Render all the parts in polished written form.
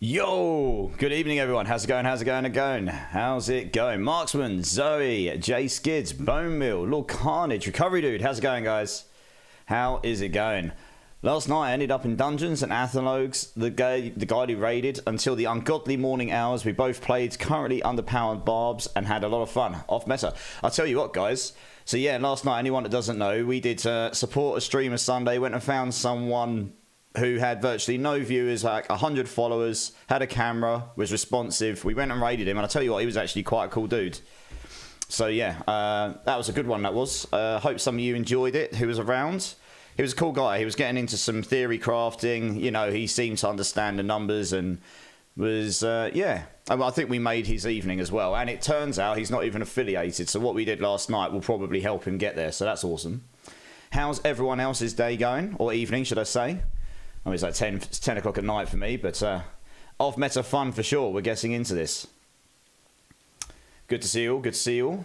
Yo, good evening everyone. How's it going? How's it going? Marksman, Zoe, J Skids, Bone Mill, Lord Carnage, Recovery Dude. How's it going, guys? How is it going? Last night I ended up in dungeons and Athologues, the guy who raided until the ungodly morning hours. We both played currently underpowered barbs and had a lot of fun. Off meta. I'll tell you what, guys. So yeah, last night, anyone that doesn't know, we did support a streamer Sunday, went and found someone who had virtually no viewers, like 100 followers, had a camera, was responsive. We went and raided him, and I tell you what, he was actually quite a cool dude. So yeah, that was a good one, that was. Hope some of you enjoyed it, who was around. He was a cool guy. He was getting into some theory crafting. You know, he seemed to understand the numbers and was, yeah. I think we made his evening as well. And it turns out he's not even affiliated. So what we did last night will probably help him get there. So that's awesome. How's everyone else's day going? Or evening, should I say? I mean, it's like 10 o'clock at night for me. But off-meta fun for sure. We're getting into this. Good to see you all. Good to see you all.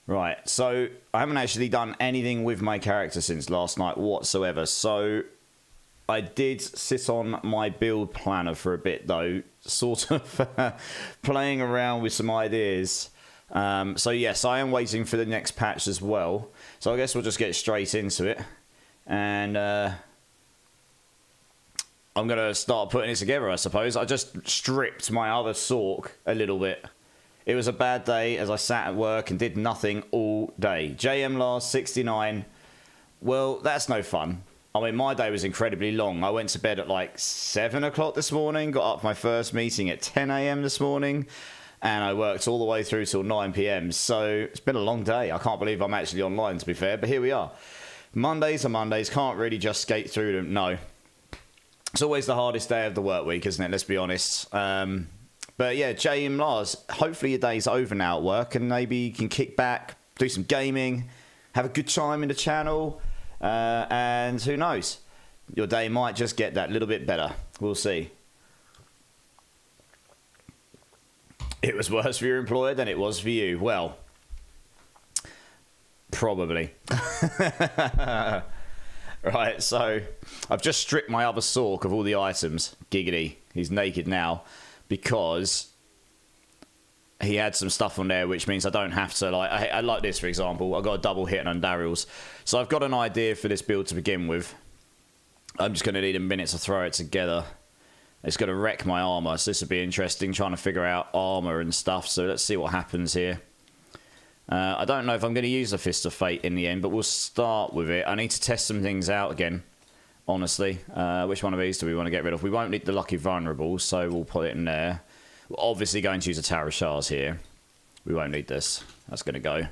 Right, so I haven't actually done anything with my character since last night whatsoever. So I did sit on my build planner for a bit though, sort of playing around with some ideas. So yes, I am waiting for the next patch as well. So I guess we'll just get straight into it. And I'm going to start putting it together, I suppose. I just stripped my other Sork a little bit. It was a bad day as I sat at work and did nothing all day. JM last 69. Well, that's no fun. I mean, my day was incredibly long. I went to bed at like 7 o'clock this morning, got up for my first meeting at 10 a.m. this morning, and I worked all the way through till 9 p.m. So it's been a long day. I can't believe I'm actually online, to be fair, but here we are. Mondays are Mondays. Can't really just skate through them. No. It's always the hardest day of the work week, isn't it? Let's be honest. But yeah, JM Lars, hopefully your day's over now at work and maybe you can kick back, do some gaming, have a good time in the channel, and who knows, your day might just get that little bit better. We'll see. It was worse for your employer than it was for you. Well, probably. Right, so I've just stripped my other Sork of all the items. Giggity, he's naked now. Because he had some stuff on there, which means I don't have to, like, I like this, for example. I've got a double hit on Daryl's. So I've got an idea for this build to begin with. I'm just going to need a minute to throw it together. It's going to wreck my armor, so this would be interesting, trying to figure out armor and stuff. So let's see what happens here. I don't know if I'm going to use the Fist of Fate in the end, but we'll start with it. I need to test some things out again. Honestly, which one of these do we want to get rid of? We won't need the Lucky Vulnerable, so we'll put it in there. We're obviously going to use a Tower of Shards here. We won't need this. That's going to go.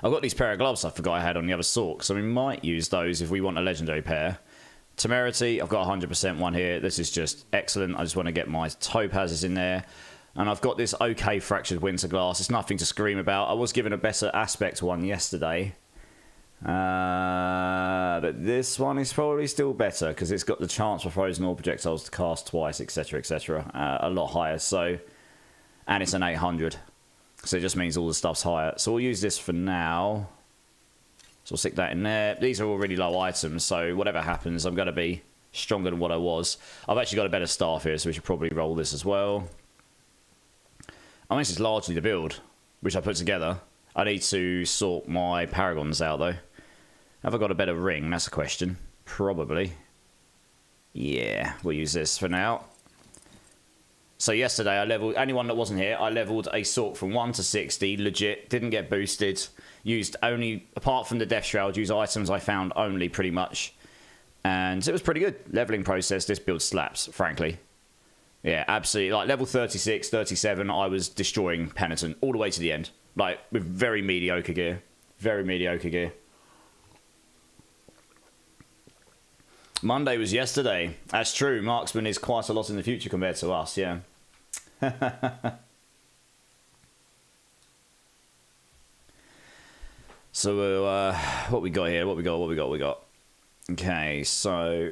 I've got these pair of gloves I forgot I had on the other Sork, so we might use those if we want a legendary pair. Temerity, I've got 100% one here. This is just excellent. I just want to get my Topazes in there. And I've got this okay Fractured Winter Glass. It's nothing to scream about. I was given a better aspect one yesterday. But this one is probably still better because it's got the chance for frozen orb projectiles to cast twice, etc, etc, a lot higher. So, and it's an 800, so it just means all the stuff's higher. So we'll use this for now. So we'll stick that in there. These are all really low items, so whatever happens, I'm going to be stronger than what I was. I've actually got a better staff here, so we should probably roll this as well. I mean, this is largely the build which I put together. I need to sort my paragons out though. Have I got a better ring? That's a question. Probably. Yeah, we'll use this for now. So yesterday I leveled, anyone that wasn't here, I leveled a Sork from 1 to 60, legit, didn't get boosted. Used only, apart from the Death Shroud, used items I found only pretty much. And it was pretty good. Leveling process, this build slaps, frankly. Yeah, absolutely. Like level 36, 37, I was destroying Penitent all the way to the end. Like, with very mediocre gear. Very mediocre gear. Monday was yesterday. That's true. Marksman is quite a lot in the future compared to us, yeah. So, what we got here? What we got? Okay, so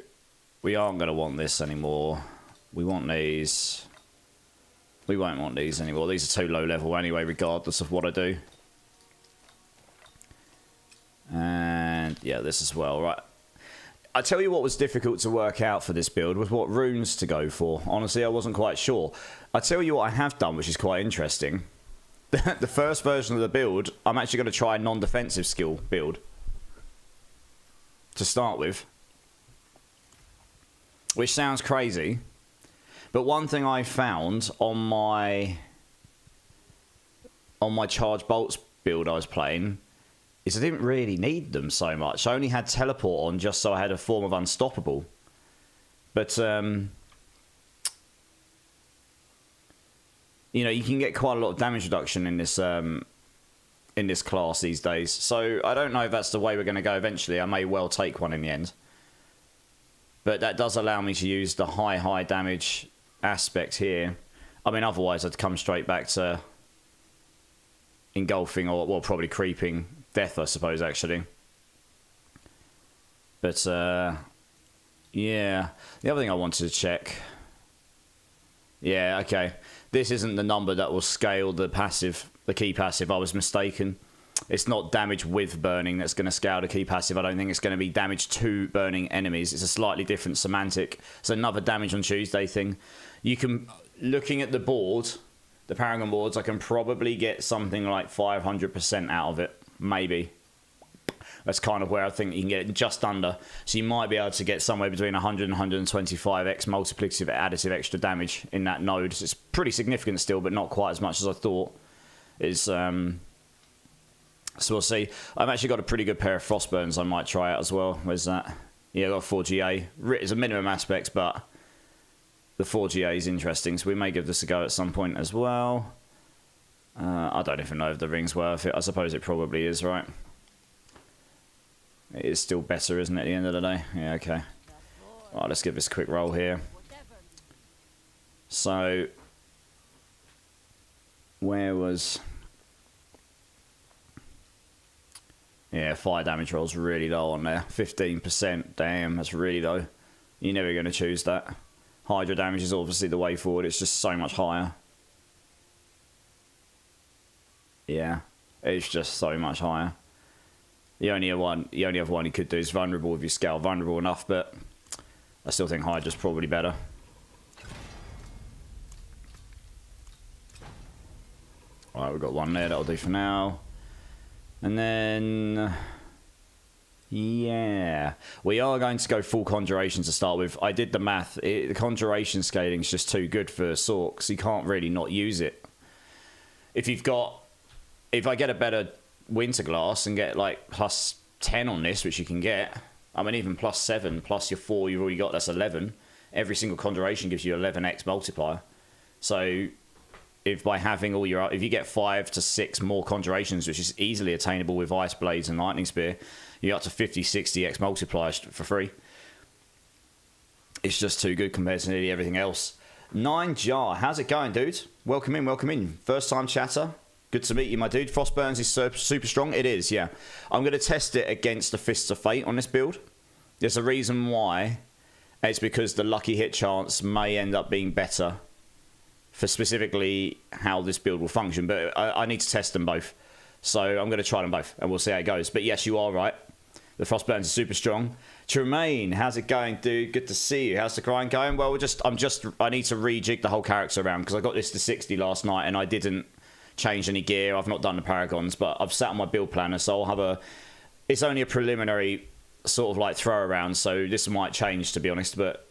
we aren't going to want this anymore. We want these. We won't want these anymore. These are too low level anyway, regardless of what I do. And yeah, this as well, right? I tell you what was difficult to work out for this build was what runes to go for. Honestly, I wasn't quite sure. I tell you what I have done, which is quite interesting. The first version of the build, I'm actually going to try a non-defensive skill build to start with, which sounds crazy, but one thing I found on my charge bolts build I was playing is I didn't really need them so much. I only had teleport on just so I had a form of unstoppable, but you know, you can get quite a lot of damage reduction in this class these days. So I don't know if that's the way we're going to go eventually. I may well take one in the end. But that does allow me to use the high damage aspect here. I mean, otherwise I'd come straight back to engulfing or, well, probably creeping death, I suppose, actually. But, yeah. The other thing I wanted to check... Yeah, okay. This isn't the number that will scale the passive, the key passive. I was mistaken. It's not damage with burning that's going to scale the key passive. I don't think it's going to be damage to burning enemies. It's a slightly different semantic. It's another damage on Tuesday thing. You can, looking at the board, the Paragon boards, I can probably get something like 500% out of it. Maybe. That's kind of where I think you can get it, just under. So you might be able to get somewhere between 100 and 125x multiplicative additive extra damage in that node. It's pretty significant still, but not quite as much as I thought. So we'll see. I've actually got a pretty good pair of Frostburns I might try out as well. Where's that? Yeah, I've got 4GA. It's a minimum aspect, but the 4GA is interesting, so we may give this a go at some point as well. I don't even know if the ring's worth it. I suppose it probably is, right? It is still better, isn't it, at the end of the day? Yeah, okay. All right, let's give this a quick roll here. So, where was... Yeah, fire damage roll's really low on there. 15%, damn, that's really low. You're never going to choose that. Hydra damage is obviously the way forward. It's just so much higher. Yeah, it's just so much higher. The only other one you could do is vulnerable if you scale vulnerable enough, but I still think Hydra's probably better. Alright, we've got one there, that'll do for now. And then... yeah. We are going to go full Conjuration to start with. I did the math. The Conjuration scaling is just too good for Sorks. You can't really not use it. If I get a better Winter Glass and get like plus 10 on this, which you can get, I mean even plus 7 plus your 4 you've already got, that's 11. Every single Conjuration gives you 11x multiplier. So if by having all your, if you get 5 to 6 more Conjurations, which is easily attainable with Ice Blades and Lightning Spear, you're up to 50, 60x multipliers for free. It's just too good compared to nearly everything else. 9Jar, how's it going, dude? Welcome in, welcome in. First time chatter. Good to meet you, my dude. Frostburns is super strong. It is, yeah. I'm going to test it against the Fists of Fate on this build. There's a reason why. It's because the lucky hit chance may end up being better for specifically how this build will function. But I need to test them both. So I'm going to try them both, and we'll see how it goes. But yes, you are right. The Frostburns are super strong. Tremaine, how's it going, dude? Good to see you. How's the grind going? Well, I need to rejig the whole character around because I got this to 60 last night, and I didn't change any gear. I've not done the Paragons, but I've sat on my build planner, so I'll have it's only a preliminary sort of like throw around, so this might change, to be honest, but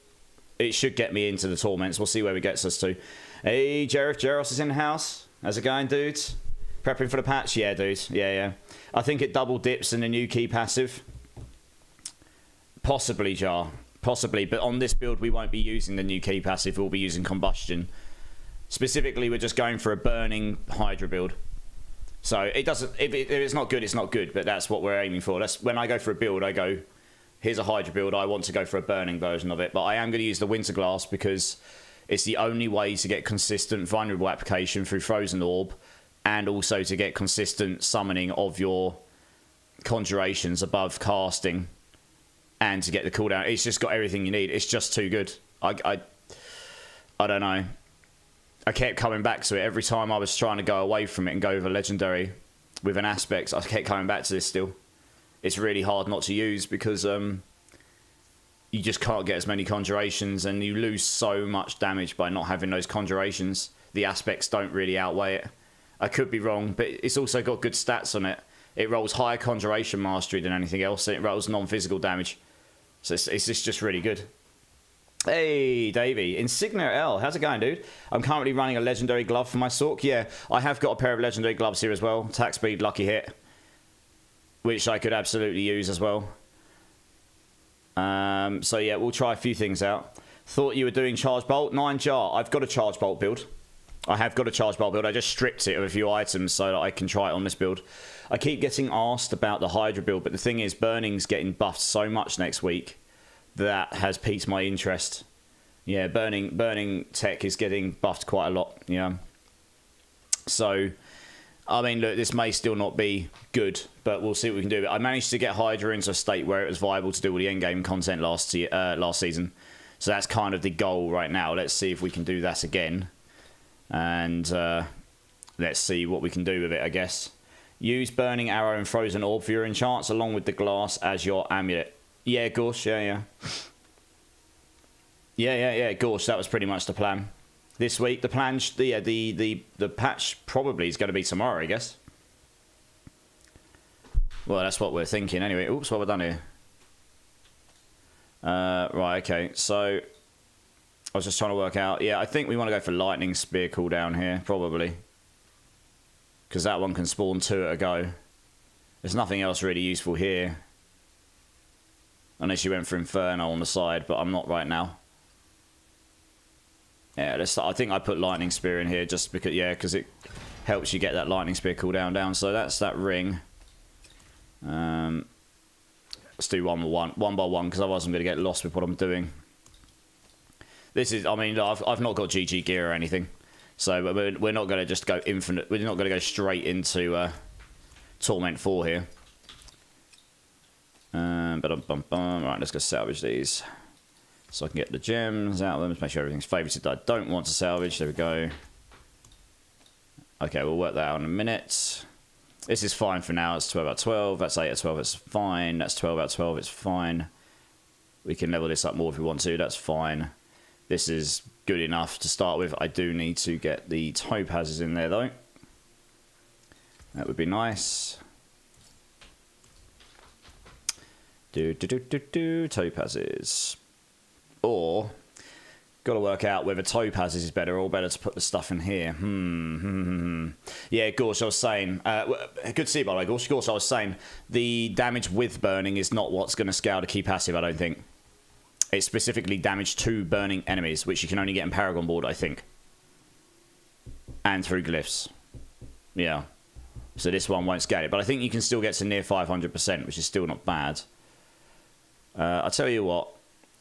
it should get me into the Torments. We'll see where it gets us to. Hey, Jeros is in the house. How's it going, dudes? Prepping for the patch? Yeah, dude. Yeah. I think it double dips in the new key passive. Possibly, Jar. Possibly, but on this build we won't be using the new key passive, we'll be using Combustion. Specifically, we're just going for a burning Hydra build. So it doesn't. If it's not good, it's not good. But that's what we're aiming for. That's when I go for a build. I go, here's a Hydra build. I want to go for a burning version of it. But I am going to use the Winter Glass because it's the only way to get consistent vulnerable application through Frozen Orb, and also to get consistent summoning of your Conjurations above casting, and to get the cooldown. It's just got everything you need. It's just too good. I don't know. I kept coming back to it every time I was trying to go away from it and go over Legendary with an aspect. I kept coming back to this still. it's really hard not to use because you just can't get as many conjurations, and you lose so much damage by not having those conjurations. The aspects don't really outweigh it. I could be wrong, but it's also got good stats on it. It rolls higher conjuration mastery than anything else, and it rolls non-physical damage. So it's just really good. Hey, Davey. Insignia L. How's it going, dude? I'm currently running a legendary glove for my Sork. Yeah, I have got a pair of legendary gloves here as well. Attack speed, lucky hit. Which I could absolutely use as well. So yeah, we'll try a few things out. Thought you were doing charge bolt. 9 jar. I've got a charge bolt build. I have got a charge bolt build. I just stripped it of a few items so that I can try it on this build. I keep getting asked about the Hydra build, but the thing is, Burning's getting buffed so much next week that has piqued my interest. Yeah, Burning tech is getting buffed quite a lot. Yeah. So, I mean, look, this may still not be good, but we'll see what we can do. I managed to get Hydra into a state where it was viable to do all the endgame content last season. So that's kind of the goal right now. Let's see if we can do that again. And let's see what we can do with it, I guess. Use Burning Arrow and Frozen Orb for your enchants along with the glass as your amulet. Yeah, Gorsh, yeah. Yeah, Gorsh, that was pretty much the plan. This week, the plan, the patch probably is going to be tomorrow, I guess. Well, that's what we're thinking anyway. Oops, what have I done here? Right, okay, so I was just trying to work out. Yeah, I think we want to go for Lightning Spear cooldown here, probably. Because that one can spawn 2 at a go. There's nothing else really useful here. Unless you went for Inferno on the side, but I'm not right now. Yeah, I think I put Lightning Spear in here just because, yeah, because it helps you get that Lightning Spear cooldown down. So that's that ring. Let's do one by one, because otherwise I'm going to get lost with what I'm doing. This is, I mean, I've not got GG gear or anything. So we're not going to just go infinite. We're not going to go straight into Torment 4 here. Right, let's go salvage these. So I can get the gems out of them. Let's make sure everything's favorited that I don't want to salvage. There we go. Okay, we'll work that out in a minute. This is fine for now. It's 12 out of 12. That's 8 out of 12. It's fine. That's 12 out of 12. It's fine. We can level this up more if we want to. That's fine. This is good enough to start with. I do need to get the topazes in there, though. That would be nice. Topazes. Or, got to work out whether topazes is better or better to put the stuff in here. Yeah, Gorsh, I was saying, good to see you, by the way, Gorsh, I was saying, the damage with burning is not what's going to scale the key passive, I don't think. It's specifically damage to burning enemies, which you can only get in Paragon Board, I think. And through glyphs. Yeah. So this one won't scale it, but I think you can still get to near 500%, which is still not bad. I'll tell you what.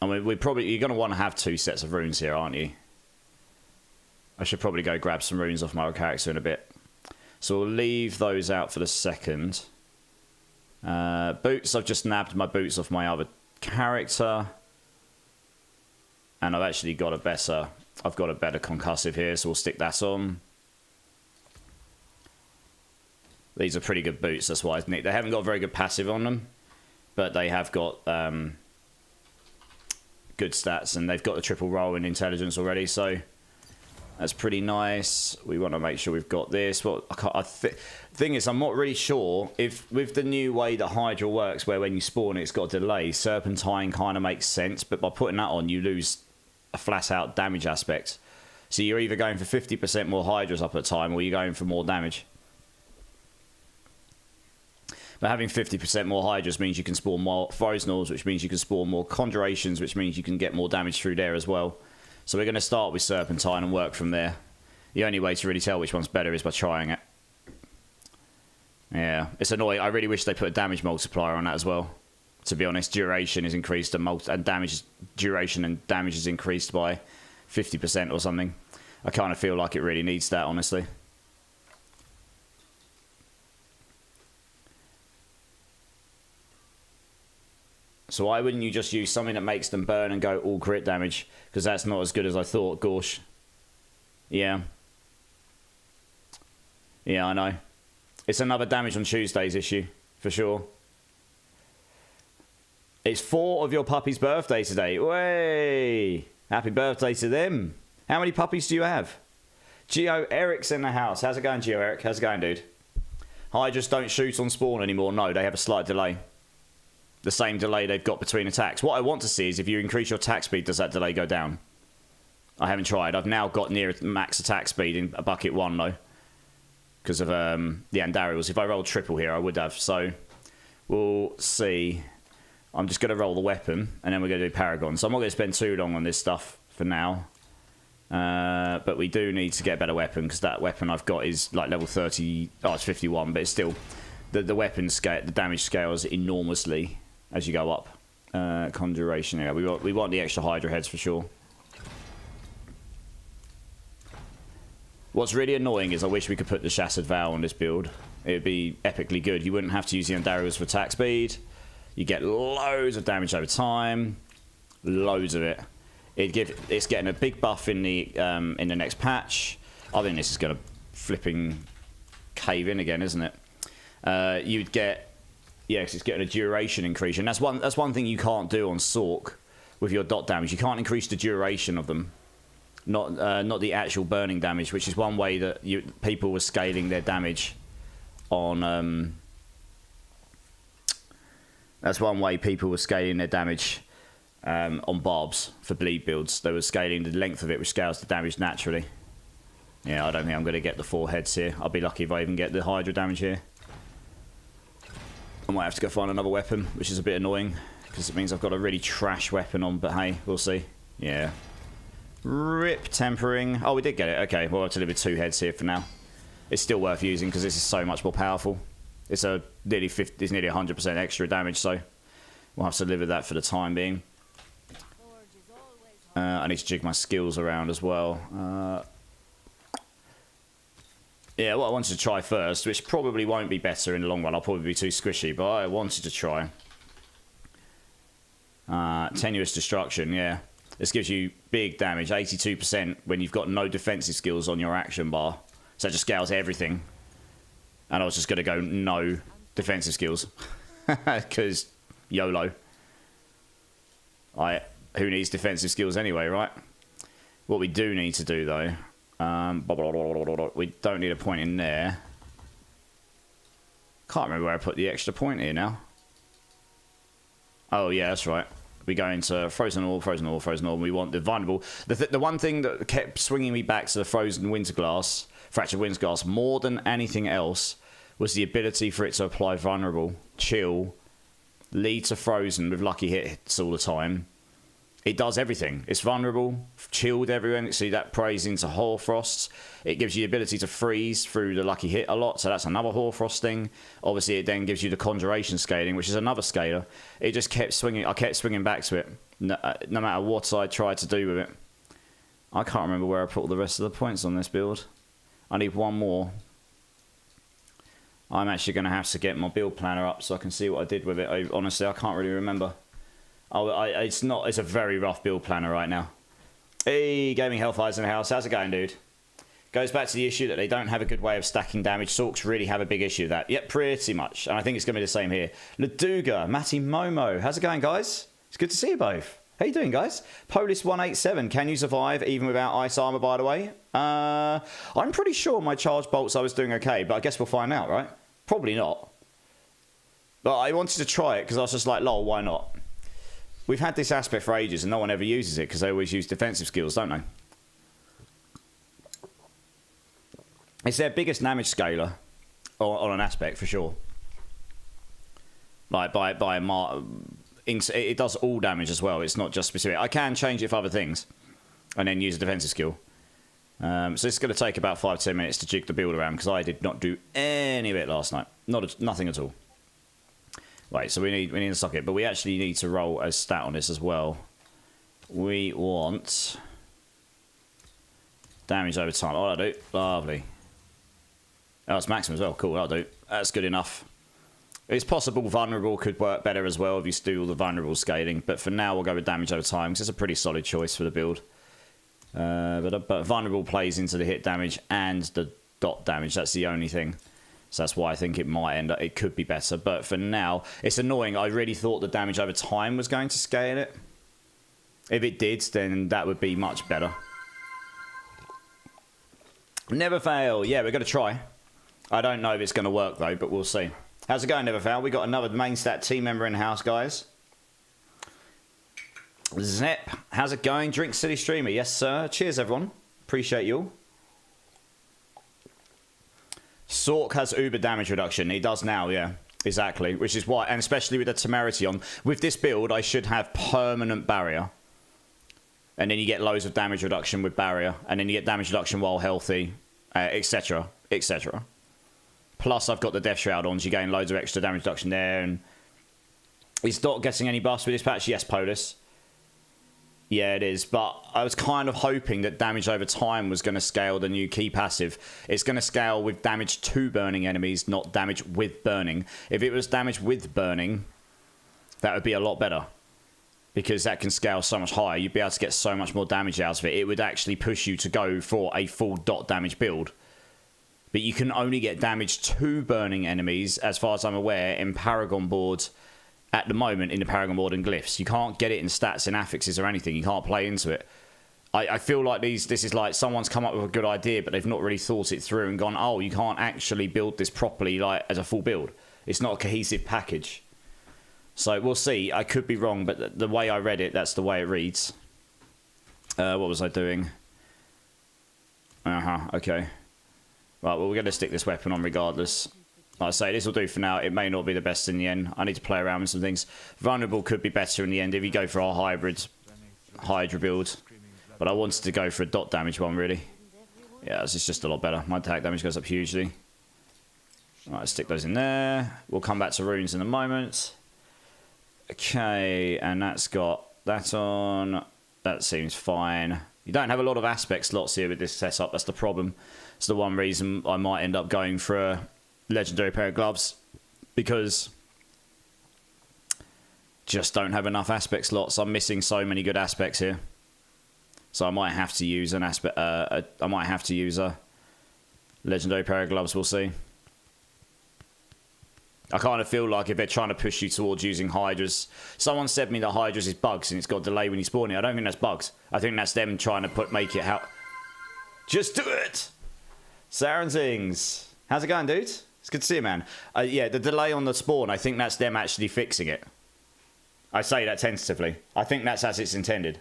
I mean, you're going to want to have 2 sets of runes here, aren't you? I should probably go grab some runes off my character in a bit. So we'll leave those out for the second. Boots, I've just nabbed my boots off my other character. And I've actually got a better... I've got a better concussive here, so we'll stick that on. These are pretty good boots, that's why it's neat. They haven't got very good passive on them. But they have got good stats, and they've got the triple roll in intelligence already, so that's pretty nice. We want to make sure we've got this. Well, thing is, I'm not really sure if with the new way that Hydra works, where when you spawn it's got a delay, Serpentine kind of makes sense, but by putting that on, you lose a flat-out damage aspect. So you're either going for 50% more Hydras up at a time, or you're going for more damage. But having 50% more Hydras means you can spawn more Frozen Orbs, which means you can spawn more Conjurations, which means you can get more damage through there as well. So we're going to start with Serpentine and work from there. The only way to really tell which one's better is by trying it. Yeah, it's annoying. I really wish they put a damage multiplier on that as well. To be honest, duration is increased and duration and damage is increased by 50% or something. I kind of feel like it really needs that, honestly. So why wouldn't you just use something that makes them burn and go all crit damage? Because that's not as good as I thought, Gorsh. Yeah. Yeah, I know. It's another damage on Tuesday's issue, for sure. It's 4 of your puppies' birthday today. Way! Happy birthday to them. How many puppies do you have? Geo Eric's in the house. How's it going, Geo Eric? How's it going, dude? Hydras don't shoot on spawn anymore. No, they have a slight delay. The same delay they've got between attacks. What I want to see is if you increase your attack speed, does that delay go down? I haven't tried. I've now got near max attack speed in a bucket 1, though. Because of the Andariels. If I rolled triple here, I would have. So, we'll see. I'm just going to roll the weapon, and then we're going to do Paragon. So I'm not going to spend too long on this stuff for now. But we do need to get a better weapon, because that weapon I've got is like level 30. Oh, it's 51, but it's still... The weapon scale, the damage scales enormously as you go up. Conjuration, yeah. We want the extra Hydra heads for sure. What's really annoying is I wish we could put the Shattered Vow on this build. It would be epically good. You wouldn't have to use the Andariels for attack speed. You get loads of damage over time. Loads of it. It's getting a big buff in the next patch. I think this is going to flipping cave in again, isn't it? You'd get... Yeah, because it's getting a duration increase. And that's one thing you can't do on Sork with your dot damage. You can't increase the duration of them. Not the actual burning damage, which is one way that people were scaling their damage on... that's one way people were scaling their damage on barbs for bleed builds. They were scaling the length of it, which scales the damage naturally. Yeah, I don't think I'm going to get the 4 heads here. I'll be lucky if I even get the Hydra damage here. I might have to go find another weapon, which is a bit annoying, because it means I've got a really trash weapon on, but hey, we'll see. Yeah. Rip tempering. Oh, we did get it. Okay, we'll have to live with 2 heads here for now. It's still worth using, because this is so much more powerful. It's nearly 100% extra damage, so we'll have to live with that for the time being. I need to jig my skills around as well. Yeah, what I wanted to try first, which probably won't be better in the long run, I'll probably be too squishy, but I wanted to try. Tenuous Destruction, yeah. This gives you big damage, 82%, when you've got no defensive skills on your action bar. So it just scales everything. And I was just going to go no defensive skills. Because YOLO. Who needs defensive skills anyway, right? What we do need to do, though... we don't need a point in there. Can't remember where I put the extra point here now. Oh, yeah, that's right. We go into Frozen Orb, Frozen Orb, Frozen Orb, and we want the Vulnerable. The one thing that kept swinging me back to the Frozen Winterglass, Fractured Winterglass, more than anything else, was the ability for it to apply Vulnerable, Chill, lead to Frozen with lucky hits all the time. It does everything. It's vulnerable, chilled everyone. See, that prays into Hoarfrost. It gives you the ability to freeze through the lucky hit a lot, so that's another Hoarfrost thing. Obviously, it then gives you the Conjuration scaling, which is another scaler. It just kept swinging. I kept swinging back to it, no matter what I tried to do with it. I can't remember where I put all the rest of the points on this build. I need one more. I'm actually going to have to get my build planner up so I can see what I did with it. Honestly, I can't really remember. It's a very rough build planner right now. Hey, Gaming Hellfire's in the house. How's it going, dude? Goes back to the issue that they don't have a good way of stacking damage. Sorks really have a big issue with that. Yep, pretty much. And I think it's going to be the same here. Laduga, Matty Momo. How's it going, guys? It's good to see you both. How you doing, guys? Polis187. Can you survive even without ice armor, by the way? I'm pretty sure my charge bolts I was doing okay, but I guess we'll find out, right? Probably not. But I wanted to try it because I was just like, lol, why not? We've had this aspect for ages and no one ever uses it because they always use defensive skills, don't they? It's their biggest damage scaler on an aspect for sure. Like it does all damage as well. It's not just specific. I can change it for other things and then use a defensive skill. So it's going to take about 5-10 minutes to jig the build around because I did not do any of it last night. Nothing at all. Right, so we need a socket, but we actually need to roll a stat on this as well. We want damage over time. Oh, that'll do. Lovely. Oh, it's maximum as well. Cool, that'll do. That's good enough. It's possible vulnerable could work better as well if you do all the vulnerable scaling, but for now we'll go with damage over time because it's a pretty solid choice for the build. But vulnerable plays into the hit damage and the dot damage. That's the only thing. So that's why I think it might end up, it could be better. But for now, it's annoying. I really thought the damage over time was going to scale it. If it did, then that would be much better. Never fail. Yeah, we're going to try. I don't know if it's going to work, though, but we'll see. How's it going, Never Fail? We got another main stat team member in the house, guys. Zep, how's it going? Drink City Streamer. Yes, sir. Cheers, everyone. Appreciate you all. Sork has uber damage reduction. He does now, yeah. Exactly. Which is why, and especially with the temerity on. With this build, I should have permanent barrier. And then you get loads of damage reduction with barrier. And then you get damage reduction while healthy, etc. etc. Plus, I've got the Death Shroud on, so you gain loads of extra damage reduction there. And is not getting any buffs with this patch? Yes, Polis. Yeah, it is. But I was kind of hoping that damage over time was going to scale the new key passive. It's going to scale with damage to burning enemies, not damage with burning. If it was damage with burning, that would be a lot better. Because that can scale so much higher. You'd be able to get so much more damage out of it. It would actually push you to go for a full dot damage build. But you can only get damage to burning enemies, as far as I'm aware, in Paragon boards at the moment, in the Paragon board and glyphs. You can't get it in stats and affixes or anything. You can't play into it. I feel like this is like someone's come up with a good idea, but they've not really thought it through and gone, oh, you can't actually build this properly like as a full build. It's not a cohesive package. So we'll see. I could be wrong, but the way I read it, that's the way it reads. What was I doing? Okay. Right, well, we're going to stick this weapon on regardless. Like I say, this will do for now. It may not be the best in the end. I need to play around with some things. Vulnerable could be better in the end if you go for our Hydra build. But I wanted to go for a dot damage one, really. Yeah, this is just a lot better. My attack damage goes up hugely. Right, let's stick those in there. We'll come back to runes in a moment. Okay, and that's got that on. That seems fine. You don't have a lot of aspect slots here with this setup. That's the problem. It's the one reason I might end up going for a legendary pair of gloves, because just don't have enough aspect slots. I'm missing so many good aspects here, so I might have to use an aspect. I might have to use a legendary pair of gloves. We'll see. I kind of feel like if they're trying to push you towards using Hydras... Someone said to me that Hydras is bugs and it's got a delay when you spawn it. I don't think that's bugs. I think that's them trying to make it how... Just do it! Saren Things. How's it going, dude? It's good to see you, man. Yeah, the delay on the spawn, I think that's them actually fixing it. I say that tentatively. I think that's as it's intended.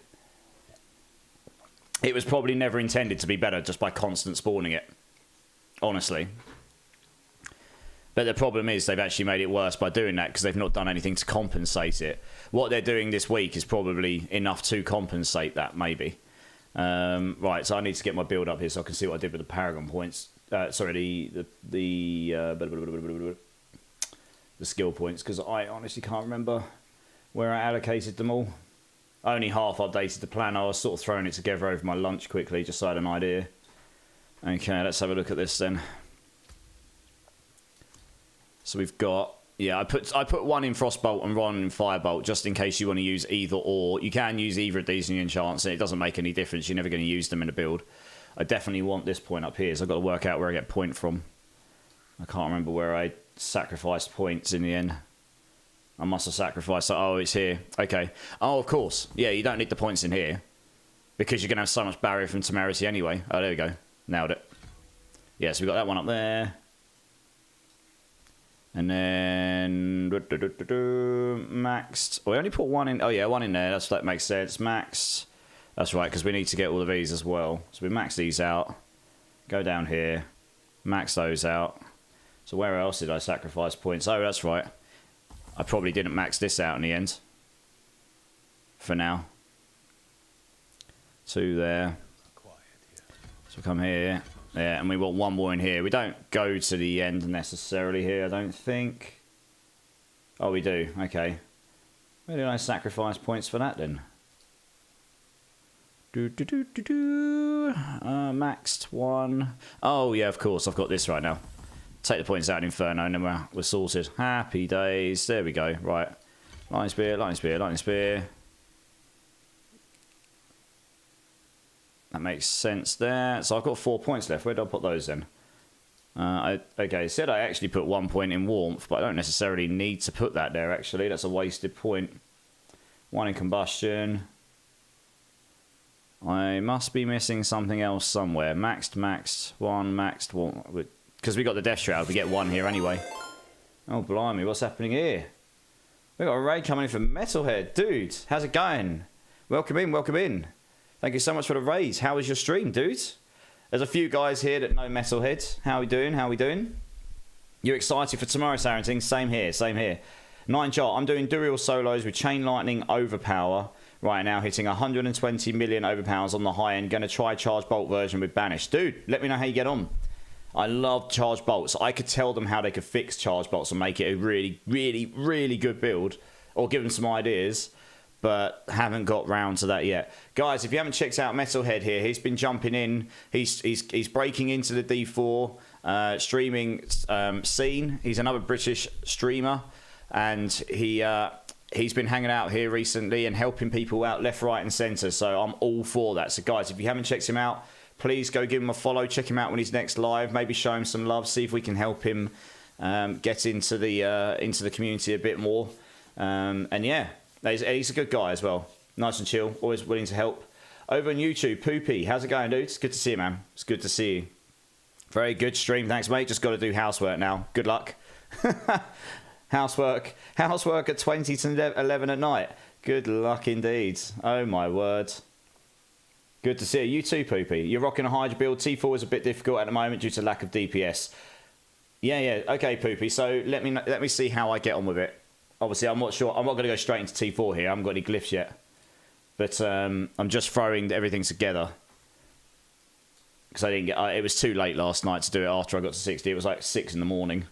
It was probably never intended to be better just by constant spawning it. Honestly. But the problem is they've actually made it worse by doing that because they've not done anything to compensate it. What they're doing this week is probably enough to compensate that, maybe. Right, so I need to get my build up here so I can see what I did with the Paragon points. Sorry, the skill points, because I honestly can't remember where I allocated them all. I only half updated the plan. I was sort of throwing it together over my lunch quickly just so I had an idea. Okay, let's have a look at this then. So we've got, yeah, I put one in Frostbolt and one in Firebolt just in case you want to use either or. You can use either of these in your enchants and it doesn't make any difference. You're never going to use them in a build. I definitely want this point up here, so I've got to work out where I get point from. I can't remember where I sacrificed points in the end. I must have sacrificed, oh, it's here. Okay. Oh, of course. Yeah, you don't need the points in here because you're going to have so much barrier from temerity anyway. Oh, there we go. Nailed it. Yeah, so we've got that one up there. And then maxed. Oh, we only put one in. Oh yeah, one in there. That makes sense. Maxed. That's right, because we need to get all of these as well. So we max these out. Go down here. Max those out. So where else did I sacrifice points? Oh, that's right. I probably didn't max this out in the end. For now. 2 there. So come here. Yeah, and we want one more in here. We don't go to the end necessarily here, I don't think. Oh, we do. Okay. Where did I sacrifice points for that then? Maxed one. Oh, yeah, of course. I've got this right now. Take the points out in Inferno and then we're sorted. Happy days. There we go. Right. Lightning Spear, Lightning Spear, Lightning Spear. That makes sense there. So I've got 4 points left. Where do I put those then? Okay, it said I actually put 1 point in warmth, but I don't necessarily need to put that there, actually. That's a wasted point. 1 in combustion. I must be missing something else somewhere. Maxed, 1, maxed, 1. Because we got the Death Shroud, we get 1 here anyway. Oh, blimey, what's happening here? We got a raid coming in from Metalhead. Dude, how's it going? Welcome in, welcome in. Thank you so much for the raids. How was your stream, dude? There's a few guys here that know Metalhead. How we doing? How we doing? You excited for tomorrow, Sarenting? Same here, same here. 9 chart. I'm doing dual solos with Chain Lightning Overpower right now, hitting 120 million overpowers on the high end. Going to try Charge Bolt version with Banish. Dude, let me know how you get on. I love Charge Bolts. I could tell them how they could fix Charge Bolts and make it a really, really, really good build. Or give them some ideas. But haven't got round to that yet. Guys, if you haven't checked out Metalhead here, he's been jumping in. He's breaking into the D4 streaming scene. He's another British streamer. And he's been hanging out here recently and helping people out left, right and centre. So I'm all for that. So guys, if you haven't checked him out, please go give him a follow. Check him out when he's next live. Maybe show him some love. See if we can help him get into the community a bit more. And yeah, he's a good guy as well. Nice and chill. Always willing to help. Over on YouTube, Poopy. How's it going, dude? It's good to see you, man. It's good to see you. Very good stream. Thanks, mate. Just got to do housework now. Good luck. Housework at 20 to 11 at night. Good luck indeed. Oh my word. Good to see you. You too, Poopy. You're rocking a Hydra build. T4 is a bit difficult at the moment due to lack of DPS. Yeah. Okay, Poopy. So let me see how I get on with it. Obviously, I'm not sure. I'm not going to go straight into T4 here. I haven't got any glyphs yet. But I'm just throwing everything together. Because I didn't get. It was too late last night to do it after I got to 60. It was like 6 in the morning.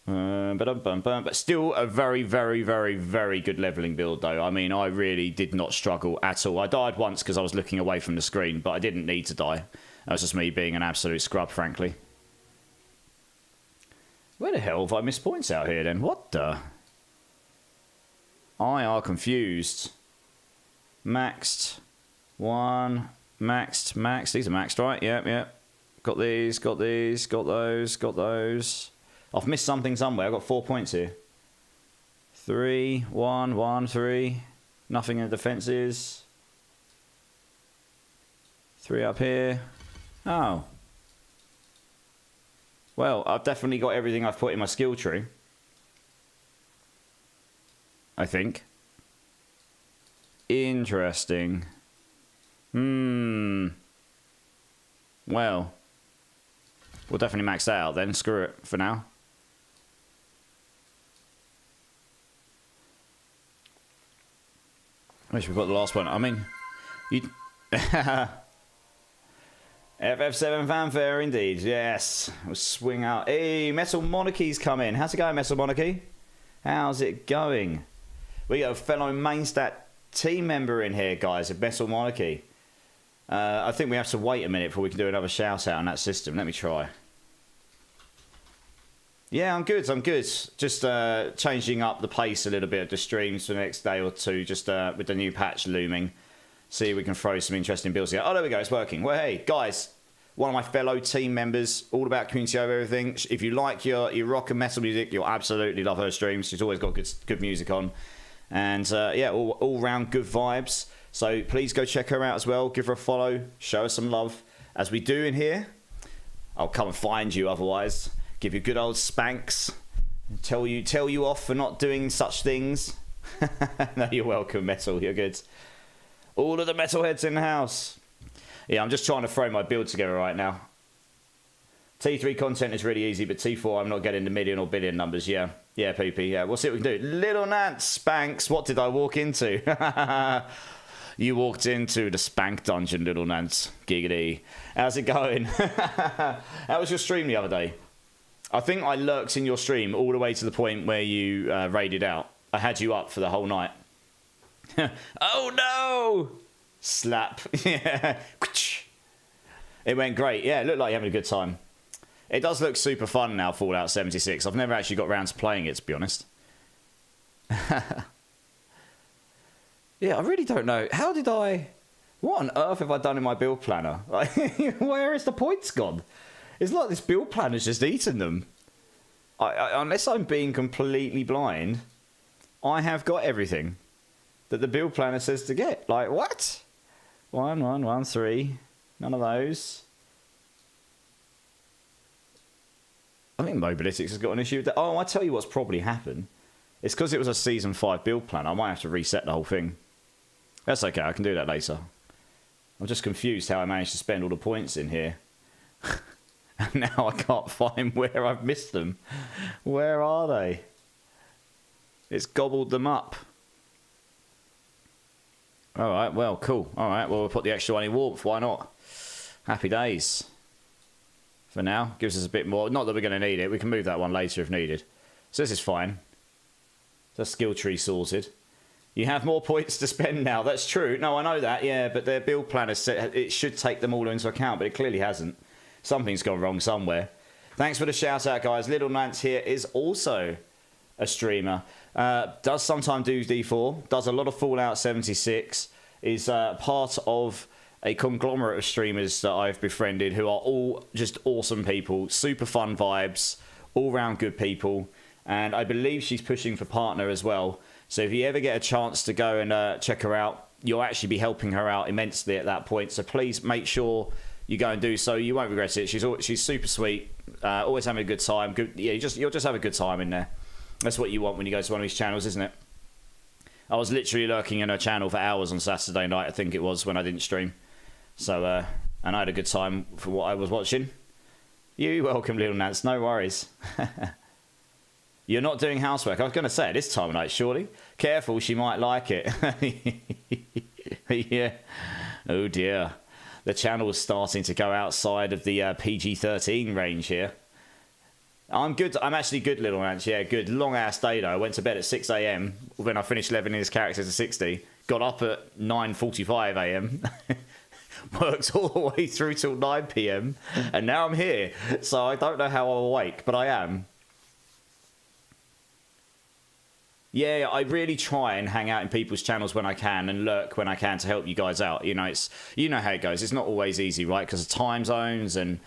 But still a very, very, very, very good leveling build, though. I mean, I really did not struggle at all. I died once because I was looking away from the screen, but I didn't need to die. That was just me being an absolute scrub, frankly. Where the hell have I missed points out here, then? What the? I are confused. Maxed. 1. Maxed. These are maxed, right? Yep. Got these, got those. I've missed something somewhere. I've got 4 points here. 3, 1, 3. Nothing in the defences. 3 up here. Oh. Well, I've definitely got everything I've put in my skill tree. I think. Interesting. Well. We'll definitely max that out then. Screw it for now. Wish we got the last one. I mean, you. FF7 fanfare indeed. Yes. We'll swing out. Hey, Metal Monarchy's come in. How's it going, Metal Monarchy? How's it going? We got a fellow Mainstat team member in here, guys, of Metal Monarchy. I think we have to wait a minute before we can do another shout out on that system. Let me try. Yeah, I'm good. Just changing up the pace a little bit of the streams for the next day or two, just with the new patch looming. See if we can throw some interesting builds here. Oh, there we go. It's working. Well, hey, guys, one of my fellow team members, all about community over everything. If you like your rock and metal music, you'll absolutely love her streams. She's always got good music on. And, yeah, all round good vibes. So please go check her out as well. Give her a follow. Show her some love. As we do in here. I'll come and find you otherwise. Give you good old spanks. Tell you off for not doing such things. No, you're welcome, Metal. You're good. All of the metalheads in the house. Yeah, I'm just trying to throw my build together right now. T3 content is really easy, but T4 I'm not getting the million or billion numbers. Yeah, PP. Yeah, we'll see what we can do. Little Nance, Spanks. What did I walk into? You walked into the Spank dungeon, Little Nance. Giggity. How's it going? How was your stream the other day? I think I lurked in your stream all the way to the point where you raided out. I had you up for the whole night. Oh no! Slap. Yeah. It went great. Yeah, it looked like you're having a good time. It does look super fun now, Fallout 76. I've never actually got around to playing it, to be honest. Yeah, I really don't know. How did I... What on earth have I done in my build planner? Where is the points gone? It's like this build plan has just eaten them. Unless I'm being completely blind, I have got everything that the build planner says to get. Like, what? 1, 1, 1, 3. None of those. I think Mobilitics has got an issue with that. Oh, I tell you what's probably happened. It's because it was a Season 5 build plan. I might have to reset the whole thing. That's okay, I can do that later. I'm just confused how I managed to spend all the points in here. And now I can't find where I've missed them. Where are they? It's gobbled them up. Alright, well, cool. Alright, well, we'll put the extra one in warmth. Why not? Happy days. For now. Gives us a bit more. Not that we're going to need it. We can move that one later if needed. So this is fine. The skill tree sorted. You have more points to spend now. That's true. No, I know that. Yeah, but their build planner said it should take them all into account, but it clearly hasn't. Something's gone wrong somewhere. Thanks for the shout out, guys. Little Nance here is also a streamer. Does sometimes do D4. Does a lot of Fallout 76. Is part of a conglomerate of streamers that I've befriended who are all just awesome people. Super fun vibes. All round good people. And I believe she's pushing for partner as well. So if you ever get a chance to go and check her out, you'll actually be helping her out immensely at that point. So please make sure you go and do so. You won't regret it. She's super sweet. Always having a good time. Good, yeah, you'll just have a good time in there. That's what you want when you go to one of these channels, isn't it? I was literally lurking in her channel for hours on Saturday night, I think it was, when I didn't stream. So, and I had a good time for what I was watching. You're welcome, Little Nance. No worries. You're not doing housework. I was going to say, this time of night, surely. Careful, she might like it. Yeah. Oh, dear. The channel is starting to go outside of the PG-13 range here. I'm good. I'm actually good, Little Nance. Yeah, good. Long-ass day, though. I went to bed at 6 a.m. when I finished leveling his character to 60. Got up at 9:45 a.m. Worked all the way through till 9 p.m. And now I'm here. So I don't know how I'm awake, but I am. Yeah, I really try and hang out in people's channels when I can and lurk when I can to help you guys out. You know, you know how it goes. It's not always easy, right? Because of time zones and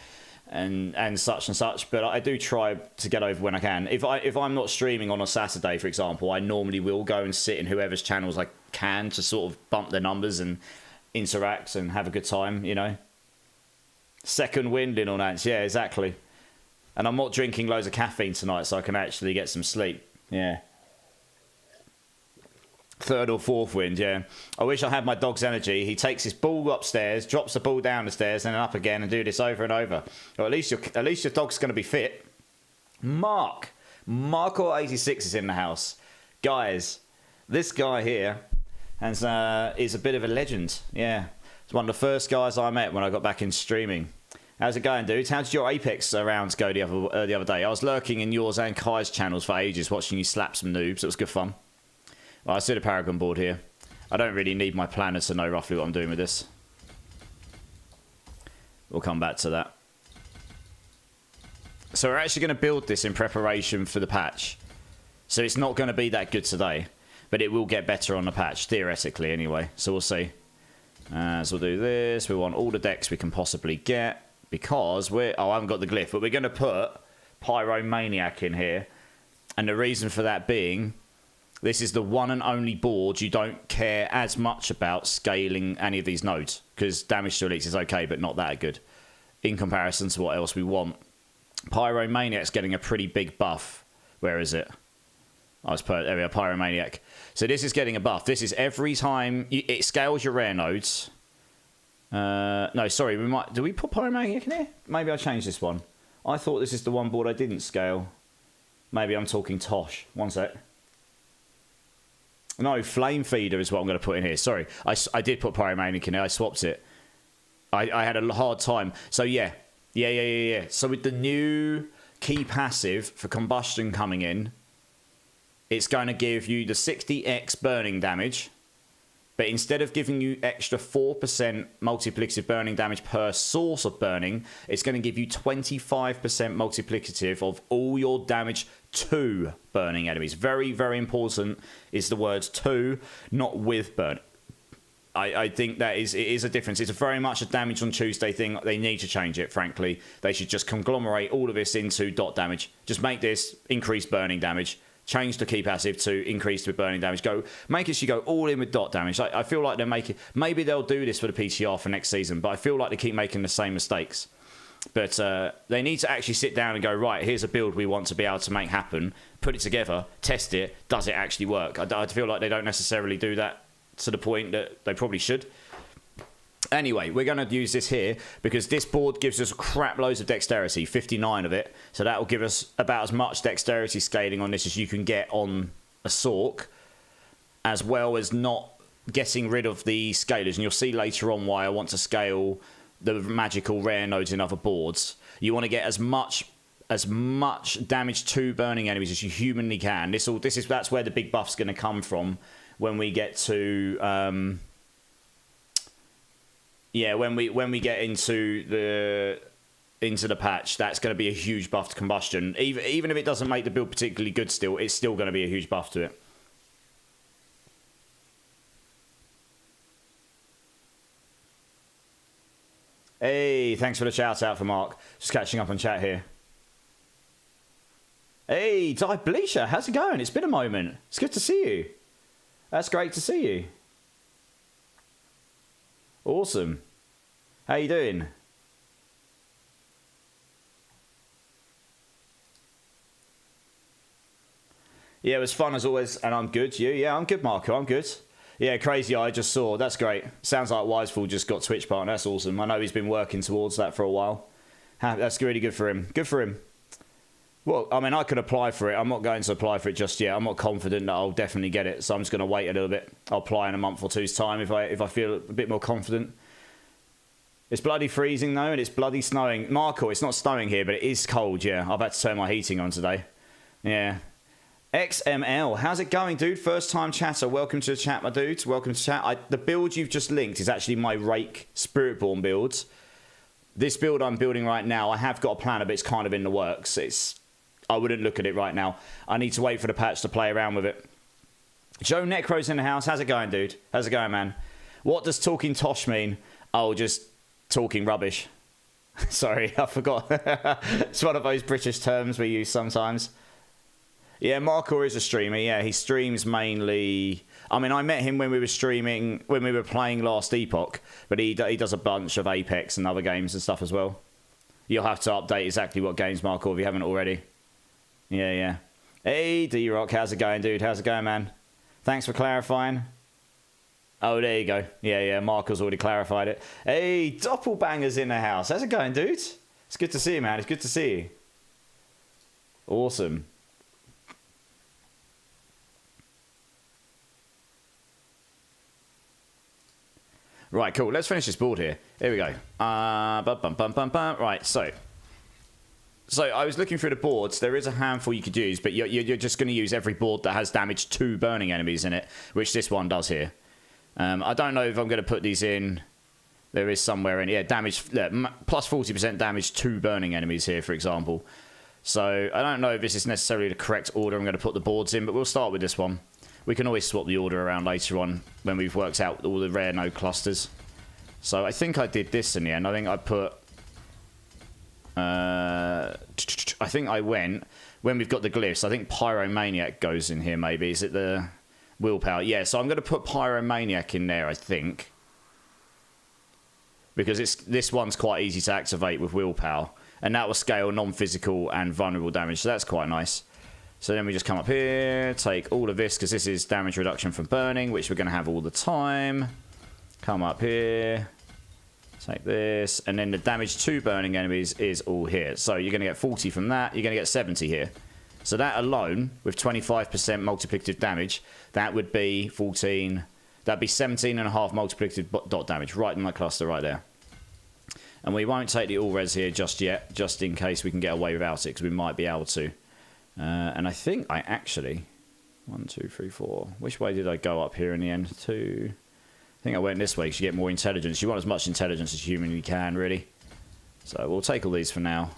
such and such. But I do try to get over when I can. If I'm not streaming on a Saturday, for example, I normally will go and sit in whoever's channels I can to sort of bump their numbers and interact and have a good time. You know, second wind in on that. Yeah, exactly. And I'm not drinking loads of caffeine tonight, so I can actually get some sleep. Yeah. Third or fourth wind, yeah. I wish I had my dog's energy. He takes his ball upstairs, drops the ball down the stairs, and then up again, and do this over and over. Or at least your dog's going to be fit. Marco86 is in the house, guys. This guy here is a bit of a legend. Yeah, it's one of the first guys I met when I got back in streaming. How's it going, dudes? How did your Apex rounds go the other day? I was lurking in yours and Kai's channels for ages, watching you slap some noobs. It was good fun. Well, I see the Paragon board here. I don't really need my planner to know roughly what I'm doing with this. We'll come back to that. So we're actually going to build this in preparation for the patch. So it's not going to be that good today, but it will get better on the patch, theoretically anyway. So we'll see. So we'll do this. We want all the decks we can possibly get because we're... Oh, I haven't got the glyph, but we're going to put Pyromaniac in here. And the reason for that being... This is the one and only board you don't care as much about scaling any of these nodes. Because damage to elites is okay, but not that good. In comparison to what else we want. Pyromaniac's getting a pretty big buff. Where is it? Oh, it's there we are, Pyromaniac. So this is getting a buff. This is every time... It scales your rare nodes. No, sorry. Do we put Pyromaniac in here? Maybe I changed this one. I thought this is the one board I didn't scale. Maybe I'm talking Tosh. One sec. No, Flame Feeder is what I'm going to put in here. Sorry, I did put Pyromaniac in here. I swapped it. I had a hard time. So yeah. So with the new key passive for Combustion coming in, it's going to give you the 60x burning damage. But instead of giving you extra 4% multiplicative burning damage per source of burning, it's going to give you 25% multiplicative of all your damage to burning enemies. Very, very important is the words to, not with burn. I think that it is a difference. It's very much a damage on Tuesday thing. They need to change it, frankly. They should just conglomerate all of this into dot damage. Just make this increased burning damage. Change the key passive to increase the burning damage. Make it so you go all in with dot damage. I feel like they're making... Maybe they'll do this for the PTR for next season, but I feel like they keep making the same mistakes. But they need to actually sit down and go, right, here's a build we want to be able to make happen. Put it together, test it. Does it actually work? I feel like they don't necessarily do that to the point that they probably should. Anyway, we're going to use this here because this board gives us crap loads of dexterity, 59 of it. So that will give us about as much dexterity scaling on this as you can get on a Sork, as well as not getting rid of the scalers. And you'll see later on why I want to scale the magical rare nodes in other boards. You want to get as much damage to burning enemies as you humanly can. That's where the big buff's going to come from when we get to when we get into the patch. That's going to be a huge buff to combustion. Even if it doesn't make the build particularly good, still it's still going to be a huge buff to it. Hey, thanks for the shout out for Mark. Just catching up on chat here. Hey, Diabloiv, how's it going? It's been a moment. It's good to see you. That's great to see you. Awesome. How you doing? Yeah, it was fun as always, and I'm good. You? Yeah, I'm good, Marco. I'm good. Yeah, Crazy Eye just saw. That's great. Sounds like Wiseful just got Twitch partner. That's awesome. I know he's been working towards that for a while. That's really good for him. Good for him. Well, I mean, I could apply for it. I'm not going to apply for it just yet. I'm not confident that I'll definitely get it, so I'm just going to wait a little bit. I'll apply in a month or two's time if I feel a bit more confident. It's bloody freezing, though, and it's bloody snowing. Marco, it's not snowing here, but it is cold, yeah. I've had to turn my heating on today. Yeah. XML, how's it going, dude? First time chatter. Welcome to the chat, my dudes. Welcome to chat. The build you've just linked is actually my Rake Spiritborn build. This build I'm building right now, I have got a planner, but it's kind of in the works. I wouldn't look at it right now. I need to wait for the patch to play around with it. Joe Necro's in the house. How's it going, dude? How's it going, man? What does talking tosh mean? Oh, just talking rubbish. Sorry, I forgot. It's one of those British terms we use sometimes. Yeah, Markor is a streamer. Yeah, he streams mainly... I mean, I met him when we were playing Last Epoch, but he does a bunch of Apex and other games and stuff as well. You'll have to update exactly what games, Markor, if you haven't already. Yeah. Hey, D-Rock, how's it going, dude? How's it going, man? Thanks for clarifying. Oh, there you go. Yeah, Markor's already clarified it. Hey, Doppelbanger's in the house. How's it going, dude? It's good to see you, man. It's good to see you. Awesome. Right, cool. Let's finish this board here. Here we go. Right, so I was looking through the boards. There is a handful you could use, but you're just going to use every board that has damage to burning enemies in it, which this one does here. I don't know if I'm going to put these in. There is somewhere in... Yeah, damage... plus 40% damage to burning enemies here, for example. So I don't know if this is necessarily the correct order I'm going to put the boards in, but we'll start with this one. We can always swap the order around later on when we've worked out all the rare node clusters. So I think I did this in the end. I think I put... I think I went... When we've got the glyphs, I think Pyromaniac goes in here maybe. Is it the willpower? Yeah, so I'm going to put Pyromaniac in there, I think. Because this one's quite easy to activate with willpower. And that will scale non-physical and vulnerable damage. So that's quite nice. So then we just come up here, take all of this, because this is damage reduction from burning, which we're going to have all the time. Come up here, take this, and then the damage to burning enemies is all here. So you're going to get 40 from that, you're going to get 70 here. So that alone, with 25% multiplicative damage, that would be 14, that'd be 17.5 multiplicative dot damage, right in that cluster right there. And we won't take the all-res here just yet, just in case we can get away without it, because we might be able to. And I think I actually... 1, 2, 3, 4... Which way did I go up here in the end? 2... I think I went this way because you get more intelligence. You want as much intelligence as you humanly can, really. So we'll take all these for now.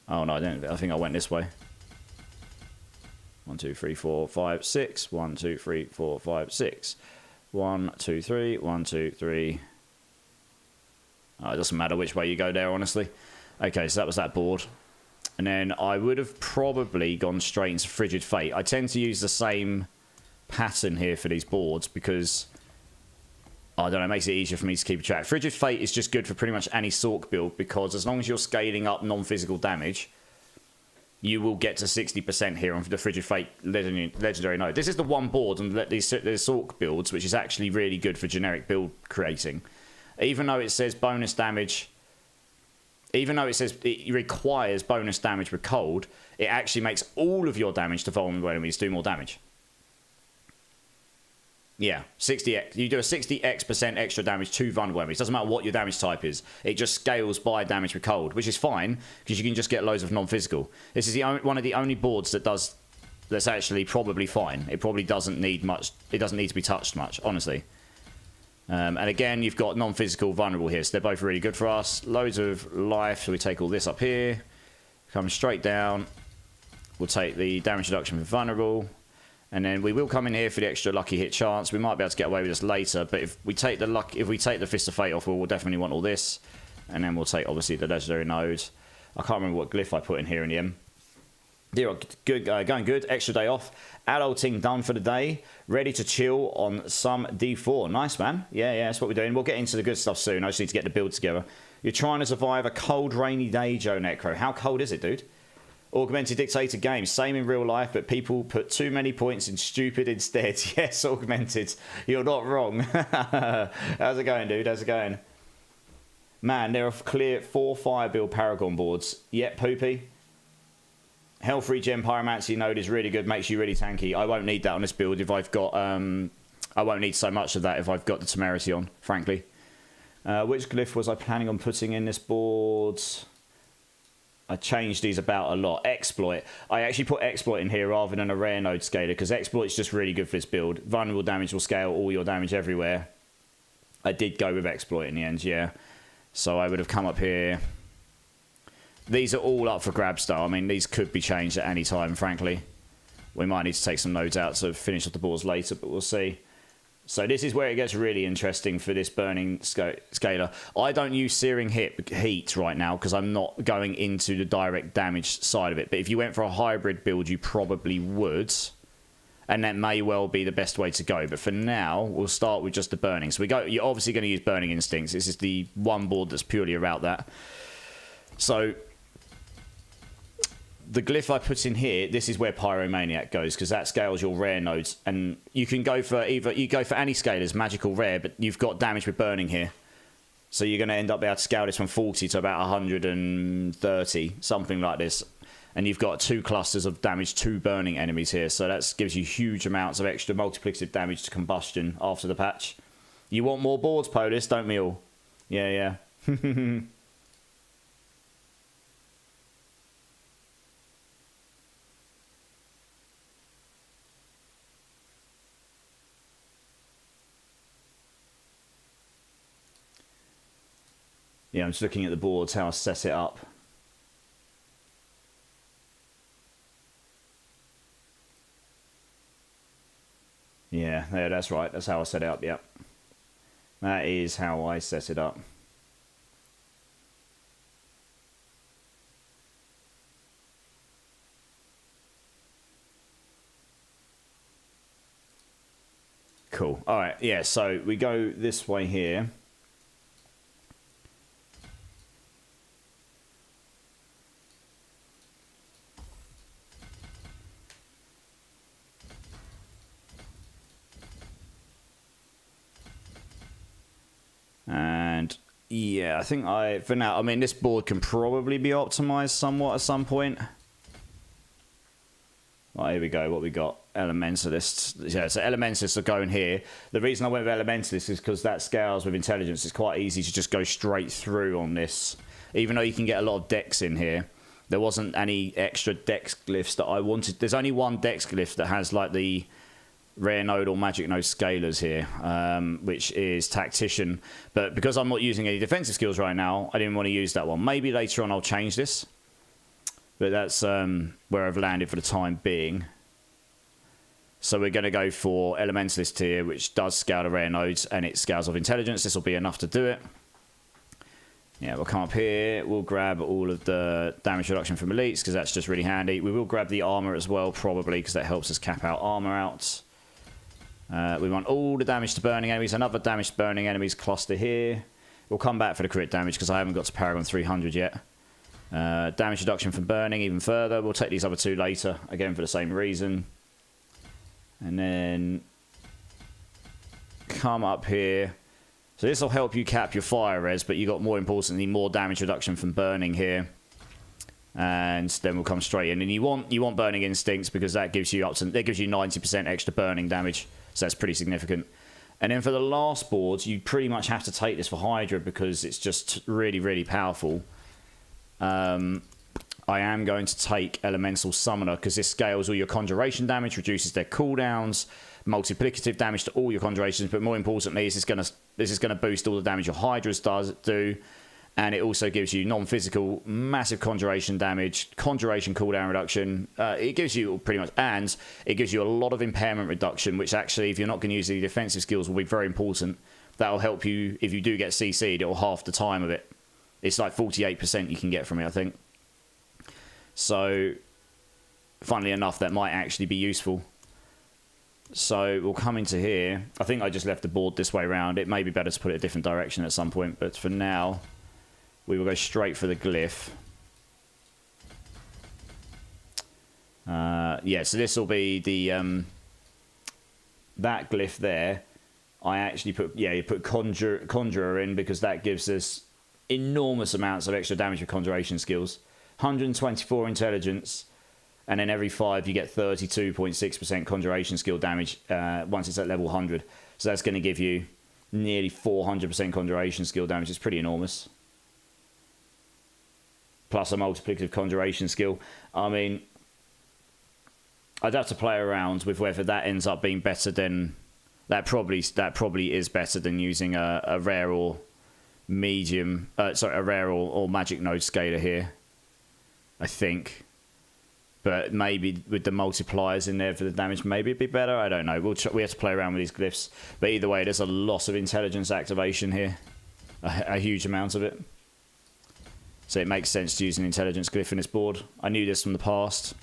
Oh, no, I didn't. I think I went this way. 1, 2, 3, 4, 5, 6. 1, 2, 3, 4, 5, 6. 1, 2, 3. 1, 2, 3. Oh, it doesn't matter which way you go there, honestly. Okay, so that was that board. And then I would have probably gone straight into Frigid Fate. I tend to use the same pattern here for these boards because, I don't know, it makes it easier for me to keep track. Frigid Fate is just good for pretty much any Sork build because as long as you're scaling up non-physical damage, you will get to 60% here on the Frigid Fate legendary node. This is the one board on these Sork builds, which is actually really good for generic build creating. Even though it says bonus damage, even though it says it requires bonus damage with cold, it actually makes all of your damage to vulnerable enemies do more damage. Yeah, 60x. You do a 60x% extra damage to vulnerable enemies. Doesn't matter what your damage type is. It just scales by damage with cold, which is fine because you can just get loads of non-physical. This is one of the only boards that's actually probably fine. It probably doesn't need much. It doesn't need to be touched much, honestly. And again, you've got non-physical vulnerable here, so they're both really good for us. Loads of life, so we take all this up here. Come straight down. We'll take the damage reduction for vulnerable. And then we will come in here for the extra lucky hit chance. We might be able to get away with this later, but if we take the Fist of Fate off, we'll definitely want all this. And then we'll take, obviously, the legendary node. I can't remember what glyph I put in here in the end. Good, going good. Extra day off. Adulting done for the day. Ready to chill on some D4. Nice, man. Yeah, that's what we're doing. We'll get into the good stuff soon. I just need to get the build together. You're trying to survive a cold, rainy day, Joe Necro. How cold is it, dude? Augmented Dictator games. Same in real life, but people put too many points in stupid instead. Yes, Augmented. You're not wrong. How's it going, dude? How's it going? Man, there are clear 4 fire build Paragon boards. Yep, Poopy. Health regen Pyromancy node is really good, makes you really tanky. I won't need that on this build if I've got... I won't need so much of that if I've got the Temerity on, frankly. Which glyph was I planning on putting in this board? I changed these about a lot. Exploit. I actually put Exploit in here rather than a rare node scaler because Exploit is just really good for this build. Vulnerable damage will scale all your damage everywhere. I did go with Exploit in the end, yeah. So I would have come up here... These are all up for grabs, though. I mean, these could be changed at any time, frankly. We might need to take some nodes out to finish off the boards later, but we'll see. So this is where it gets really interesting for this burning scaler. I don't use searing heat right now because I'm not going into the direct damage side of it. But if you went for a hybrid build, you probably would. And that may well be the best way to go. But for now, we'll start with just the burning. So you're obviously going to use Burning Instincts. This is the one board that's purely about that. So... the glyph I put in here, this is where Pyromaniac goes because that scales your rare nodes, and you can go for any scalers, magical, rare, but you've got damage with burning here, so you're going to end up being able to scale this from 40 to about 130, something like this, and you've got 2 clusters of damage to burning enemies here, so that gives you huge amounts of extra multiplicative damage to combustion after the patch. You want more boards, Polis, don't we all? Yeah. Yeah, I'm just looking at the boards, how I set it up. Yeah, that's right. That's how I set it up, yep. That is how I set it up. Cool. All right, yeah, so we go this way here. And yeah, I think for now, I mean, this board can probably be optimized somewhat at some point. Well, here we go, what we got. Elementalists. Yeah, so Elementalists are going here. The reason I went with Elementalists is because that scales with intelligence. It's quite easy to just go straight through on this. Even though you can get a lot of dex in here, there wasn't any extra dex glyphs that I wanted. There's only one dex glyph that has like the rare node or magic node scalers here, which is Tactician. But because I'm not using any defensive skills right now, I didn't want to use that one. Maybe later on I'll change this. But that's where I've landed for the time being. So we're going to go for Elementalist here, which does scale the rare nodes, and it scales off intelligence. This will be enough to do it. Yeah, we'll come up here. We'll grab all of the damage reduction from elites, because that's just really handy. We will grab the armor as well, probably, because that helps us cap out armor out. We want all the damage to burning enemies. Another damage to burning enemies cluster here. We'll come back for the crit damage, because I haven't got to Paragon 300 yet. Damage reduction from burning even further. We'll take these other two later, again for the same reason. And then come up here. So this will help you cap your fire res, but you got, more importantly, more damage reduction from burning here. And then we'll come straight in. And you want burning instincts, because that gives you 90% extra burning damage. So that's pretty significant. And then for the last boards, you pretty much have to take this for Hydra, because it's just really, really powerful. I am going to take Elemental Summoner, because this scales all your conjuration damage, reduces their cooldowns, multiplicative damage to all your conjurations, but more importantly, this is going to boost all the damage your Hydras do, and it also gives you non-physical, massive conjuration damage, conjuration cooldown reduction. It gives you pretty much, and it gives you a lot of impairment reduction, which actually, if you're not going to use the defensive skills, will be very important. That'll help you, if you do get CC'd, it'll half the time of it. It's like 48% you can get from it, I think. So, funnily enough, that might actually be useful. So, we'll come into here. I think I just left the board this way around. It may be better to put it a different direction at some point, but for now, we will go straight for the glyph. Yeah, so this will be the that glyph there. I actually put, yeah, you put Conjurer in, because that gives us enormous amounts of extra damage with conjuration skills. 124 intelligence, and then every 5 you get 32.6% conjuration skill damage once it's at level 100. So that's going to give you nearly 400% conjuration skill damage. It's pretty enormous. Plus a multiplicative conjuration skill. I mean, I'd have to play around with whether that ends up being better than... That probably is better than using a rare or medium... sorry, a rare or magic node scaler here, I think. But maybe with the multipliers in there for the damage, maybe it'd be better. I don't know. We have to play around with these glyphs. But either way, there's a lot of intelligence activation here. A huge amount of it. So it makes sense to use an intelligence glyph in this board. I knew this from the past.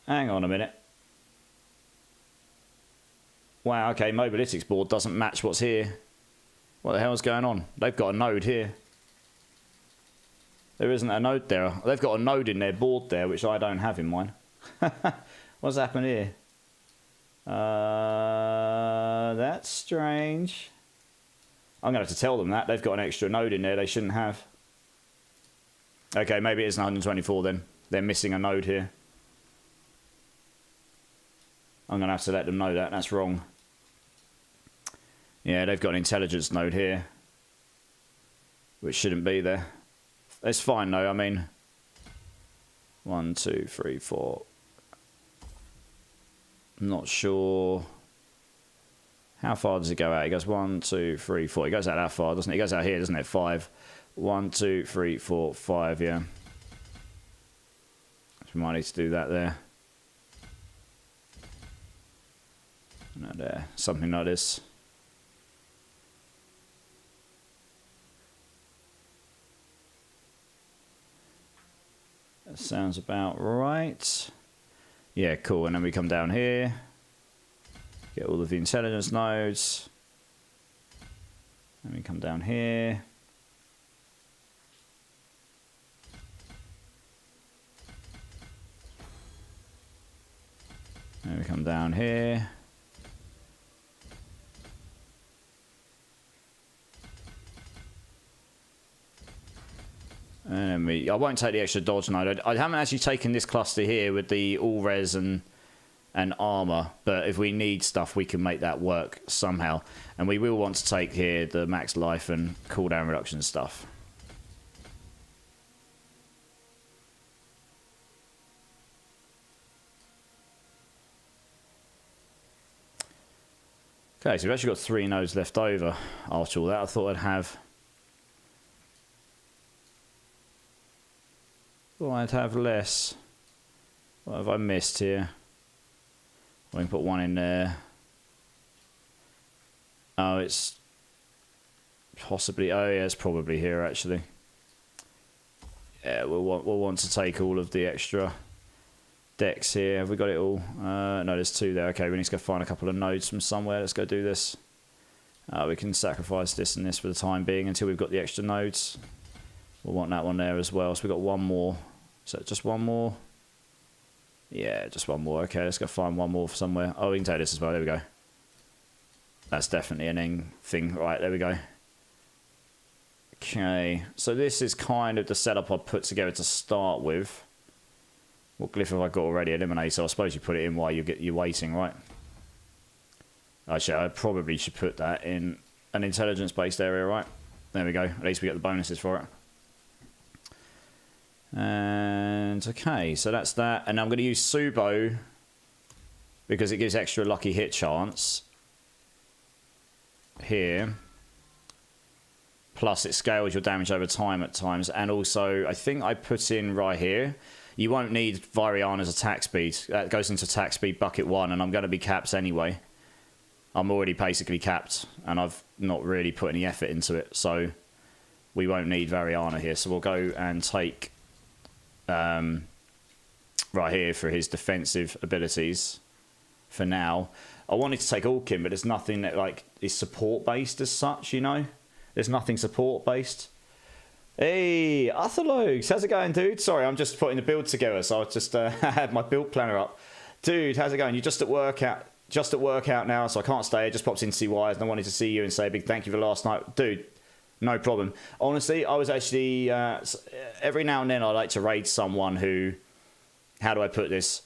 Hang on a minute. Wow, okay, Mobilytics board doesn't match what's here. What the hell is going on? They've got a node here. There isn't a node there. They've got a node in their board there, which I don't have in mine. What's happened here? That's strange. I'm going to have to tell them that. They've got an extra node in there they shouldn't have. Okay, maybe it isn't 124 then. They're missing a node here. I'm going to have to let them know that. That's wrong. Yeah, they've got an intelligence node here, which shouldn't be there. It's fine though, I mean... 1, 2, 3, 4... I'm not sure... How far does it go out? It goes 1, 2, 3, 4... It goes out that far, doesn't it? It goes out here, doesn't it? 5. 1, 2, 3, 4, 5, yeah. So we might need to do that there. No, there. Something like this. That sounds about right. Yeah, cool. And then we come down here. Get all of the intelligence nodes. And we come down here. And we come down here. And then I won't take the extra dodge node. I haven't actually taken this cluster here with the all res and armor, but if we need stuff, we can make that work somehow. And we will want to take here the max life and cooldown reduction stuff. Okay, so we've actually got 3 nodes left over after all that. I thought I'd have... Thought I'd have less. What have I missed here? We can put one in there. Oh, it's possibly... Oh, yeah, it's probably here, actually. Yeah, we'll want to take all of the extra decks here. Have we got it all? No, there's 2 there. Okay, we need to go find a couple of nodes from somewhere. Let's go do this. We can sacrifice this and this for the time being until we've got the extra nodes. We'll want that one there as well. So we've got one more. Is that just one more? Yeah, just one more. Okay, let's go find one more somewhere. Oh, we can take this as well. There we go. That's definitely an thing. Right, there we go. Okay, so this is kind of the setup I put together to start with. What glyph have I got already? Eliminator. I suppose you put it in while you're waiting, right? Actually, I probably should put that in an intelligence-based area, right? There we go. At least we get the bonuses for it. And okay, so that's that. And I'm going to use Subo because it gives extra lucky hit chance here. Plus, it scales your damage over time at times. And also, I think I put in right here, you won't need Viriana's attack speed. That goes into attack speed bucket 1, and I'm going to be capped anyway. I'm already basically capped, and I've not really put any effort into it. So, we won't need Viriana here. So, we'll go and take right here for his defensive abilities for now. I wanted to take Alkin, but there's nothing that like is support-based as such, you know? There's nothing support-based. Hey, Arthologs, how's it going, dude? Sorry, I'm just putting the build together, so I just had my build planner up. Dude, how's it going? You're just at workout now, so I can't stay. I just popped in to see why, and I wanted to see you and say a big thank you for last night. Dude, no problem. Honestly, I was actually... every now and then I like to raid someone who... How do I put this?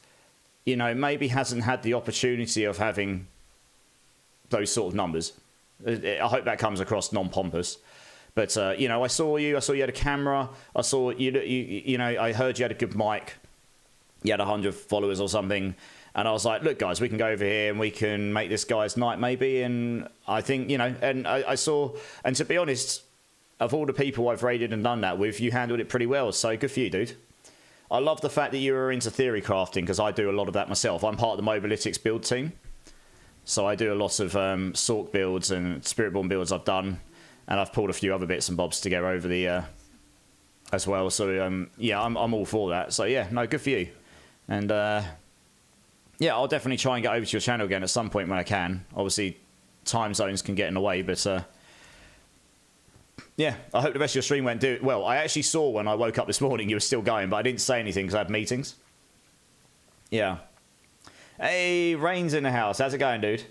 You know, maybe hasn't had the opportunity of having those sort of numbers. I hope that comes across non-pompous. But, you know, I saw you had a camera. I saw you know, I heard you had a good mic. You had 100 followers or something. And I was like, look, guys, we can go over here and we can make this guy's night maybe. And I think, you know, and I saw, and to be honest, of all the people I've raided and done that with, you handled it pretty well. So good for you, dude. I love the fact that you were into theory crafting because I do a lot of that myself. I'm part of the Mobalytics build team. So I do a lot of Sork builds and Spiritborn builds I've done. And I've pulled a few other bits and bobs together over the... as well. So, yeah, I'm all for that. So, yeah, no, good for you. And, yeah, I'll definitely try and get over to your channel again at some point when I can. Obviously, time zones can get in the way, but... yeah, I hope the rest of your stream went well. I actually saw when I woke up this morning you were still going, but I didn't say anything because I had meetings. Yeah. Hey, Rain's in the house. How's it going, dude?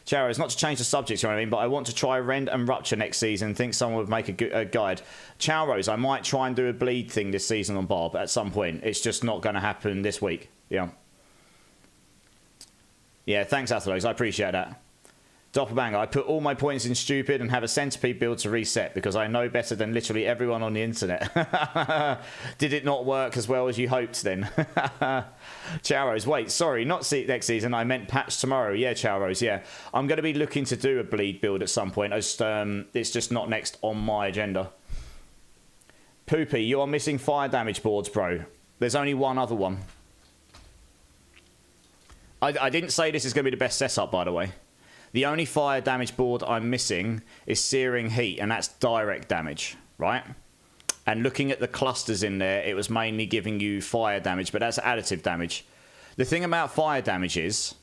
Charo, it's not to change the subject, you know what I mean, but I want to try Rend and Rupture next season. Think someone would make a guide. Charos, I might try and do a bleed thing this season on Bob at some point. It's just not going to happen this week. Yeah. Yeah, thanks, Athlos. I appreciate that. Doppelbanger, I put all my points in stupid and have a centipede build to reset because I know better than literally everyone on the internet. Did it not work as well as you hoped then? Charos, wait, sorry, not next season. I meant patch tomorrow. Yeah, Charos, yeah. I'm going to be looking to do a bleed build at some point. It's just not next on my agenda. Poopy, you are missing fire damage boards, bro. There's only one other one. I didn't say this is going to be the best setup, by the way. The only fire damage board I'm missing is Searing Heat, and that's direct damage, right? And looking at the clusters in there, it was mainly giving you fire damage, but that's additive damage. The thing about fire damage is,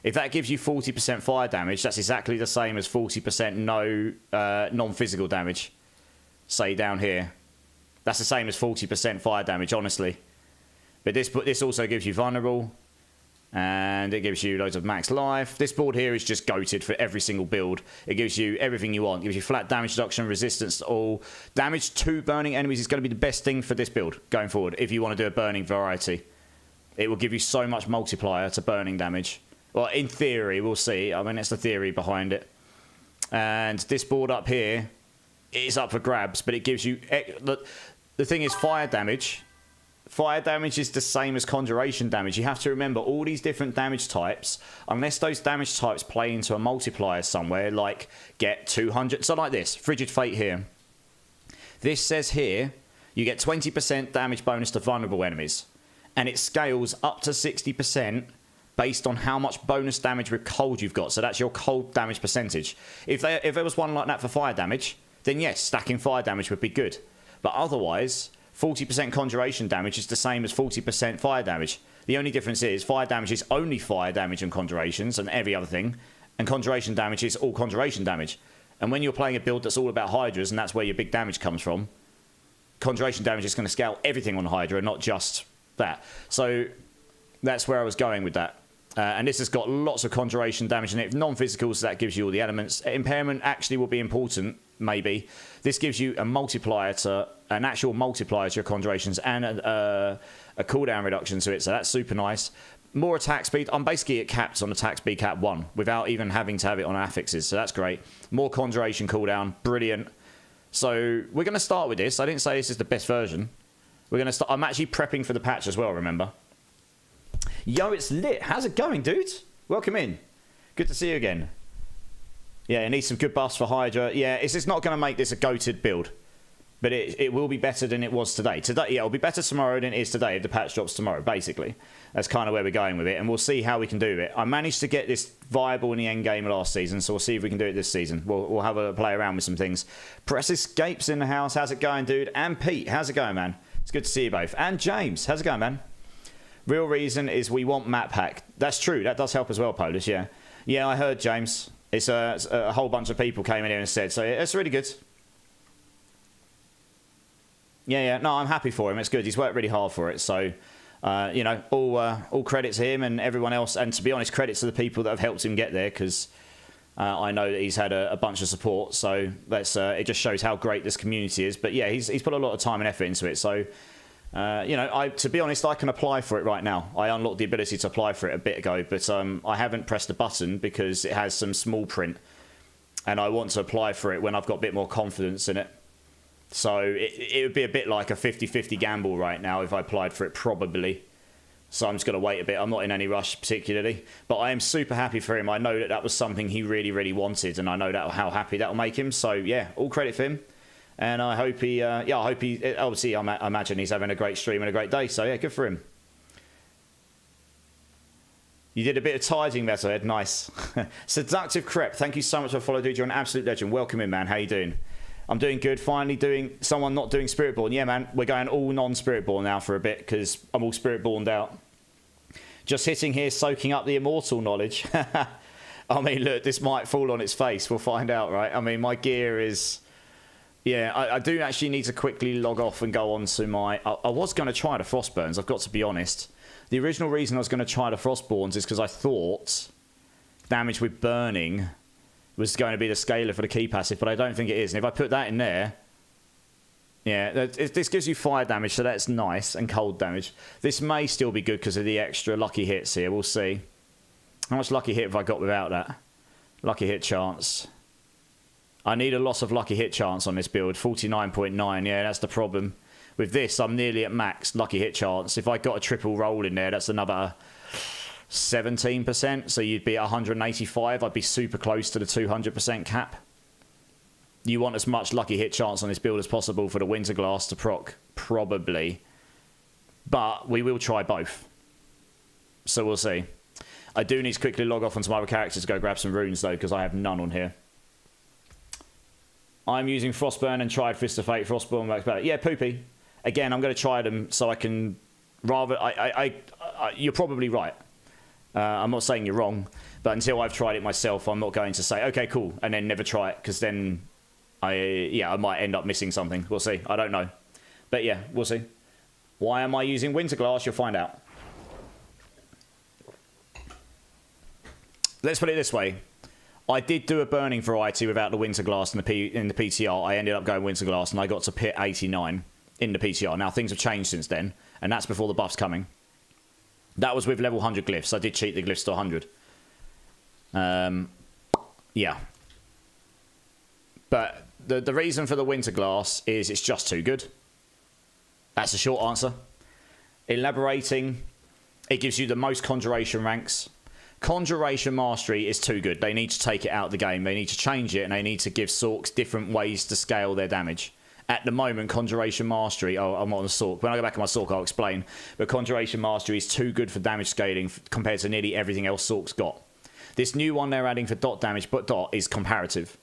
if that gives you 40% fire damage, that's exactly the same as 40% non-physical damage. Say down here. That's the same as 40% fire damage, honestly. But this also gives you vulnerable. And it gives you loads of max life. This board here is just goated for every single build. It gives you everything you want. It gives you flat damage reduction, resistance to all. Damage to burning enemies is going to be the best thing for this build going forward if you want to do a burning variety. It will give you so much multiplier to burning damage. Well, in theory, we'll see. I mean, it's the theory behind it. And this board up here is up for grabs, but it gives you... The thing is, fire damage... Fire damage is the same as conjuration damage. You have to remember all these different damage types, unless those damage types play into a multiplier somewhere, like get 200. So like this, Frigid Fate here. This says here, you get 20% damage bonus to vulnerable enemies. And it scales up to 60% based on how much bonus damage with cold you've got. So that's your cold damage percentage. If there was one like that for fire damage, then yes, stacking fire damage would be good. But otherwise, 40% conjuration damage is the same as 40% fire damage. The only difference is fire damage is only fire damage and conjurations and every other thing, and conjuration damage is all conjuration damage. And when you're playing a build that's all about Hydras, and that's where your big damage comes from, conjuration damage is going to scale everything on Hydra, not just that. So that's where I was going with that. And this has got lots of conjuration damage in it. Non-physical, so that gives you all the elements. Impairment actually will be important, maybe. This gives you a multiplier to an actual multiplier to your conjurations and a cooldown reduction to it, so that's super nice. More attack speed. I'm basically at caps on attack speed cap 1 without even having to have it on affixes, so that's great. More conjuration cooldown, brilliant. So we're going to start with this. I didn't say this is the best version. We're going to start. I'm actually prepping for the patch as well, remember. Yo, it's lit. How's it going, dude? Welcome in. Good to see you again. Yeah, it needs some good buffs for Hydra. Yeah, it's just not going to make this a goated build. But it will be better than it was today. Yeah, it'll be better tomorrow than it is today if the patch drops tomorrow, basically. That's kind of where we're going with it, and we'll see how we can do it. I managed to get this viable in the end game last season, so we'll see if we can do it this season. We'll have a play around with some things. Press Escapes in the house. How's it going, dude? And Pete, how's it going, man? It's good to see you both. And James, how's it going, man? Real reason is we want map hack. That's true. That does help as well, Polish, yeah. Yeah, I heard, James. It's a whole bunch of people came in here and said, so it's really good. Yeah, no, I'm happy for him. It's good. He's worked really hard for it. So, you know, all credit to him and everyone else. And to be honest, credit to the people that have helped him get there, because I know that he's had a bunch of support. So that's it just shows how great this community is. But yeah, he's put a lot of time and effort into it. So, you know, to be honest, I can apply for it right now. I unlocked the ability to apply for it a bit ago, but I haven't pressed the button because it has some small print, and I want to apply for it when I've got a bit more confidence in it. So it would be a bit like a 50-50 gamble right now if I applied for it, probably. So I'm just going to wait a bit. I'm not in any rush particularly. But I am super happy for him. I know that that was something he really, really wanted. And I know that how happy that will make him. So, yeah, all credit for him. And I hope he, obviously, I imagine he's having a great stream and a great day. So, yeah, good for him. You did a bit of tidying there, Ed. Nice. Seductive Crep, thank you so much for following, dude. You're an absolute legend. Welcome in, man. How you doing? I'm doing good. Finally doing someone not doing Spiritborn. Yeah, man, we're going all non-Spiritborn now for a bit because I'm all Spiritborned out. Just hitting here, soaking up the immortal knowledge. I mean, look, this might fall on its face. We'll find out, right? I mean, my gear is... Yeah, I do actually need to quickly log off and go on to my... I was going to try the Frostburns, I've got to be honest. The original reason I was going to try the Frostborns is because I thought damage with burning was going to be the scaler for the key passive, but I don't think it is. And if I put that in there, yeah, this gives you fire damage, so that's nice, and cold damage. This may still be good because of the extra lucky hits here. We'll see. How much lucky hit have I got without that? Lucky hit chance. I need a loss of lucky hit chance on this build. 49.9, yeah, that's the problem. With this, I'm nearly at max lucky hit chance. If I got a triple roll in there, that's another 17%, so you'd be at 185. I'd be super close to the 200% cap. You want as much lucky hit chance on this build as possible for the Winterglass to proc, probably. But we will try both. So we'll see. I do need to quickly log off onto my other characters to go grab some runes, though, because I have none on here. I'm using Frostburn and tried Fist of Fate. Frostburn works better. Yeah, Poopy. Again, I'm going to try them so I can... rather. You're probably right. I'm not saying you're wrong, but until I've tried it myself, I'm not going to say, okay, cool, and then never try it, because then I might end up missing something. We'll see. I don't know. But yeah, we'll see. Why am I using Winterglass? You'll find out. Let's put it this way. I did do a burning variety without the Winterglass in the PTR. I ended up going Winterglass, and I got to pit 89 in the PTR. Now, things have changed since then, and that's before the buff's coming. That was with level 100 glyphs. I did cheat the glyphs to 100. Yeah. But the reason for the Winterglass is it's just too good. That's a short answer. Elaborating, it gives you the most conjuration ranks. Conjuration Mastery is too good. They need to take it out of the game. They need to change it, and they need to give Sorks different ways to scale their damage. At the moment, Conjuration Mastery, I'm on the Sork. When I go back to my Sork, I'll explain. But Conjuration Mastery is too good for damage scaling compared to nearly everything else Sork's got. This new one they're adding for dot damage, but dot is comparative.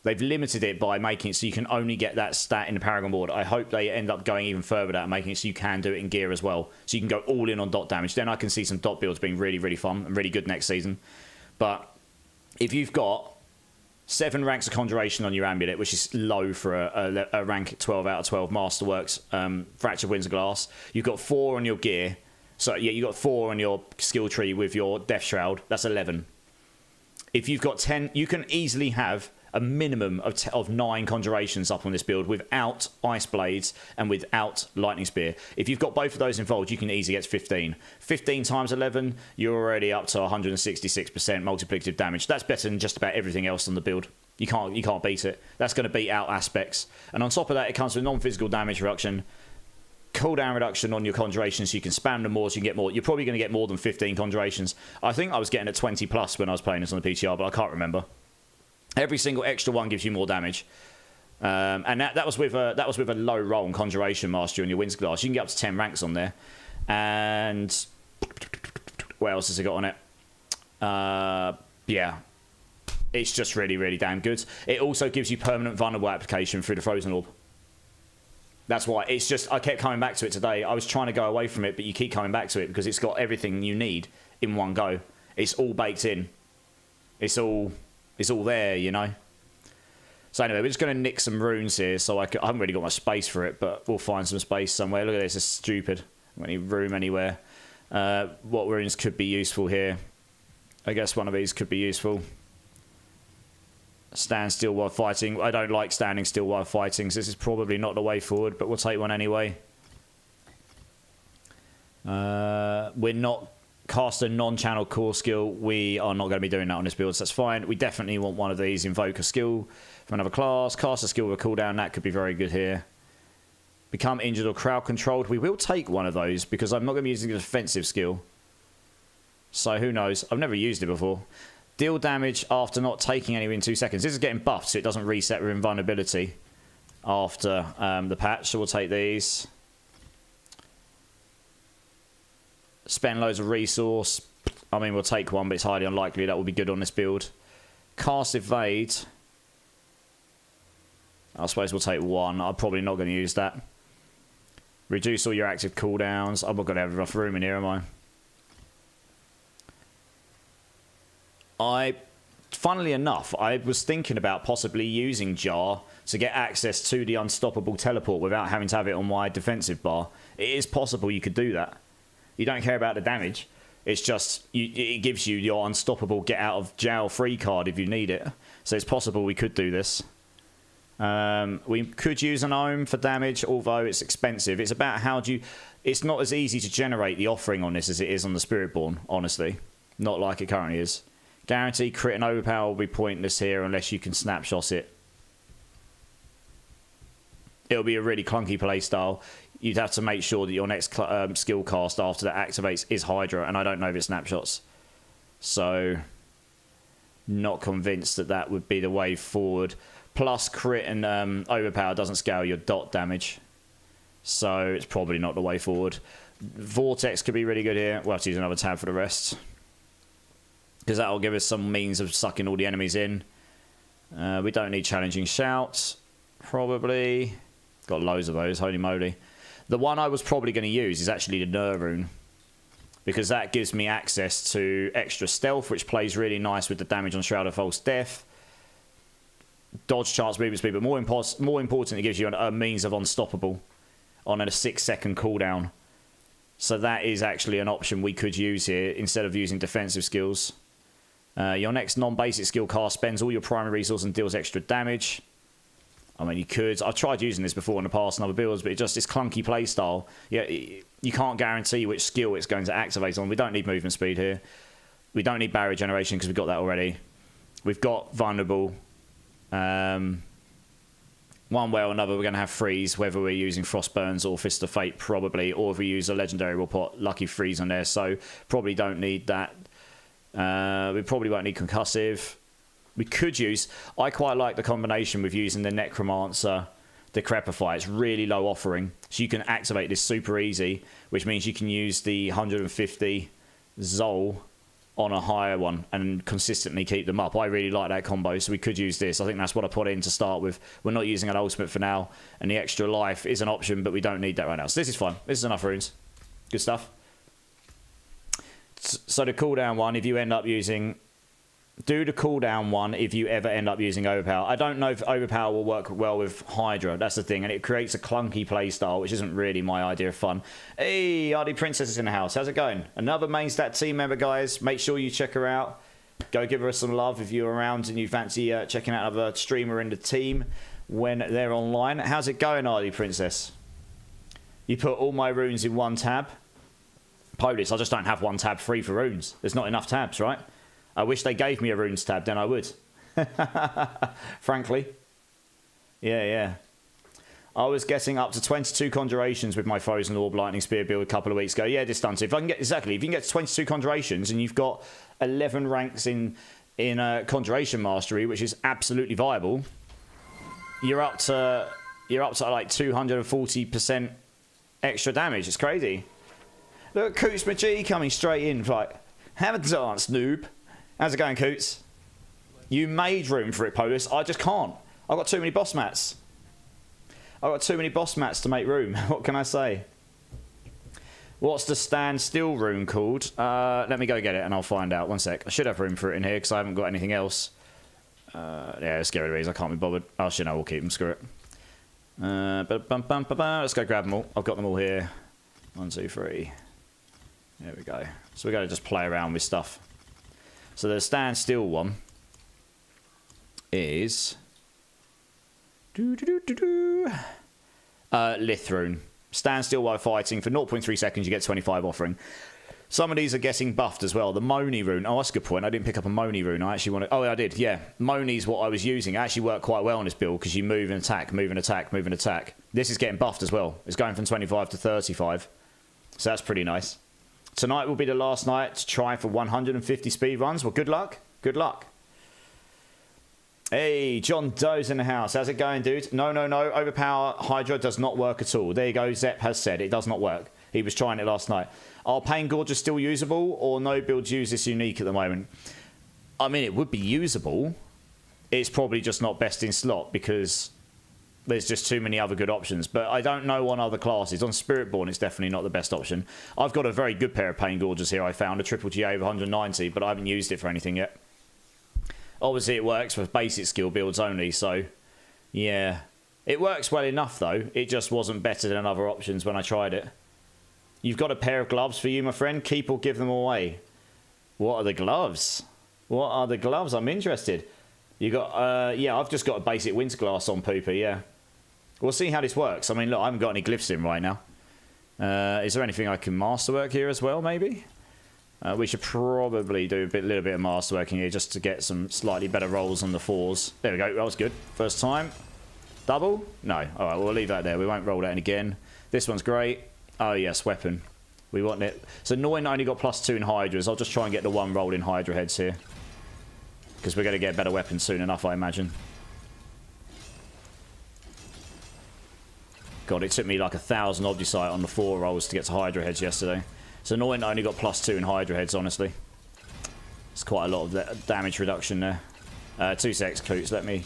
They've limited it by making it so you can only get that stat in the Paragon board. I hope they end up going even further with that and making it so you can do it in gear as well. So you can go all in on dot damage. Then I can see some dot builds being really, really fun and really good next season. But if you've got 7 ranks of Conjuration on your amulet, which is low for a rank 12 out of 12 Masterworks, Fractured Winds of Glass. You've got 4 on your gear. So, yeah, you've got 4 on your skill tree with your Death Shroud. That's 11. If you've got 10, you can easily have a minimum of 9 Conjurations up on this build without Ice Blades and without Lightning Spear. If you've got both of those involved, you can easily get 15. 15 times 11, you're already up to 166% multiplicative damage. That's better than just about everything else on the build. You can't beat it. That's going to beat out aspects. And on top of that, it comes with non-physical damage reduction, cooldown reduction on your Conjurations, so you can spam them more, so you can get more. You're probably going to get more than 15 Conjurations. I think I was getting at 20 plus when I was playing this on the PTR, but I can't remember. Every single extra one gives you more damage, and that was with a low roll on Conjuration Mastery on your Winds of Glass. You can get up to 10 ranks on there. And what else has it got on it? Yeah, it's just really, really damn good. It also gives you permanent vulnerable application through the Frozen Orb. That's why it's just, I kept coming back to it today. I was trying to go away from it, but you keep coming back to it because it's got everything you need in one go. It's all baked in. It's all there, you know. So anyway, we're just going to nick some runes here. So I haven't really got much space for it, but we'll find some space somewhere. Look at this, it's stupid. I don't have any room anywhere. What runes could be useful here? I guess one of these could be useful. Stand still while fighting. I don't like standing still while fighting, so this is probably not the way forward, but we'll take one anyway. We're not cast a non-channel core skill. We are not going to be doing that on this build, so that's fine. We definitely want one of these. Invoke a skill from another class. Cast a skill with a cooldown. That could be very good here. Become injured or crowd controlled. We will take one of those because I'm not going to be using a defensive skill. So who knows? I've never used it before. Deal damage after not taking any in 2 seconds. This is getting buffed, so it doesn't reset with invulnerability after the patch. So we'll take these. Spend loads of resource. I mean, we'll take one, but it's highly unlikely that will be good on this build. Cast Evade. I suppose we'll take one. I'm probably not going to use that. Reduce all your active cooldowns. I'm not going to have enough room in here, am I? Funnily enough, I was thinking about possibly using Jar to get access to the unstoppable teleport without having to have it on my defensive bar. It is possible you could do that. You don't care about the damage. It's just, it gives you your unstoppable get out of jail free card if you need it. So it's possible we could do this. We could use an Ohm for damage, although it's expensive. It's about how do you... It's not as easy to generate the offering on this as it is on the Spiritborn, honestly. Not like it currently is. Guarantee crit and overpower will be pointless here unless you can snapshot it. It'll be a really clunky playstyle. You'd have to make sure that your next skill cast after that activates is Hydra, and I don't know if it snapshots. So, not convinced that that would be the way forward. Plus, crit and overpower doesn't scale your dot damage. So, it's probably not the way forward. Vortex could be really good here. We'll have to use another tab for the rest, because that will give us some means of sucking all the enemies in. We don't need challenging shouts, probably. Got loads of those, holy moly. The one I was probably going to use is actually the Ner rune, because that gives me access to extra stealth, which plays really nice with the damage on Shroud of False Death. Dodge chance, movement speed, but more important, it gives you a means of unstoppable on a 6-second cooldown. So that is actually an option we could use here instead of using defensive skills. Your next non-basic skill cast spends all your primary resource and deals extra damage. I mean, you could. I've tried using this before in the past in other builds, but it's clunky playstyle. Yeah, you can't guarantee which skill it's going to activate on. We don't need movement speed here. We don't need barrier generation because we've got that already. We've got vulnerable. One way or another, we're going to have freeze, whether we're using Frostburns or Fist of Fate, probably, or if we use a legendary, we'll put Lucky Freeze on there. So probably don't need that. We probably won't need concussive. We could use... I quite like the combination with using the Necromancer Decrepify. It's really low offering. So you can activate this super easy, which means you can use the 150 Zol on a higher one and consistently keep them up. I really like that combo, so we could use this. I think that's what I put in to start with. We're not using an ultimate for now, and the extra life is an option, but we don't need that right now. So this is fine. This is enough runes. Good stuff. So the cooldown one, if you end up using... Do the cooldown one if you ever end up using Overpower. I don't know if Overpower will work well with Hydra. That's the thing. And it creates a clunky playstyle, which isn't really my idea of fun. Hey, RD Princess is in the house. How's it going? Another main stat team member, guys. Make sure you check her out. Go give her some love if you're around and you fancy checking out another streamer in the team when they're online. How's it going, RD Princess? You put all my runes in one tab. Polis, I just don't have one tab free for runes. There's not enough tabs, right? I wish they gave me a runes tab, then I would. Frankly. Yeah. I was getting up to 22 conjurations with my Frozen Orb Lightning Spear build a couple of weeks ago. Yeah, Distance. If I can get if you can get to 22 conjurations and you've got 11 ranks in Conjuration Mastery, which is absolutely viable, you're up to like 240% extra damage. It's crazy. Look, Coots Maji coming straight in. Like, have a dance, noob. How's it going, Coots? You made room for it, Polis. I just can't. I've got too many boss mats. I've got too many boss mats to make room. What can I say? What's the standstill rune called? Let me go get it and I'll find out. One sec. I should have room for it in here because I haven't got anything else. Yeah, let's get rid of these. I can't be bothered. Oh, shit, no, we'll keep them. Screw it. Let's go grab them all. I've got them all here. 1, 2, 3. There we go. So we're going to just play around with stuff. So the standstill one is Lithrune. Stand still while fighting for 0.3 seconds. You get 25 offering. Some of these are getting buffed as well. The Moni rune. Oh, that's a good point. I didn't pick up a Moni rune. I actually wanted... Oh, I did. Yeah. Moni's what I was using. It actually worked quite well on this build because you move and attack, move and attack, move and attack. This is getting buffed as well. It's going from 25 to 35. So that's pretty nice. Tonight will be the last night to try for 150 speed runs. Well, good luck. Good luck. Hey, John Doe's in the house. How's it going, dude? No. Overpower Hydra does not work at all. There you go. Zep has said it does not work. He was trying it last night. Are Pain Gorges still usable or no builds use this unique at the moment? I mean, it would be usable. It's probably just not best in slot because there's just too many other good options. But I don't know on other classes. On Spiritborn, it's definitely not the best option. I've got a very good pair of Pain Gorges here. I found a triple GA of 190, but I haven't used it for anything yet. Obviously, it works for basic skill builds only, so yeah. It works well enough, though. It just wasn't better than other options when I tried it. You've got a pair of gloves for you, my friend. Keep or give them away. What are the gloves? What are the gloves? I'm interested. You got, yeah, I've just got a basic winter glass on, Pooper, yeah. We'll see how this works. I mean, look, I haven't got any glyphs in right now. Is there anything I can masterwork here as well, maybe? We should probably do a little bit of masterworking here just to get some slightly better rolls on the 4s. There we go. That was good. First time. Double? No. All right, we'll leave that there. We won't roll that in again. This one's great. Oh, yes, weapon. We want it. So Noin only got +2 in Hydras. I'll just try and get the 1 roll in Hydra heads here. Because we're going to get better weapons soon enough, I imagine. God, it took me like 1,000 Obdicite on the 4 rolls to get to Hydra heads yesterday. So Noin only got +2 in Hydra heads, honestly. It's quite a lot of damage reduction there. 2 secs, Coots, let me...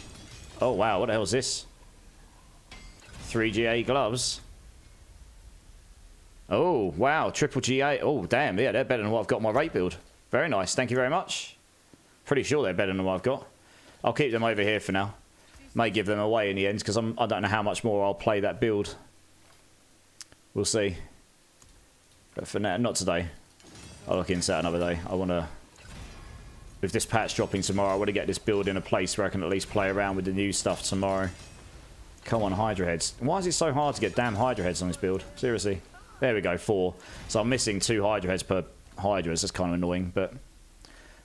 Oh, wow, what the hell is this? 3 GA gloves. Oh, wow, triple GA. Oh, damn, yeah, they're better than what I've got on my rate build. Very nice, thank you very much. Pretty sure they're better than what I've got. I'll keep them over here for now. May give them away in the end because I don't know how much more I'll play that build. We'll see. But for now, not today. I'll look into that another day. I want to... With this patch dropping tomorrow, I want to get this build in a place where I can at least play around with the new stuff tomorrow. Come on, Hydra heads. Why is it so hard to get damn Hydra heads on this build? Seriously. There we go, 4. So I'm missing 2 Hydra heads per Hydras. That's kind of annoying, but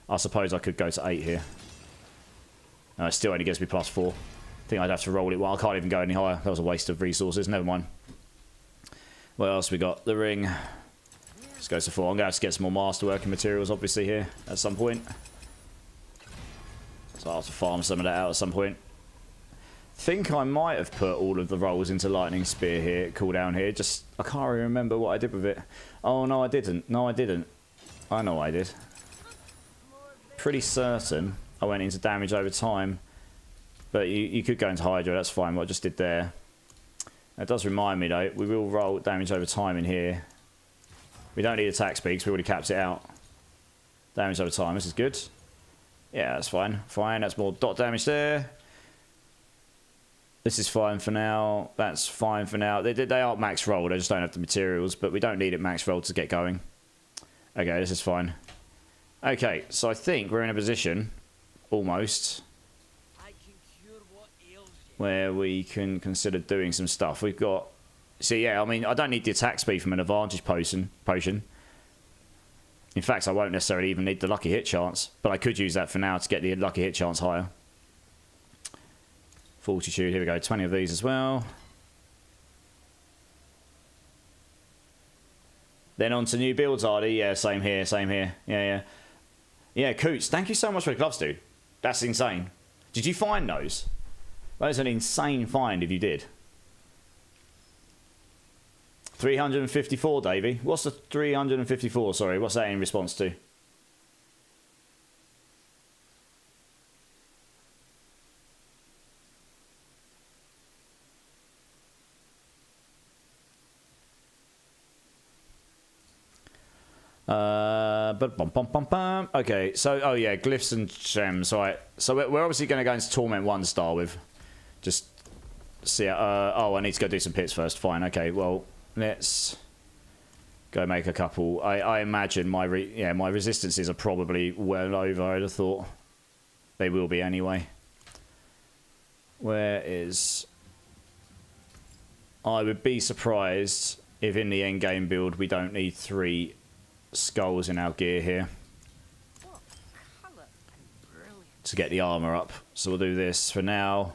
I suppose I could go to 8 here. No, it still only gives me +4. I think I'd have to roll it. Well, I can't even go any higher. That was a waste of resources. Never mind. What else we got? The ring. Let's go to 4. I'm going to have to get some more masterworking materials, obviously, here at some point. So I'll have to farm some of that out at some point. think I might have put all of the rolls into Lightning Spear here, cooldown here. Just, I can't really remember what I did with it. Oh, no, I didn't. No, I didn't. I know I did. Pretty certain I went into damage over time. But you could go into Hydra, that's fine, what I just did there. That does remind me, though, we will roll damage over time in here. We don't need attack speed, because we already capped it out. Damage over time, this is good. Yeah, that's fine. Fine, that's more dot damage there. This is fine for now. That's fine for now. They are max rolled, I just don't have the materials, but we don't need it max rolled to get going. Okay, this is fine. Okay, so I think we're in a position, almost, where we can consider doing some stuff. We've got... See, yeah, I mean, I don't need the attack speed from an advantage potion. In fact, I won't necessarily even need the lucky hit chance, but I could use that for now to get the lucky hit chance higher. Fortitude, here we go, 20 of these as well. Then on to new builds, Ardy. Yeah, same here, same here. Yeah. Yeah, Coots, thank you so much for the gloves, dude. That's insane. Did you find those? That is an insane find if you did. 354, Davey. What's the 354? Sorry, what's that in response to? Okay, so, oh yeah, glyphs and gems, right. So we're obviously going to go into Torment 1 to start with. Just see, oh, I need to go do some pits first. Fine, okay, well, let's go make a couple. I imagine my resistances are probably well over, I'd have thought. They will be anyway. Where is... I would be surprised if in the endgame build we don't need 3 skulls in our gear here to get the armor up. So we'll do this for now.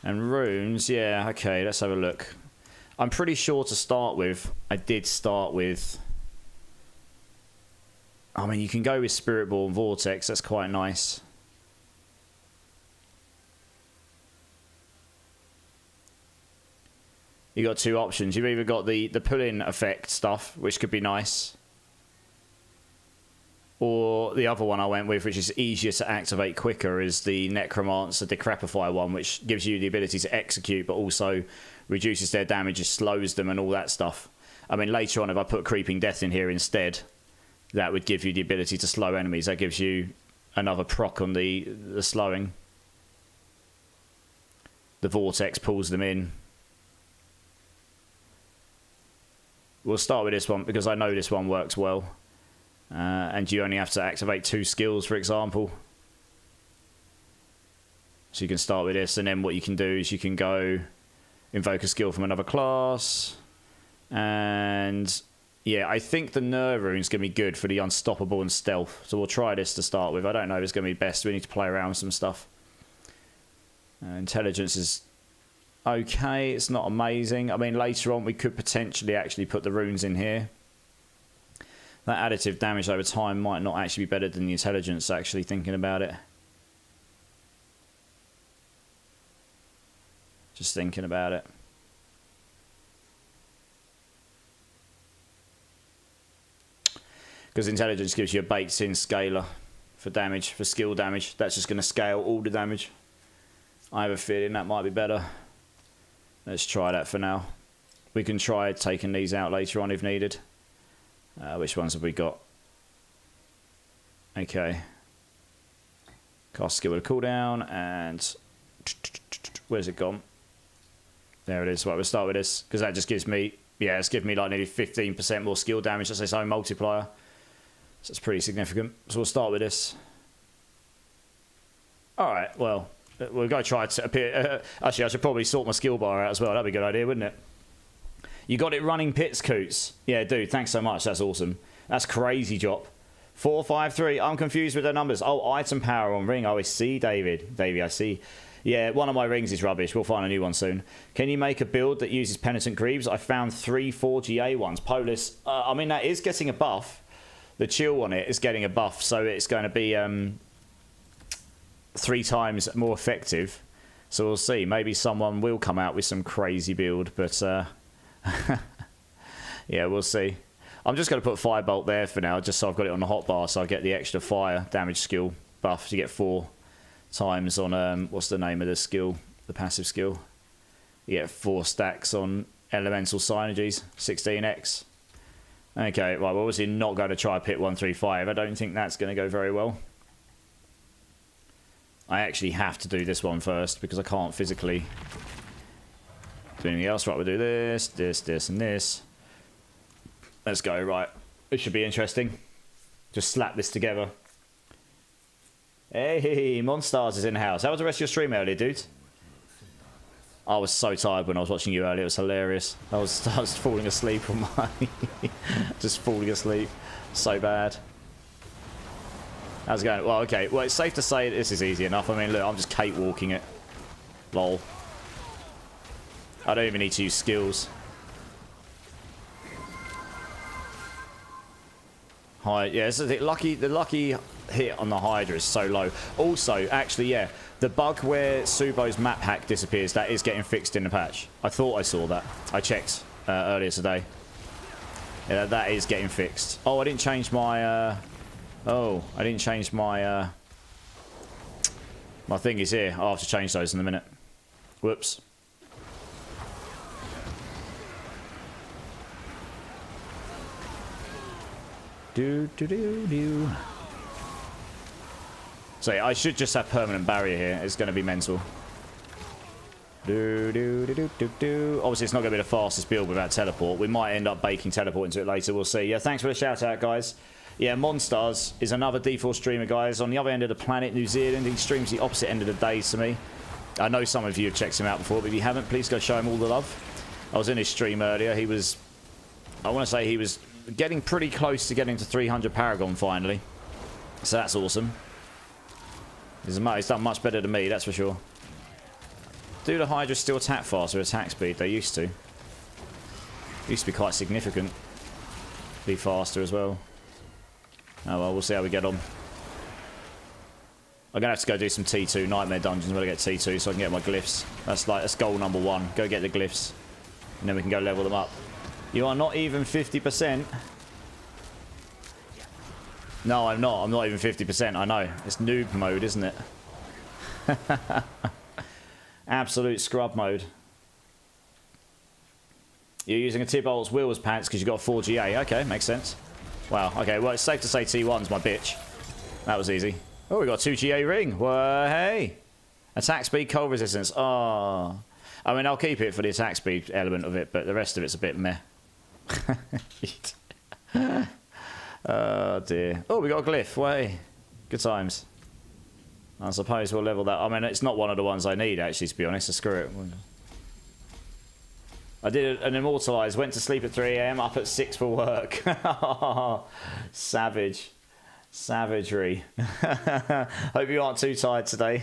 And runes, yeah, okay, let's have a look. I'm pretty sure to start with, I did start with... I mean, you can go with Spirit Ball and Vortex, that's quite nice. You got 2 options. You've either got the pull-in effect stuff, which could be nice, or the other one I went with, which is easier to activate quicker, is the Necromancer Decrepify one, which gives you the ability to execute, but also reduces their damage, slows them, and all that stuff. I mean, later on, if I put Creeping Death in here instead, that would give you the ability to slow enemies. That gives you another proc on the slowing. The Vortex pulls them in. We'll start with this one, because I know this one works well. And you only have to activate 2 skills, for example. So you can start with this, and then what you can do is you can go invoke a skill from another class. And yeah, I think the Nerve Rune's going to be good for the Unstoppable and Stealth. So we'll try this to start with. I don't know if it's going to be best. We need to play around with some stuff. Intelligence is okay. It's not amazing. I mean, later on we could potentially actually put the runes in here. That additive damage over time might not actually be better than the intelligence, actually, thinking about it. Just thinking about it. Because intelligence gives you a baked-in scaler for damage, for skill damage. That's just going to scale all the damage. I have a feeling that might be better. Let's try that for now. We can try taking these out later on if needed. Which ones have we got? Okay. Cast skill with a cooldown, and where's it gone? There it is. Right, we'll start with this, because that just gives me, yeah, it's giving me like nearly 15% more skill damage. That's its own multiplier. So it's pretty significant. So we'll start with this. Alright, well, we'll go try to appear. Actually, I should probably sort my skill bar out as well. That'd be a good idea, wouldn't it? You got it running pits, Coots. Yeah, dude, thanks so much. That's awesome. That's crazy, Jop. 453. I'm confused with the numbers. Oh, item power on ring. Oh, I see, David. Davey, I see. Yeah, one of my rings is rubbish. We'll find a new one soon. Can you make a build that uses Penitent Greaves? I found 3 4GA ones. Polis. I mean, that is getting a buff. The chill on it is getting a buff, so it's going to be 3 times more effective. So we'll see. Maybe someone will come out with some crazy build, but yeah, we'll see. I'm just going to put Firebolt there for now, just so I've got it on the hotbar, so I get the extra fire damage skill buff to get 4 times on, what's the name of the skill, the passive skill? You get 4 stacks on elemental synergies, 16x. Okay, right, we're obviously not going to try pit 135. I don't think that's going to go very well. I actually have to do this one first because I can't physically do anything else. Right, we'll do this, this, this, and this. Let's go, right. It should be interesting. Just slap this together. Hey, Monstars is in the house. How was the rest of your stream earlier, dude? I was so tired when I was watching you earlier. It was hilarious. I was falling asleep on my... just falling asleep. So bad. How's it going? Well, okay. Well, it's safe to say this is easy enough. I mean, look, I'm just cakewalking it. Lol. I don't even need to use skills. Hi, yeah, so the lucky hit on the Hydra is so low. Also, actually, yeah, the bug where Subo's map hack disappears, that is getting fixed in the patch. I thought I saw that. I checked earlier today. Yeah, that is getting fixed. Oh, I didn't change my... Oh, I didn't change my... my thing is here. I'll have to change those in a minute. Whoops. Do. So yeah, I should just have permanent barrier here. It's going to be mental. Obviously, it's not going to be the fastest build without teleport. We might end up baking teleport into it later. We'll see. Yeah, thanks for the shout out, guys. Yeah, Monstars is another D4 streamer, guys. On the other end of the planet, New Zealand. He streams the opposite end of the day to me. I know some of you have checked him out before, but if you haven't, please go show him all the love. I was in his stream earlier. He was... I want to say he was getting pretty close to getting to 300 Paragon finally. So that's awesome. He's done much better than me, that's for sure. Do the Hydra still attack faster attack speed? They used to. Used to be quite significant. Be faster as well. Oh well, we'll see how we get on. I'm going to have to go do some T2 Nightmare Dungeons when I get T2 so I can get my glyphs. That's goal number 1. Go get the glyphs. And then we can go level them up. You are not even 50%. No, I'm not. I'm not even 50%. I know. It's noob mode, isn't it? Absolute scrub mode. You're using a Tibolt's wheels pants because you got 4 GA. Okay, makes sense. Wow. Okay, well, it's safe to say T1's my bitch. That was easy. Oh, we got 2 GA ring. Well, hey. Attack speed, cold resistance. Oh. I mean, I'll keep it for the attack speed element of it, but the rest of it's a bit meh. Oh, dear. Oh, we got a glyph. Way. Good times. I suppose we'll level that. I mean, it's not one of the ones I need, actually, to be honest. So screw it. I did an immortalized. Went to sleep at 3 AM, up at 6 for work. Savage. Savagery. Hope you aren't too tired today.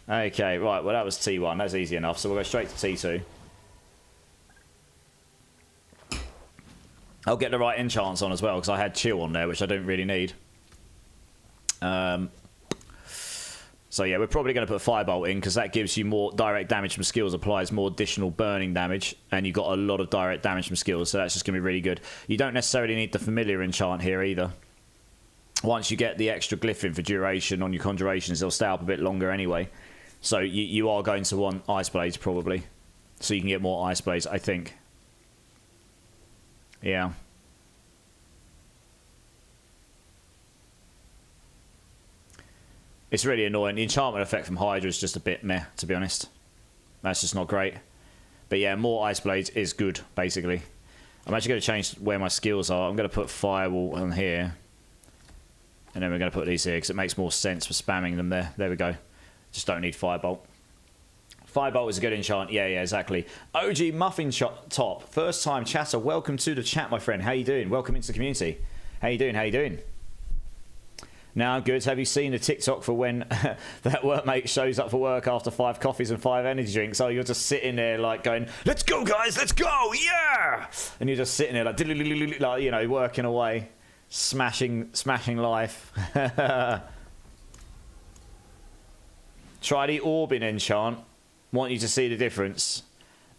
Okay, right. Well, that was T1. That's easy enough. So we'll go straight to T2. I'll get the right enchants on as well, because I had chill on there, which I don't really need. So yeah, we're probably going to put Firebolt in, because that gives you more direct damage from skills, applies more additional burning damage, and you've got a lot of direct damage from skills, so that's just going to be really good. You don't necessarily need the familiar enchant here either. Once you get the extra glyph in for duration on your conjurations, they'll stay up a bit longer anyway. So you are going to want Ice Blades, probably. So you can get more Ice Blades, I think. Yeah. It's really annoying. The enchantment effect from Hydra is just a bit meh, to be honest. That's just not great. But yeah, more Ice Blades is good, basically. I'm actually going to change where my skills are. I'm going to put Firewall on here. And then we're going to put these here, because it makes more sense for spamming them there. There we go. Just don't need Firebolt. Firebolt is a good enchant. Yeah, exactly. OG Muffin Top. First time chatter. Welcome to the chat, my friend. How you doing? Welcome into the community. How you doing? How you doing? Now, good. Have you seen the TikTok for when that workmate shows up for work after 5 coffees and 5 energy drinks? Oh, you're just sitting there like going, let's go, guys, let's go, yeah! And you're just sitting there like, you know, working away, smashing life. Try the Orbin enchant. Want you to see the difference.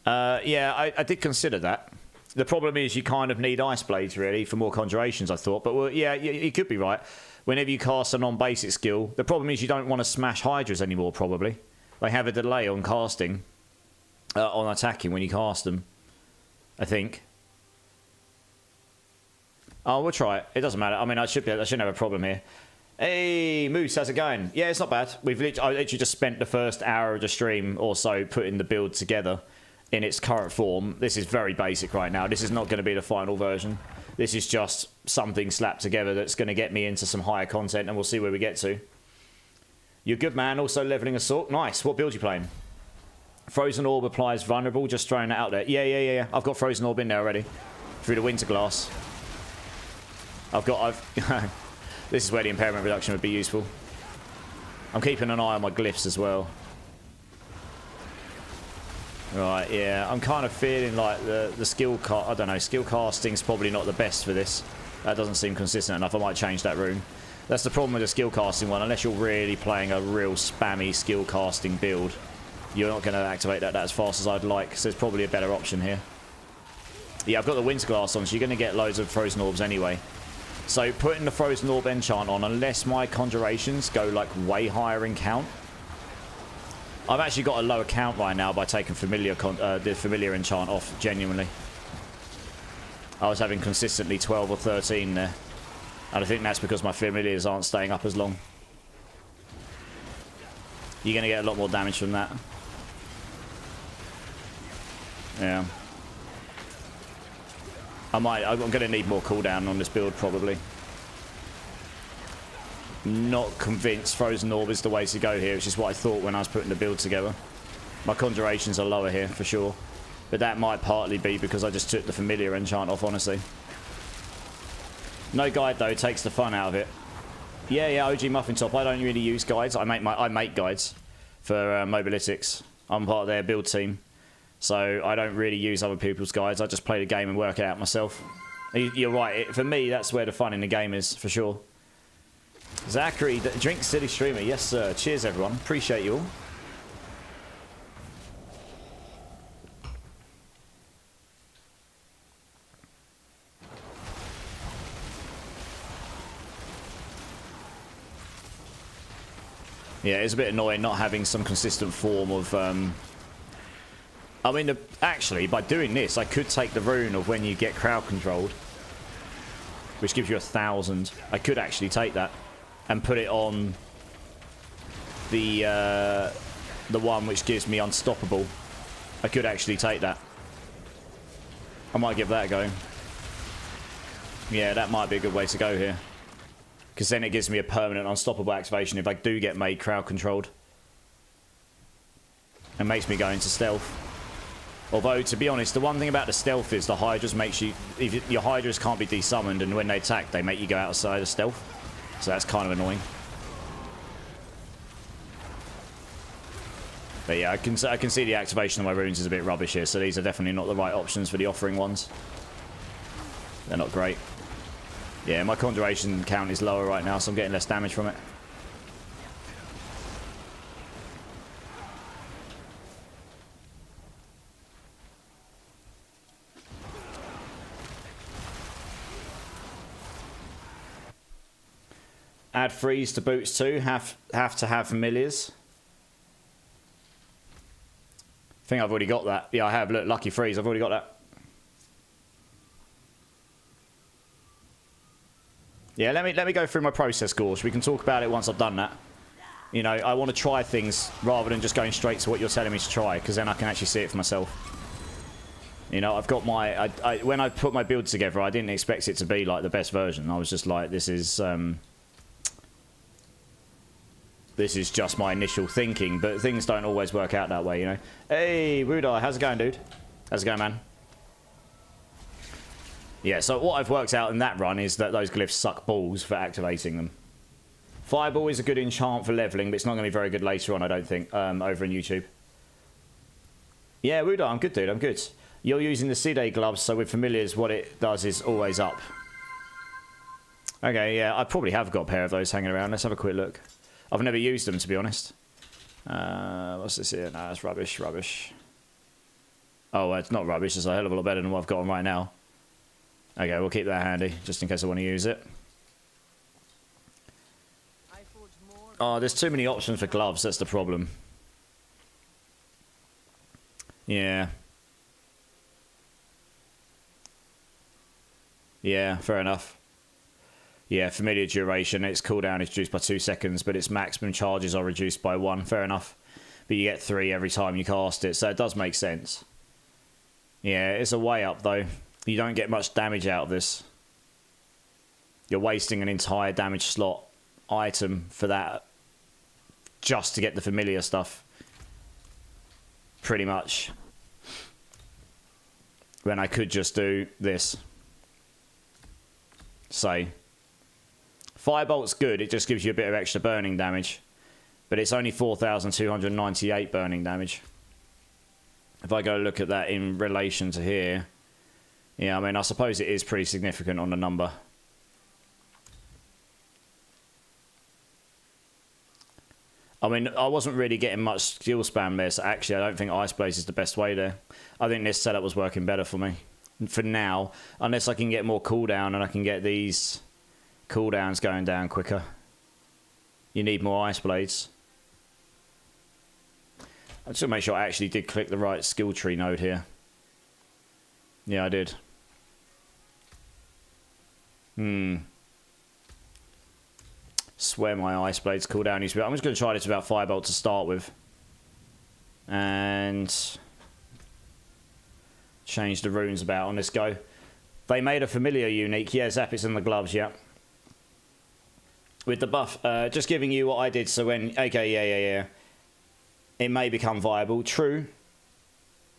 Yeah, I did consider that. The problem is you kind of need Ice Blades, really, for more conjurations, I thought. But, well, yeah, you could be right. Whenever you cast a non-basic skill, the problem is you don't want to smash Hydras anymore, probably. They have a delay on casting, on attacking when you cast them, I think. Oh, we'll try it. It doesn't matter. I mean, I shouldn't have a problem here. Hey, Moose, how's it going? Yeah, it's not bad. I literally just spent the first hour of the stream or so putting the build together in its current form. This is very basic right now. This is not going to be the final version. This is just something slapped together that's going to get me into some higher content, and we'll see where we get to. You're good, man. Also leveling Assault. Nice. What build you playing? Frozen Orb applies vulnerable. Just throwing that out there. Yeah. I've got Frozen Orb in there already. Through the Winter Glass. This is where the impairment reduction would be useful. I'm keeping an eye on my glyphs as well. Right, yeah. I'm kind of feeling like the skill I don't know, skill casting's probably not the best for this. That doesn't seem consistent enough. I might change that rune. That's the problem with the skill casting one. Unless you're really playing a real spammy skill casting build, you're not going to activate that as fast as I'd like. So there's probably a better option here. Yeah, I've got the Winter Glass on, so you're going to get loads of Frozen Orbs anyway. So putting the Frozen Orb enchant on, unless my conjurations go like way higher in count. I've actually got a lower count right now by taking the Familiar enchant off, genuinely. I was having consistently 12 or 13 there. And I think that's because my Familiars aren't staying up as long. You're going to get a lot more damage from that. Yeah. I'm going to need more cooldown on this build, probably. Not convinced Frozen Orb is the way to go here, which is what I thought when I was putting the build together. My conjurations are lower here, for sure. But that might partly be because I just took the Familiar enchant off, honestly. No guide, though, takes the fun out of it. Yeah, OG Muffin Top. I don't really use guides. I make guides for Mobalytics. I'm part of their build team. So I don't really use other people's guides. I just play the game and work it out myself. You're right. For me, that's where the fun in the game is, for sure. Zachary, Drink City Streamer. Yes, sir. Cheers, everyone. Appreciate you all. Yeah, it's a bit annoying not having some consistent form of... I mean, actually, by doing this, I could take the rune of when you get crowd controlled, which gives you 1,000. I could actually take that and put it on the one which gives me unstoppable. I could actually take that. I might give that a go. Yeah, that might be a good way to go here. Because then it gives me a permanent unstoppable activation if I do get made crowd controlled. And makes me go into stealth. Although, to be honest, the one thing about the stealth is the Hydras makes you... Your Hydras can't be desummoned, and when they attack, they make you go outside of stealth. So that's kind of annoying. But yeah, I can see the activation of my runes is a bit rubbish here, so these are definitely not the right options for the offering ones. They're not great. Yeah, my conjuration count is lower right now, so I'm getting less damage from it. Add freeze to boots too. Have to have familiars. I think I've already got that. Yeah, I have. Look, lucky freeze. I've already got that. Yeah, let me go through my process course. We can talk about it once I've done that. You know, I want to try things rather than just going straight to what you're telling me to try, because then I can actually see it for myself. You know, I've got my... when I put my build together, I didn't expect it to be like the best version. I was just like, this is just my initial thinking, but things don't always work out that way, you know. Hey, Rudai, how's it going, dude? How's it going, man? Yeah, so what I've worked out in that run is that those glyphs suck balls for activating them. Fireball is a good enchant for leveling, but it's not going to be very good later on, I don't think, over on YouTube. Yeah, Rudai, I'm good, dude, I'm good. You're using the Side gloves, so with familiars, what it does is always up. Okay, yeah, I probably have got a pair of those hanging around. Let's have a quick look. I've never used them, to be honest. What's this here? No, it's rubbish, rubbish. Oh, well, it's not rubbish. It's a hell of a lot better than what I've got on right now. Okay, we'll keep that handy, just in case I want to use it. Oh, there's too many options for gloves. That's the problem. Yeah. Yeah, fair enough. Yeah, familiar duration. Its cooldown is reduced by 2 seconds, but its maximum charges are reduced by 1. Fair enough. But you get 3 every time you cast it, so it does make sense. Yeah, it's a way up, though. You don't get much damage out of this. You're wasting an entire damage slot item for that just to get the familiar stuff. Pretty much. When I could just do this. Say. Firebolt's good, it just gives you a bit of extra burning damage. But it's only 4,298 burning damage. If I go look at that in relation to here. Yeah, I mean, I suppose it is pretty significant on the number. I mean, I wasn't really getting much skill spam there, so actually I don't think Ice Blaze is the best way there. I think this setup was working better for me. For now, unless I can get more cooldown and I can get these cooldowns going down quicker. You need more Ice Blades. I just want to make sure I actually did click the right skill tree node here. Yeah, I did. Swear my Ice Blades cooldown used to be... I'm just going to try this without Firebolt to start with. And... change the runes about on this go. They made a familiar unique. Yeah, Zap, it's in the gloves, yeah. With the buff. Just giving you what I did, so when... Okay, yeah. It may become viable. True.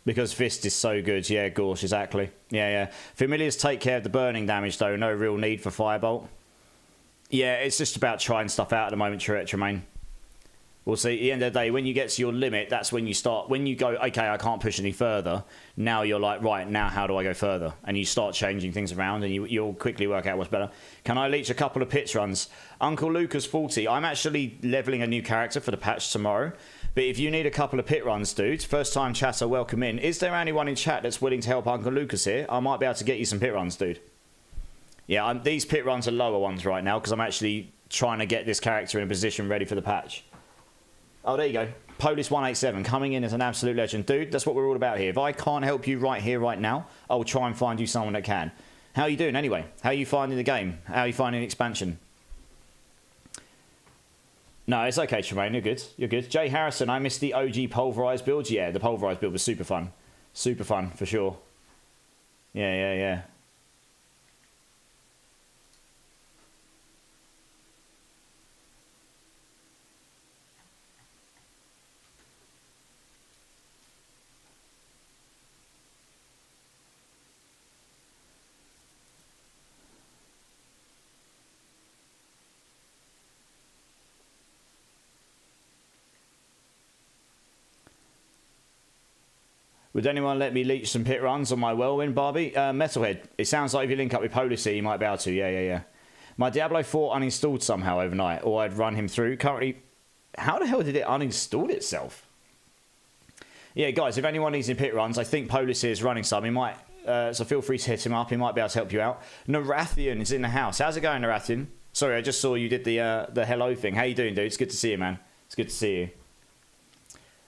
Because Fist is so good. Yeah, Gorsh, exactly. Yeah. Familiars take care of the burning damage, though. No real need for Firebolt. Yeah, it's just about trying stuff out at the moment, Tremaine. We'll see. At the end of the day, when you get to your limit, that's when you start... When you go, okay, I can't push any further, now you're like, right, now how do I go further? And you start changing things around, and you'll quickly work out what's better. Can I leech a couple of pitch runs? Uncle Lucas 40. I'm actually leveling a new character for the patch tomorrow. But if you need a couple of pit runs, dudes, first time chatter, welcome in. Is there anyone in chat that's willing to help Uncle Lucas here? I might be able to get you some pit runs, dude. Yeah, these pit runs are lower ones right now because I'm actually trying to get this character in a position ready for the patch. Oh, there you go. Polis187 coming in as an absolute legend. Dude, that's what we're all about here. If I can't help you right here, right now, I'll try and find you someone that can. How are you doing anyway? How are you finding the game? How are you finding expansion? No, it's okay, Tremaine. You're good. You're good. Jay Harrison, I missed the OG pulverized build. Yeah, the pulverized build was super fun. Super fun, for sure. Yeah. Would anyone let me leech some pit runs on my whirlwind, Barbie? Metalhead, it sounds like if you link up with Policy, you might be able to. Yeah. My Diablo 4 uninstalled somehow overnight, or I'd run him through. Currently, how the hell did it uninstall itself? Yeah, guys, if anyone needs any pit runs, I think Policy is running some. He might, so feel free to hit him up. He might be able to help you out. Narathian is in the house. How's it going, Narathian? Sorry, I just saw you did the hello thing. How you doing, dude? It's good to see you, man. It's good to see you.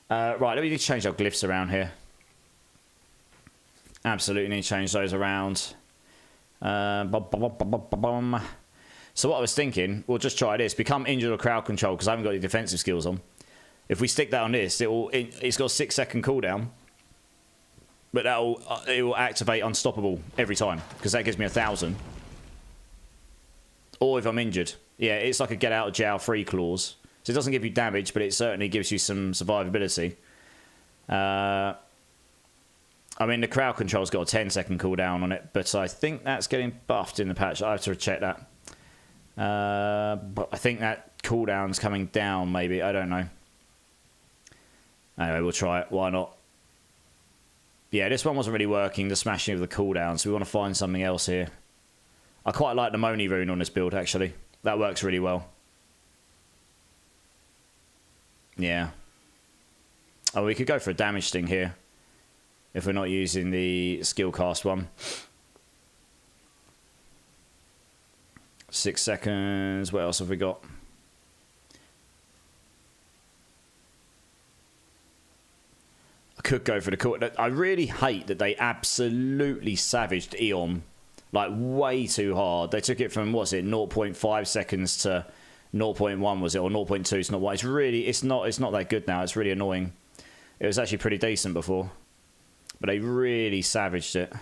Right, let me just change our glyphs around here. Absolutely need to change those around. So what I was thinking, we'll just try this. Become injured or crowd control, because I haven't got any defensive skills on. If we stick that on this, it's got a 6-second cooldown. But it will activate unstoppable every time, because that gives me 1,000. Or if I'm injured. Yeah, it's like a get out of jail free clause. So it doesn't give you damage, but it certainly gives you some survivability. I mean, the crowd control's got a 10-second cooldown on it, but I think that's getting buffed in the patch. I have to check that. But I think that cooldown's coming down, maybe. I don't know. Anyway, we'll try it. Why not? Yeah, this one wasn't really working, the smashing of the cooldown, so we want to find something else here. I quite like the Moni rune on this build, actually. That works really well. Yeah. Oh, we could go for a damage thing here if we're not using the skill cast one. 6 seconds. What else have we got? I could go for the cool. I really hate that they absolutely savaged Eon, like way too hard. They took it from, what's it, 0.5 seconds to 0.1, was it, or 0.2 to 0.1. It's really, it's not that good now. It's really annoying. It was actually pretty decent before, but they really savaged it.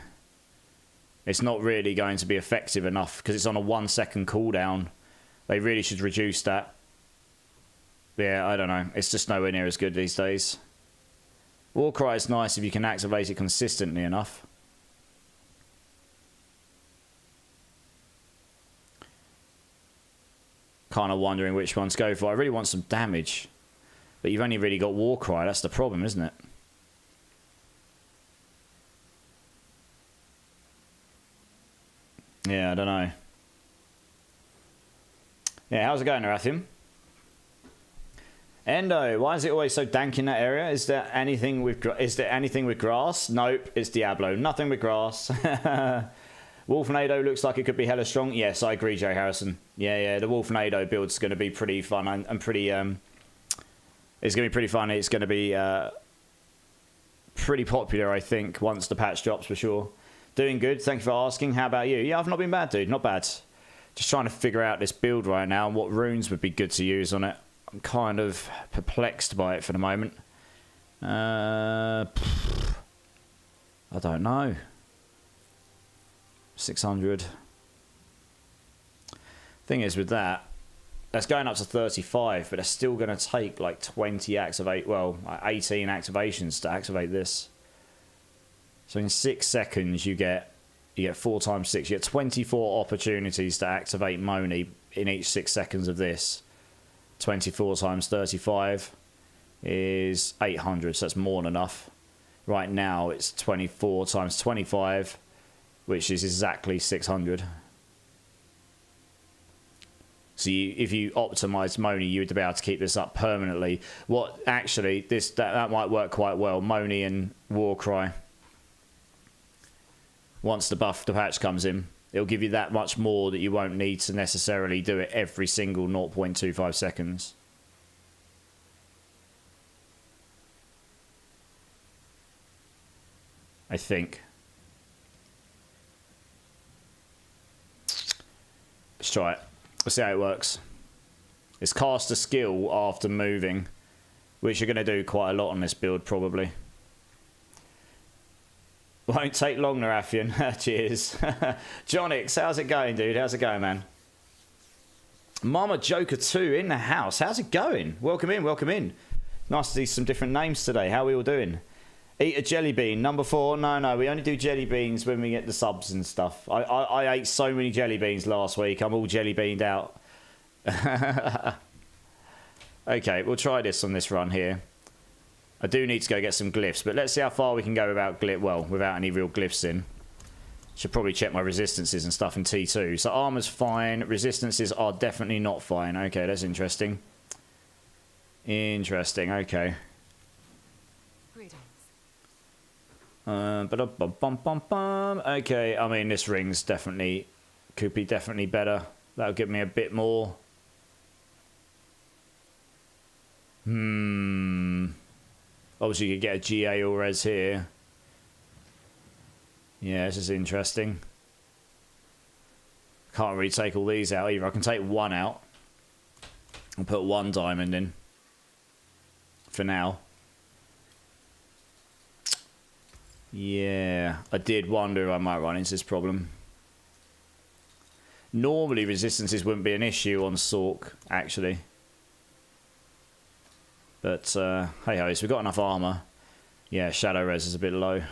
It's not really going to be effective enough because it's on a 1 second cooldown. They really should reduce that. Yeah, I don't know. It's just nowhere near as good these days. Warcry is nice if you can activate it consistently enough. Kind of wondering which one to go for. I really want some damage, but you've only really got Warcry. That's the problem, isn't it? Yeah, I don't know. Yeah, how's it going, Arathim? Endo, why is it always so dank in that area? Is there anything with grass? Nope, it's Diablo. Nothing with grass. Wolfnado looks like it could be hella strong. Yes, I agree, Joe Harrison. Yeah, the Wolfnado build's going to be pretty fun and pretty. It's going to be pretty fun. It's going to be pretty popular, I think, once the patch drops for sure. Doing good. Thank you for asking. How about you? Yeah, I've not been bad, dude. Not bad. Just trying to figure out this build right now and what runes would be good to use on it. I'm kind of perplexed by it for the moment. I don't know. 600. Thing is with that, that's going up to 35, but it's still going to take like 20 activate, well, 18 activations to activate this. So in 6 seconds, you get 4 times 6. You get 24 opportunities to activate Moni in each 6 seconds of this. 24 times 35 is 800, so that's more than enough. Right now, it's 24 times 25, which is exactly 600. So if you optimize Moni, you would be able to keep this up permanently. What actually, that might work quite well. Moni and Warcry. Once the patch comes in, it'll give you that much more that you won't need to necessarily do it every single 0.25 seconds. I think. Let's try it. Let's see how it works. It's cast a skill after moving, which you're going to do quite a lot on this build probably. Won't take long, Narafian. Cheers. Jonix, how's it going, dude? How's it going, man? Mama Joker 2 in the house. How's it going? Welcome in, welcome in. Nice to see some different names today. How are we all doing? Eat a jelly bean. Number 4. No, we only do jelly beans when we get the subs and stuff. I ate so many jelly beans last week. I'm all jelly beaned out. Okay, we'll try this on this run here. I do need to go get some glyphs, but let's see how far we can go without any real glyphs in. Should probably check my resistances and stuff in T2. So armor's fine. Resistances are definitely not fine. Okay, that's interesting. Interesting, okay. Okay, I mean, this ring's definitely... could be definitely better. That'll give me a bit more. Obviously, you could get a GA or res here. Yeah, this is interesting. Can't really take all these out either. I can take one out and put 1 diamond in for now. Yeah, I did wonder if I might run into this problem. Normally, resistances wouldn't be an issue on Sork, actually. But, hey ho, so we've got enough armor. Yeah, shadow res is a bit low,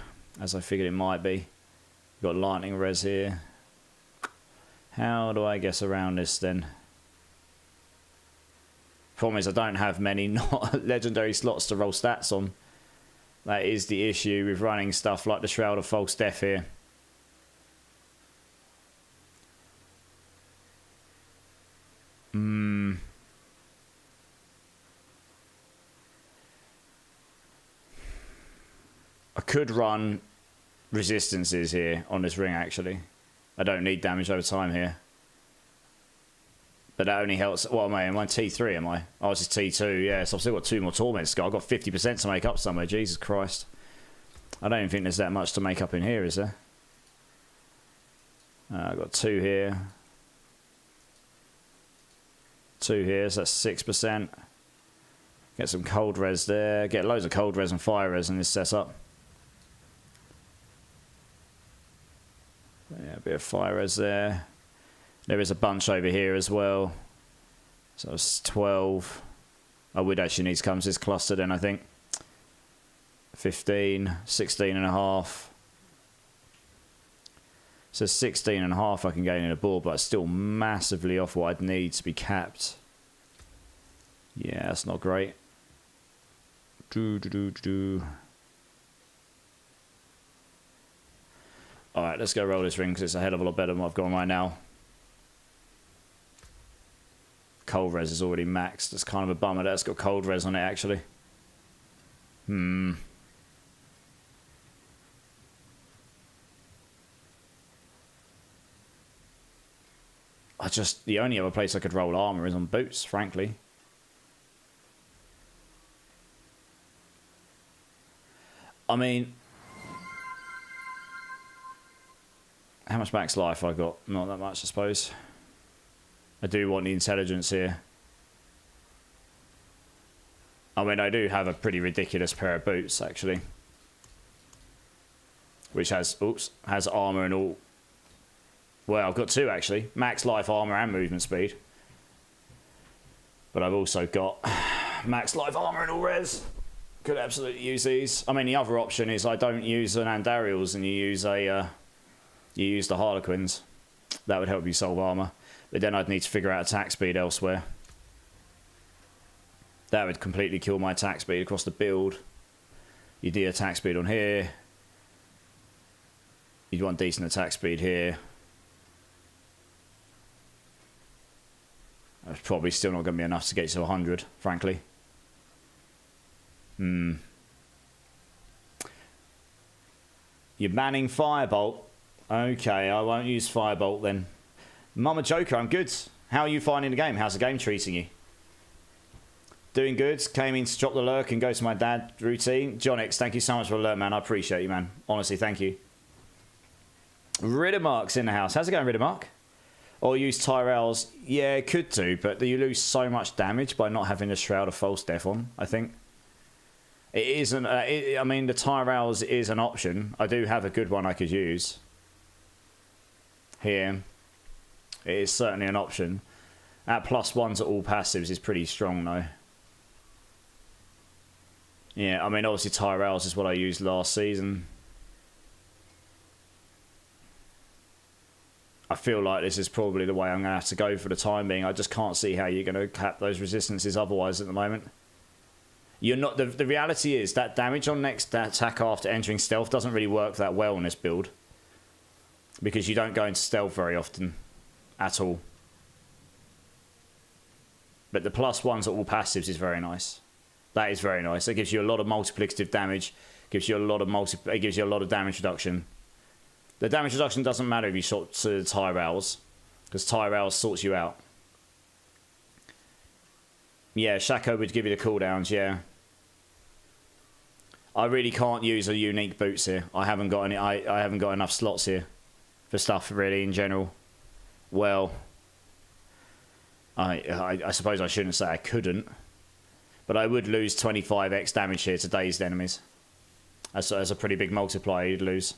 as I figured it might be. We've got lightning res here. How do I guess around this then? Problem is I don't have many not legendary slots to roll stats on. That is the issue with running stuff like the Shroud of False Death here. I could run resistances here on this ring, actually. I don't need damage over time here. But that only helps. What am I? Am I T3, am I? Oh, this is T2, yeah. So I've still got 2 more torments to go. I've got 50% to make up somewhere. Jesus Christ. I don't even think there's that much to make up in here, is there? I've got 2 here. 2 here, so that's 6%. Get some cold res there. Get loads of cold res and fire res in this setup. Yeah, a bit of fire res there. There is a bunch over here as well. So it's 12. I would actually need to come to this cluster then, I think. 15, 16 and a half. So 16 and a half I can gain in a board, but it's still massively off what I'd need to be capped. Yeah, that's not great. Alright, let's go roll this ring because it's a hell of a lot better than what I've got right now. Cold res is already maxed. That's kind of a bummer. That's got cold res on it, actually. The only other place I could roll armor is on boots, frankly. I mean, how much max life have I got? Not that much, I suppose. I do want the intelligence here. I mean, I do have a pretty ridiculous pair of boots, actually. Which has, has armor and all. Well, I've got 2, actually. Max life, armor, and movement speed. But I've also got max life, armor, and all res. Could absolutely use these. I mean, the other option is I don't use an Andariels and you use the Harlequins. That would help you solve armor. But then I'd need to figure out attack speed elsewhere. That would completely kill my attack speed across the build. You'd need attack speed on here. You'd want decent attack speed here. That's probably still not going to be enough to get to 100, frankly. You're banning Firebolt. Okay, I won't use Firebolt then. Mama Joker, I'm good. How are you finding the game? How's the game treating you? Doing good. Came in to drop the lurk and go to my dad routine. John X, thank you so much for the alert, man. I appreciate you, man. Honestly, thank you. Riddermark's in the house. How's it going, Riddermark? Or use Tyrells. Yeah, could do, but you lose so much damage by not having a Shroud of False Death on, I think. It isn't... I mean, the Tyrells is an option. I do have a good one I could use. Here. It is certainly an option. At +1 to all passives is pretty strong, though. Yeah, I mean, obviously Tyrells is what I used last season. I feel like this is probably the way I'm going to have to go for the time being. I just can't see how you're going to cap those resistances otherwise at the moment. You're not. The reality is that damage on next attack after entering stealth doesn't really work that well on this build. Because you don't go into stealth very often. At all. But the +1 to all passives is very nice. That is very nice. It gives you a lot of multiplicative damage. Gives you a lot of it gives you a lot of damage reduction. The damage reduction doesn't matter if you sort to Tyrells, because Tyrells sorts you out. Yeah, Shaco would give you the cooldowns, yeah. I really can't use a unique boots here. I haven't got any. I haven't got enough slots here for stuff really in general. Well, I suppose I shouldn't say I couldn't, but I would lose 25x damage here to dazed enemies. That's a pretty big multiplier you'd lose.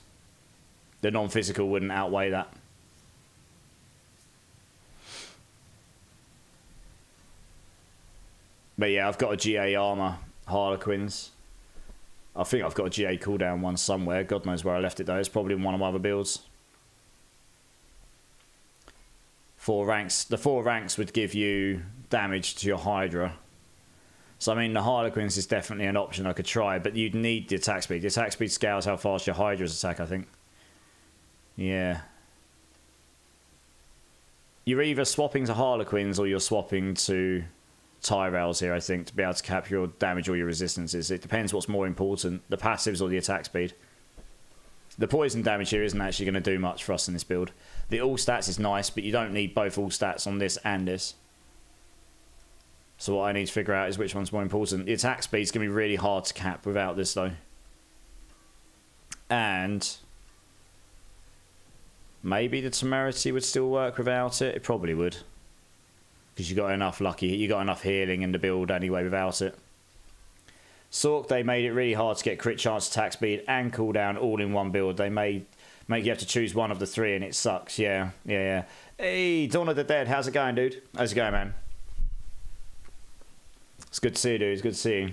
The non-physical wouldn't outweigh that. But yeah, I've got a GA armor, Harlequins. I think I've got a GA cooldown one somewhere. God knows where I left it though. It's probably in one of my other builds. 4 ranks. The 4 ranks would give you damage to your Hydra. So I mean, the Harlequins is definitely an option I could try, but you'd need the attack speed. The attack speed scales how fast your Hydra's attack, I think. Yeah. You're either swapping to Harlequins or you're swapping to tie rails here, I think, to be able to cap your damage or your resistances. It depends what's more important, the passives or the attack speed. The poison damage here isn't actually going to do much for us in this build. The all stats is nice, but you don't need both all stats on this and this. So what I need to figure out is which one's more important. The attack speed is going to be really hard to cap without this, though. And maybe the temerity would still work without it. It probably would, because you got enough you got enough healing in the build anyway without it. Sork, they made it really hard to get crit chance, attack speed, and cooldown all in one build. They make you have to choose one of the three, and it sucks. Yeah. Hey, Dawn of the Dead, how's it going, dude? How's it going, man? It's good to see you, dude. It's good to see you.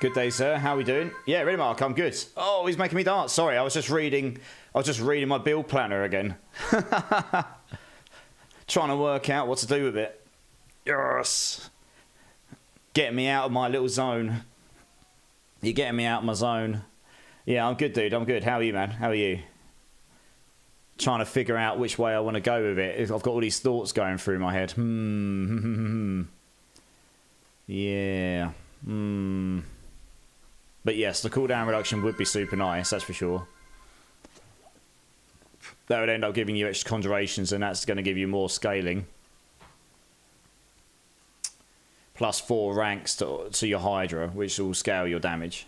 Good day, sir. How are we doing? Yeah, really, Mark. I'm good. Oh, he's making me dance. Sorry, I was just reading my build planner again. Trying to work out what to do with it. Yes. Getting me out of my little zone. You're getting me out of my zone. Yeah, I'm good, dude. I'm good. How are you, man? How are you? Trying to figure out which way I want to go with it. I've got all these thoughts going through my head. Yeah. But yes, the cooldown reduction would be super nice, that's for sure. That would end up giving you extra conjurations, and that's going to give you more scaling. Plus 4 ranks to your Hydra, which will scale your damage.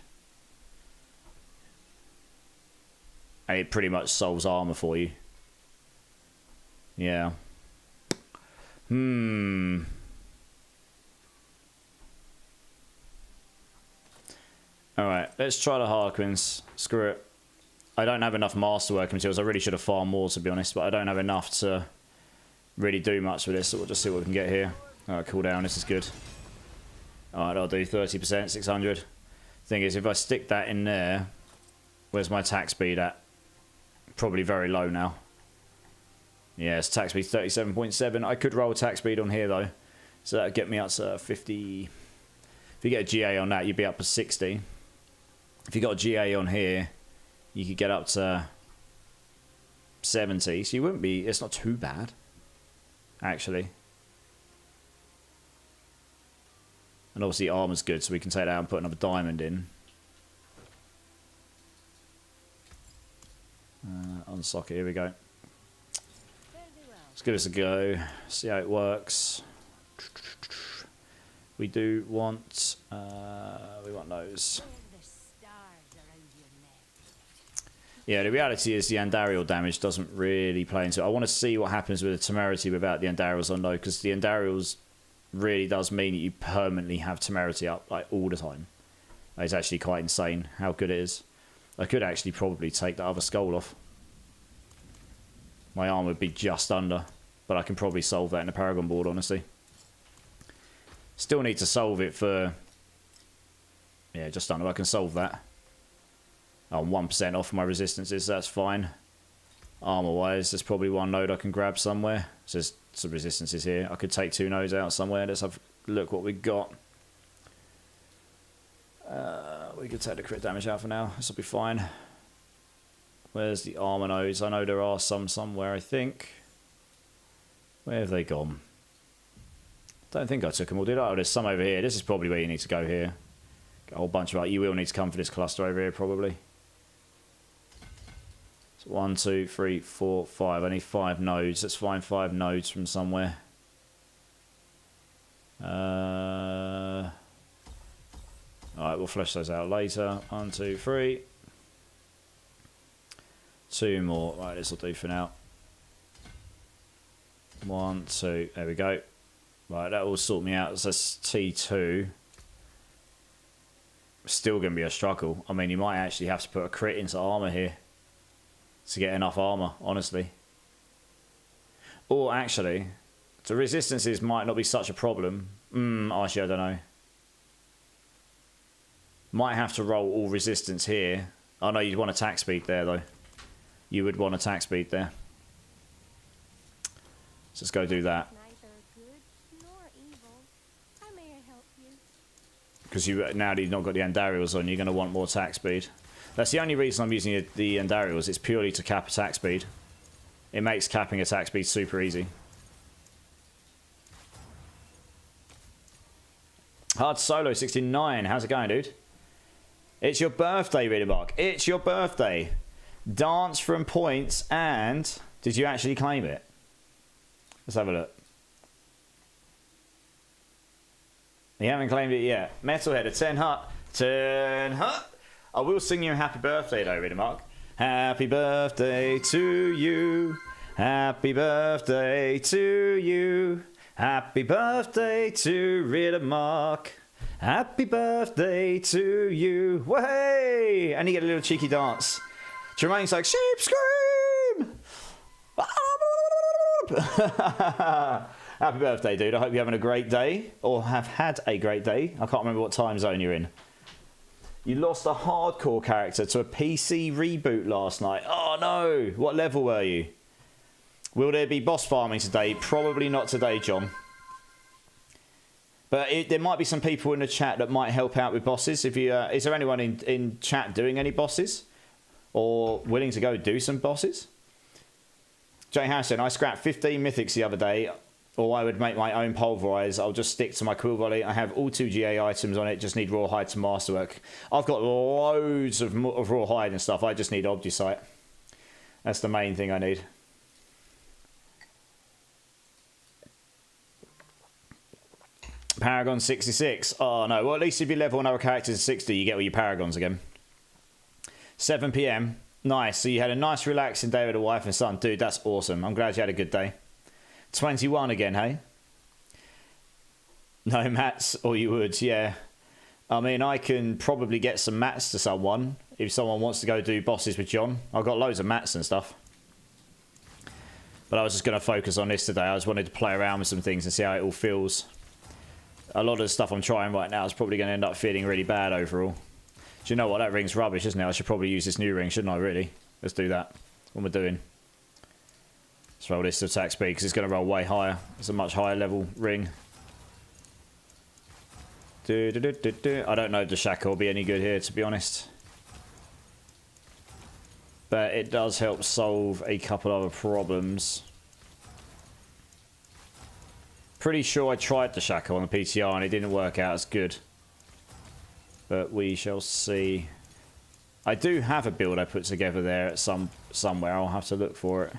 And it pretty much solves armor for you. Yeah. Alright, let's try the Harlequins. Screw it. I don't have enough masterwork materials. I really should have farmed more, to be honest, but I don't have enough to really do much with this, so we'll just see what we can get here. Alright, cool down. This is good. Alright, I'll do 30%, 600. Thing is, if I stick that in there, where's my attack speed at? Probably very low now. Yeah, it's attack speed 37.7. I could roll attack speed on here, though. So that would get me up to 50. If you get a GA on that, you'd be up to 60. If you got a GA on here, you could get up to 70. So you wouldn't be... It's not too bad, actually. And obviously armor's good, so we can take that out and put another diamond in. Unsock it. Here we go. Let's give this a go. See how it works. We do want... we want those. Yeah, the reality is the Andariel damage doesn't really play into it. I want to see what happens with the Temerity without the Andariels on, though, because the Andariels really does mean that you permanently have Temerity up, like, all the time. It's actually quite insane how good it is. I could actually probably take the other skull off. My arm would be just under, but I can probably solve that in the Paragon board, honestly. Still need to solve it for... Yeah, just under. I can solve that. I'm 1% off my resistances, that's fine. Armor-wise, there's probably one node I can grab somewhere. So there's some resistances here. I could take 2 nodes out somewhere. Let's have a look what we got. We could take the crit damage out for now. This will be fine. Where's the armor nodes? I know there are some somewhere, I think. Where have they gone? Don't think I took them all, did I? Oh, there's some over here. This is probably where you need to go here. Got a whole bunch of... You will need to come for this cluster over here, probably. So 1, 2, 3, 4, 5. I need 5 nodes. Let's find 5 nodes from somewhere. Alright, we'll flesh those out later. 1, 2, 3. 2 more. Right, this will do for now. 1, 2. There we go. Right, that will sort me out. So that's T2. Still going to be a struggle. I mean, you might actually have to put a crit into armor here to get enough armor, honestly. Or actually, the resistances might not be such a problem. Actually, I don't know. Might have to roll all resistance here. Oh no, you'd want attack speed there though. You would want attack speed there. So let's go do that. Because now that you've not got the Andariels on, you're going to want more attack speed. That's the only reason I'm using the Andariels. It's purely to cap attack speed. It makes capping attack speed super easy. Hard Solo 69. How's it going, dude? It's your birthday, Reader Mark. It's your birthday. Dance from points and... Did you actually claim it? Let's have a look. You haven't claimed it yet. Metalhead, a 10 hut. 10 hut. I will sing you a happy birthday though, Reader Mark. Happy birthday to you. Happy birthday to you. Happy birthday to Reader Mark. Happy birthday to you. Way! And you get a little cheeky dance. Jermaine's like, sheep scream! Happy birthday, dude. I hope you're having a great day. Or have had a great day. I can't remember what time zone you're in. You lost a hardcore character to a PC reboot last night. Oh no! What level were you? Will there be boss farming today? Probably not today, John. But there might be some people in the chat that might help out with bosses. If you, is there anyone in chat doing any bosses? Or willing to go do some bosses? Jay Harrison, I scrapped 15 mythics the other day. Or I would make my own pulverize. I'll just stick to my quill body. I have all 2 GA items on it. Just need rawhide to masterwork. I've got loads of rawhide and stuff. I just need obdusite. That's the main thing I need. Paragon 66. Oh no. Well, at least if you level another character to 60, you get all your paragons again. 7 PM. Nice. So you had a nice relaxing day with a wife and son. Dude, that's awesome. I'm glad you had a good day. 21 again, hey? No mats, or you would, yeah. I mean, I can probably get some mats to someone if someone wants to go do bosses with John. I've got loads of mats and stuff. But I was just going to focus on this today. I just wanted to play around with some things and see how it all feels. A lot of the stuff I'm trying right now is probably going to end up feeling really bad overall. Do you know what? That ring's rubbish, isn't it? I should probably use this new ring, shouldn't I, really? Let's do that. What am I doing? Let's roll this to attack speed because it's going to roll way higher. It's a much higher level ring. I don't know if the shackle will be any good here, to be honest. But it does help solve a couple other problems. Pretty sure I tried the shackle on the PTR and it didn't work out as good. But we shall see. I do have a build I put together there at somewhere. I'll have to look for it.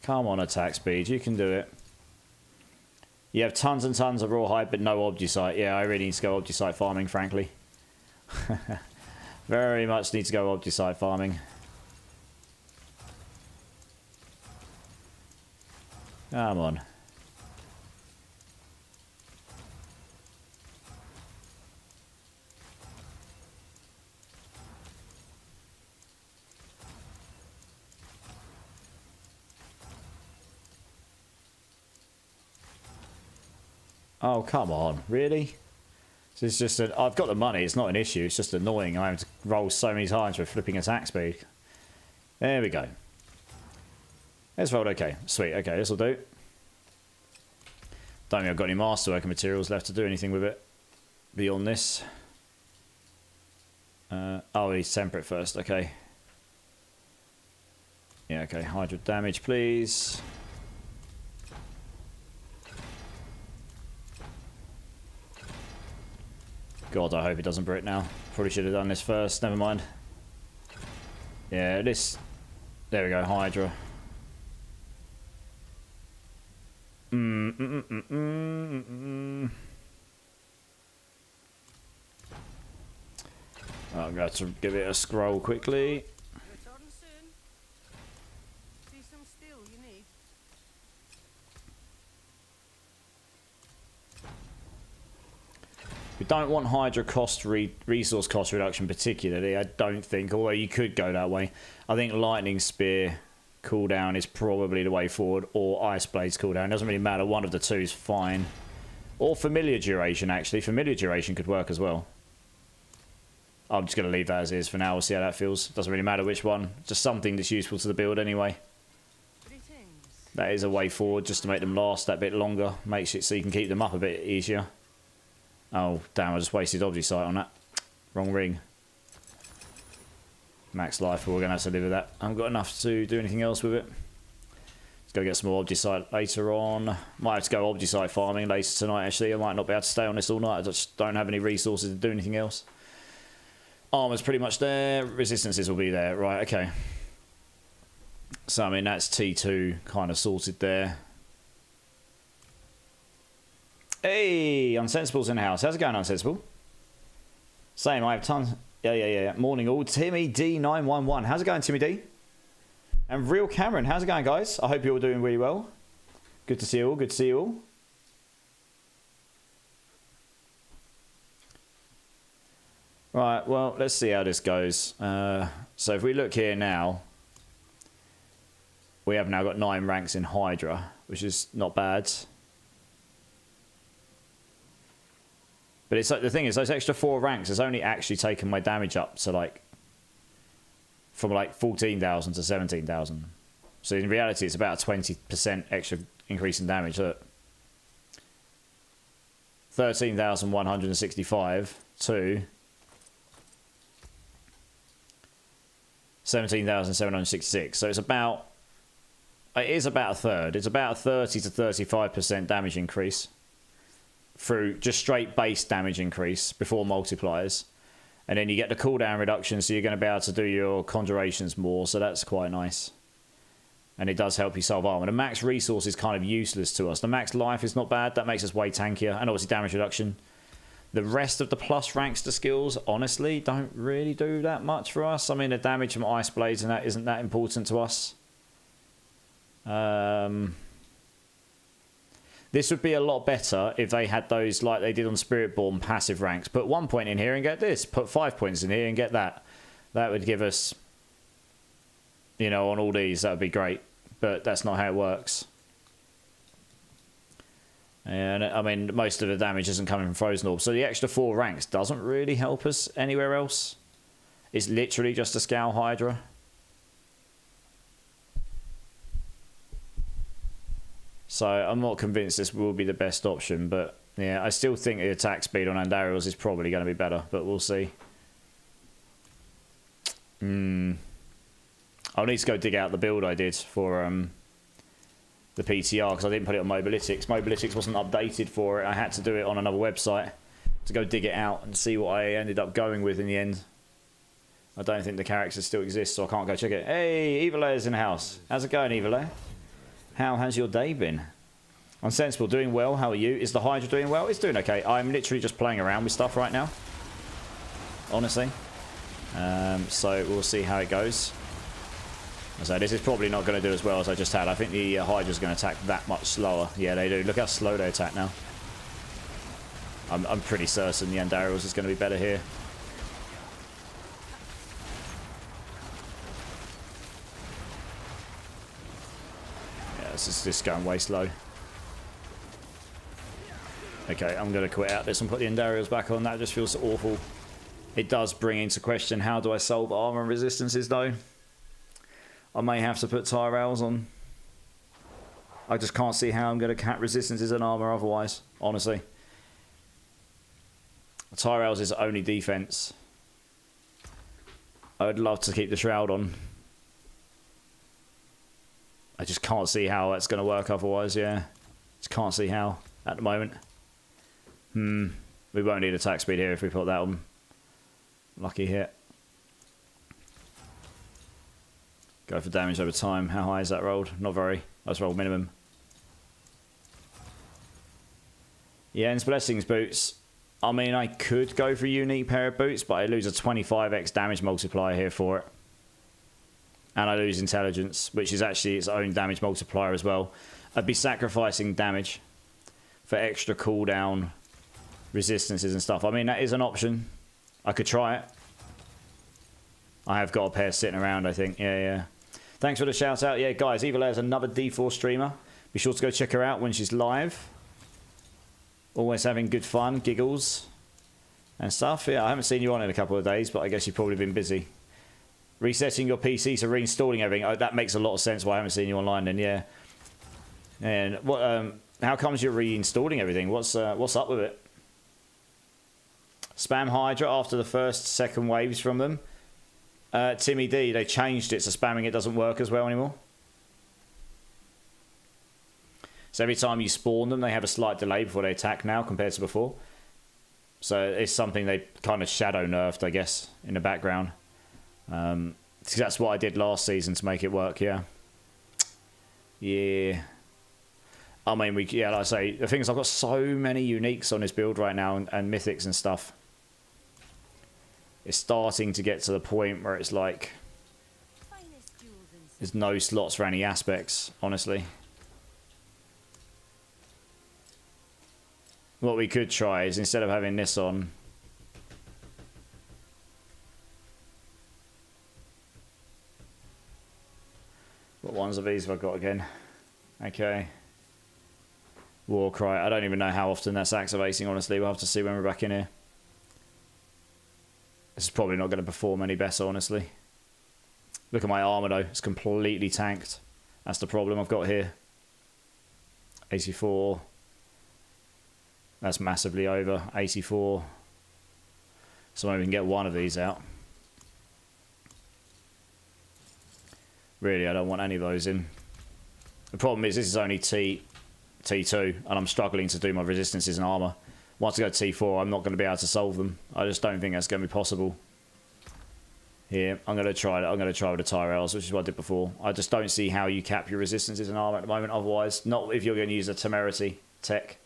Come on, attack speed. You can do it. You have tons and tons of rawhide, but no obdusite. Yeah, I really need to go obdusite farming, frankly. Very much need to go obdusite farming. Come on. Oh, come on. Really? It's just that I've got the money. It's not an issue. It's just annoying. I have to roll so many times with flipping attack speed. There we go. Let's roll okay. Sweet. Okay, this will do. Don't think I've got any masterworking materials left to do anything with it beyond this. Oh, he's temperate first. Okay. Yeah, okay. Hydra damage, please. God, I hope it doesn't Brit now. Probably should have done this first. Never mind. Yeah, this... There we go, Hydra. I'm going to have to give it a scroll quickly. We don't want Hydra resource cost reduction particularly, I don't think, although you could go that way. I think Lightning Spear cooldown is probably the way forward, or Ice Blades cooldown. It doesn't really matter, one of the two is fine. Or Familiar Duration, actually. Familiar Duration could work as well. I'm just going to leave that as is for now. We'll see how that feels. Doesn't really matter which one. Just something that's useful to the build anyway. That is a way forward, just to make them last that bit longer. Makes it so you can keep them up a bit easier. Oh, damn, I just wasted Obji Sight on that. Wrong ring. Max life, but we're going to have to live with that. I haven't got enough to do anything else with it. Let's go get some more Obji Sight later on. Might have to go Obji Sight farming later tonight, actually. I might not be able to stay on this all night. I just don't have any resources to do anything else. Armor's pretty much there. Resistances will be there. Right, okay. So, I mean, that's T2 kind of sorted there. Hey, Unsensible's in the house. How's it going, Unsensible? Same, I have tons. Yeah. Morning all. Timmy D911. How's it going, Timmy D? And Real Cameron. How's it going, guys? I hope you're all doing really well. Good to see you all. Good to see you all. Right, well, let's see how this goes. So if we look here now, we have now got 9 ranks in Hydra, which is not bad. But it's like, the thing is, those extra 4 ranks has only actually taken my damage up to like, from like 14,000 to 17,000. So in reality, it's about a 20% extra increase in damage. Look, 13,165 to 17,766. So it's about, it is about a third. It's about a 30 to 35% damage increase through just straight base damage increase before multipliers. And then you get the cooldown reduction, so you're going to be able to do your conjurations more, so that's quite nice. And it does help you solve armor. The max resource is kind of useless to us. The max life is not bad. That makes us way tankier. And obviously damage reduction. The rest of the plus ranks to skills, honestly, don't really do that much for us. I mean, the damage from Ice Blades and that isn't that important to us. This would be a lot better if they had those like they did on Spiritborn passive ranks. Put 1 point in here and get this. Put 5 points in here and get that. That would give us, you know, on all these, that would be great. But that's not how it works. And I mean, most of the damage isn't coming from Frozen Orb. So the extra 4 ranks doesn't really help us anywhere else. It's literally just a Scowl Hydra. So I'm not convinced this will be the best option, but yeah, I still think the attack speed on Andariel's is probably going to be better, but we'll see. I'll need to go dig out the build I did for the PTR, because I didn't put it on Mobalytics. Mobalytics wasn't updated for it. I had to do it on another website to go dig it out and see what I ended up going with in the end. I don't think the characters still exist, so I can't go check it. Hey, Evil is in the house. How's it going, Evil? How has your day been? Unsensible, doing well. How are you? Is the Hydra doing well? It's doing okay. I'm literally just playing around with stuff right now. Honestly. So we'll see how it goes. So this is probably not going to do as well as I just had. I think the Hydra's going to attack that much slower. Yeah, they do. Look how slow they attack now. I'm pretty certain the Andariel's is going to be better here. This is just going way slow. Okay, I'm going to quit out this and put the Andariel's back on. That just feels awful. It does bring into question, how do I solve armor and resistances though? I may have to put Tyrells on. I just can't see how I'm going to cap resistances and armor otherwise, honestly. Tyrells is only defense. I would love to keep the Shroud on. I just can't see how that's going to work otherwise, yeah. Just can't see how at the moment. We won't need attack speed here if we put that on. Lucky hit. Go for damage over time. How high is that rolled? Not very. Let's roll minimum. Yeah, and Blessings boots. I mean, I could go for a unique pair of boots, but I lose a 25x damage multiplier here for it. And I lose intelligence, which is actually its own damage multiplier as well. I'd be sacrificing damage for extra cooldown resistances and stuff. I mean, that is an option. I could try it. I have got a pair sitting around, I think. Yeah. Thanks for the shout out. Yeah, guys, Evil Air's another D4 streamer. Be sure to go check her out when she's live. Always having good fun, giggles, and stuff. Yeah, I haven't seen you on in a couple of days, but I guess you've probably been busy. Resetting your PC, so reinstalling everything. Oh, that makes a lot of sense why I haven't seen you online then, yeah. And what? How comes you're reinstalling everything? What's up with it? Spam Hydra after the second waves from them. Timmy D, they changed it so spamming it doesn't work as well anymore. So every time you spawn them, they have a slight delay before they attack now compared to before. So it's something they kind of shadow nerfed, I guess, in the background. That's what I did last season to make it work, yeah. Yeah. I mean, like I say, the thing is I've got so many uniques on this build right now and mythics and stuff. It's starting to get to the point where it's like there's no slots for any aspects, honestly. What we could try is instead of having this on, what ones of these have I got again? Okay. Warcry. I don't even know how often that's activating, honestly. We'll have to see when we're back in here. This is probably not going to perform any better, honestly. Look at my armor, though. It's completely tanked. That's the problem I've got here. 84. That's massively over. 84. So I won't even get one of these out. Really, I don't want any of those in. The problem is this is only T2, and I'm struggling to do my resistances and armor. Once I go to T4, I'm not going to be able to solve them. I just don't think that's going to be possible. Here, I'm going to try it. I'm going to try with the Tyrells, which is what I did before. I just don't see how you cap your resistances and armor at the moment. Otherwise, not if you're going to use a Temerity tech.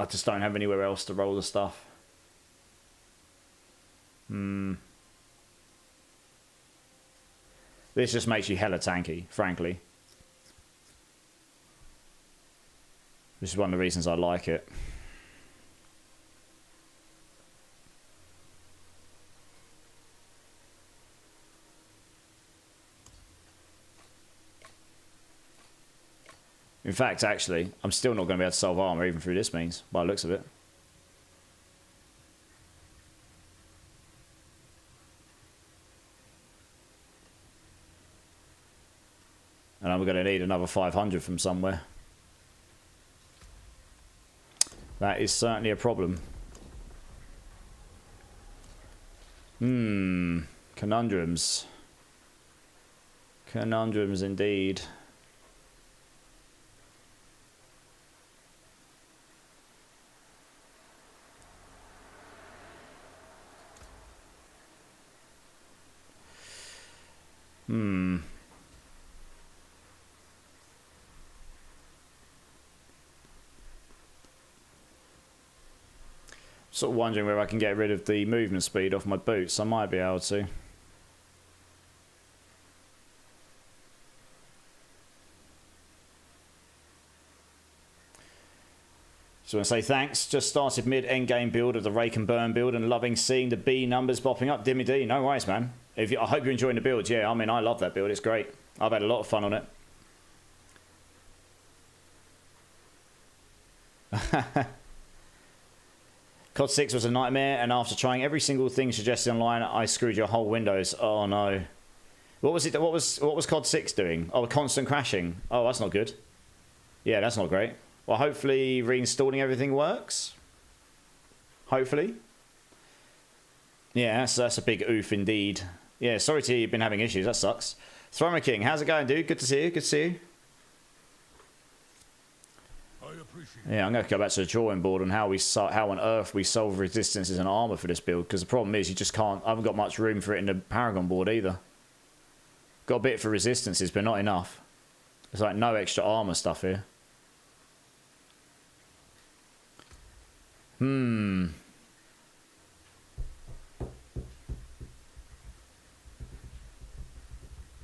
I just don't have anywhere else to roll the stuff. This just makes you hella tanky, frankly. Which is one of the reasons I like it. In fact, actually, I'm still not going to be able to solve armor even through this means, by the looks of it. And I'm going to need another 500 from somewhere. That is certainly a problem. Conundrums. Conundrums indeed. Sort of wondering whether I can get rid of the movement speed off my boots. I might be able to. So I want to say thanks. Just started mid-end game build of the Rake and Burn build and loving seeing the B numbers popping up. Dimmy D, no worries, man. I hope you're enjoying the build. Yeah, I mean, I love that build. It's great. I've had a lot of fun on it. COD 6 was a nightmare, and after trying every single thing suggested online, I screwed your whole Windows. Oh no. What was it? What was COD 6 doing? Oh, constant crashing. Oh, that's not good. Yeah, that's not great. Well, hopefully reinstalling everything works. Hopefully. Yeah, that's a big oof indeed. Yeah, sorry to hear you've been having issues. That sucks. Thrummer King, how's it going, dude? Good to see you. Good to see you. Yeah, I'm going to go back to the drawing board on how on earth we solve resistances and armor for this build, because the problem is you just can't. I haven't got much room for it in the Paragon board either. Got a bit for resistances, but not enough. There's like no extra armor stuff here.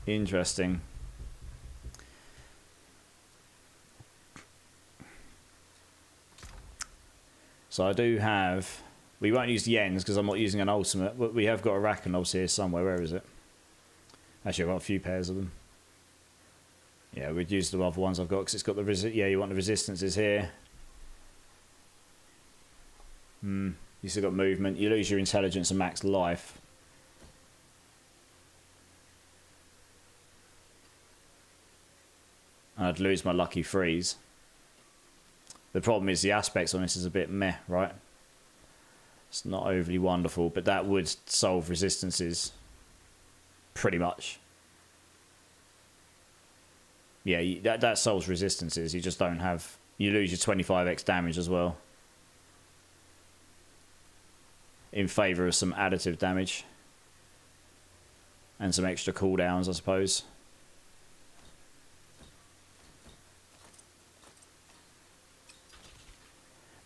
Interesting. So I do have... We won't use the ends because I'm not using an ultimate, but we have got a Rakanov here somewhere. Where is it? Actually, I've got a few pairs of them. Yeah, we'd use the other ones I've got because it's got the... Yeah, you want the resistances here. You still got movement. You lose your intelligence and max life. I'd lose my lucky freeze. The problem is the aspects on this is a bit meh, right? It's not overly wonderful, but that would solve resistances. Pretty much. Yeah, that solves resistances. You just don't have... You lose your 25x damage as well. In favour of some additive damage. And some extra cooldowns, I suppose.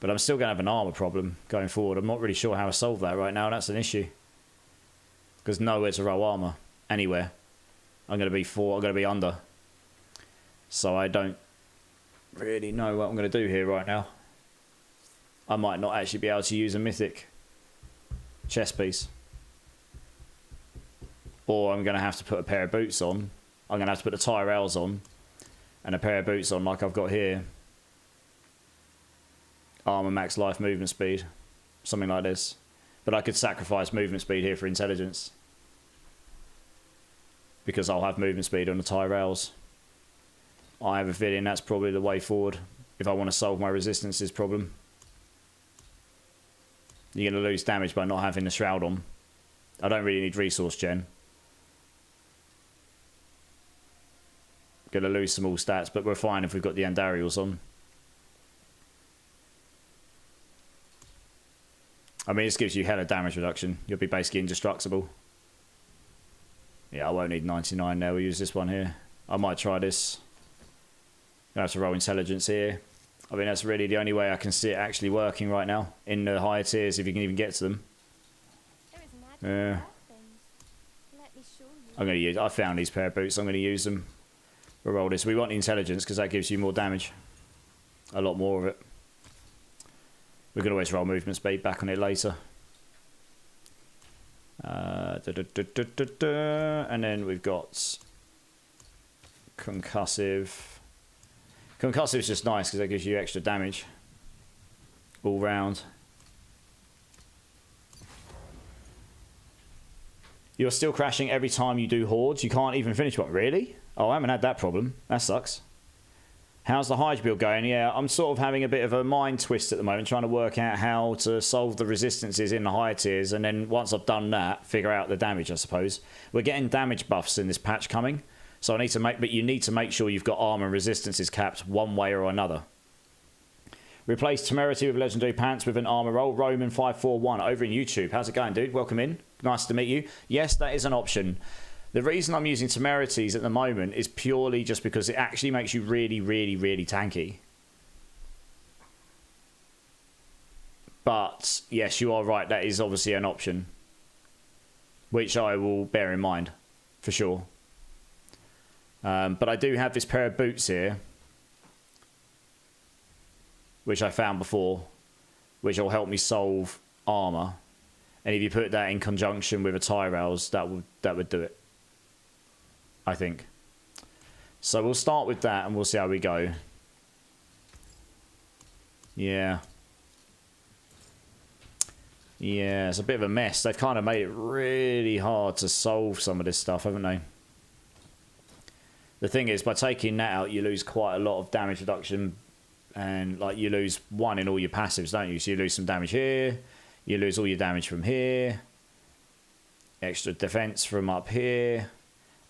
But I'm still going to have an armor problem going forward. I'm not really sure how to solve that right now. That's an issue. Because nowhere to roll armor. Anywhere. I'm going to be under. So I don't really know what I'm going to do here right now. I might not actually be able to use a mythic chest piece. Or I'm going to have to put a pair of boots on. I'm going to have to put the Tyrells on. And a pair of boots on like I've got here. Armor, max life, movement speed. Something like this. But I could sacrifice movement speed here for intelligence. Because I'll have movement speed on the Tyrells. I have a feeling that's probably the way forward. If I want to solve my resistances problem. You're going to lose damage by not having the Shroud on. I don't really need resource gen. Going to lose some all stats, but we're fine if we've got the Andariels on. I mean, this gives you hella damage reduction. You'll be basically indestructible. Yeah, I won't need 99 now. We'll use this one here. I might try this. Gonna have to roll intelligence here. I mean, that's really the only way I can see it actually working right now. In the higher tiers, if you can even get to them. Yeah. I'm going to use... I found these pair of boots. I'm going to use them. We'll roll this. We want the intelligence because that gives you more damage. A lot more of it. We can always roll movement speed back on it later. And then we've got concussive. Concussive is just nice because that gives you extra damage all round. You're still crashing every time you do hordes. You can't even finish one. Really? Oh, I haven't had that problem. That sucks. How's the Hydra build going? Yeah, I'm sort of having a bit of a mind twist at the moment, trying to work out how to solve the resistances in the higher tiers, and then once I've done that, figure out the damage, I suppose. We're getting damage buffs in this patch coming, so I need to make, but you need to make sure you've got armor and resistances capped one way or another. Replace Temerity with Legendary Pants with an armor roll. Roman 541 over in YouTube. How's it going, dude? Welcome in. Nice to meet you. Yes, that is an option. The reason I'm using Temerities at the moment is purely just because it actually makes you really, really, really tanky. But, yes, you are right. That is obviously an option. Which I will bear in mind, for sure. But I do have this pair of boots here. Which I found before. Which will help me solve armor. And if you put that in conjunction with a Tyrells, that would do it. I think. So we'll start with that and we'll see how we go. Yeah. Yeah, it's a bit of a mess. They've kind of made it really hard to solve some of this stuff, haven't they? The thing is, by taking that out, you lose quite a lot of damage reduction. And like you lose one in all your passives, don't you? So you lose some damage here. You lose all your damage from here. Extra defense from up here.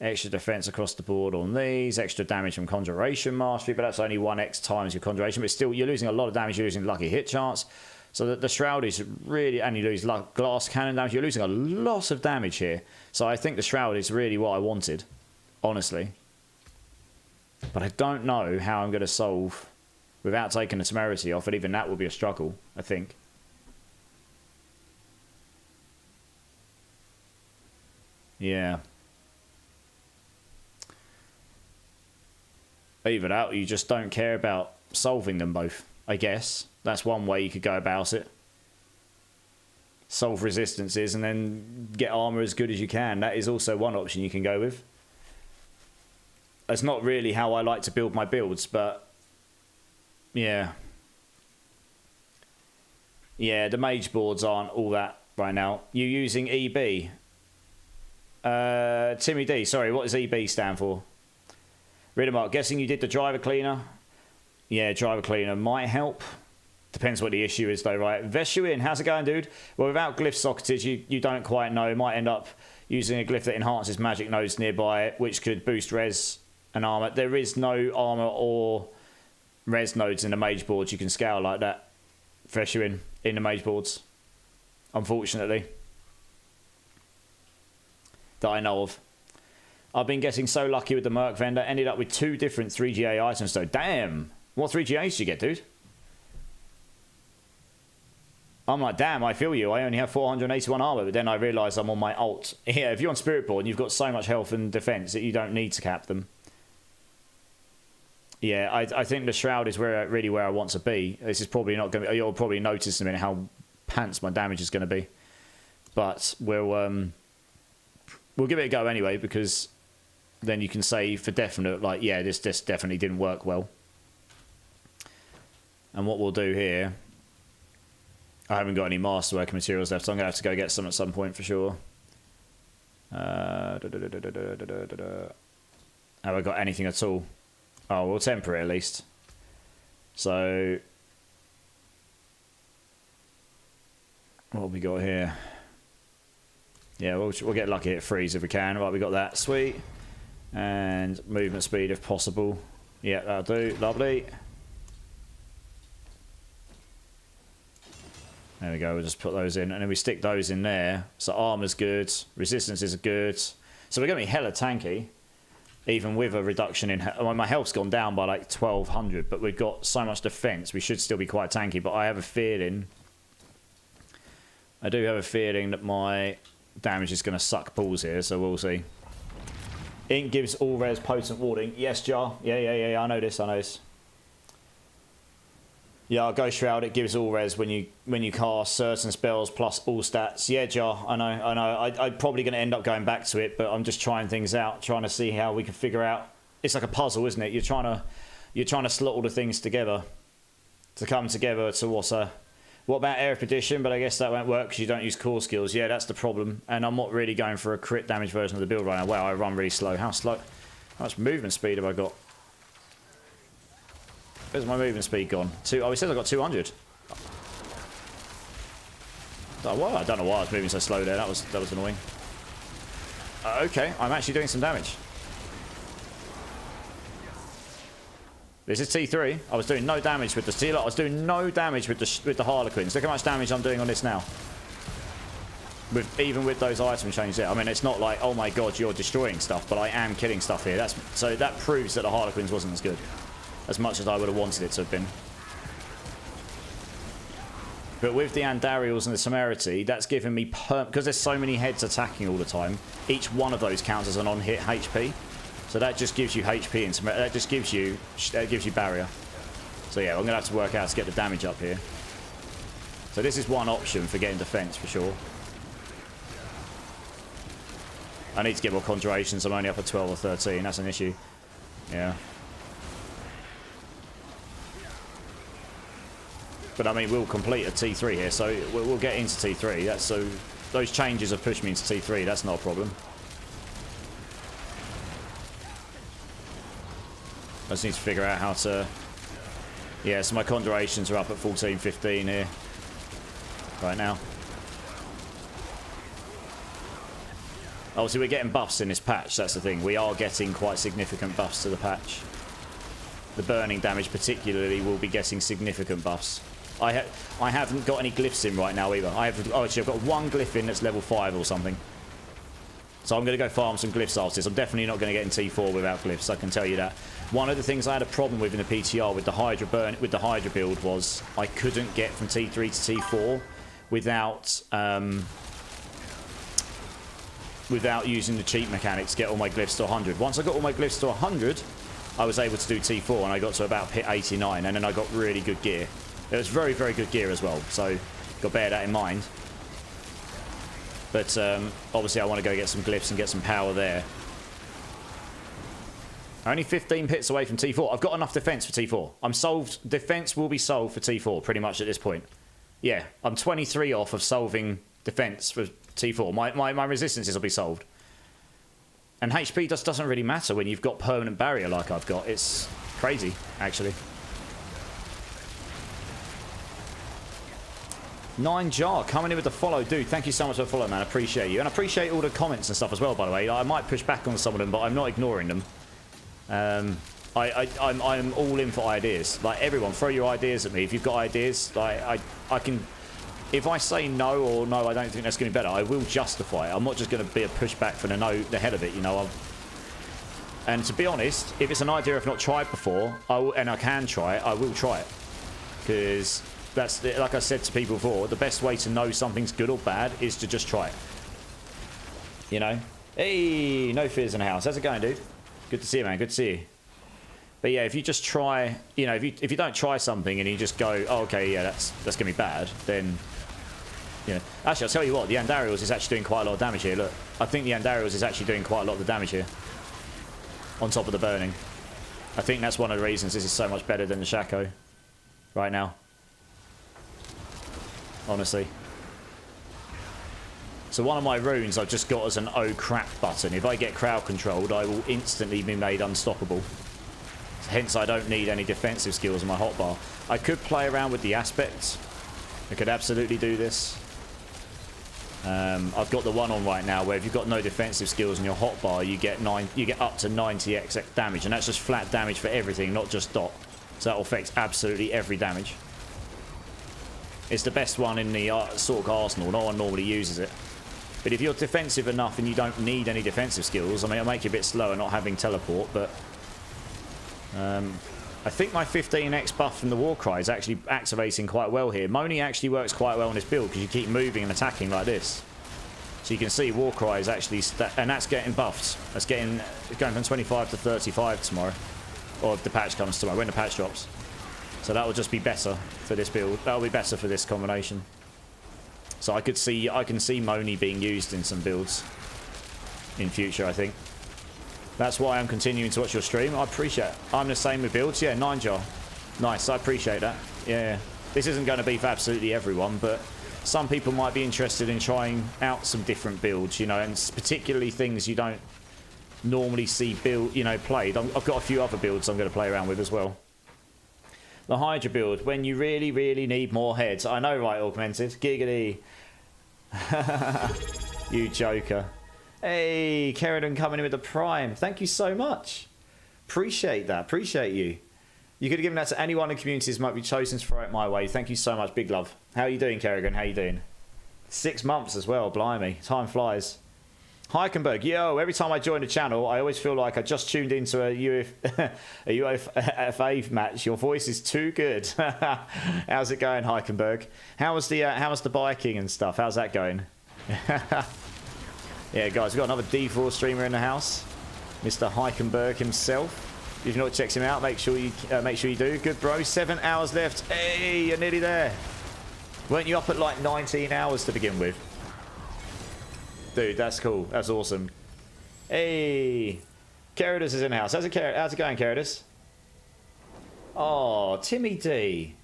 Extra defense across the board on these. Extra damage from Conjuration Mastery, but that's only 1x times your Conjuration. But still, you're losing a lot of damage. You're losing lucky hit chance. So the Shroud is really... And you lose glass cannon damage. You're losing a lot of damage here. So I think the Shroud is really what I wanted. Honestly. But I don't know how I'm going to solve... Without taking the Temerity off. And even that will be a struggle, I think. Yeah. Either that, or you just don't care about solving them both, I guess. That's one way you could go about it. Solve resistances and then get armor as good as you can. That is also one option you can go with. That's not really how I like to build my builds, but yeah. Yeah, the mage boards aren't all that right now. You using EB? Timmy D, sorry, what does EB stand for? Riddermark, guessing you did the driver cleaner? Yeah, driver cleaner might help. Depends what the issue is though, right? Veshuin, how's it going, dude? Well, without glyph sockets, you don't quite know. You might end up using a glyph that enhances magic nodes nearby, which could boost res and armor. There is no armor or res nodes in the mage boards you can scale like that. Veshuin, in the mage boards, unfortunately, that I know of. I've been getting so lucky with the Merc vendor. Ended up with 2 different 3GA items though. Damn, what 3GAs did you get, dude? I'm like, damn, I feel you. I only have 481 armor, but then I realise I'm on my ult. Yeah, if you're on Spirit Board and you've got so much health and defense that you don't need to cap them. Yeah, I think the Shroud is really where I want to be. This is probably not going to be... You'll probably notice in a minute how pants my damage is going to be. But we'll give it a go anyway, because then you can say for definite, like, yeah, this definitely didn't work well. And what we'll do here... I haven't got any masterwork materials left, so I'm going to have to go get some at some point for sure. Have I got anything at all? Oh, we'll temper it at least. So, what have we got here? Yeah, we'll get lucky at freeze if we can. Right, we got that. Sweet. And movement speed if possible. Yeah, that'll do. Lovely. There we go. We'll just put those in. And then we stick those in there. So armor's good. Resistance is good. So we're going to be hella tanky. Even with a reduction in... my health's gone down by like 1,200. But we've got so much defense. We should still be quite tanky. But I have a feeling... I do have a feeling that my damage is going to suck balls here. So we'll see. Ink gives all res potent warding. Yes, Jar. Yeah. I know this. Yeah, Ghost Shroud, it gives all res when you cast certain spells plus all stats. Yeah, Jar, I know. I'm probably going to end up going back to it, but I'm just trying things out, trying to see how we can figure out. It's like a puzzle, isn't it? You're trying to slot all the things together to come together to what's a... What about Air Expedition? But I guess that won't work because you don't use core skills. Yeah, that's the problem. And I'm not really going for a crit damage version of the build right now. Wow, I run really slow. How slow? How much movement speed have I got? Where's my movement speed gone? Oh, it says I got 200. Well, I don't know why I was moving so slow there. That was annoying. Okay, I'm actually doing some damage. This is T3. I was doing no damage with the Steel. I was doing no damage with the Harlequins. Look how much damage I'm doing on this now. Even with those item changes there. I mean, it's not like, oh my god, you're destroying stuff, but I am killing stuff here. So that proves that the Harlequins wasn't as good. As much as I would have wanted it to have been. But with the Andariels and the Temerity, that's given me... Because there's so many heads attacking all the time, each one of those counts as an on-hit HP. So that just gives you HP and that just gives you barrier. So yeah, I'm going to have to work out to get the damage up here. So this is one option for getting defense for sure. I need to get more conjurations. I'm only up at 12 or 13. That's an issue. Yeah. But I mean, we'll complete a T3 here, so we'll get into T3. So those changes have pushed me into T3. That's not a problem. I just need to figure out how to... Yeah, so my conjurations are up at 14, 15 here. Right now. Obviously, we're getting buffs in this patch. That's the thing. We are getting quite significant buffs to the patch. The burning damage particularly will be getting significant buffs. I haven't got any glyphs in right now either. Actually, I've got one glyph in that's level 5 or something. So I'm going to go farm some glyphs after this. I'm definitely not going to get in T4 without glyphs, I can tell you that. One of the things I had a problem with in the PTR with the Hydra build was I couldn't get from T3 to T4 without using the cheat mechanics to get all my glyphs to 100. Once I got all my glyphs to 100, I was able to do T4 and I got to about pit 89 and then I got really good gear. It was very, very good gear as well, so got to bear that in mind. But obviously I want to go get some glyphs and get some power there. Only 15 pits away from T4. I've got enough defense for T4. I'm solved. Defense will be solved for T4 pretty much at this point. Yeah, I'm 23 off of solving defense for T4. My resistances will be solved. And HP just doesn't really matter when you've got permanent barrier like I've got. It's crazy, actually. 9 Jar coming in with the follow. Dude, thank you so much for the follow, man. I appreciate you. And I appreciate all the comments and stuff as well, by the way. I might push back on some of them, but I'm not ignoring them. I'm all in for ideas. Like, everyone, throw your ideas at me. If you've got ideas, like, I can... If I say no or no, I don't think that's going to be better, I will justify it. I'm not just going to be a pushback for the no, the hell of it, you know. And to be honest, if it's an idea I've not tried before, and I can try it, I will try it. Because that's, like I said to people before, the best way to know something's good or bad is to just try it. You know? Hey, no fears in the house. How's it going, dude? Good to see you, man. Good to see you. But yeah, if you just try, you know, if you don't try something and you just go, oh, okay, yeah, that's going to be bad, then, you know. Actually, I'll tell you what, the Andariels is actually doing quite a lot of damage here. Look, I think the Andariels is actually doing quite a lot of the damage here. On top of the burning. I think that's one of the reasons this is so much better than the Shaco right now. Honestly. So one of my runes I've just got as an oh crap button. If I get crowd controlled, I will instantly be made unstoppable. Hence, I don't need any defensive skills in my hotbar. I could play around with the aspects. I could absolutely do this. I've got the one on right now where if you've got no defensive skills in your hotbar, you get up to 90x damage, and that's just flat damage for everything, not just dot. So that will affect absolutely every damage. It's the best one in the Sork arsenal. No one normally uses it. But if you're defensive enough and you don't need any defensive skills, I mean, it'll make you a bit slower not having teleport, but... I think my 15x buff from the Warcry is actually activating quite well here. Moni actually works quite well in this build because you keep moving and attacking like this. So you can see Warcry is actually... and that's getting buffed. It's going from 25 to 35 tomorrow. Or if the patch comes tomorrow, when the patch drops. So that will just be better for this build. That'll be better for this combination. So I can see Moni being used in some builds in future, I think. That's why I'm continuing to watch your stream. I appreciate it. I'm the same with builds. Yeah, 9 Jar. Nice, I appreciate that. Yeah. This isn't going to be for absolutely everyone, but some people might be interested in trying out some different builds, you know, and particularly things you don't normally see played. I've got a few other builds I'm going to play around with as well. The Hydra build, when you really, really need more heads. I know, right, Augmented? Giggity. You joker. Hey, Kerrigan coming in with the Prime. Thank you so much. Appreciate that. Appreciate you. You could have given that to anyone in communities might be chosen to throw it my way. Thank you so much. Big love. How are you doing, Kerrigan? How are you doing? 6 months as well. Blimey. Time flies. Heikenberg. Yo, every time I join the channel, I always feel like I just tuned into a UFA match. Your voice is too good. How's it going, Heikenberg? How was the biking and stuff? How's that going? Yeah, guys, we've got another D4 streamer in the house, Mr. Heikenberg himself. If you've not checked him out, make sure you do. Good, bro. 7 hours left. Hey, you're nearly there. Weren't you up at like 19 hours to begin with? Dude, that's cool. That's awesome. Hey, Keridus is in the house. How's it going, Keridus? Oh, Timmy D.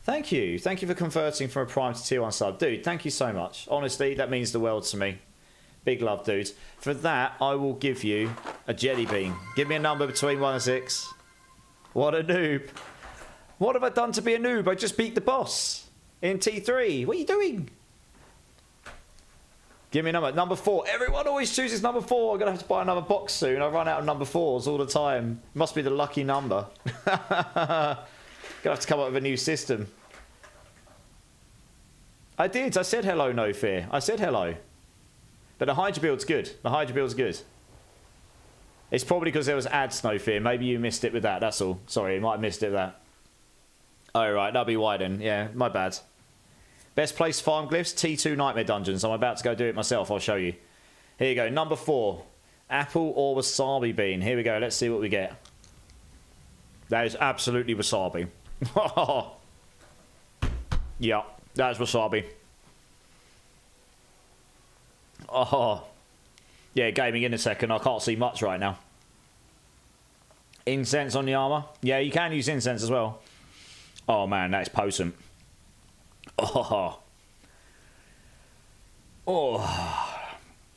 Thank you. Thank you for converting from a Prime to Tier 1 sub. Dude, thank you so much. Honestly, that means the world to me. Big love, dudes. For that, I will give you a jelly bean. Give me a number between 1 and 6. What a noob. What have I done to be a noob? I just beat the boss in T3. What are you doing? Give me a number. Number 4. Everyone always chooses number 4. I'm going to have to buy another box soon. I run out of number 4s all the time. Must be the lucky number. Going to have to come up with a new system. I did. I said hello, no fear. I said hello. But the Hydra build's good. The Hydra build's good. It's probably because there was ads, no fear. Maybe you missed it with that, that's all. Sorry, you might have missed it with that. Oh, right, that'll be why then. Yeah, my bad. Best place to farm glyphs? T2 Nightmare Dungeons. I'm about to go do it myself. I'll show you. Here you go. Number 4. Apple or wasabi bean. Here we go. Let's see what we get. That is absolutely wasabi. Yeah, that's wasabi. Oh, yeah, gaming in a second. I can't see much right now. Incense on the armor. Yeah, you can use incense as well. Oh man, that's potent. Oh. Oh.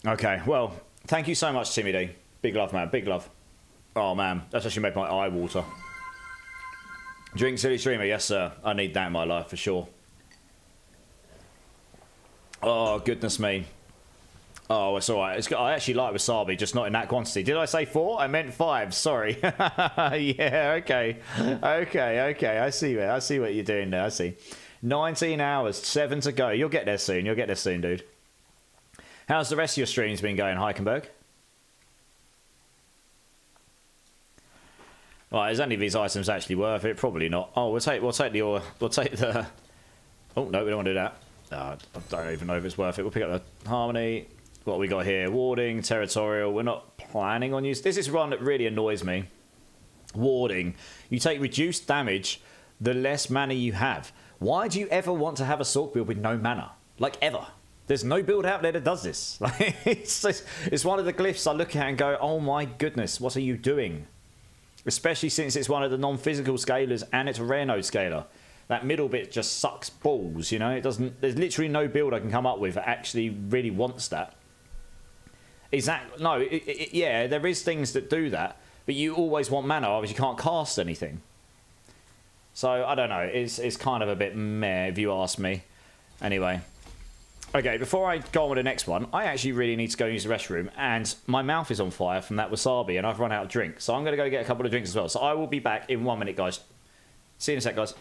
Okay, well, thank you so much, Timmy D. Big love, man. Big love. Oh man, that's actually made my eye water. Drink Silly Streamer, yes sir. I need that in my life for sure. Oh, goodness me. Oh, it's alright. I actually like wasabi, just not in that quantity. Did I say 4? I meant 5. Sorry. Yeah, okay. Okay. I see what you're doing there. I see. 19 hours, 7 to go. You'll get there soon. You'll get there soon, dude. How's the rest of your streams been going, Heickenberg? Right, is any of these items actually worth it? Probably not. Oh, we'll take the. Oh no, we don't want to do that. I don't even know if it's worth it. We'll pick up the harmony. What we got here? Warding, territorial. We're not planning on using. This is one that really annoys me. Warding. You take reduced damage the less mana you have. Why do you ever want to have a Sork build with no mana? Like ever. There's no build out there that does this. Like, it's one of the glyphs I look at and go, oh my goodness, what are you doing? Especially since it's one of the non-physical scalars and it's a rare node scalar. That middle bit just sucks balls, you know? It doesn't. There's literally no build I can come up with that actually really wants that. No, yeah, there is things that do that, but you always want mana, otherwise you can't cast anything. So, I don't know, it's kind of a bit meh, if you ask me. Anyway. Okay, before I go on with the next one, I actually really need to go use the restroom, and my mouth is on fire from that wasabi, and I've run out of drink. So I'm going to go get a couple of drinks as well. So I will be back in 1 minute, guys. See you in a sec, guys.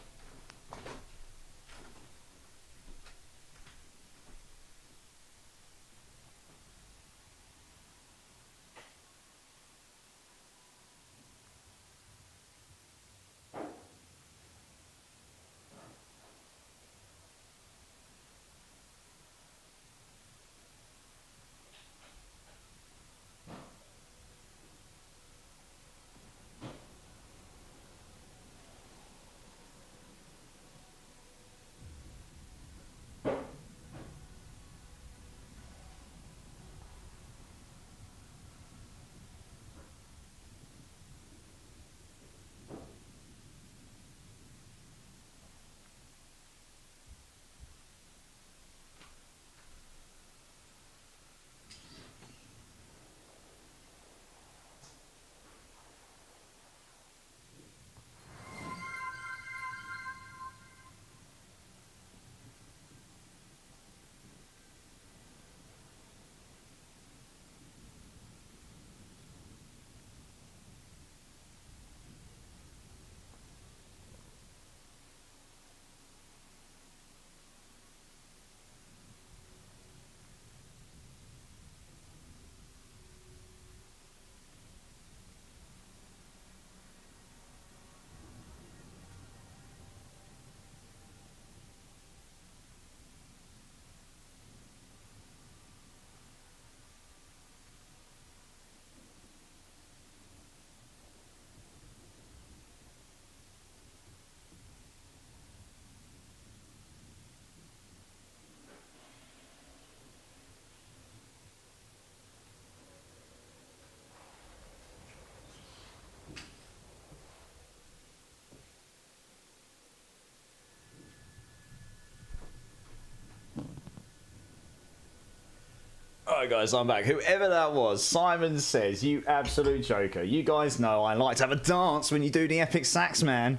Alright guys, I'm back. Whoever that was, Simon says, you absolute joker. You guys know I like to have a dance when you do the epic sax, man.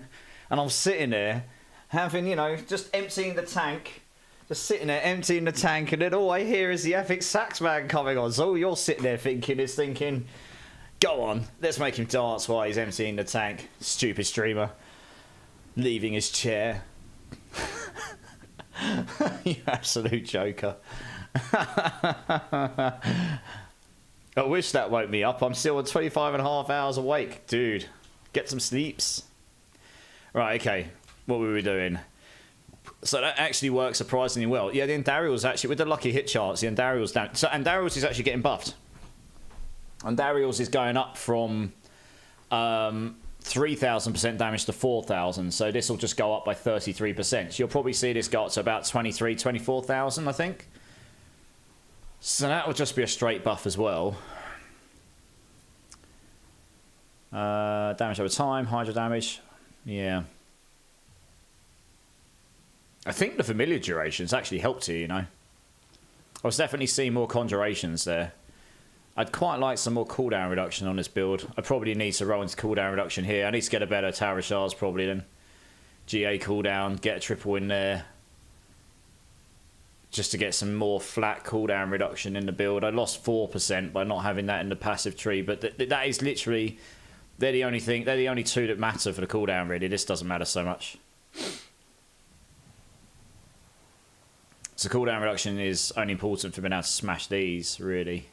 And I'm sitting there, having, you know, just emptying the tank. Just sitting there, emptying the tank, and then all I hear is the epic sax man coming on. So all you're sitting there thinking, go on, let's make him dance while he's emptying the tank. Stupid streamer. Leaving his chair. You absolute joker. I wish that woke me up. I'm still 25.5 hours awake. Dude, get some sleeps. Right, okay. What were we doing? So that actually works surprisingly well. Yeah, the Andariel's actually, with the lucky hit charts, the Andariel's down. So Andariel's is actually getting buffed. Andariel's is going up from 3 3,000% damage to 4,000. So this will just go up by 33%. So you'll probably see this go up to about 23, 24,000, I think. So that will just be a straight buff as well. Damage over time, Hydra damage. Yeah. I think the familiar durations actually helped here, you know. I was definitely seeing more conjurations there. I'd quite like some more cooldown reduction on this build. I probably need to roll into cooldown reduction here. I need to get a better Tower of Shards probably then. GA cooldown, get a triple in there. Just to get some more flat cooldown reduction in the build. I lost 4% by not having that in the passive tree, but that is literally... They're the only thing. They're the only two that matter for the cooldown, really. This doesn't matter so much. So cooldown reduction is only important for being able to smash these, really.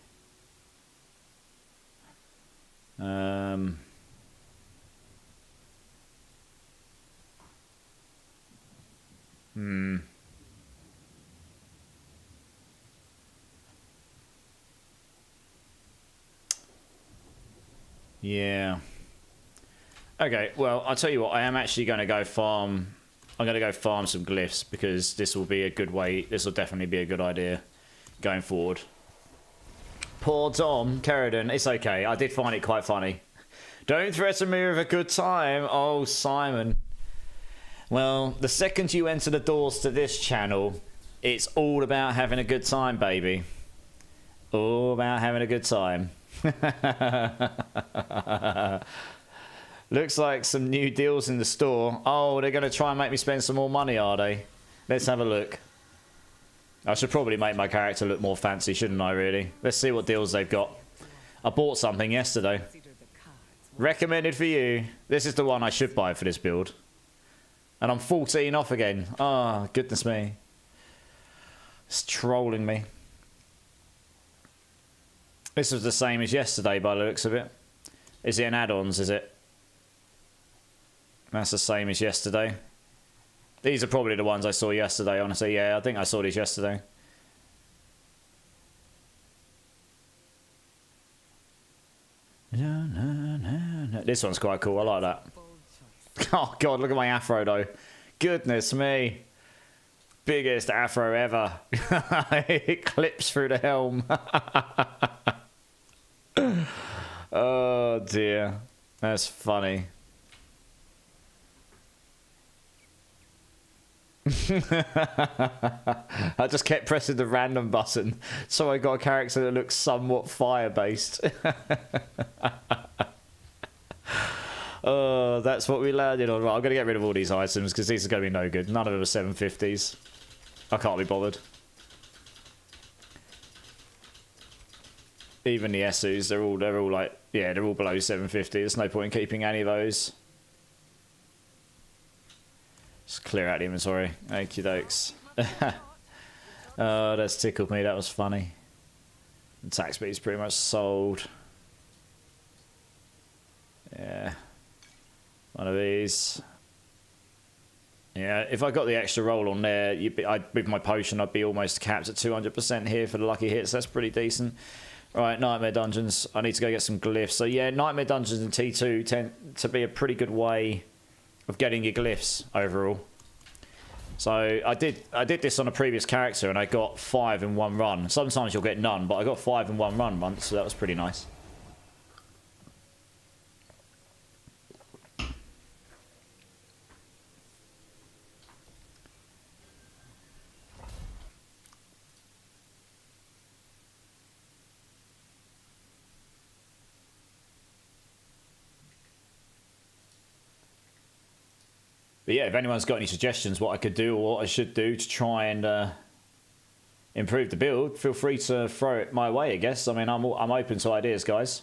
Yeah. Okay, well, I'll tell you what. I am actually going to go farm... I'm going to go farm some glyphs because this will be a good way. This will definitely be a good idea going forward. Poor Dom, Kerridan. It's okay. I did find it quite funny. Don't threaten me with a good time. Oh, Simon. Well, the second you enter the doors to this channel, it's all about having a good time, baby. All about having a good time. Looks like some new deals in the store. Oh, they're going to try and make me spend some more money, are they? Let's have a look. I should probably make my character look more fancy, shouldn't I, really? Let's see what deals they've got. I bought something yesterday. Recommended for you. This is the one I should buy for this build. And I'm 14 off again. Oh, goodness me. It's trolling me. This was the same as yesterday by the looks of it. Is it an add-ons, is it? That's the same as yesterday. These are probably the ones I saw yesterday, honestly. Yeah, I think I saw these yesterday. This one's quite cool. I like that. Oh, God, look at my afro, though. Goodness me. Biggest afro ever. It clips through the helm. Oh, dear. That's funny. I just kept pressing the random button, so I got a character that looks somewhat fire-based. Oh, that's what we landed on. Right, I'm going to get rid of all these items because these are going to be no good. None of them are 750s. I can't be bothered. Even the SUs, they're all like, yeah, they're all below 750. There's no point in keeping any of those. Just clear out the inventory. Okie dokes. Oh, that's tickled me. That was funny. Attack speed's pretty much sold. Yeah. One of these. Yeah, if I got the extra roll on there, with my potion, I'd be almost capped at 200% here for the lucky hits. That's pretty decent. Right, Nightmare Dungeons. I need to go get some glyphs. So yeah, Nightmare Dungeons in T2 tend to be a pretty good way of getting your glyphs overall. So I did this on a previous character and I got 5 in one run. Sometimes you'll get none, but I got 5 in one run once, so that was pretty nice. But yeah, if anyone's got any suggestions what I could do or what I should do to try and improve the build, feel free to throw it my way, I guess. I mean, I'm open to ideas, guys.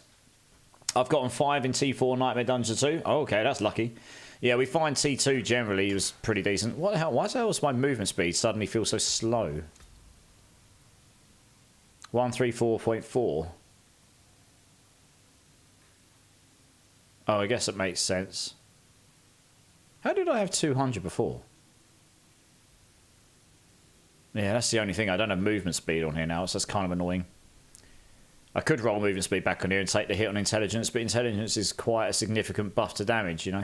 I've gotten 5 in T4 Nightmare Dungeon 2. Oh, okay, that's lucky. Yeah, we find T2 generally was pretty decent. What the hell? Why does my movement speed suddenly feel so slow? 134.4. Oh, I guess it makes sense. How did I have 200 before? Yeah, that's the only thing. I don't have movement speed on here now, so that's kind of annoying. I could roll movement speed back on here and take the hit on intelligence, but intelligence is quite a significant buff to damage, you know?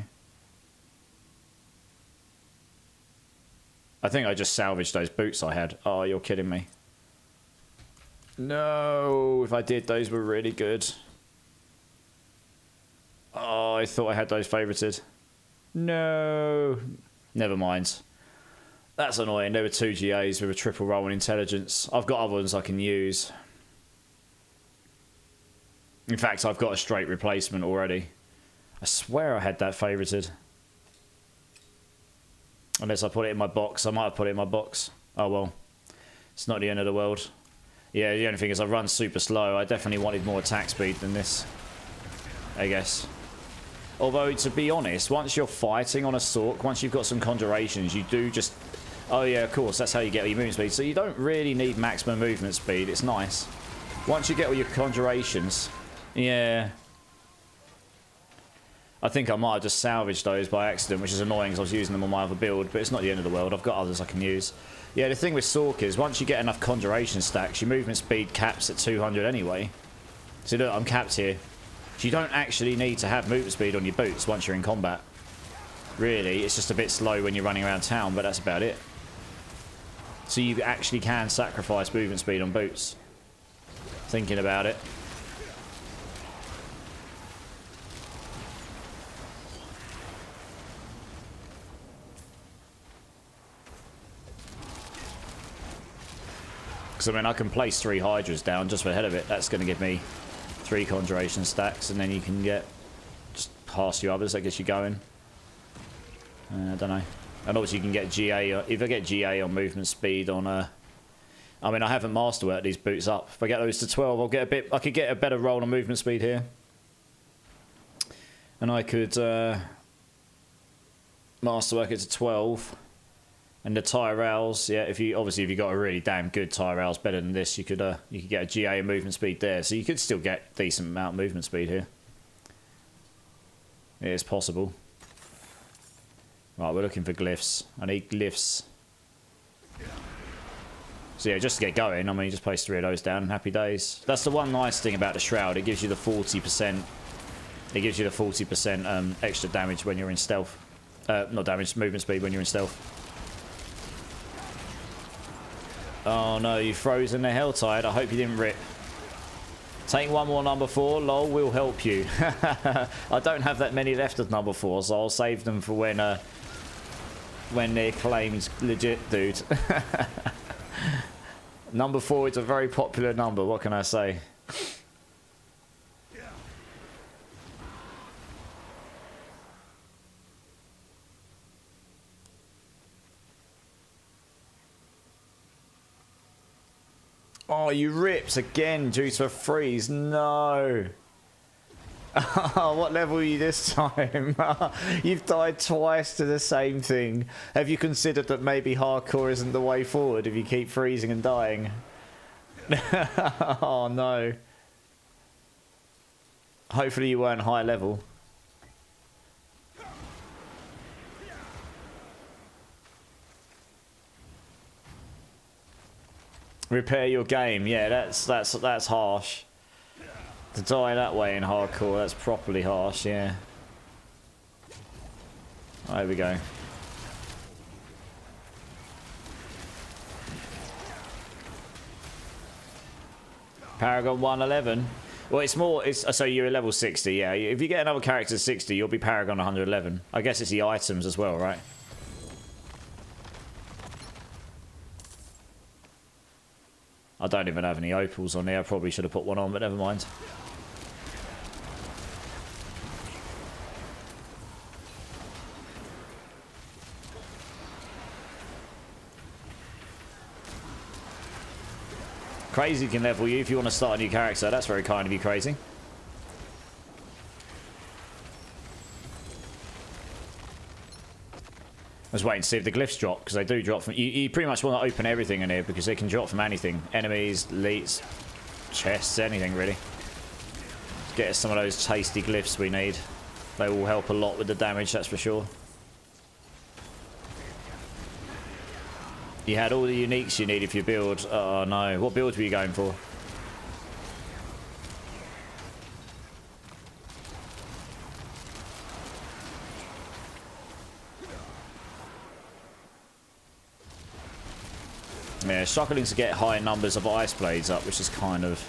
I think I just salvaged those boots I had. Oh, you're kidding me. No, if I did, those were really good. Oh, I thought I had those favorited. No. Never mind. That's annoying. There were 2 GAs with a triple roll in intelligence. I've got other ones I can use. In fact, I've got a straight replacement already. I swear I had that favorited. Unless I put it in my box. I might have put it in my box. Oh well. It's not the end of the world. Yeah, the only thing is I run super slow. I definitely wanted more attack speed than this, I guess. Although, to be honest, once you're fighting on a Sork, once you've got some conjurations, you do just... Oh yeah, of course, that's how you get your movement speed. So you don't really need maximum movement speed. It's nice. Once you get all your conjurations... Yeah. I think I might have just salvaged those by accident, which is annoying because I was using them on my other build, but it's not the end of the world. I've got others I can use. Yeah, the thing with Sork is, once you get enough conjuration stacks, your movement speed caps at 200 anyway. So look, I'm capped here. So you don't actually need to have movement speed on your boots once you're in combat. Really, it's just a bit slow when you're running around town, but that's about it. So you actually can sacrifice movement speed on boots. Thinking about it. Because, I mean, I can place 3 Hydras down just for the head of it. That's going to give me 3 conjuration stacks, and then you can get just past you others. That gets you going. I don't know. And obviously you can get GA. If I get GA on movement speed on I mean, I haven't masterworked these boots up. If I get those to 12, I'll get a bit. I could get a better roll on movement speed here, and I could masterwork it to 12. And the Tyrells, yeah, if you got a really damn good Tyrells better than this, you could get a GA movement speed there. So you could still get decent amount of movement speed here. It is possible. Right, we're looking for glyphs. I need glyphs. So yeah, just to get going, I mean, you just place 3 of those down and happy days. That's the one nice thing about the Shroud. It gives you the 40%. It gives you the 40% extra damage when you're in stealth. Not damage, movement speed when you're in stealth. Oh no, you froze in the Helltide. I hope you didn't rip. Take one more number 4, lol, we'll help you. I don't have that many left of number 4, so I'll save them for when they're claimed legit, dude. Number 4 is a very popular number, what can I say? Oh, you ripped again due to a freeze. No. Oh, what level are you this time? You've died twice to the same thing. Have you considered that maybe hardcore isn't the way forward if you keep freezing and dying? Oh, no. Hopefully you weren't high level. Repair your game. Yeah, that's harsh. To die that way in hardcore, that's properly harsh, yeah. There we go. Paragon 111. Well, it's more, so you're at level 60, yeah. If you get another character at 60, you'll be Paragon 111. I guess it's the items as well, right? I don't even have any opals on there. I probably should have put one on, but never mind. Crazy can level you if you want to start a new character. That's very kind of you, Crazy. I was waiting to see if the glyphs drop, because they do drop from... You pretty much want to open everything in here, because they can drop from anything. Enemies, elites, chests, anything really. Let's get us some of those tasty glyphs we need. They will help a lot with the damage, that's for sure. You had all the uniques you needed for your build. Oh no, what build were you going for? Yeah, struggling to get high numbers of ice blades up, which is kind of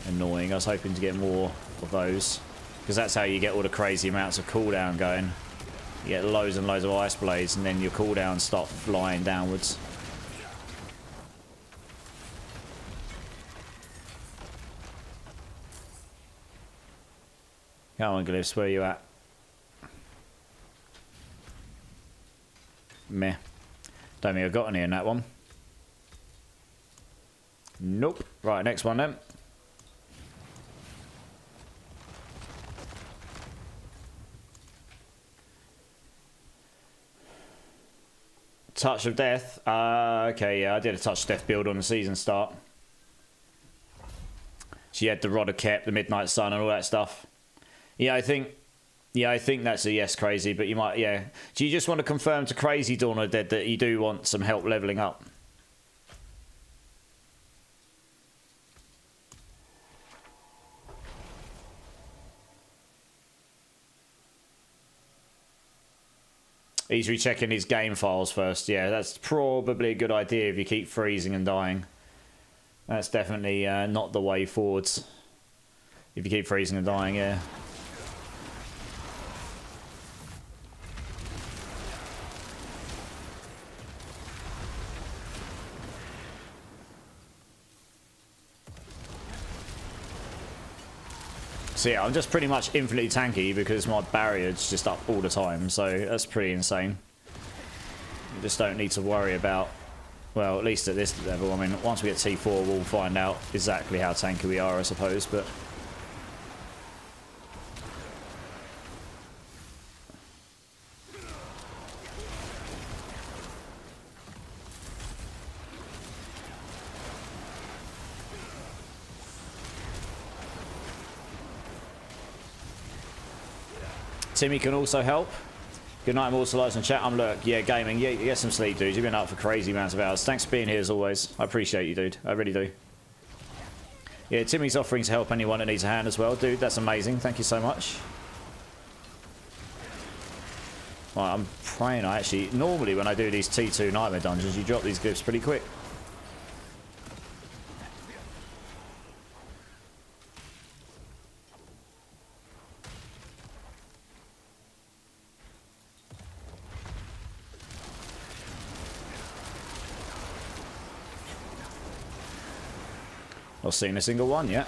annoying. I was hoping to get more of those, because that's how you get all the crazy amounts of cooldown going. You get loads and loads of ice blades, and then your cooldowns start flying downwards. Come on, Glyphs, where are you at? Meh. Don't think I've got any in that one. Nope. Right, next one then. Touch of Death. Okay, yeah, I did a Touch of Death build on the season start. She had the Rod of Kep, the Midnight Sun, and all that stuff. Yeah, I think that's a yes, Crazy. But you might, yeah. Do you just want to confirm to Crazy Dawn of the Dead that you do want some help leveling up? He's rechecking his game files first. Yeah, that's probably a good idea if you keep freezing and dying. That's definitely not the way forwards. If you keep freezing and dying, yeah. So yeah, I'm just pretty much infinitely tanky because my barrier's just up all the time, so that's pretty insane. You just don't need to worry about, well, at least at this level. I mean, once we get T4, we'll find out exactly how tanky we are, I suppose, but... Timmy can also help. Good night, Immortalised in chat. I'm Lurk. Yeah, gaming. Yeah, get some sleep, dude. You've been up for crazy amounts of hours. Thanks for being here as always. I appreciate you, dude. I really do. Yeah, Timmy's offering to help anyone that needs a hand as well. Dude, that's amazing. Thank you so much. Right, I'm praying I actually... Normally when I do these T2 Nightmare Dungeons, you drop these glyphs pretty quick. Not seen a single one yet.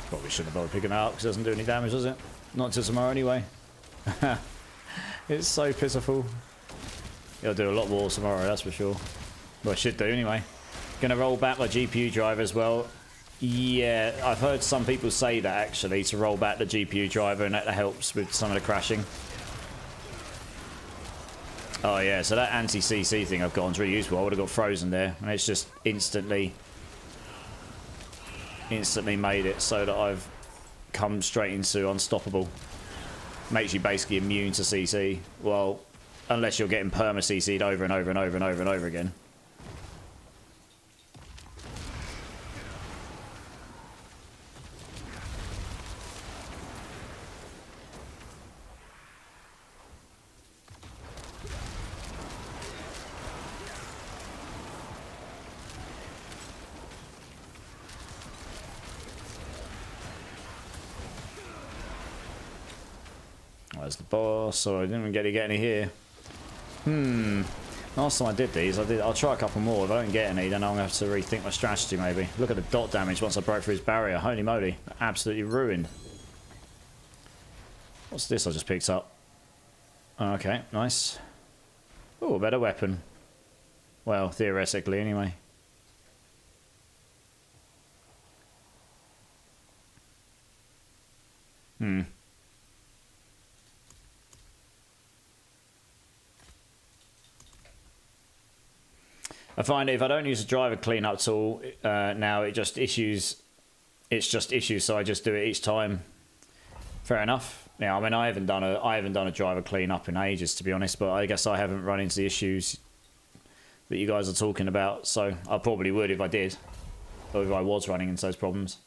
Probably shouldn't have bothered picking it up because it doesn't do any damage, does it? Not until tomorrow anyway. It's so pitiful. It'll do a lot more tomorrow, that's for sure. Well, I should do anyway. Gonna roll back my GPU driver as well. Yeah, I've heard some people say that actually, to roll back the GPU driver, and that helps with some of the crashing. Oh yeah, so that anti-CC thing I've got on's really useful. I would have got frozen there, and it's just instantly made it so that I've come straight into unstoppable. Makes you basically immune to CC. Well, unless you're getting perma CC'd over and over and over and over and over again. There's the boss, so I didn't even get any here. Last time I did these, I'll try a couple more. If I don't get any, then I'm going to have to rethink my strategy maybe. Look at the dot damage once I broke through his barrier. Holy moly. Absolutely ruined. What's this I just picked up? Okay, nice. Oh, a better weapon. Well, theoretically anyway. I find if I don't use a driver cleanup tool now, it just issues. It's just issues, so I just do it each time. Fair enough. Yeah, I mean, I haven't done a driver cleanup in ages, to be honest. But I guess I haven't run into the issues that you guys are talking about. So I probably would if I did, or if I was running into those problems.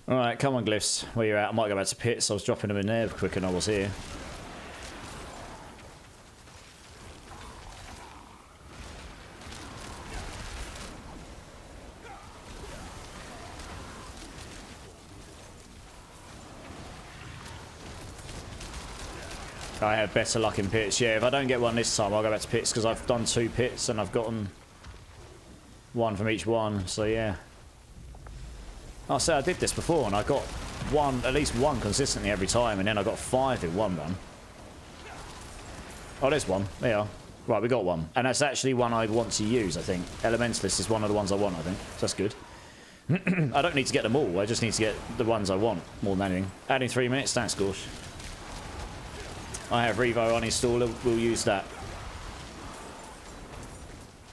Alright, come on, Glyphs. Where you at? I might go back to pits. I was dropping them in there quicker than I was here. I have better luck in pits. Yeah, if I don't get one this time, I'll go back to pits because I've done 2 pits and I've gotten 1 from each one. So, yeah. I say I did this before and I got at least one consistently every time, and then I got 5 in one run. Oh, there's one. There you are. Right, we got one. And that's actually one I want to use, I think. Elementalist is one of the ones I want, I think. So that's good. I don't need to get them all. I just need to get the ones I want more than anything. Adding 3 minutes. Thanks, Gorsh. I have Revo uninstaller. We'll use that.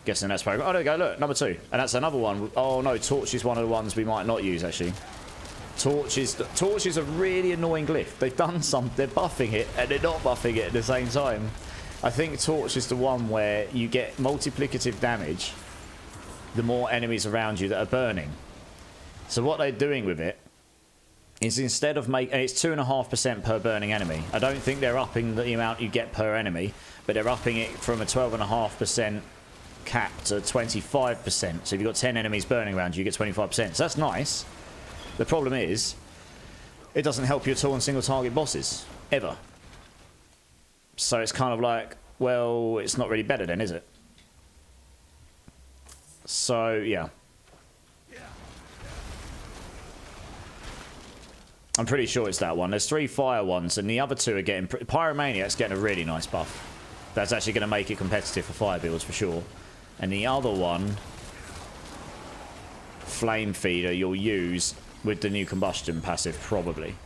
Guessing that's program. Oh, there we go. Look, number 2. And that's another one. Oh, no. Torch is one of the ones we might not use, actually. Torch is a really annoying glyph. They've done some. They're buffing it, and they're not buffing it at the same time. I think Torch is the one where you get multiplicative damage the more enemies around you that are burning. So what they're doing with it is instead of and it's 2.5% per burning enemy. I don't think they're upping the amount you get per enemy, but they're upping it from a 12.5% cap to 25%. So if you've got 10 enemies burning around you, you get 25%. So that's nice. The problem is, it doesn't help you at all on single target bosses. Ever. So it's kind of like, well, it's not really better then, is it? So, yeah. I'm pretty sure it's that one. There's 3 fire ones, and the other 2 are getting... Pyromaniac's getting a really nice buff. That's actually going to make it competitive for fire builds, for sure. And the other one, Flame Feeder, you'll use with the new combustion passive, probably.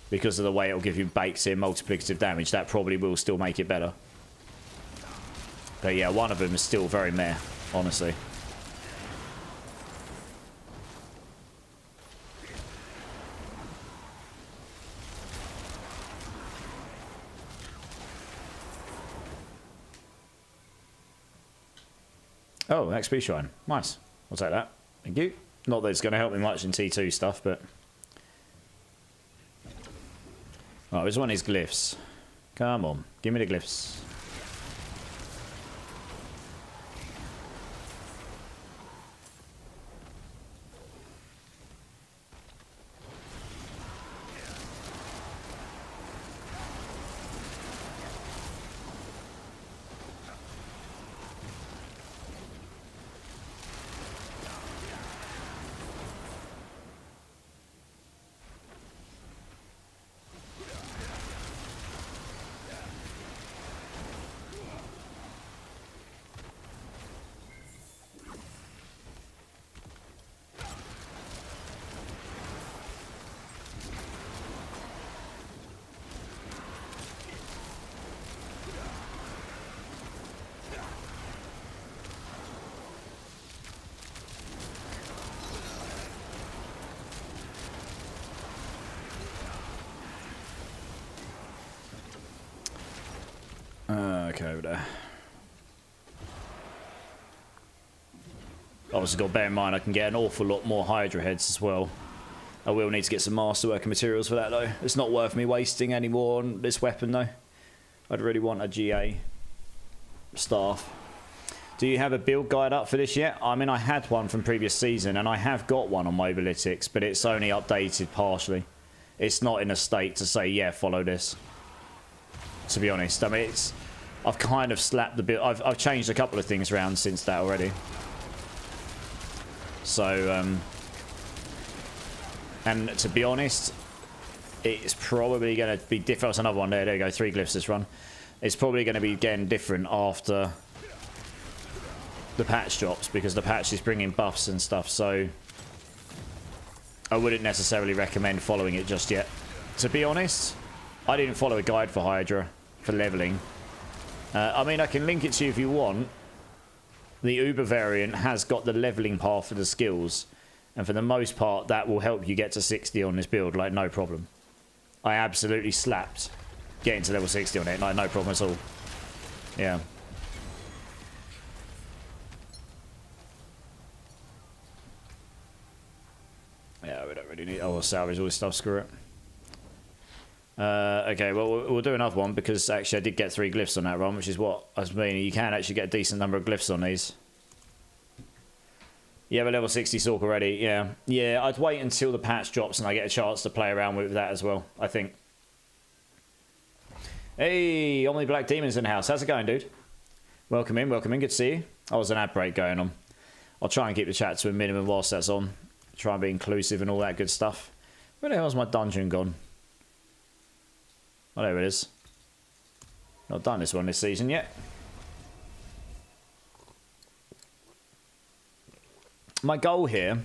Because of the way it'll give you baked in multiplicative damage, that probably will still make it better. But yeah, one of them is still very meh, honestly. Oh, XP shrine. Nice. I'll take that. Thank you. Not that it's going to help me much in T2 stuff, but... Right, which one is glyphs? Come on. Give me the glyphs. Okay, over there. Obviously got to bear in mind I can get an awful lot more Hydra heads as well. I will need to get some masterwork and materials for that though. It's not worth me wasting any more on this weapon though. I'd really want a GA staff. Do you have a build guide up for this yet? I mean, I had one from previous season and I have got one on Mobalytics, but it's only updated partially. It's not in a state to say, yeah, follow this. To be honest, I mean, I've kind of slapped the build. I've changed a couple of things around since that already. So, and to be honest, it's probably going to be different. That's another one there. There you go. 3 glyphs this run. It's probably going to be again different after the patch drops, because the patch is bringing buffs and stuff, so I wouldn't necessarily recommend following it just yet. To be honest, I didn't follow a guide for Hydra for leveling. I mean, I can link it to you if you want. The Uber variant has got the leveling path for the skills, and for the most part that will help you get to 60 on this build, like no problem. I absolutely slapped getting to level 60 on it, like no problem at all. Yeah. Yeah, we don't really need... Oh, we'll salvage all this stuff, screw it. Okay, well, we'll do another one, because actually I did get 3 glyphs on that run, which is what I was meaning. You can actually get a decent number of glyphs on these. You have a level 60 Sork already, yeah. Yeah, I'd wait until the patch drops and I get a chance to play around with that as well, I think. Hey, Omni Black Demon's in the house. How's it going, dude? Welcome in, welcome in. Good to see you. Oh, there's an ad break going on. I'll try and keep the chat to a minimum whilst that's on. Try and be inclusive and all that good stuff. Where the hell's my dungeon gone? Oh, there it is. Not done this one this season yet. My goal here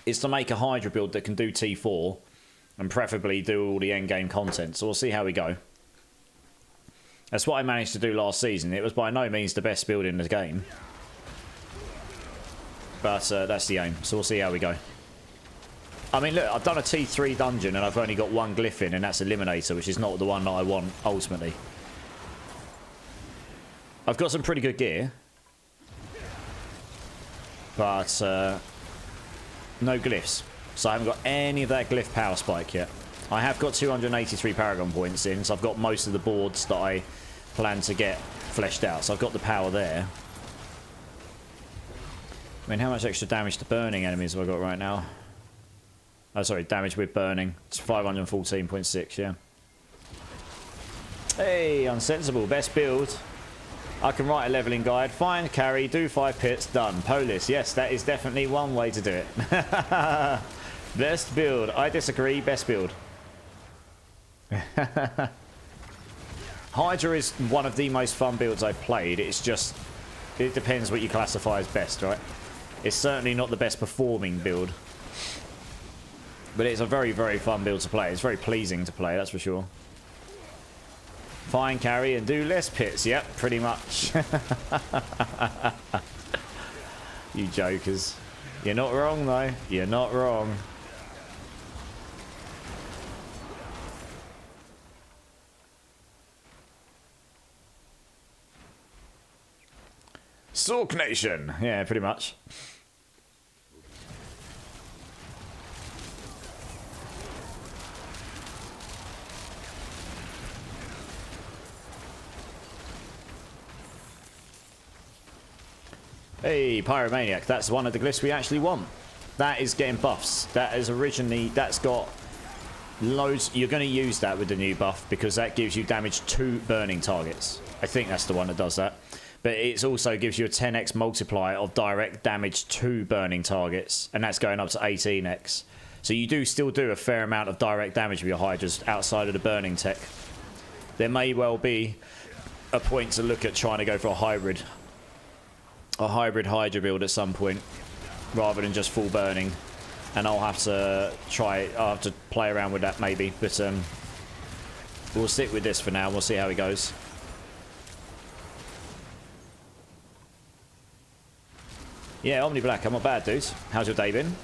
is to make a Hydra build that can do T4 and preferably do all the endgame content. So we'll see how we go. That's what I managed to do last season. It was by no means the best build in the game. But that's the aim. So we'll see how we go. I mean, look, I've done a T3 dungeon and I've only got 1 glyph in, and that's Eliminator, which is not the one that I want, ultimately. I've got some pretty good gear. But, no glyphs. So I haven't got any of that glyph power spike yet. I have got 283 Paragon points in, so I've got most of the boards that I plan to get fleshed out. So I've got the power there. I mean, how much extra damage to burning enemies have I got right now? Oh, sorry, damage with burning. It's 514.6, yeah. Hey, Unsensible, best build. I can write a leveling guide. Find, carry, do 5 pits, done. Polis, yes, that is definitely one way to do it. Best build. I disagree, best build. Hydra is one of the most fun builds I've played. It's just, it depends what you classify as best, right? It's certainly not the best performing build. But it's a very, very fun build to play. It's very pleasing to play, that's for sure. Fine, carry, and do less pits. Yep, pretty much. You jokers. You're not wrong, though. You're not wrong. Sork Nation. Yeah, pretty much. Hey, Pyromaniac, that's one of the glyphs we actually want. That is getting buffs. That is originally, that's got loads. You're going to use that with the new buff because that gives you damage to burning targets. I think that's the one that does that. But it also gives you a 10x multiplier of direct damage to burning targets, and that's going up to 18x. So you do still do a fair amount of direct damage with your Hydras outside of the burning tech. There may well be a point to look at trying to go for a hybrid Hydra build at some point rather than just full burning, and I'll have to play around with that maybe, but we'll stick with this for now. We'll see how it goes. Yeah, Omni Black, I'm not bad, dude. How's your day been?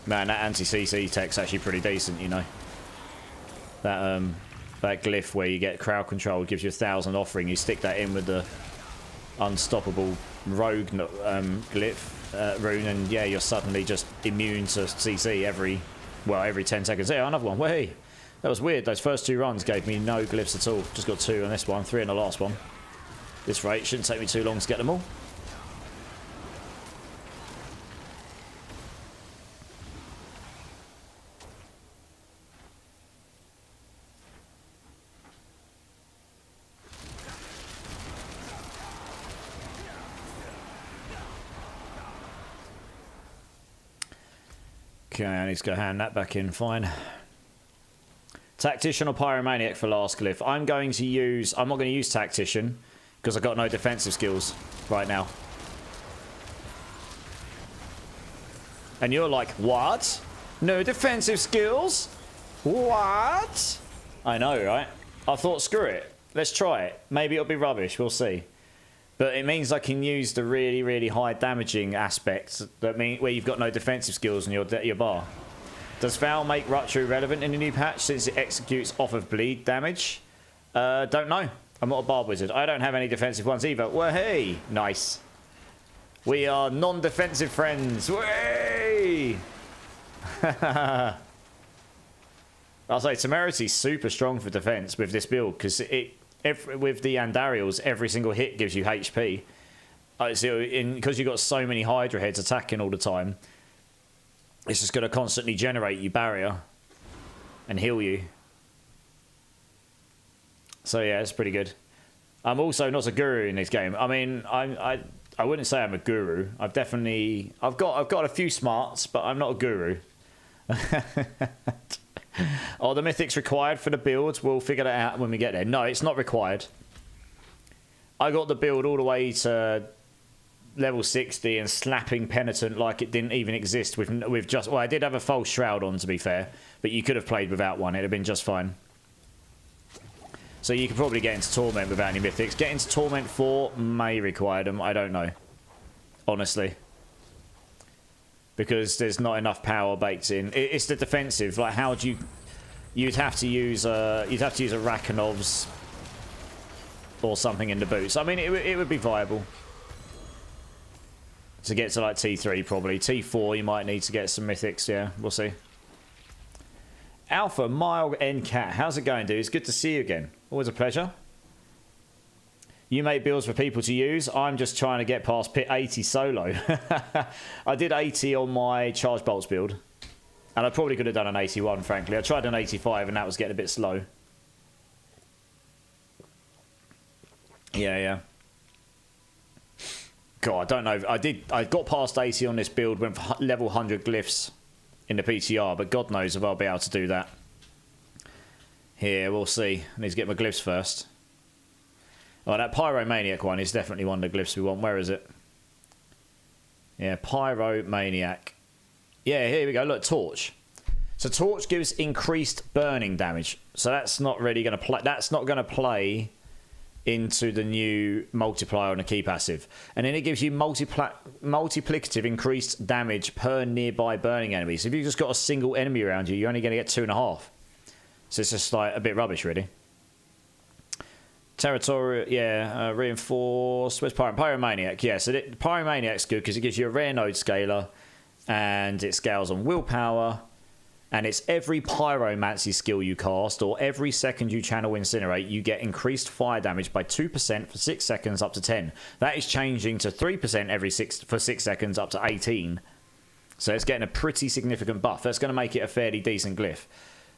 Man, that anti-CC tech's actually pretty decent, you know. That glyph where you get crowd control gives you 1,000 offering. You stick that in with the unstoppable rogue glyph rune, and yeah, you're suddenly just immune to CC every 10 seconds. Hey, another one. Hey, that was weird. Those first 2 runs gave me no glyphs at all. Just got 2 on this one, 3 on the last one. This rate shouldn't take me too long to get them all. Okay, I need to go hand that back in. Fine. Tactician or Pyromaniac for last glyph? I'm not going to use Tactician because I've got no defensive skills right now. And you're like, what? No defensive skills? What? I know, right? I thought, screw it. Let's try it. Maybe it'll be rubbish. We'll see. But it means I can use the really, really high damaging aspects that mean where you've got no defensive skills in your bar. Does Foul make Rupture relevant in the new patch since it executes off of bleed damage? Don't know. I'm not a Barb Wizard. I don't have any defensive ones either. Well, hey! Nice. We are non-defensive friends. Way! I'll say Temerity's super strong for defense with this build because with the Andariels, every single hit gives you HP. Because you've got so many Hydra heads attacking all the time, it's just going to constantly generate you barrier and heal you. So yeah, it's pretty good. I'm also not a guru in this game. I mean, I wouldn't say I'm a guru. I've got a few smarts, but I'm not a guru. Are the mythics required for the builds? We'll figure that out when we get there. No, it's not required. I got the build all the way to level 60 and slapping Penitent like it didn't even exist with just... Well, I did have a false shroud on, to be fair, but you could have played without one. It'd have been just fine. So you could probably get into Torment without any mythics. Get into Torment 4 may require them. I don't know. Honestly. Because there's not enough power baked in. It's the defensive. Like, how do you... You'd have to use a Rakonov's or something in the boots. I mean, it would be viable. To get to like T3 probably. T4 you might need to get some mythics, yeah. We'll see. Alpha Mild N Cat. How's it going, dude? It's good to see you again. Always a pleasure. You make builds for people to use. I'm just trying to get past pit 80 solo. I did 80 on my Charge Bolts build. And I probably could have done an 81, frankly. I tried an 85 and that was getting a bit slow. Yeah. God, I don't know. I got past 80 on this build, went for level 100 glyphs in the PTR, but God knows if I'll be able to do that. Here, we'll see. I need to get my glyphs first. Oh, that Pyromaniac one is definitely one of the glyphs we want. Where is it? Yeah, Pyromaniac. Yeah, here we go. Look, Torch. So Torch gives increased burning damage. So that's not really going to play. That's not going to play into the new multiplier on the key passive. And then it gives you multiplicative increased damage per nearby burning enemy. So if you've just got a single enemy around you, you're only going to get 2.5. So it's just like a bit rubbish, really. Territorial, yeah, reinforced. Where's Pyromaniac? Yeah, so Pyromaniac's good because it gives you a rare node scaler and it scales on willpower. And it's every pyromancy skill you cast or every second you channel incinerate, you get increased fire damage by 2% for 6 seconds up to 10. That is changing to 3% for 6 seconds up to 18. So it's getting a pretty significant buff. That's going to make it a fairly decent glyph.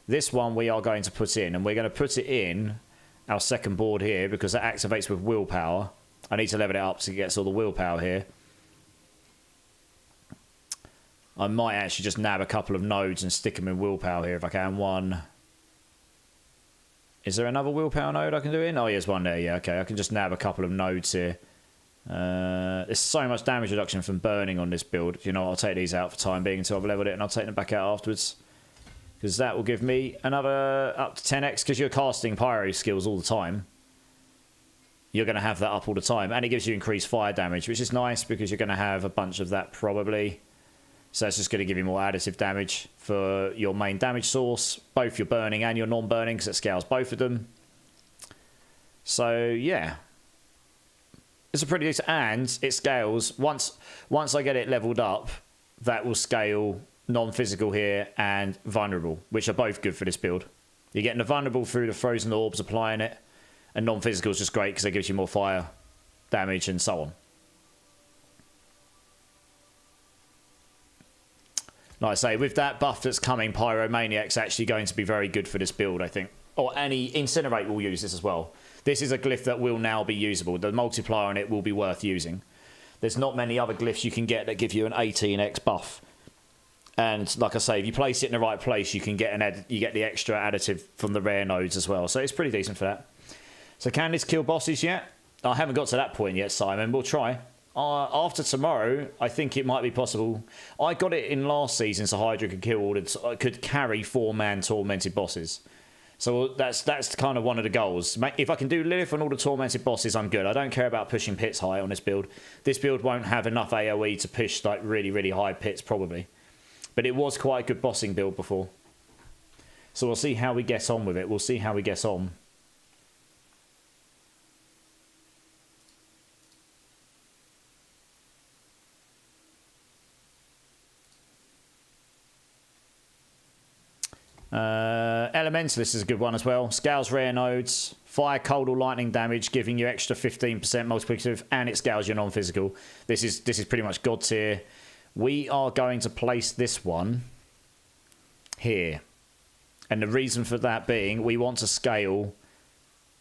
This one we are going to put in, and we're going to put it in our second board here because that activates with willpower. I need to level it up so it gets all the willpower here. I might actually just nab a couple of nodes and stick them in willpower here if I can. One. Is there another willpower node I can do in? Oh, there's one there. Yeah, okay. I can just nab a couple of nodes here. There's so much damage reduction from burning on this build. You know, I'll take these out for time being until I've leveled it, and I'll take them back out afterwards. Because that will give me another up to 10x, because you're casting pyro skills all the time. You're going to have that up all the time. And it gives you increased fire damage, which is nice because you're going to have a bunch of that probably. So it's just going to give you more additive damage for your main damage source, both your burning and your non-burning, because it scales both of them. So, yeah. It's a pretty decent, and it scales. Once I get it leveled up, that will scale non-physical here and vulnerable, which are both good for this build. You're getting the vulnerable through the frozen orbs, applying it, and non-physical is just great because it gives you more fire damage and so on. Like I say, with that buff that's coming, Pyromaniac's actually going to be very good for this build, I think. Or any Incinerate will use this as well. This is a glyph that will now be usable. The multiplier on it will be worth using. There's not many other glyphs you can get that give you an 18x buff. And like I say, if you place it in the right place, you can get you get the extra additive from the rare nodes as well. So it's pretty decent for that. So can this kill bosses yet? I haven't got to that point yet, Simon. We'll try. After tomorrow, I think it might be possible. I got it in last season, so Hydra could carry 4-man tormented bosses. So that's kind of one of the goals. If I can do Lilith and all the tormented bosses, I'm good. I don't care about pushing pits high on this build. This build won't have enough AoE to push like really, really high pits probably. But it was quite a good bossing build before. So we'll see how we get on with it. We'll see how we get on. Elementalist is a good one as well. Scales rare nodes, fire, cold or lightning damage, giving you extra 15% multiplicative, and it scales your non-physical. This is pretty much god tier. We are going to place this one here, and the reason for that being we want to scale.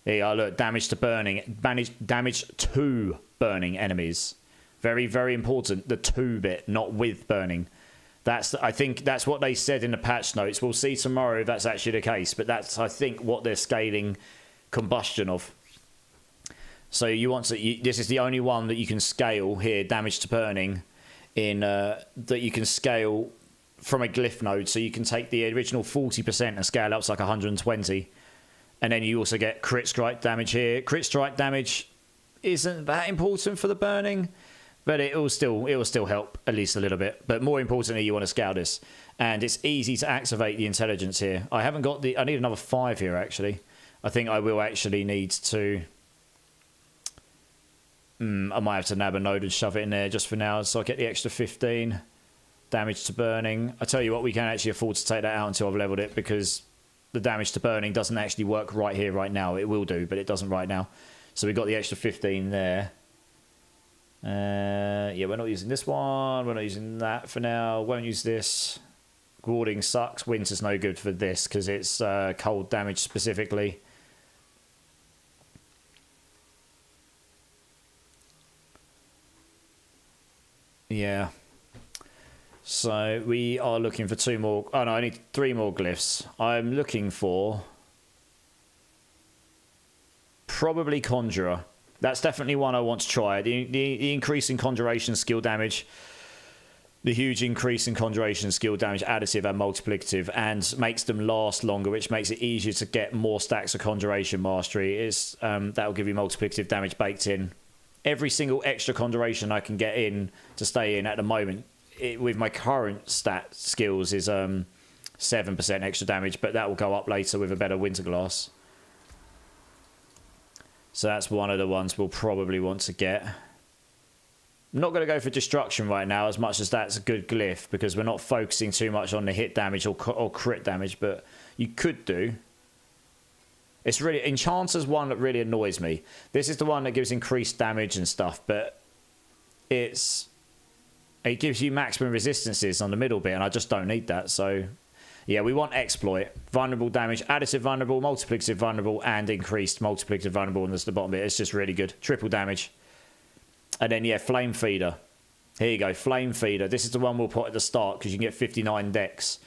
Here, look, damage to burning, damage to burning enemies. Very, very important. The to bit, not with burning. I think that's what they said in the patch notes. We'll see tomorrow if that's actually the case, but that's, I think, what they're scaling combustion of. So you want to, this is the only one that you can scale here, damage to burning, in that you can scale from a glyph node. So you can take the original 40% and scale up to like 120. And then you also get crit strike damage here. Crit strike damage isn't that important for the burning, but it will still help at least a little bit. But more importantly, you want to scale this. And it's easy to activate the intelligence here. I haven't got I need another 5 here, actually. I think I will actually need to... I might have to nab a node and shove it in there just for now. So I get the extra 15 damage to burning. I tell you what, we can actually afford to take that out until I've leveled it, because the damage to burning doesn't actually work right here, right now. It will do, but it doesn't right now. So we got the extra 15 there. Yeah, we're not using this one. We're not using that for now. Won't use this. Warding sucks. Winter's no good for this because it's cold damage specifically. Yeah. So we are looking for 2 more. Oh no, I need 3 more glyphs. I'm looking for probably Conjurer. That's definitely one I want to try. The increase in conjuration skill damage, the huge increase in conjuration skill damage, additive and multiplicative, and makes them last longer, which makes it easier to get more stacks of conjuration mastery. Is that will give you multiplicative damage baked in. Every single extra conjuration I can get in to stay in at the moment, with my current stat skills, is 7% extra damage, but that will go up later with a better winter glass. So that's one of the ones we'll probably want to get. I'm not going to go for destruction right now, as much as that's a good glyph, because we're not focusing too much on the hit damage or crit damage, but you could do. It's really... Enchanter's one that really annoys me. This is the one that gives increased damage and stuff, but it gives you maximum resistances on the middle bit, and I just don't need that, so... Yeah, we want exploit, vulnerable damage, additive vulnerable, multiplicative vulnerable, and increased multiplicative vulnerable. And that's the bottom bit. It's just really good. Triple damage. And then, yeah, flame feeder. Here you go, flame feeder. This is the one we'll put at the start because you can get 59 dex.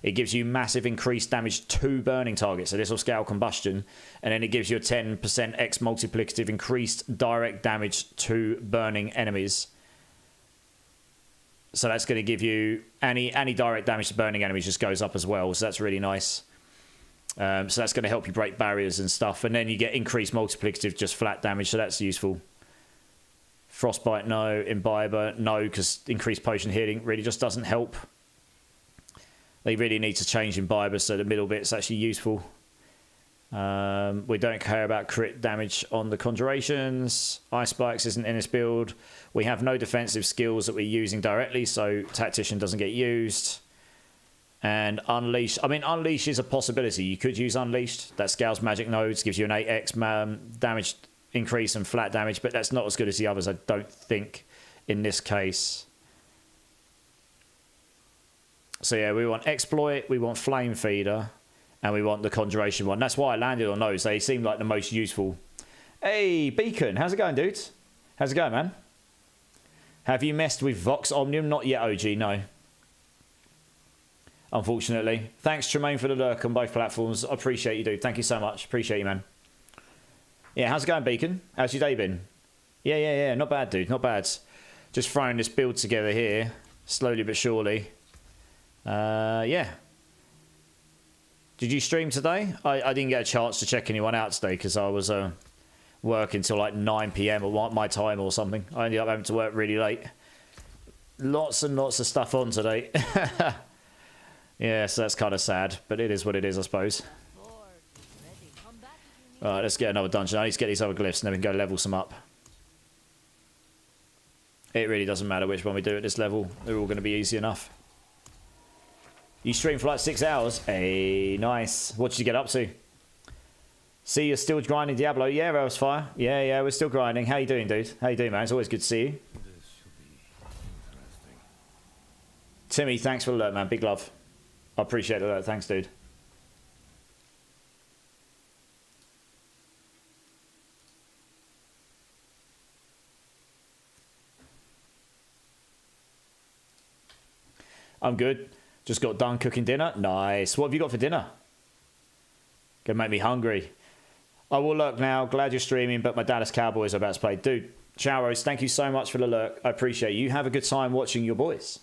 It gives you massive increased damage to burning targets. So this will scale combustion. And then it gives you a 10% X multiplicative increased direct damage to burning enemies. So that's going to give you any direct damage to burning enemies just goes up as well. So that's really nice. So that's going to help you break barriers and stuff. And then you get increased multiplicative, just flat damage. So that's useful. Frostbite, no. Imbiber, no, because increased potion healing really just doesn't help. They really need to change Imbiber so the middle bit's actually useful. We don't care about crit damage on the conjurations. Ice Spikes isn't in this build. We have no defensive skills that we're using directly, so Tactician doesn't get used. And Unleash. I mean, Unleash is a possibility. You could use Unleashed. That scales magic nodes, gives you an 8x damage increase and flat damage, but that's not as good as the others, I don't think, in this case. So yeah, we want Exploit, we want Flame Feeder, and we want the Conjuration one. That's why I landed on those. They seem like the most useful. Hey, Beacon. How's it going, dudes? How's it going, man? Have you messed with Vox Omnium? Not yet, OG, no. unfortunately. Thanks, Tremaine, for the lurk on both platforms. I appreciate you, dude. Thank you so much. Appreciate you, man. Yeah, how's it going, Beacon? How's your day been? Yeah. Not bad, dude. Not bad. Just throwing this build together here, slowly but surely. Yeah. Did you stream today? I didn't get a chance to check anyone out today because I was working till like 9 PM or my time or something. I ended up having to work really late. Lots and lots of stuff on today. Yeah, so that's kind of sad, but it is what it is, I suppose. Alright, let's get another dungeon. I need to get these other glyphs and then we can go level some up. It really doesn't matter which one we do at this level. They're all going to be easy enough. You stream for like 6 hours. Hey, nice. What did you get up to? See, you're still grinding Diablo. Yeah, Fire. Yeah, we're still grinding. How you doing, dude? How you doing, man? It's always good to see you. Timmy, thanks for the alert, man. Big love. I appreciate the alert. Thanks, dude. I'm good. Just got done cooking dinner. Nice. What have you got for dinner? Gonna make me hungry. I will lurk now. Glad you're streaming, but my Dallas Cowboys are about to play. Dude, Chowros, thank you so much for the lurk. I appreciate you. Have a good time watching your boys.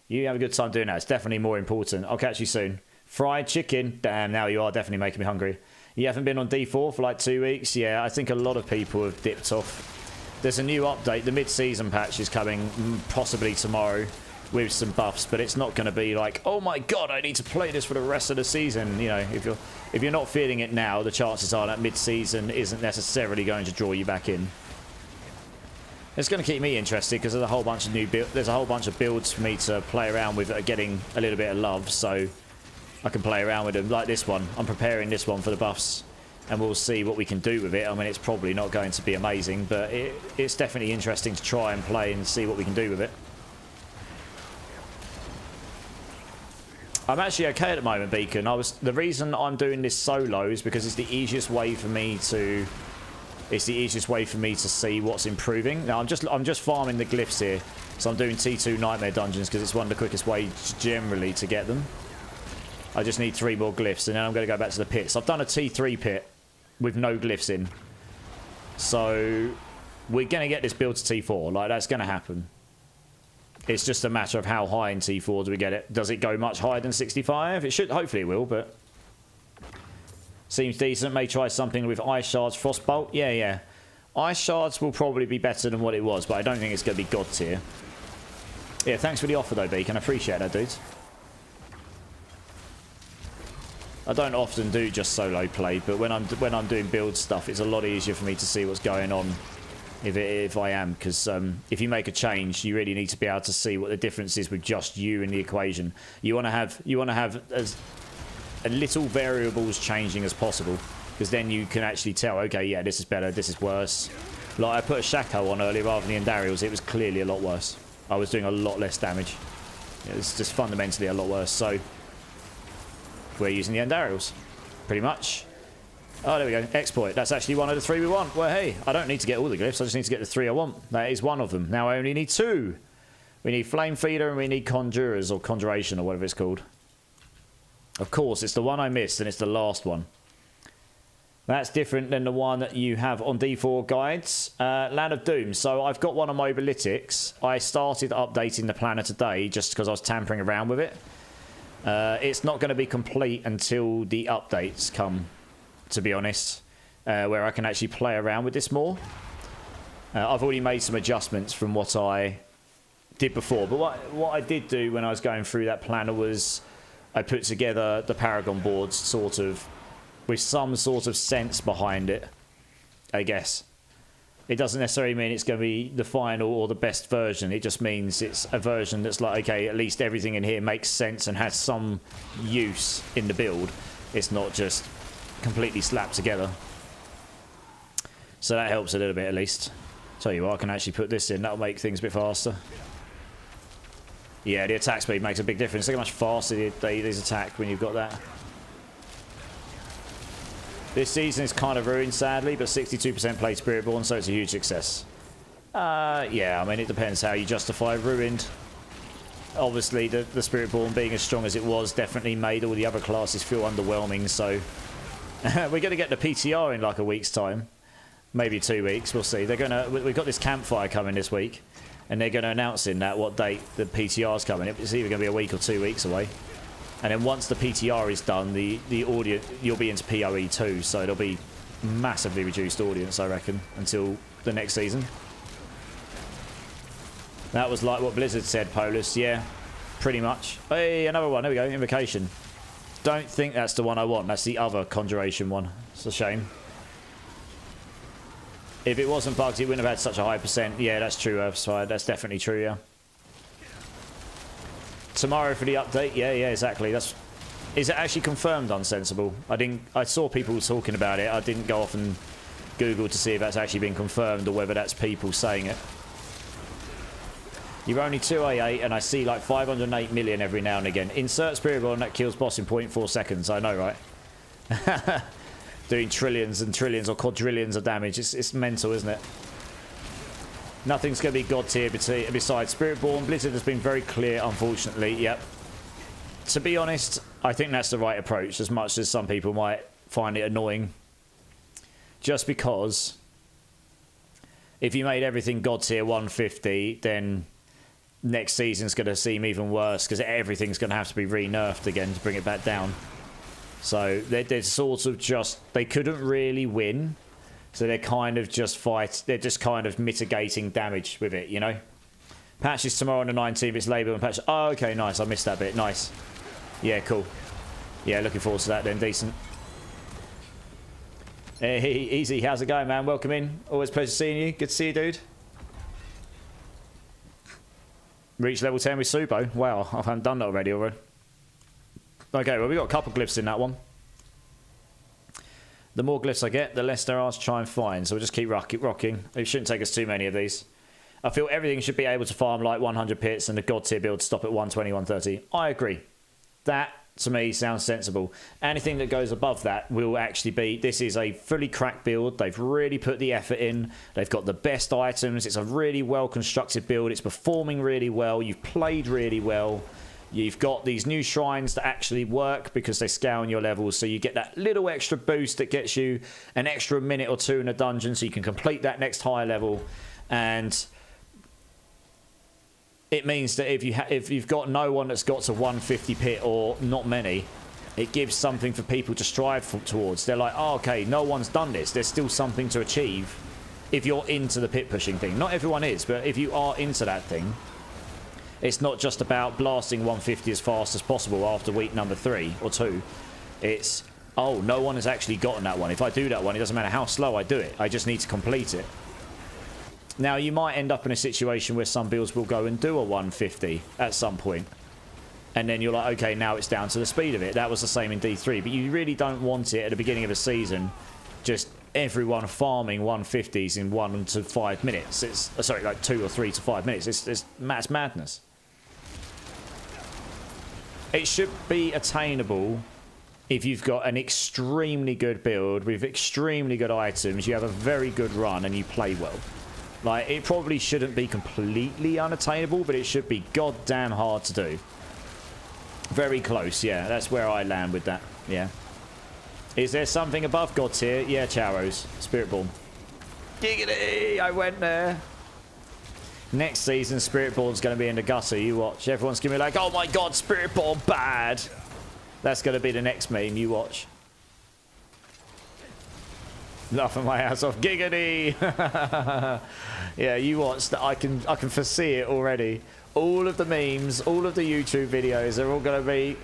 You have a good time doing that. It's definitely more important. I'll catch you soon. Fried chicken. Damn, now you are definitely making me hungry. You haven't been on D4 for like 2 weeks? Yeah, I think a lot of people have dipped off. There's a new update. The mid-season patch is coming possibly tomorrow with some buffs, but it's not going to be like, oh my god, I need to play this for the rest of the season. You know, if you're not feeling it now, the chances are that mid-season isn't necessarily going to draw you back in. It's going to keep me interested because there's a whole bunch of builds for me to play around with that are getting a little bit of love, so I can play around with them. Like this one, I'm preparing this one for the buffs, and we'll see what we can do with it. I mean, it's probably not going to be amazing, but it's definitely interesting to try and play and see what we can do with it. I'm actually okay at the moment, Beacon. The reason I'm doing this solo is because it's the easiest way for me to see what's improving. Now I'm just farming the glyphs here, so I'm doing T2 nightmare dungeons because it's one of the quickest ways generally to get them. I just need 3 more glyphs, and then I'm going to go back to the pits. I've done a T3 pit with no glyphs in, so we're going to get this build to T4. Like, that's going to happen. It's just a matter of how high in T4 do we get it. Does it go much higher than 65? It should. Hopefully it will, but seems decent. May try something with ice shards, frostbolt. Yeah. Ice shards will probably be better than what it was, but I don't think it's going to be god tier. Yeah, thanks for the offer though, Beacon. I appreciate that, dudes. I don't often do just solo play, but when I'm doing build stuff, it's a lot easier for me to see what's going on. If I am, because if you make a change, you really need to be able to see what the difference is with just you in the equation. You want to have as little variables changing as possible, because then you can actually tell, okay, yeah, this is better, this is worse. Like I put a Shaco on earlier rather than the Andariels, it was clearly a lot worse. I was doing a lot less damage. It was just fundamentally a lot worse. So we're using the Andariels, pretty much. Oh, there we go. Exploit. That's actually one of the 3 we want. Well, hey, I don't need to get all the glyphs. I just need to get the 3 I want. That is one of them. Now I only need 2. We need Flame Feeder and we need Conjurers or Conjuration or whatever it's called. Of course, it's the one I missed and it's the last one. That's different than the one that you have on D4 guides. Land of Doom. So I've got one on Mobalytics. I started updating the planner today just because I was tampering around with it. It's not going to be complete until the updates come, to be honest, where I can actually play around with this more. I've already made some adjustments from what I did before, but what I did do when I was going through that planner was I put together the Paragon boards sort of with some sort of sense behind it, I guess. It doesn't necessarily mean it's going to be the final or the best version. It just means it's a version that's like, okay, at least everything in here makes sense and has some use in the build. It's not just completely slapped together. So that helps a little bit at least. Tell you what, I can actually put this in. That'll make things a bit faster. Yeah, the attack speed makes a big difference. Look how much faster these attack when you've got that. This season is kind of ruined, sadly, but 62% played Spiritborn, so it's a huge success. Yeah, I mean, it depends how you justify ruined. obviously the Spiritborn being as strong as it was definitely made all the other classes feel underwhelming. So we're going to get the PTR in like a week's time, maybe 2 weeks. We'll see. We've got this campfire coming this week, and they're going to announce in that what date the PTR is coming. It's either going to be a week or 2 weeks away. And then once the PTR is done, the audience, you'll be into PoE too, so it'll be massively reduced audience, I reckon, until the next season. That was like what Blizzard said, Polus. Yeah, pretty much. Hey, another one. There we go. Invocation. Don't think that's the one I want. That's the other Conjuration one. It's a shame. If it wasn't bugged, it wouldn't have had such a high percent. Yeah, that's true, Earthside. That's definitely true, yeah. Tomorrow for the update. Yeah, exactly. Is it actually confirmed unsensible? I saw people talking about it. I didn't go off and Google to see if that's actually been confirmed or whether that's people saying it. You're only 2A8 and I see like 508 million every now and again. Insert Spiritborn that kills boss in 0.4 seconds. I know, right? Doing trillions and trillions or quadrillions of damage. It's mental, isn't it? Nothing's going to be god tier besides Spiritborn. Blizzard has been very clear, unfortunately. Yep. To be honest, I think that's the right approach, as much as some people might find it annoying. Just because if you made everything god tier 150, then next season's going to seem even worse, because everything's going to have to be re-nerfed again to bring it back down. So they're sort of just... They couldn't really win. So they're kind of just they're just kind of mitigating damage with it, you know? Patch is tomorrow on the 19th. It's label and patch. Oh, okay, nice. I missed that bit. Nice. Yeah, cool. Yeah, looking forward to that then. Decent. Hey, Easy. How's it going, man? Welcome in. Always a pleasure seeing you. Good to see you, dude. Reach level 10 with Subo. Wow, I haven't done that already. Okay, well, we got a couple glyphs in that one. The more glyphs I get, the less there are to try and find. So we'll just keep rocking. It shouldn't take us too many of these. I feel everything should be able to farm like 100 pits and the god tier build stop at 120, 130. I agree. That, to me, sounds sensible. Anything that goes above that will actually be... This is a fully cracked build. They've really put the effort in. They've got the best items. It's a really well-constructed build. It's performing really well. You've played really well. You've got these new shrines that actually work because they scale on your levels, so you get that little extra boost that gets you an extra minute or two in a dungeon so you can complete that next higher level. And it means that if you've got no one that's got to 150 pit or not many, it gives something for people to strive towards. They're like, oh, okay, no one's done this. There's still something to achieve if you're into the pit pushing thing. Not everyone is, but if you are into that thing, it's not just about blasting 150 as fast as possible after week number 3 or 2. It's, oh, no one has actually gotten that one. If I do that one, it doesn't matter how slow I do it. I just need to complete it. Now, you might end up in a situation where some builds will go and do a 150 at some point. And then you're like, okay, now it's down to the speed of it. That was the same in D3. But you really don't want it at the beginning of a season, just everyone farming 150s in 1 to 5 minutes. It's, sorry, like 2 or 3 to 5 minutes. It's madness. It should be attainable if you've got an extremely good build with extremely good items, you have a very good run, and you play well. Like, it probably shouldn't be completely unattainable, but it should be goddamn hard to do. Very close, yeah. That's where I land with that, yeah. Is there something above God tier? Yeah, Charos. Spiritborn. Giggity! I went there. Next season, Spiritborn's going to be in the gutter. You watch. Everyone's going to be like, oh my god, Spiritborn bad. That's going to be the next meme. You watch. Laughing my ass off. Giggity! Yeah, you watch. That. I can foresee it already. All of the memes, all of the YouTube videos are all going to be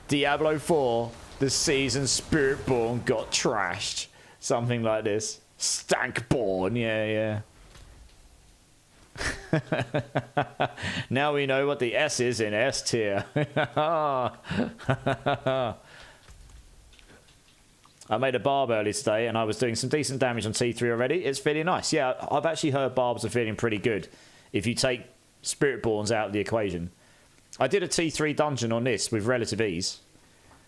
Diablo 4, the season Spiritborn got trashed. Something like this. Stankborn. Yeah, yeah. Now we know what the S is in S tier. I made a barb early today and I was doing some decent damage on T3 already. It's feeling nice. Yeah, I've actually heard barbs are feeling pretty good if you take Spiritborns out of the equation. I did a T3 dungeon on this with relative ease.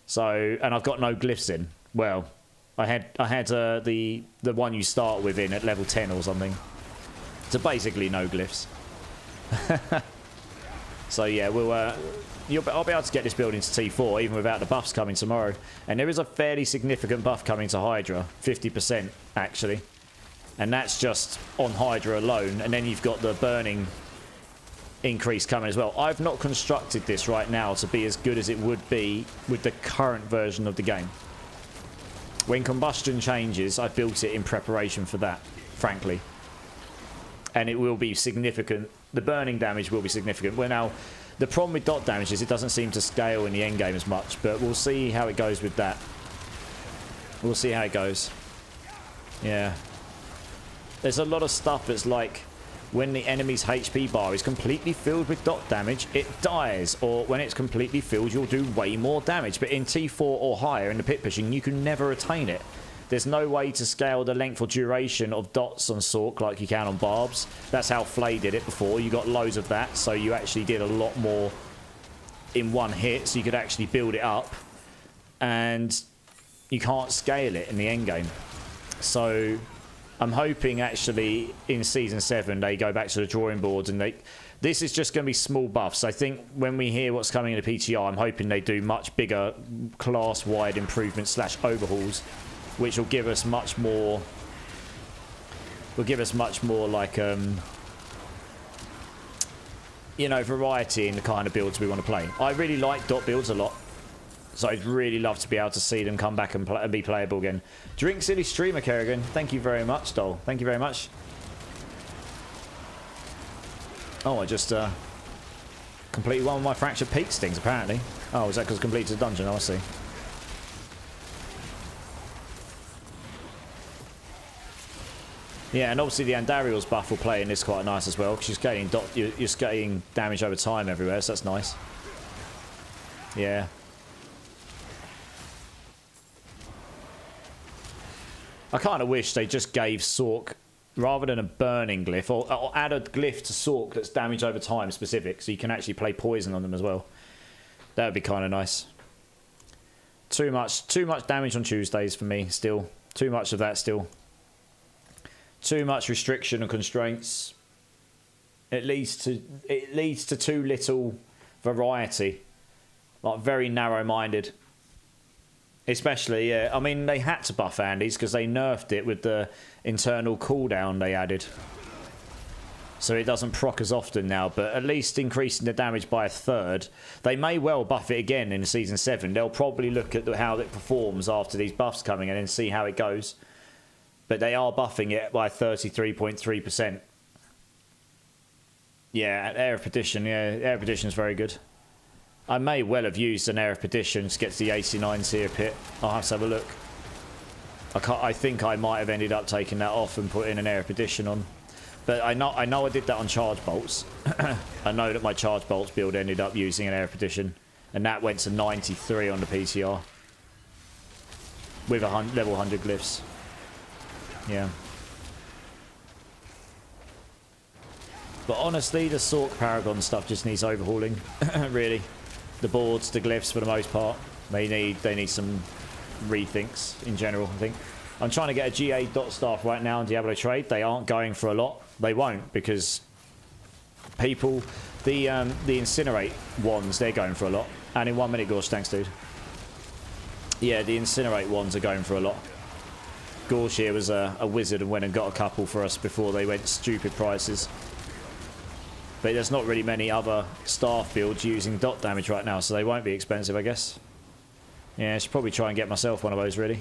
So, and I've got no glyphs in. Well, I had the one you start with in at level 10 or something. So basically no glyphs. So yeah, I'll be able to get this build into T4 even without the buffs coming tomorrow. And there is a fairly significant buff coming to Hydra, 50% actually. And that's just on Hydra alone. And then you've got the burning increase coming as well. I've not constructed this right now to be as good as it would be with the current version of the game. When combustion changes, I built it in preparation for that, frankly. And it will be significant. The burning damage will be significant. Well, now, the problem with dot damage is it doesn't seem to scale in the end game as much, but we'll see how it goes with that. We'll see how it goes. Yeah. There's a lot of stuff that's like, when the enemy's HP bar is completely filled with dot damage, it dies. Or when it's completely filled, you'll do way more damage. But in T4 or higher, in the pit pushing, you can never attain it. There's no way to scale the length or duration of dots on Sork like you can on Barbs. That's how Flay did it before. You got loads of that, so you actually did a lot more in one hit, so you could actually build it up. And you can't scale it in the end game. So I'm hoping actually in Season 7 they go back to the drawing boards and this is just going to be small buffs. I think when we hear what's coming in the PTR, I'm hoping they do much bigger class-wide improvements / overhauls, which will give us much more. Will give us much more like you know, variety in the kind of builds we want to play. I really like dot builds a lot, so I'd really love to be able to see them come back and be playable again. Drink City Streamer Kerrigan, thank you very much, Dole. Thank you very much. Oh, I just completed one of my Fractured Peaks things, apparently. Oh, is that because I completed the dungeon? Oh, I see. Yeah, and obviously the Andariel's buff will play in this quite nice as well, because you're getting damage over time everywhere, so that's nice. Yeah. I kind of wish they just gave Sork, rather than a burning glyph, or add a glyph to Sork that's damage over time specific, so you can actually play poison on them as well. That would be kind of nice. Too much damage on Tuesdays for me still. Too much of that still. Too much restriction and constraints. It leads to too little variety. Like very narrow-minded. Especially, yeah. I mean, they had to buff Andes because they nerfed it with the internal cooldown they added. So it doesn't proc as often now, but at least increasing the damage by a third. They may well buff it again in Season 7. They'll probably look at how it performs after these buffs coming in and see how it goes. But they are buffing it by 33.3%. Yeah, Air of Perdition. Yeah, Air of Perdition is very good. I may well have used an Air of Perdition to get to the 89 tier pit. I'll have to have a look. I think I might have ended up taking that off and putting an Air of Perdition on. But I know I did that on Charge Bolts. I know that my Charge Bolts build ended up using an Air of Perdition. And that went to 93 on the PTR. With a level 100 glyphs. Yeah. But honestly, the Sork Paragon stuff just needs overhauling. Really. The boards, the glyphs for the most part. They need some rethinks in general, I think. I'm trying to get a GA dot staff right now in Diablo trade. They aren't going for a lot. They won't, because people, the Incinerate ones, they're going for a lot. And in 1 minute, Gorsh, thanks, dude. Yeah, the Incinerate ones are going for a lot. Gorsh here was a wizard and went and got a couple for us before they went stupid prices. But there's not really many other staff builds using dot damage right now, so they won't be expensive, I guess. Yeah, I should probably try and get myself one of those, really.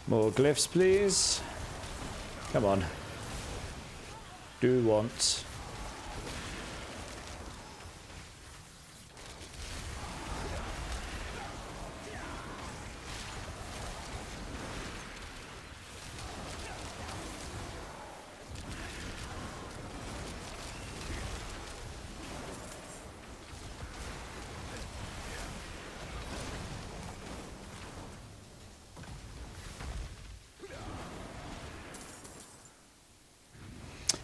More glyphs, please. Come on. Do want.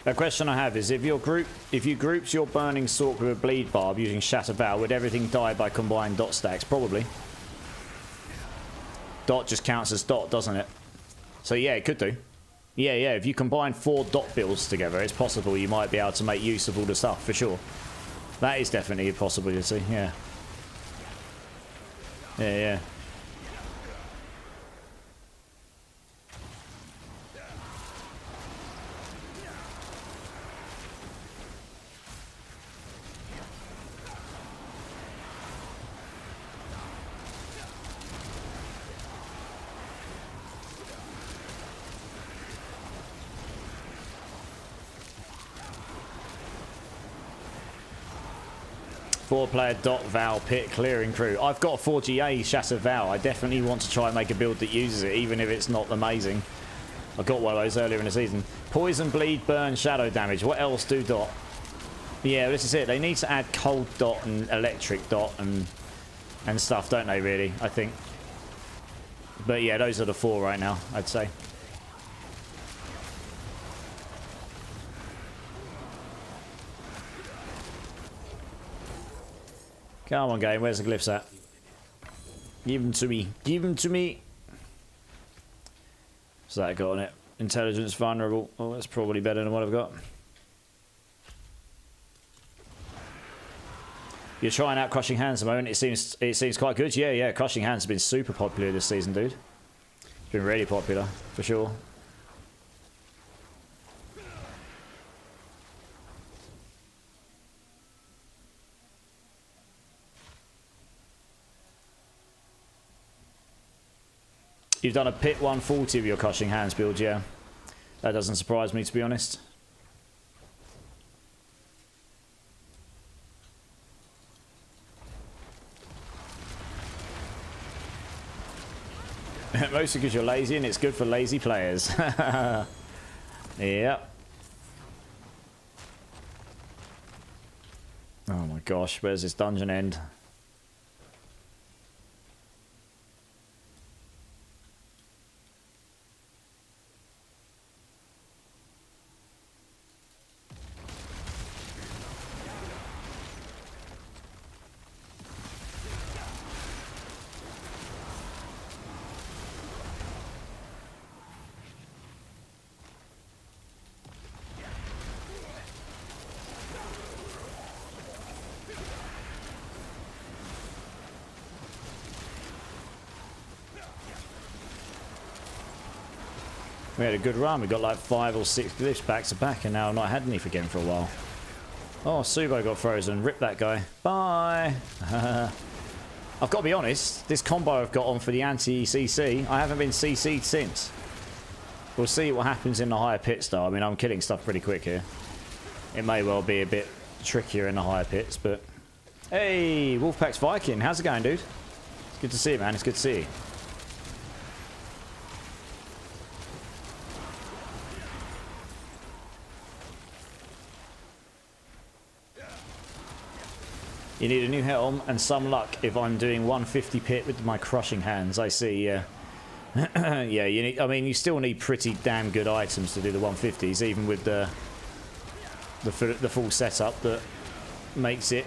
A question I have is if you grouped your burning stalk with a bleed barb using Shatter Vow, would everything die by combined dot stacks? Probably. Dot just counts as dot, doesn't it? So yeah, it could do. Yeah, if you combine 4 dot builds together, it's possible you might be able to make use of all the stuff, for sure. That is definitely a possibility, yeah. Yeah. 4-player dot Vow pit clearing crew. I've got a 4GA Shatter Vow. I definitely want to try and make a build that uses it, even if it's not amazing. I got one of those earlier in the season. Poison, bleed, burn, shadow damage. What else do dot? Yeah, this is it. They need to add cold dot and electric dot and stuff, don't they, really? I think. But yeah, those are the 4 right now, I'd say. Come on, game. Where's the glyphs at? Give them to me. Give them to me. What's that got on it? Intelligence vulnerable. Oh, that's probably better than what I've got. You're trying out Crushing Hands at the moment. It seems quite good. Yeah. Crushing Hands has been super popular this season, dude. It's been really popular, for sure. You've done a pit 140 of your Crushing Hands build, yeah. That doesn't surprise me, to be honest. Mostly because you're lazy and it's good for lazy players. Yep. Oh my gosh, where's this dungeon end? We had a good run. We got like 5 or 6 glyphs back to back, and now I've not had any again for a while. Oh, Subo got frozen. Rip that guy. Bye. I've got to be honest. This combo I've got on for the anti-CC, I haven't been CC'd since. We'll see what happens in the higher pits, though. I mean, I'm killing stuff pretty quick here. It may well be a bit trickier in the higher pits, but... Hey, Wolfpack's Viking. How's it going, dude? It's good to see you, man. It's good to see you. You need a new helm and some luck if I'm doing 150 pit with my Crushing Hands. I see, yeah. Yeah, you need. I mean, you still need pretty damn good items to do the 150s, even with the full setup that makes it.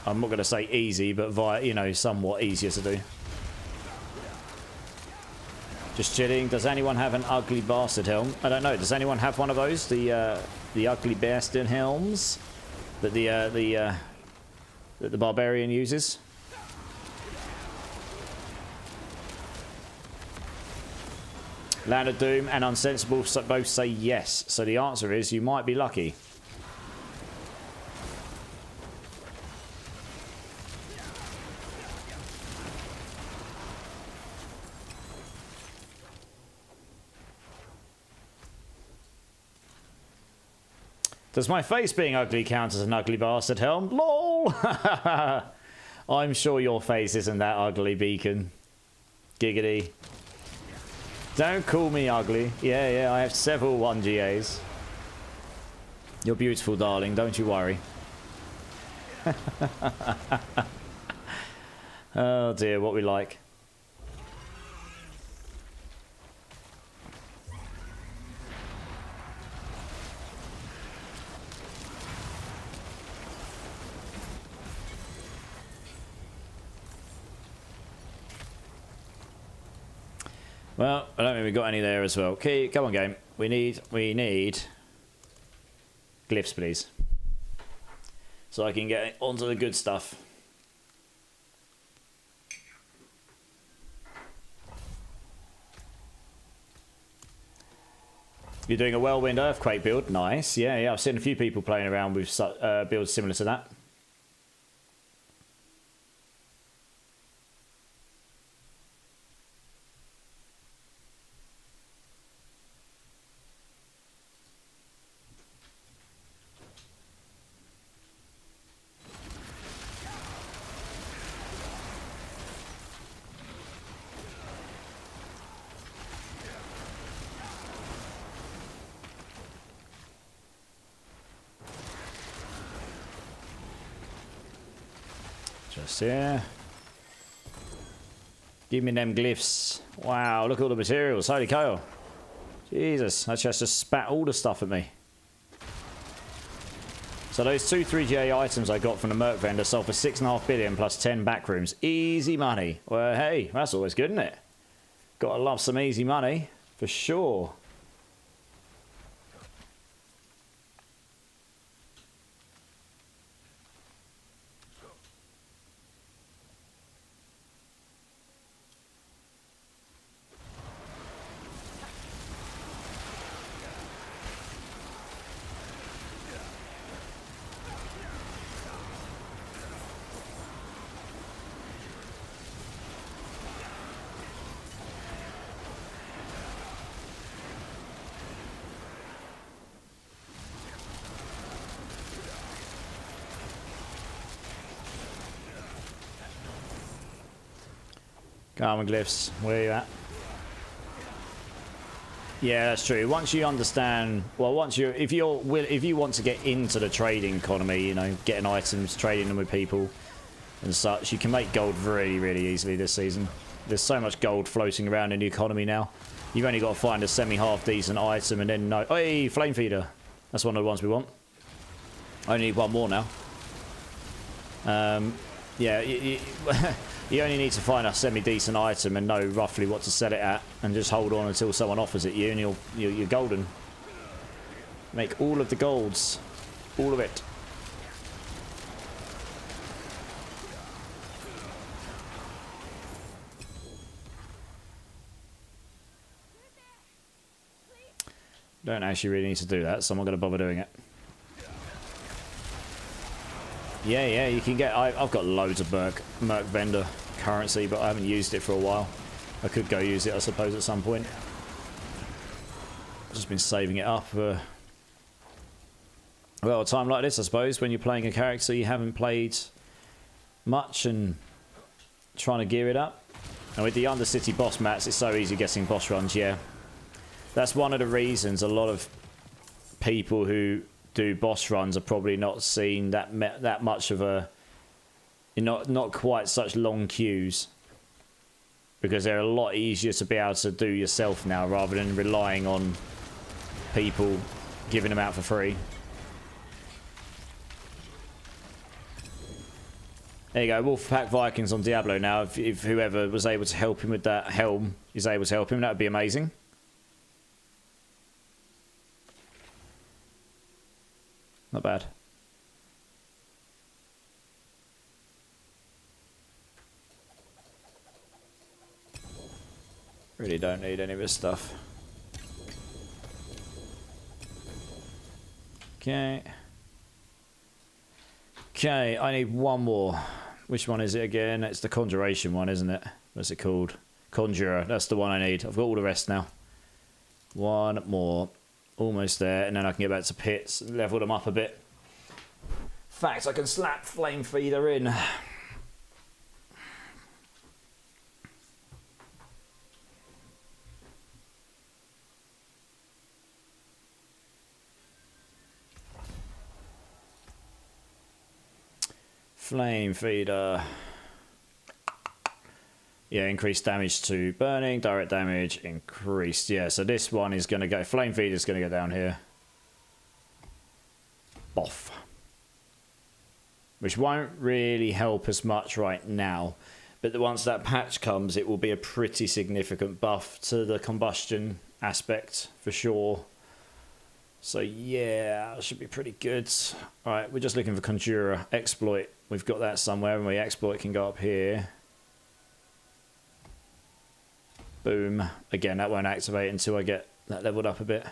I'm not going to say easy, but you know, somewhat easier to do. Just chilling. Does anyone have an ugly bastard helm? I don't know. Does anyone have one of those? The ugly bastard helms that that the barbarian uses? Land of Doom and Unsensible both say yes. So the answer is you might be lucky. Does my face being ugly count as an ugly bastard helm? LOL! I'm sure your face isn't that ugly, Beacon. Giggity. Don't call me ugly. Yeah, I have several 1GAs. You're beautiful, darling. Don't you worry. Oh dear, what we like. Well, I don't think we got any there as well. Okay, come on, game. We need glyphs, please, so I can get onto the good stuff. You're doing a whirlwind earthquake build, nice. Yeah, I've seen a few people playing around with builds similar to that. Just here. Give me them glyphs. Wow, look at all the materials. Holy cow. Jesus, that chest just spat all the stuff at me. So those 2 3GA items I got from the Merc vendor sold for 6.5 billion plus 10 backrooms. Easy money. Well, hey, that's always good, isn't it? Gotta love some easy money, for sure. Carmen glyphs, where are you at? Yeah, that's true. Once you understand, well, if you want to get into the trading economy, you know, getting items, trading them with people and such, you can make gold really, really easily this season. There's so much gold floating around in the economy now. You've only got to find a semi-half decent item and then know, hey, flame feeder. That's one of the ones we want. I only need one more now. Yeah, you only need to find a semi-decent item and know roughly what to sell it at, and just hold on until someone offers it you, and you're golden. Make all of the golds, all of it. Don't actually really need to do that, so I'm not going to bother doing it. Yeah, you can get... I've got loads of Merc vendor currency, but I haven't used it for a while. I could go use it, I suppose, at some point. I've just been saving it up for... well, a time like this, I suppose, when you're playing a character you haven't played much and trying to gear it up. And with the Undercity boss mats, it's so easy getting boss runs, yeah. That's one of the reasons a lot of people who do boss runs are probably not seeing that much of a... not quite such long queues. Because they're a lot easier to be able to do yourself now, rather than relying on people giving them out for free. There you go, Wolfpack Vikings on Diablo now. If whoever was able to help him with that helm is able to help him, that would be amazing. Not bad. Really don't need any of this stuff. Okay. Okay, I need one more. Which one is it again? It's the Conjuration one, isn't it? What's it called? Conjurer. That's the one I need. I've got all the rest now. One more. Almost there, and then I can get back to pits and level them up a bit. In fact, I can slap Flame Feeder in. Flame Feeder. Yeah, increased damage to burning, direct damage increased. Yeah, so this one is going to go... Flame Feeder is going to go down here. Boff. Which won't really help us much right now. But once that patch comes, it will be a pretty significant buff to the combustion aspect for sure. So yeah, it should be pretty good. All right, we're just looking for Conjurer exploit. We've got that somewhere, and we exploit can go up here. Boom. Again, that won't activate until I get that leveled up a bit.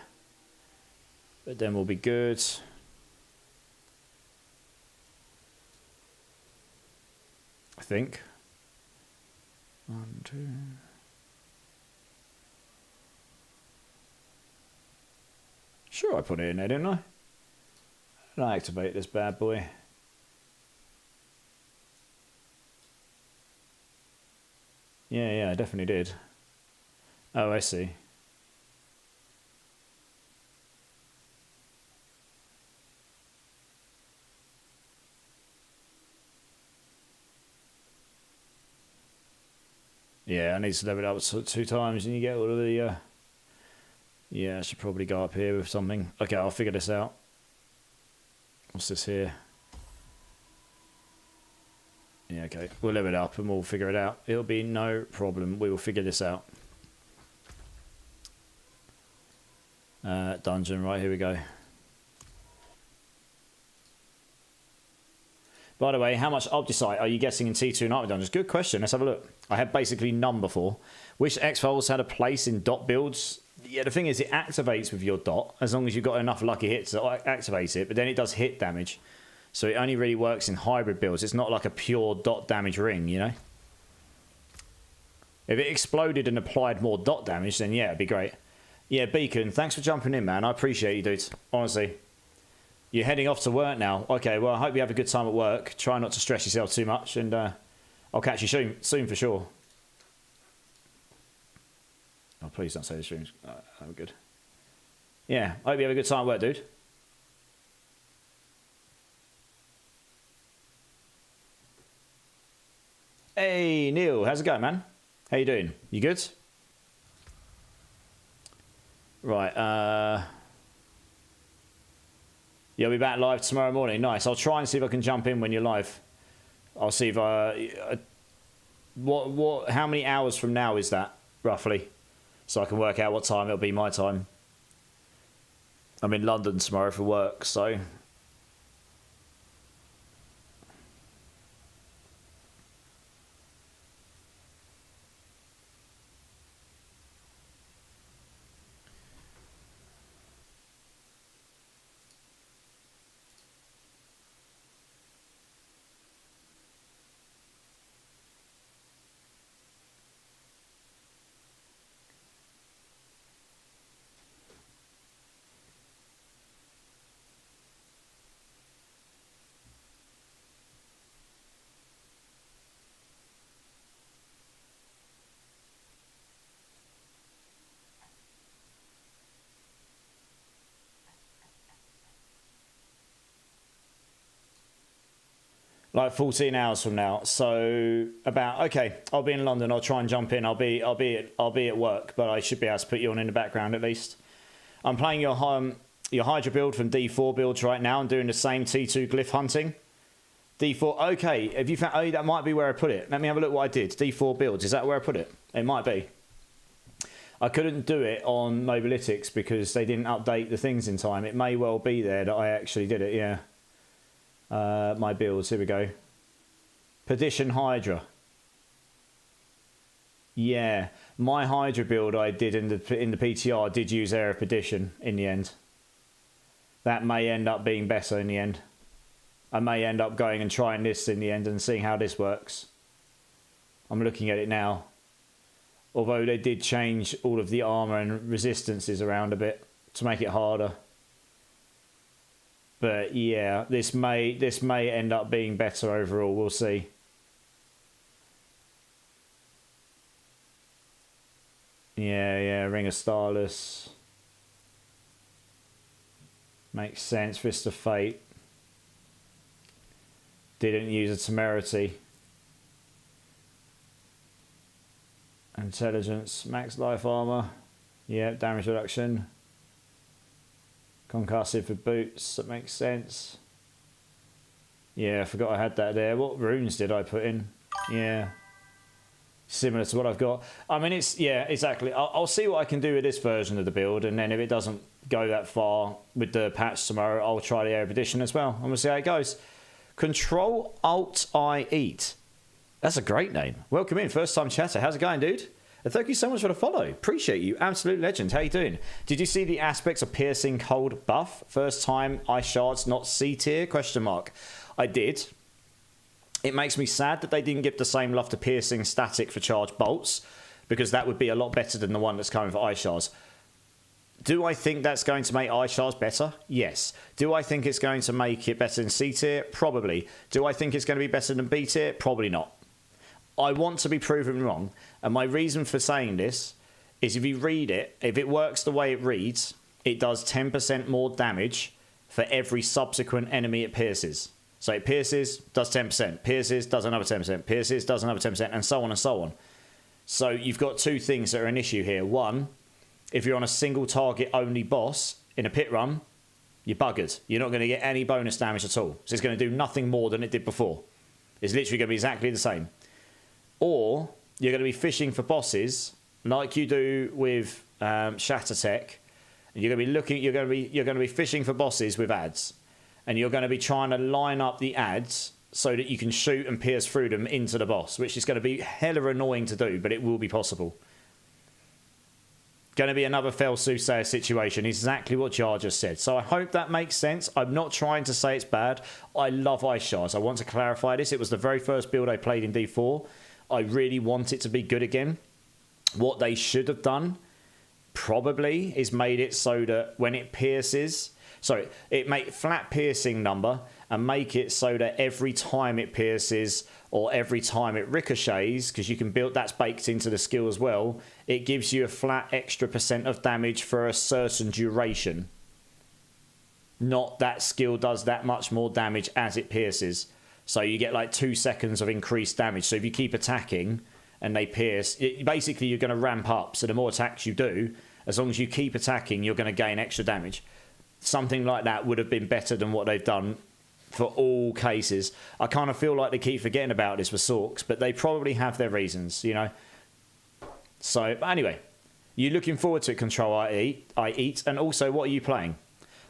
But then we'll be good. I think. 1, 2. Sure, I put it in there, didn't I? And I activate this bad boy. Yeah, I definitely did. Oh, I see. Yeah, I need to level it up 2 times and you get all of the... Yeah, I should probably go up here with something. Okay, I'll figure this out. What's this here? Yeah, okay. We'll level it up and we'll figure it out. It'll be no problem. We will figure this out. Dungeon, right, here we go. By the way, how much Obdicite are you getting in T2 Nightmare Dungeons? Good question. Let's have a look. I had basically none before. Wish X-Files had a place in dot builds. Yeah, the thing is, it activates with your dot as long as you've got enough lucky hits to activate it, but then it does hit damage. So it only really works in hybrid builds. It's not like a pure dot damage ring, you know? If it exploded and applied more dot damage, then yeah, it'd be great. Yeah, Beacon, thanks for jumping in, man. I appreciate you, dudes. Honestly. You're heading off to work now. Okay, well, I hope you have a good time at work. Try not to stress yourself too much, and I'll catch you soon for sure. Oh, please don't say the streams. Oh, good. Yeah, I hope you have a good time at work, dude. Hey, Neil, how's it going, man? How you doing? You good? Right, you'll be back live tomorrow morning. Nice. I'll try and see if I can jump in when you're live. I'll see if how many hours from now is that, roughly? So I can work out what time it'll be my time. I'm in London tomorrow for work, so... Like 14 hours from now. So about, okay, I'll be in London. I'll try and jump in. I'll be at work, but I should be able to put you on in the background at least. I'm playing your Hydra build from D4 builds right now and doing the same T2 glyph hunting. D4, okay. Have you found, oh, that might be where I put it. Let me have a look what I did. D4 builds, is that where I put it? It might be. I couldn't do it on Mobalytics because they didn't update the things in time. It may well be there that I actually did it, yeah. My builds, here we go. Perdition Hydra. Yeah, my Hydra build I did in the PTR did use Air of Perdition in the end. That may end up being better in the end. I may end up going and trying this in the end and seeing how this works. I'm looking at it now. Although they did change all of the armor and resistances around a bit to make it harder. But yeah, this may end up being better overall. We'll see. Yeah, Ring of Starless. Makes sense. Fist of Fate. Didn't use a Temerity. Intelligence. Max life armor. Yeah, damage reduction. Concussive for boots, that makes sense. Yeah, I forgot I had that there. What runes did I put in? Yeah. Similar to what I've got. I mean, it's, yeah, exactly. I'll see what I can do with this version of the build, and then if it doesn't go that far with the patch tomorrow, I'll try the Arab edition as well. I'm going to see how it goes. Control Alt I Eat. That's a great name. Welcome in, first time chatter. How's it going, dude? And thank you so much for the follow. Appreciate you. Absolute legend. How you doing? Did you see the aspects of piercing cold buff? First time ice shards, not C tier? Question mark. I did. It makes me sad that they didn't give the same love to piercing static for charged bolts, because that would be a lot better than the one that's coming for ice shards. Do I think that's going to make ice shards better? Yes. Do I think it's going to make it better than C tier? Probably. Do I think it's going to be better than B tier? Probably not. I want to be proven wrong, and my reason for saying this is if you read it, if it works the way it reads, it does 10% more damage for every subsequent enemy it pierces. So it pierces, does 10%, pierces, does another 10%, pierces, does another 10%, and so on and so on. So you've got two things that are an issue here. One, if you're on a single target only boss in a pit run, you're buggered. You're not going to get any bonus damage at all. So it's going to do nothing more than it did before. It's literally going to be exactly the same. Or you're going to be fishing for bosses like you do with Shattertech. And you're going to be fishing for bosses with ads. And you're going to be trying to line up the ads so that you can shoot and pierce through them into the boss, which is going to be hella annoying to do, but it will be possible. Going to be another fell soothsayer situation, exactly what Jar just said. So I hope that makes sense. I'm not trying to say it's bad. I love ice shards. I want to clarify this. It was the very first build I played in D4. I really want it to be good again. What they should have done probably is made it so that when it pierces... Sorry, it make flat piercing number and make it so that every time it pierces or every time it ricochets, because you can build, that's baked into the skill as well, it gives you a flat extra % of damage for a certain duration. Not that skill does that much more damage as it pierces. So you get like 2 seconds of increased damage. So if you keep attacking and they pierce, basically you're going to ramp up. So the more attacks you do, as long as you keep attacking, you're going to gain extra damage. Something like that would have been better than what they've done for all cases. I kind of feel like they keep forgetting about this with Sorks, but they probably have their reasons, you know. So, but anyway, you looking forward to it, Control I Eat, and also what are you playing?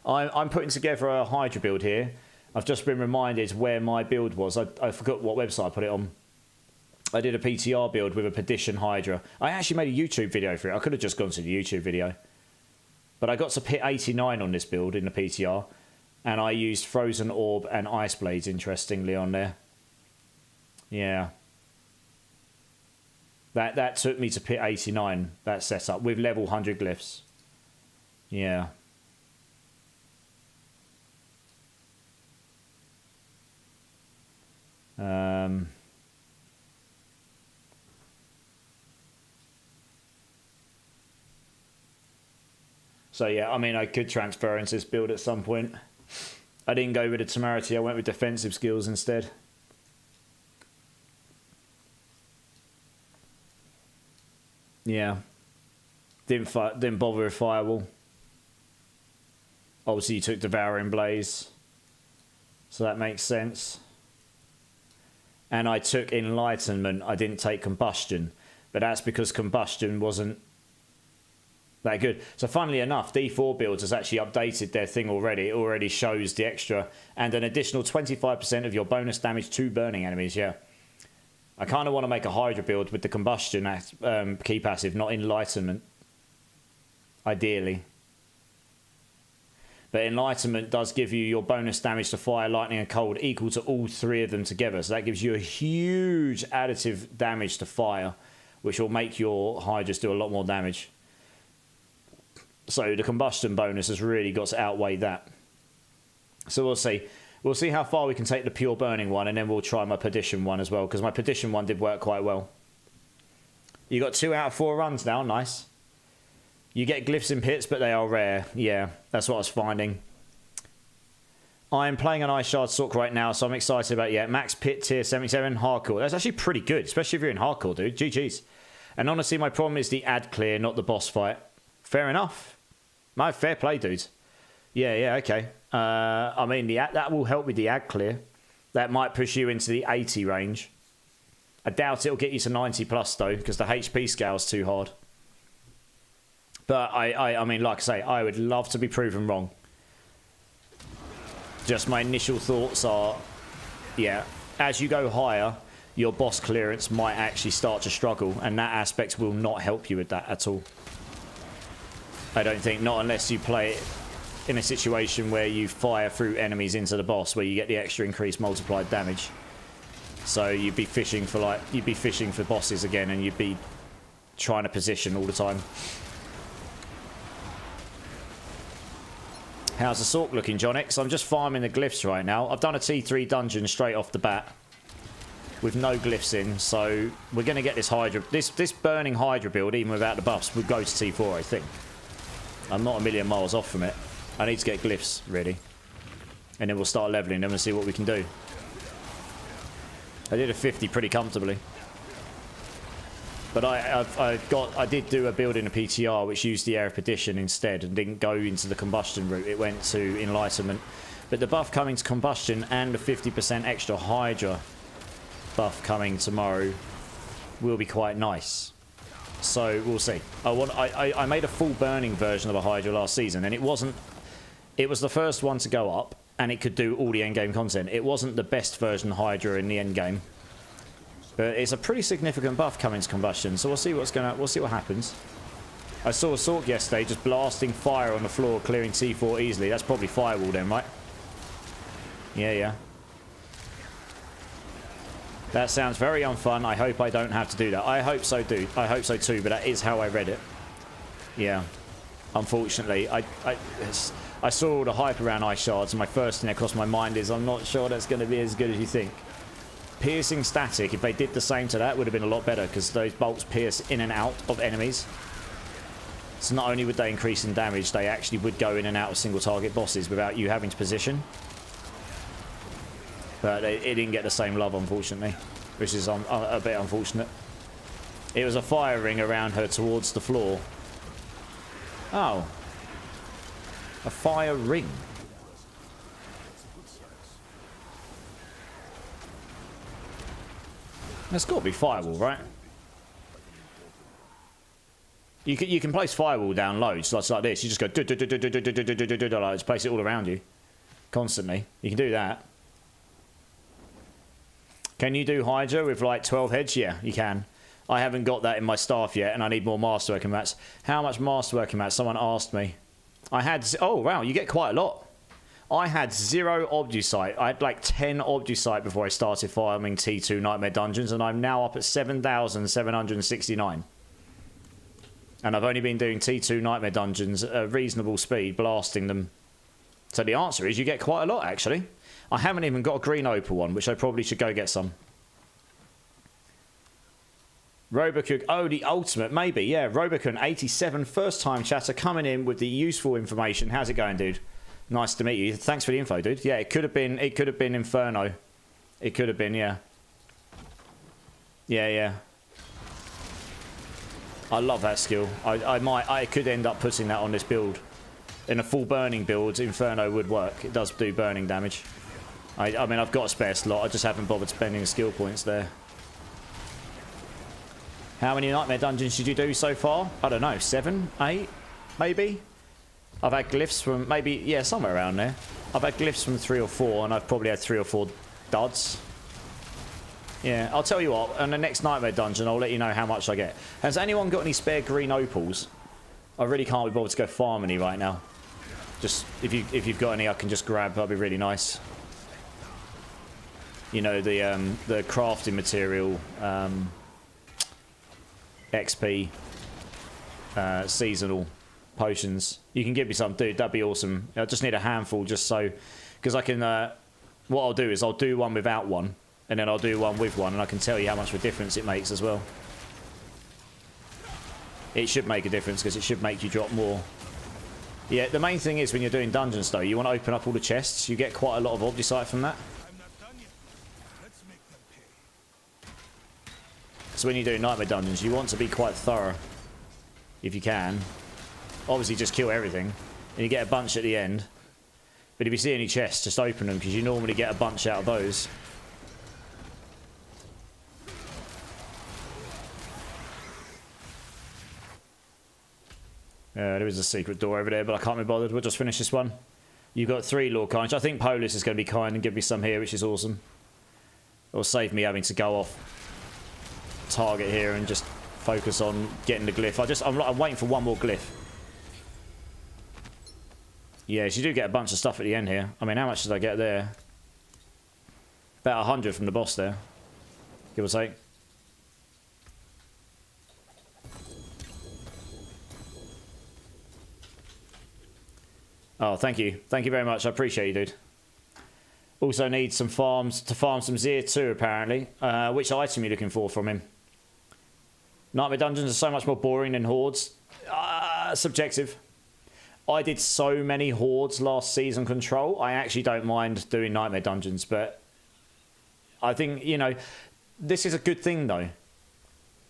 I'm putting together a Hydra build here. I've just been reminded where my build was. I forgot what website I put it on. I did a PTR build with a Perdition Hydra. I actually made a YouTube video for it. I could have just gone to the YouTube video. But I got to pit 89 on this build in the PTR, and I used Frozen Orb and Ice Blades, interestingly, on there. Yeah. That took me to pit 89, that setup, with level 100 glyphs. Yeah. So yeah, I mean, I could transfer into this build at some point. I didn't go with the temerity, I went with defensive skills instead. Yeah. Didn't bother with Firewall. Obviously you took Devouring Blaze, so that makes sense. And I took Enlightenment, I didn't take Combustion, but that's because Combustion wasn't that good. So funnily enough, D4 builds has actually updated their thing already. It already shows the extra and an additional 25% of your bonus damage to burning enemies. Yeah, I kind of want to make a Hydra build with the Combustion key passive, not Enlightenment, ideally. But Enlightenment does give you your bonus damage to fire, lightning and cold equal to all three of them together. So that gives you a huge additive damage to fire, which will make your Hydras do a lot more damage. So the Combustion bonus has really got to outweigh that. So we'll see. We'll see how far we can take the pure burning one, and then we'll try my Perdition one as well, because my Perdition one did work quite well. You got 2 out of 4 runs now. Nice. You get glyphs in pits, but they are rare. Yeah, that's what I was finding. I'm playing an Ice Shard Sork right now, so I'm excited about it. Yeah, max pit tier 77, hardcore. That's actually pretty good, especially if you're in hardcore, dude. GG's. And honestly, my problem is the ad clear, not the boss fight. Fair enough. No, fair play, dudes. Yeah, okay. I mean, that will help with the ad clear. That might push you into the 80 range. I doubt it'll get you to 90 plus though, because the HP scale's too hard. But I mean, like I say, I would love to be proven wrong. Just my initial thoughts are, yeah, as you go higher, your boss clearance might actually start to struggle, and that aspect will not help you with that at all. I don't think, not unless you play it in a situation where you fire through enemies into the boss, where you get the extra increased multiplied damage. So you'd be fishing for bosses again, and you'd be trying to position all the time. How's the Sork looking, John X? I'm just farming the glyphs right now. I've done a T3 dungeon straight off the bat with no glyphs in, so we're going to get this Hydra. This burning Hydra build, even without the buffs, would go to T4, I think. I'm not a million miles off from it. I need to get glyphs, really. And then we'll start leveling them and see what we can do. I did a 50 pretty comfortably. But I did do a build in a PTR which used the Air of Perdition instead and didn't go into the combustion route. It went to Enlightenment. But the buff coming to combustion and the 50% extra Hydra buff coming tomorrow will be quite nice. So we'll see. I made a full burning version of a Hydra last season, and it was the first one to go up, and it could do all the endgame content. It wasn't the best version of Hydra in the endgame. But it's a pretty significant buff coming to combustion, so we'll see what happens. I saw a Sork yesterday just blasting fire on the floor, clearing T4 easily. That's probably Firewall then, right? Yeah. That sounds very unfun. I hope I don't have to do that. I hope so, dude. I hope so too, but that is how I read it. Yeah. Unfortunately, I saw all the hype around ice shards, and my first thing that crossed my mind is I'm not sure that's going to be as good as you think. Piercing static, if they did the same to that, would have been a lot better, because those bolts pierce in and out of enemies. So not only would they increase in damage, they actually would go in and out of single target bosses without you having to position. But it didn't get the same love, unfortunately, which is a bit unfortunate. It was a fire ring around her towards the floor. Oh. A fire ring. That's got to be Firewall, right? You can place Firewall down loads, like this. You just go just place it all around you constantly. You can do that. Can you do Hydra with like 12 heads? Yeah, you can. I haven't got that in my staff yet, and I need more masterworking mats. How much masterworking mats? Someone asked me. I had... Oh, wow, you get quite a lot. I had 0 Obducite. I had like 10 Obducite before I started farming T2 Nightmare Dungeons, and I'm now up at 7,769. And I've only been doing T2 Nightmare Dungeons at a reasonable speed, blasting them. So the answer is you get quite a lot, actually. I haven't even got a green opal one, which I probably should go get some. Robocook, oh, the ultimate, maybe, yeah. Robocook 87, first time chatter, coming in with the useful information. How's it going, dude? Nice to meet you. Thanks for the info, dude. Yeah, it could have been Inferno. It could have been, yeah. Yeah. I love that skill. I could end up putting that on this build. In a full burning build, Inferno would work. It does do burning damage. I mean, I've got a spare slot. I just haven't bothered spending the skill points there. How many Nightmare Dungeons did you do so far? I don't know, 7, 8, maybe? I've had glyphs from maybe, yeah, somewhere around there. I've had glyphs from 3 or 4, and I've probably had 3 or 4 duds. Yeah, I'll tell you what, on the next Nightmare Dungeon, I'll let you know how much I get. Has anyone got any spare green opals? I really can't be bothered to go farm any right now. Just, if you've got any, I can just grab, that'd be really nice. You know, the crafting material, XP, seasonal potions. You can give me some, dude. That'd be awesome. I just need a handful, just so, because I can. What I'll do is I'll do one without one, and then I'll do one with one, and I can tell you how much of a difference it makes as well. It should make a difference because it should make you drop more. Yeah, the main thing is when you're doing dungeons though, you want to open up all the chests. You get quite a lot of Obducite from that. So when you're doing Nightmare Dungeons, you want to be quite thorough, if you can. Obviously, just kill everything, and you get a bunch at the end. But if you see any chests, just open them, because you normally get a bunch out of those. There is a secret door over there, but I can't be bothered. We'll just finish this one. You've got 3 Lord Carnage. I think Polis is going to be kind and give me some here, which is awesome. It'll save me having to go off target here and just focus on getting the glyph. I'm waiting for one more glyph. Yes, you do get a bunch of stuff at the end here. I mean, how much did I get there? About 100 from the boss there, give or take. Oh, thank you. Thank you very much. I appreciate you, dude. Also need some farms to farm some Zir too, apparently. Which item are you looking for from him? Nightmare Dungeons are so much more boring than Hordes. Subjective. I did so many Hordes last season Control. I actually don't mind doing Nightmare Dungeons, but I think, you know, this is a good thing, though.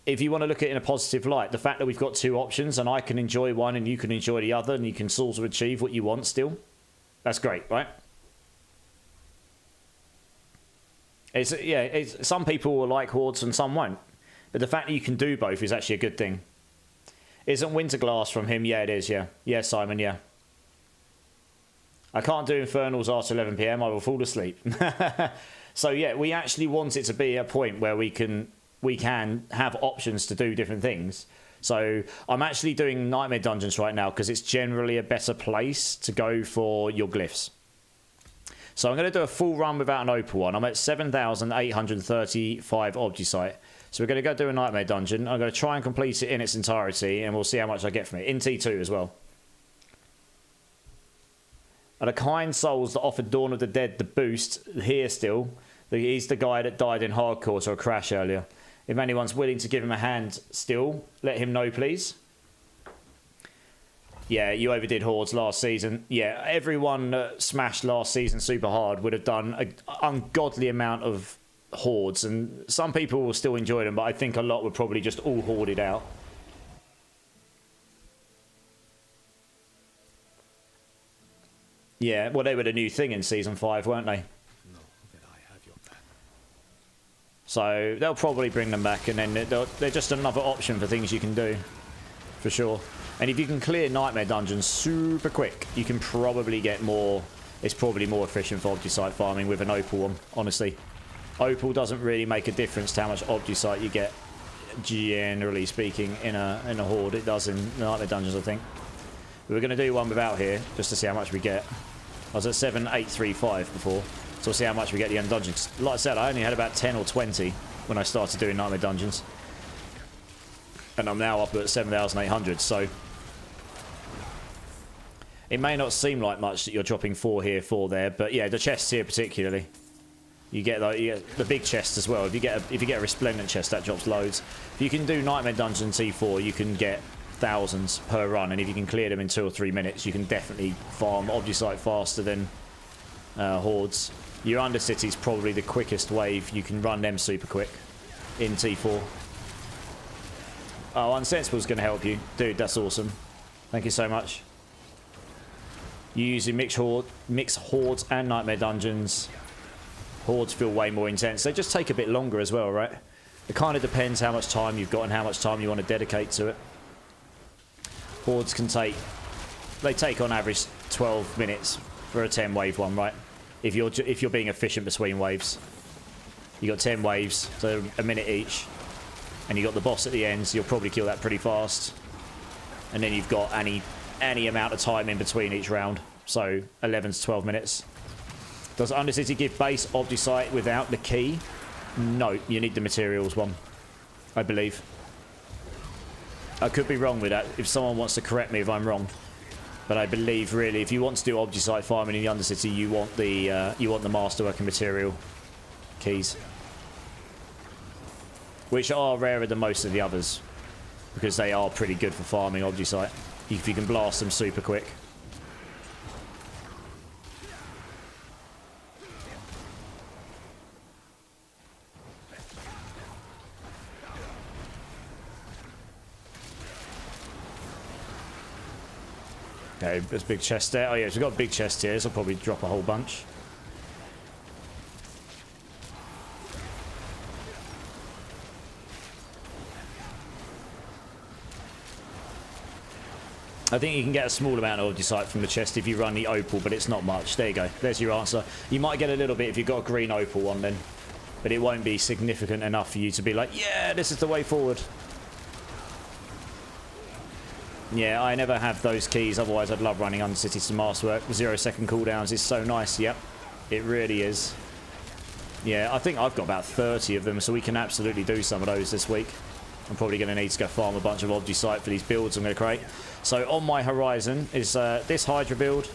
If you want to look at it in a positive light, the fact that we've got 2 options and I can enjoy one and you can enjoy the other and you can sort of achieve what you want still, that's great, right? Some people will like Hordes and some won't. But the fact that you can do both is actually a good thing. Isn't Winterglass from him? Yeah, it is, yeah. Yeah, Simon, yeah. I can't do Infernals after 11 PM. I will fall asleep. So, yeah, we actually want it to be a point where we can have options to do different things. So I'm actually doing Nightmare Dungeons right now because it's generally a better place to go for your glyphs. So I'm going to do a full run without an opal one. I'm at 7,835 Obgisite. So we're going to go do a Nightmare Dungeon. I'm going to try and complete it in its entirety, and we'll see how much I get from it. In T2 as well. And the kind souls that offered Dawn of the Dead the boost here still. He's the guy that died in hardcore to a crash earlier. If anyone's willing to give him a hand still, let him know, please. Yeah, you overdid Hordes last season. Yeah, everyone that smashed last season super hard would have done an ungodly amount of Hordes, and some people will still enjoy them, but I think a lot would probably just all hoard it out. Yeah, well, they were the new thing in Season 5, weren't they? So they'll probably bring them back, and then they're just another option for things you can do, for sure. And if you can clear Nightmare Dungeons super quick, you can probably get more. It's probably more efficient for Obgisite farming with an Opal one, honestly. Opal doesn't really make a difference to how much Obgisite you get, generally speaking, in a Horde. It does in Nightmare Dungeons, I think. We're going to do one without here, just to see how much we get. I was at 7,835 before. So we'll see how much we get at the end of dungeons. Like I said, I only had about 10 or 20 when I started doing Nightmare Dungeons. And I'm now up at 7,800, so... It may not seem like much that you're dropping 4 here, 4 there, but yeah, the chests here particularly. You get the big chest as well. If you get a Resplendent chest, that drops loads. If you can do Nightmare Dungeon T4, you can get thousands per run, and if you can clear them in 2 or 3 minutes, you can definitely farm Obgisite faster than Hordes. Your Undercity is probably the quickest wave. You can run them super quick in T4. Oh, Unsensible's going to help you. Dude, that's awesome. Thank you so much. You usually mix Hordes and Nightmare Dungeons. Hordes feel way more intense. They just take a bit longer as well, right? It kind of depends how much time you've got and how much time you want to dedicate to it. Hordes can take... They take on average 12 minutes for a 10 wave one, right? If you're being efficient between waves. You got 10 waves, so a minute each. And you got the boss at the end, so you'll probably kill that pretty fast. And then you've got any amount of time in between each round. So 11 to 12 minutes. Does Undercity give base Obgisite without the key? No, you need the materials one, I believe. I could be wrong with that, if someone wants to correct me if I'm wrong. But I believe, really, if you want to do Obgisite farming in the Undercity, you want the Masterwork and material keys. Which are rarer than most of the others. Because they are pretty good for farming Obgisite. If you can blast them super quick. Okay, there's a big chest there. Oh yeah, so we've got a big chest here, so I'll probably drop a whole bunch. I think you can get a small amount of Odyssite from the chest if you run the opal, but it's not much. There you go. There's your answer. You might get a little bit if you've got a green opal one then, but it won't be significant enough for you to be like, yeah, this is the way forward. Yeah, I never have those keys. Otherwise, I'd love running Undercity to Masterwork. 0-second cooldowns is so nice. Yep, it really is. Yeah, I think I've got about 30 of them, so we can absolutely do some of those this week. I'm probably going to need to go farm a bunch of Odyssite for these builds I'm going to create. So on my horizon is this Hydra build.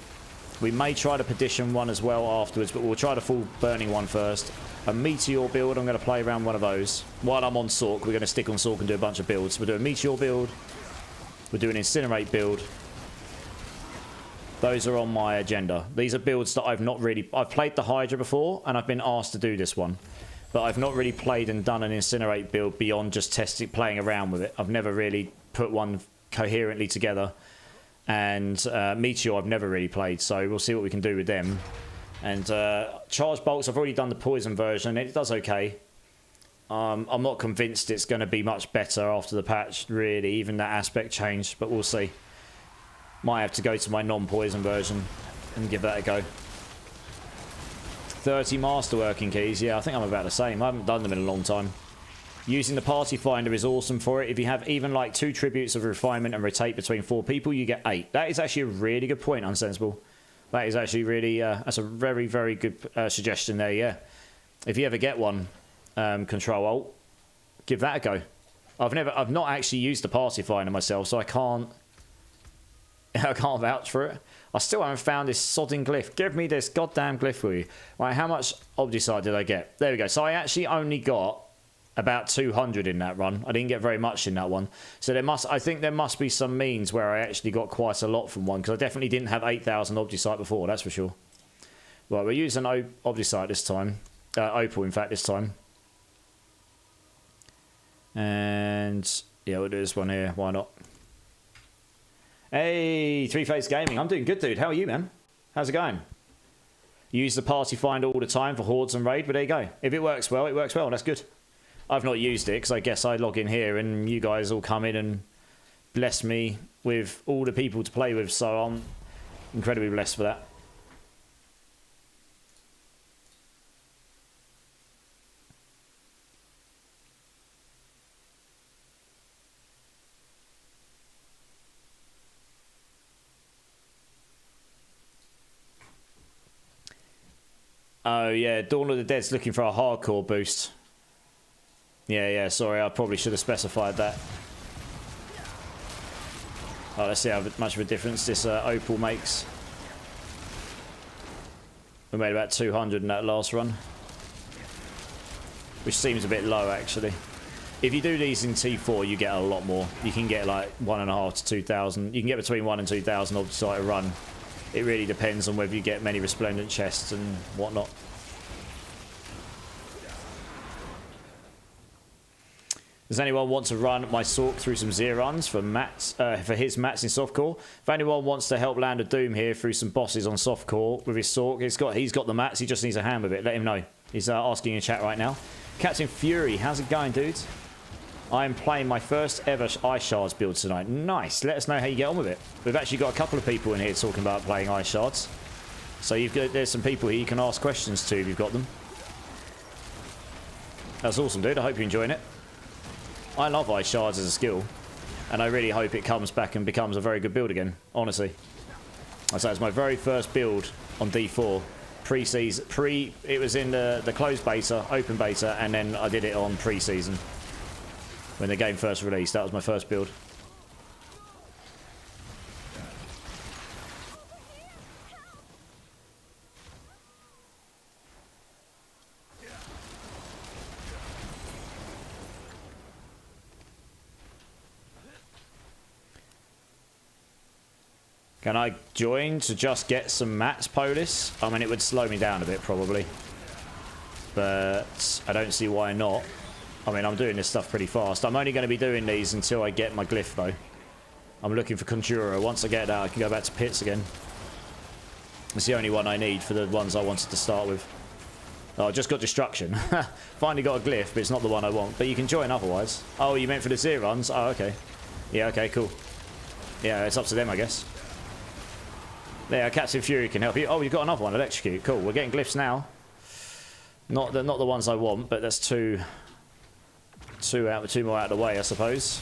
We may try the Perdition one as well afterwards, but we'll try the full burning one first. A Meteor build, I'm going to play around one of those. While I'm on Sork, we're going to stick on Sork and do a bunch of builds. We'll do a Meteor build. We'll do an Incinerate build. Those are on my agenda. These are builds that I've played the Hydra before, and I've been asked to do this one. But I've not really played and done an Incinerate build beyond just playing around with it. I've never really put one coherently together. And Meteor I've never really played, so we'll see what we can do with them. And Charge Bolts, I've already done the Poison version, and it does okay. I'm not convinced it's going to be much better after the patch, really, even that aspect change, but we'll see. Might have to go to my non-poison version and give that a go. 30 masterworking keys, yeah, I think I'm about the same. I haven't done them in a long time. Using the party finder is awesome for it. If you have even like 2 tributes of refinement and rotate between 4 people, you get 8. That is actually a really good point, Unsensible. That is actually really, that's a very, very good suggestion there, yeah. If you ever get one, Control Alt, give that a go. I've not actually used the party finder myself, so I can't vouch for it. I still haven't found this sodding glyph. Give me this goddamn glyph for you. Right, how much Obdicide did I get? There we go. So I actually only got about 200 in that run. I didn't get very much in that one. So I think there must be some means where I actually got quite a lot from one, because I definitely didn't have 8,000 Obdicite before, that's for sure. Right, we're using Obdicite this time. Opal, in fact, this time. And yeah, we'll do this one here. Why not? Hey, Three Face Gaming. I'm doing good, dude. How are you, man? How's it going? Use the party finder all the time for hordes and raid, but there you go. If it works well, it works well. That's good. I've not used it because I guess I log in here and you guys all come in and bless me with all the people to play with, so I'm incredibly blessed for that. Oh yeah, Dawn of the Dead's looking for a hardcore boost. Yeah, sorry, I probably should have specified that. Oh, let's see how much of a difference this Opal makes. We made about 200 in that last run, which seems a bit low actually. If you do these in T4, you get a lot more. You can get like 1.5 to 2,000. You can get between 1 and 2,000 Obdicite a run. It really depends on whether you get many resplendent chests and whatnot. Does anyone want to run my Sork through some Zeruns for his mats in softcore? If anyone wants to help Land of Doom here through some bosses on softcore with his Sork, he's got the mats. He just needs a hand with it. Let him know. He's asking in chat right now. Captain Fury, how's it going, dudes? I'm playing my first ever Ice Shards build tonight. Nice. Let us know how you get on with it. We've actually got a couple of people in here talking about playing Ice Shards. So there's some people here you can ask questions to if you've got them. That's awesome, dude. I hope you're enjoying it. I love Ice Shards as a skill, and I really hope it comes back and becomes a very good build again, honestly. So it's my very first build on D4. It was in the closed beta, open beta, and then I did it on pre-season. When the game first released, that was my first build. Can I join to just get some mats, Polis? I mean, it would slow me down a bit, probably. But I don't see why not. I mean, I'm doing this stuff pretty fast. I'm only going to be doing these until I get my glyph, though. I'm looking for Conjurer. Once I get that, I can go back to Pits again. It's the only one I need for the ones I wanted to start with. Oh, I just got Destruction. Finally got a glyph, but it's not the one I want. But you can join otherwise. Oh, you meant for the Zeruns? Oh, okay. Yeah, okay, cool. Yeah, it's up to them, I guess. There, Captain Fury can help you. Oh, you've got another one, Electrocute. Cool, we're getting glyphs now. Not the ones I want, but that's two more out of the way, I suppose.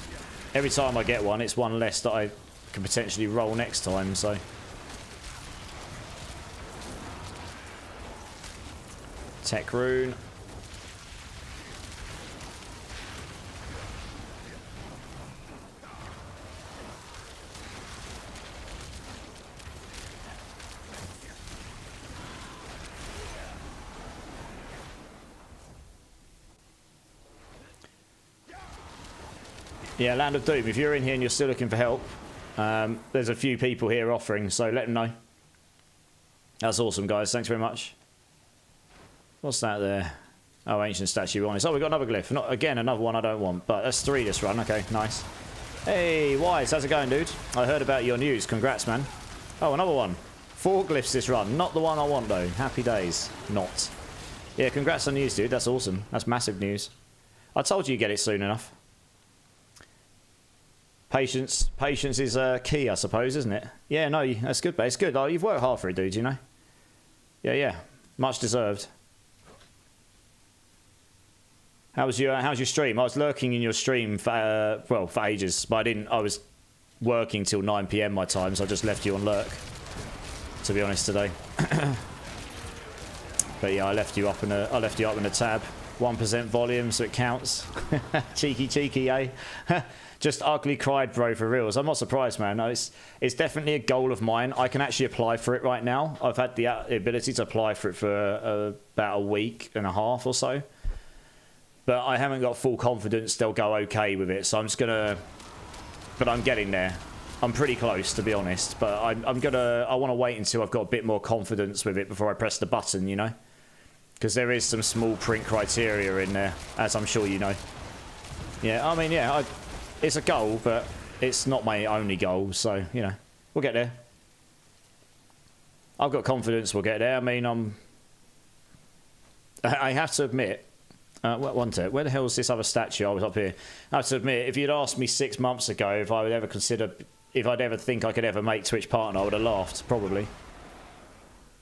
Every time I get one, it's one less that I can potentially roll next time, so... Tech rune. Yeah, Land of Doom, if you're in here and you're still looking for help, there's a few people here offering, so let them know. That's awesome, guys. Thanks very much. What's that there? Oh, ancient statue on it. Oh, we got another glyph. Not, again, another one I don't want, but that's 3 this run. Okay, nice. Hey, Wise, how's it going, dude? I heard about your news. Congrats, man. Oh, another one. 4 glyphs this run. Not the one I want, though. Happy days. Not. Yeah, congrats on news, dude. That's awesome. That's massive news. I told you you'd get it soon enough. Patience is key, I suppose, isn't it? Yeah, no, that's good, but it's good. Oh, you've worked hard for it, dude, you know? Yeah. Much deserved. How's your stream? I was lurking in your stream for, for ages, but I was working till 9 PM my time, so I just left you on lurk, to be honest, today. But yeah, I left you up in a tab. 1% volume, so it counts. cheeky, eh? Just ugly cried, bro, for reals. I'm not surprised, man. No, it's definitely a goal of mine. I can actually apply for it right now. I've had the ability to apply for it for about a week and a half or so. But I haven't got full confidence they'll go okay with it. So I'm just going to... But I'm getting there. I'm pretty close, to be honest. But I want to wait until I've got a bit more confidence with it before I press the button, you know? Because there is some small print criteria in there, as I'm sure you know. Yeah, I mean, yeah, it's a goal, but it's not my only goal, so, you know, we'll get there. I've got confidence we'll get there. I mean, I have to admit, where the hell is this other statue? I was up here. I have to admit, if you'd asked me 6 months ago if I would ever consider, if I'd ever think I could ever make Twitch partner, I would have laughed, probably.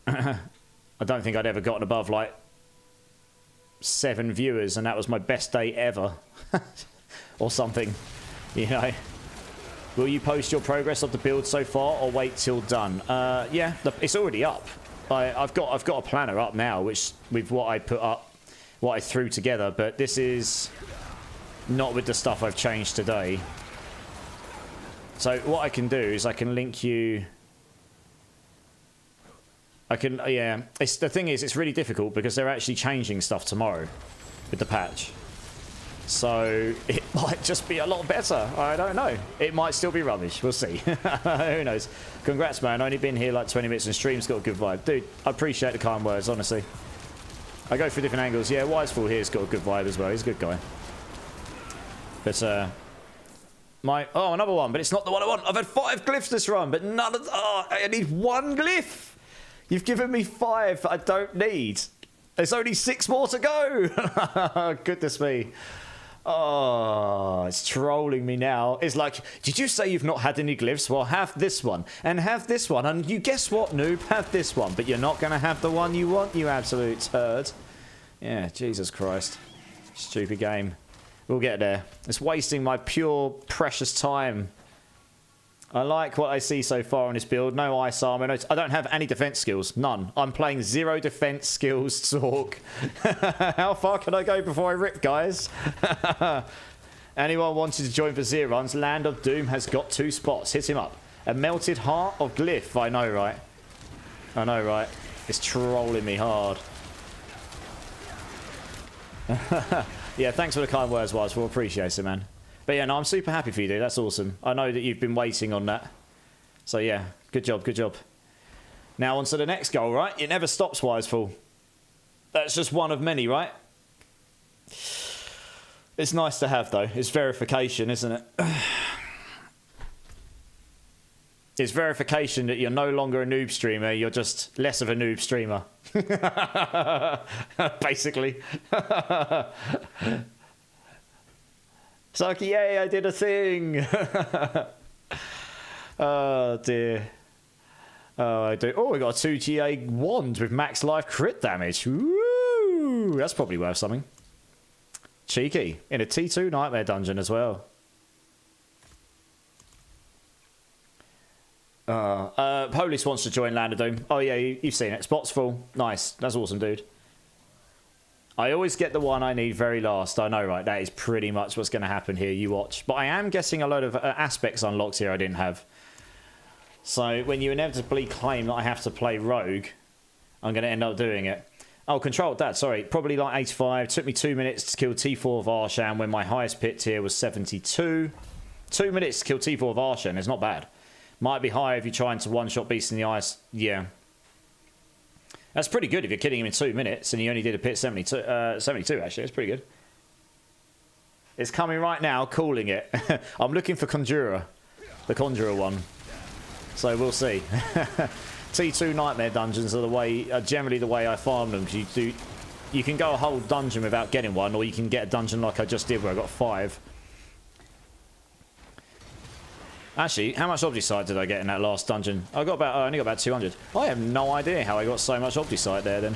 I don't think I'd ever gotten above, like, 7 viewers, and that was my best day ever. Or something. You know, will you post your progress of the build so far, or wait till done? Yeah, it's already up. I've got a planner up now, which with what I put up, what I threw together. But this is not with the stuff I've changed today. So what I can do is I can link you. Yeah. The thing is, it's really difficult because they're actually changing stuff tomorrow with the patch. So it might just be a lot better. I don't know. It might still be rubbish. We'll see. Who knows? Congrats, man. Only been here like 20 minutes and stream's got a good vibe. Dude, I appreciate the kind words, honestly. I go through different angles. Yeah, Wiseful here's got a good vibe as well. He's a good guy. But, oh, another one, but it's not the one I want. I've had 5 glyphs this run, but none of... Oh, I need 1 glyph. You've given me 5 I don't need. There's only 6 more to go. Goodness me. Oh, it's trolling me now. It's like, did you say you've not had any glyphs? Well, have this one, and have this one, and you guess what, noob? Have this one, but you're not going to have the one you want, you absolute turd. Yeah, Jesus Christ. Stupid game. We'll get there. It's wasting my pure, precious time. I like what I see so far on this build. No ice armor. I don't have any defense skills. None. I'm playing 0 defense skills, Zork. How far can I go before I rip, guys? Anyone wanted to join for 0 runs? Land of Doom has got 2 spots. Hit him up. A melted heart of glyph. I know, right? I know, right? It's trolling me hard. Yeah, thanks for the kind words, Wise. We'll appreciate it, man. But yeah, no, I'm super happy for you, dude. That's awesome. I know that you've been waiting on that. So yeah, good job, good job. Now on to the next goal, right? It never stops, Wiseful. That's just one of many, right? It's nice to have, though. It's verification, isn't it? It's verification that you're no longer a noob streamer. You're just less of a noob streamer. Basically. It's like, yay, I did a thing. Oh dear. Oh, I do. Oh, we got a 2GA wand with max life crit damage. Woo! That's probably worth something. Cheeky. In a T2 Nightmare dungeon as well. Police wants to join Land of Doom. Oh yeah, you've seen it. Spot's full. Nice. That's awesome, dude. I always get the one I need very last. I know, right? That is pretty much what's going to happen here. You watch. But I am getting a load of aspects unlocked here I didn't have. So when you inevitably claim that I have to play Rogue, I'm going to end up doing it. Oh, controlled that. Sorry. Probably like 85. Took me 2 minutes to kill T4 of Arshan when my highest pit tier was 72. 2 minutes to kill T4 of Arshan is not bad. Might be higher if you're trying to one-shot Beast in the Ice. Yeah. That's pretty good if you're killing him in 2 minutes and you only did a pit 72, actually. It's pretty good. It's coming right now, calling it. I'm looking for Conjurer. The Conjurer one. So we'll see. T2 Nightmare dungeons are generally the way I farm them. You can go a whole dungeon without getting one, or you can get a dungeon like I just did where I got 5. Actually, how much Obdicite did I get in that last dungeon? I only got about 200. I have no idea how I got so much Obdicite there then.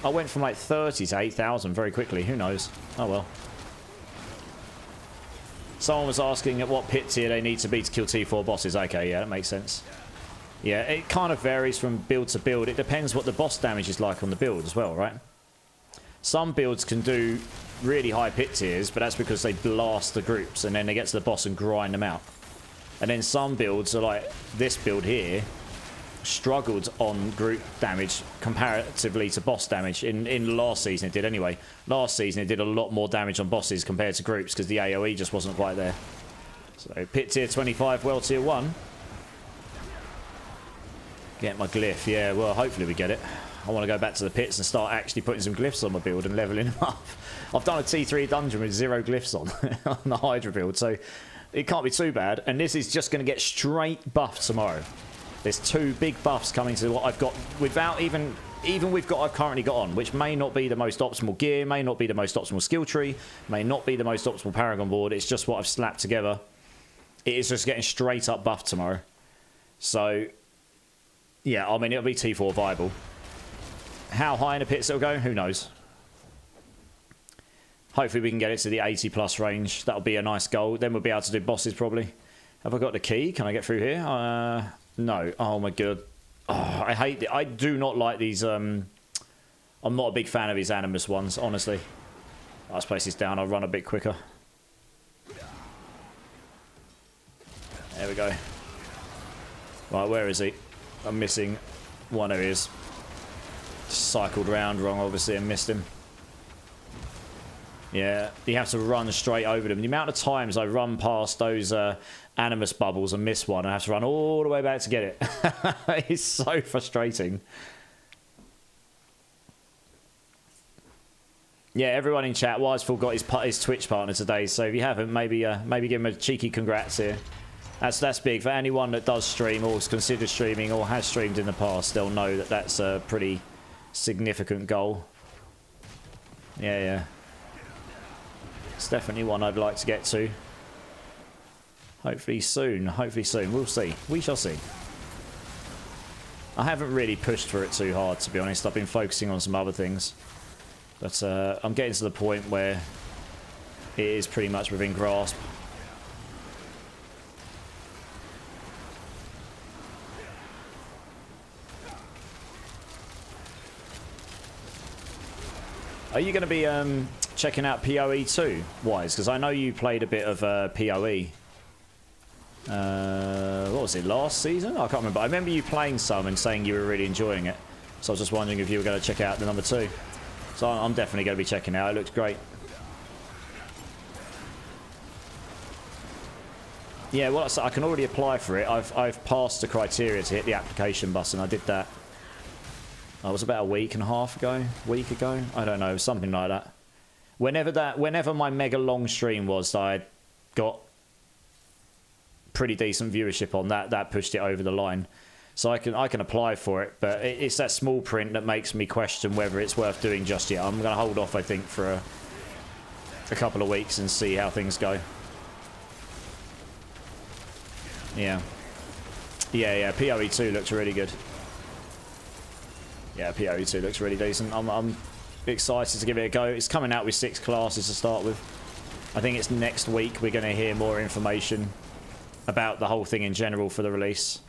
I went from like 30 to 8,000 very quickly. Who knows? Oh well. Someone was asking at what pit tier they need to be to kill T4 bosses. Okay, yeah, that makes sense. Yeah, it kind of varies from build to build. It depends what the boss damage is like on the build as well, right? Some builds can do really high pit tiers, but that's because they blast the groups and then they get to the boss and grind them out. And then some builds are like this build here, struggled on group damage comparatively to boss damage. In last season it did anyway. Last season it did a lot more damage on bosses compared to groups because the AoE just wasn't quite there. So pit tier 25, well tier 1. Get my glyph, yeah, well hopefully we get it. I want to go back to the pits and start actually putting some glyphs on my build and leveling them up. I've done a T3 dungeon with 0 glyphs on the Hydra build, so it can't be too bad. And this is just going to get straight buffed tomorrow. There's 2 big buffs coming to what I've got without even with what I've currently got on, which may not be the most optimal gear, may not be the most optimal skill tree, may not be the most optimal Paragon board. It's just what I've slapped together. It is just getting straight up buffed tomorrow. So, yeah, I mean, it'll be T4 viable. How high in the pits it'll go, who knows? Hopefully we can get it to the 80 plus range. That'll be a nice goal. Then we'll be able to do bosses probably. Have I got the key? Can I get through here? No. Oh my god. Oh, I hate it. I do not like these. I'm not a big fan of these Animus ones, honestly. Let's place this down. I'll run a bit quicker. There we go. Right, where is he? I'm missing one of his. Cycled round wrong, obviously, and missed him. Yeah, you have to run straight over them. The amount of times I run past those Animus bubbles and miss one, I have to run all the way back to get it. It's so frustrating. Yeah, everyone in chat, Wiseful got his Twitch partner today, so if you haven't, maybe give him a cheeky congrats here. That's big. For anyone that does stream or is considered streaming or has streamed in the past, they'll know that that's a pretty significant goal. Yeah. It's definitely one I'd like to get to. Hopefully soon. We'll see. We shall see. I haven't really pushed for it too hard, to be honest. I've been focusing on some other things. But I'm getting to the point where it is pretty much within grasp. Are you going to be checking out PoE too, Wise? Because I know you played a bit of PoE. What was it, last season? I can't remember. I remember you playing some and saying you were really enjoying it. So I was just wondering if you were going to check out the number 2. So I'm definitely going to be checking it out. It looks great. Yeah, well, I can already apply for it. I've passed the criteria to hit the application button. I did that. It was about a week ago. I don't know, something like that. Whenever my mega long stream was, I got pretty decent viewership on that pushed it over the line. So I can apply for it, but it's that small print that makes me question whether it's worth doing just yet. I'm going to hold off, I think, for a couple of weeks and see how things go. Yeah. Yeah, PoE2 looks really good. Yeah, PoE2 looks really decent. I'm excited to give it a go. It's coming out with 6 classes to start with. I think it's next week we're going to hear more information about the whole thing in general for the release.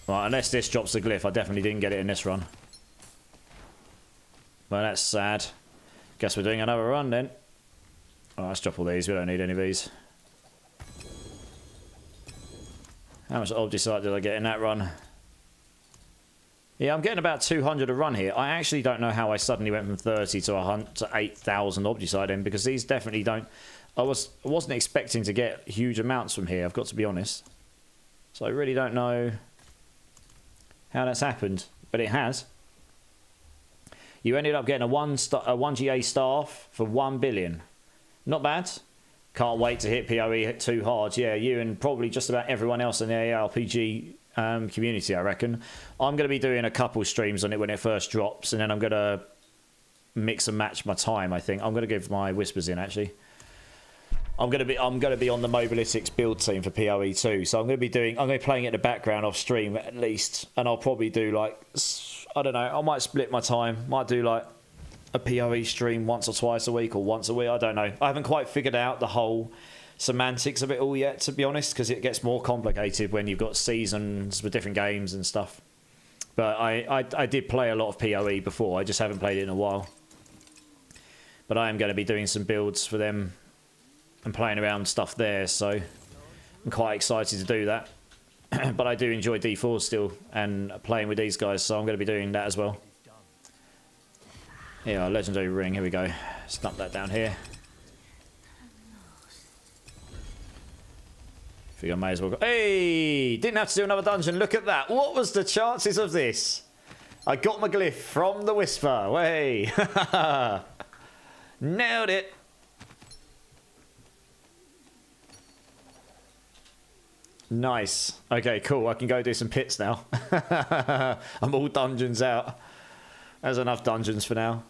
Right, unless this drops a glyph, I definitely didn't get it in this run. Well, that's sad. Guess we're doing another run then. Oh, let's drop all these. We don't need any of these. How much Obdicite did I get in that run? Yeah, I'm getting about 200 a run here. I actually don't know how I suddenly went from 30 to 8,000 Obdicite in, because these definitely don't... I wasn't expecting to get huge amounts from here, I've got to be honest. So I really don't know how that's happened, but it has. You ended up getting a 1 GA staff for 1 billion. Not bad. Can't wait to hit PoE too hard. Yeah, you and probably just about everyone else in the ARPG community, I reckon. I'm going to be doing a couple streams on it when it first drops, and then I'm going to mix and match my time, I think. I'm going to give my whispers in, actually. I'm going to be on the Mobalytics build team for PoE too, so I'm going to be playing it in the background off stream at least, and I'll probably do like, I don't know, I might split my time, might do like a PoE stream once or twice a week or once a week, I don't know. I haven't quite figured out the whole semantics of it all yet, to be honest, because it gets more complicated when you've got seasons with different games and stuff. But I did play a lot of PoE before, I just haven't played it in a while. But I am going to be doing some builds for them and playing around stuff there, so I'm quite excited to do that. But I do enjoy D4 still and playing with these guys, so I'm going to be doing that as well. Yeah, legendary ring, here we go. Snap that down here. I think I may as well go. Hey! Didn't have to do another dungeon, look at that. What was the chances of this? I got my glyph from the Whisper. Way! Nailed it! Nice. Okay, cool. I can go do some pits now. I'm all dungeons out. There's enough dungeons for now.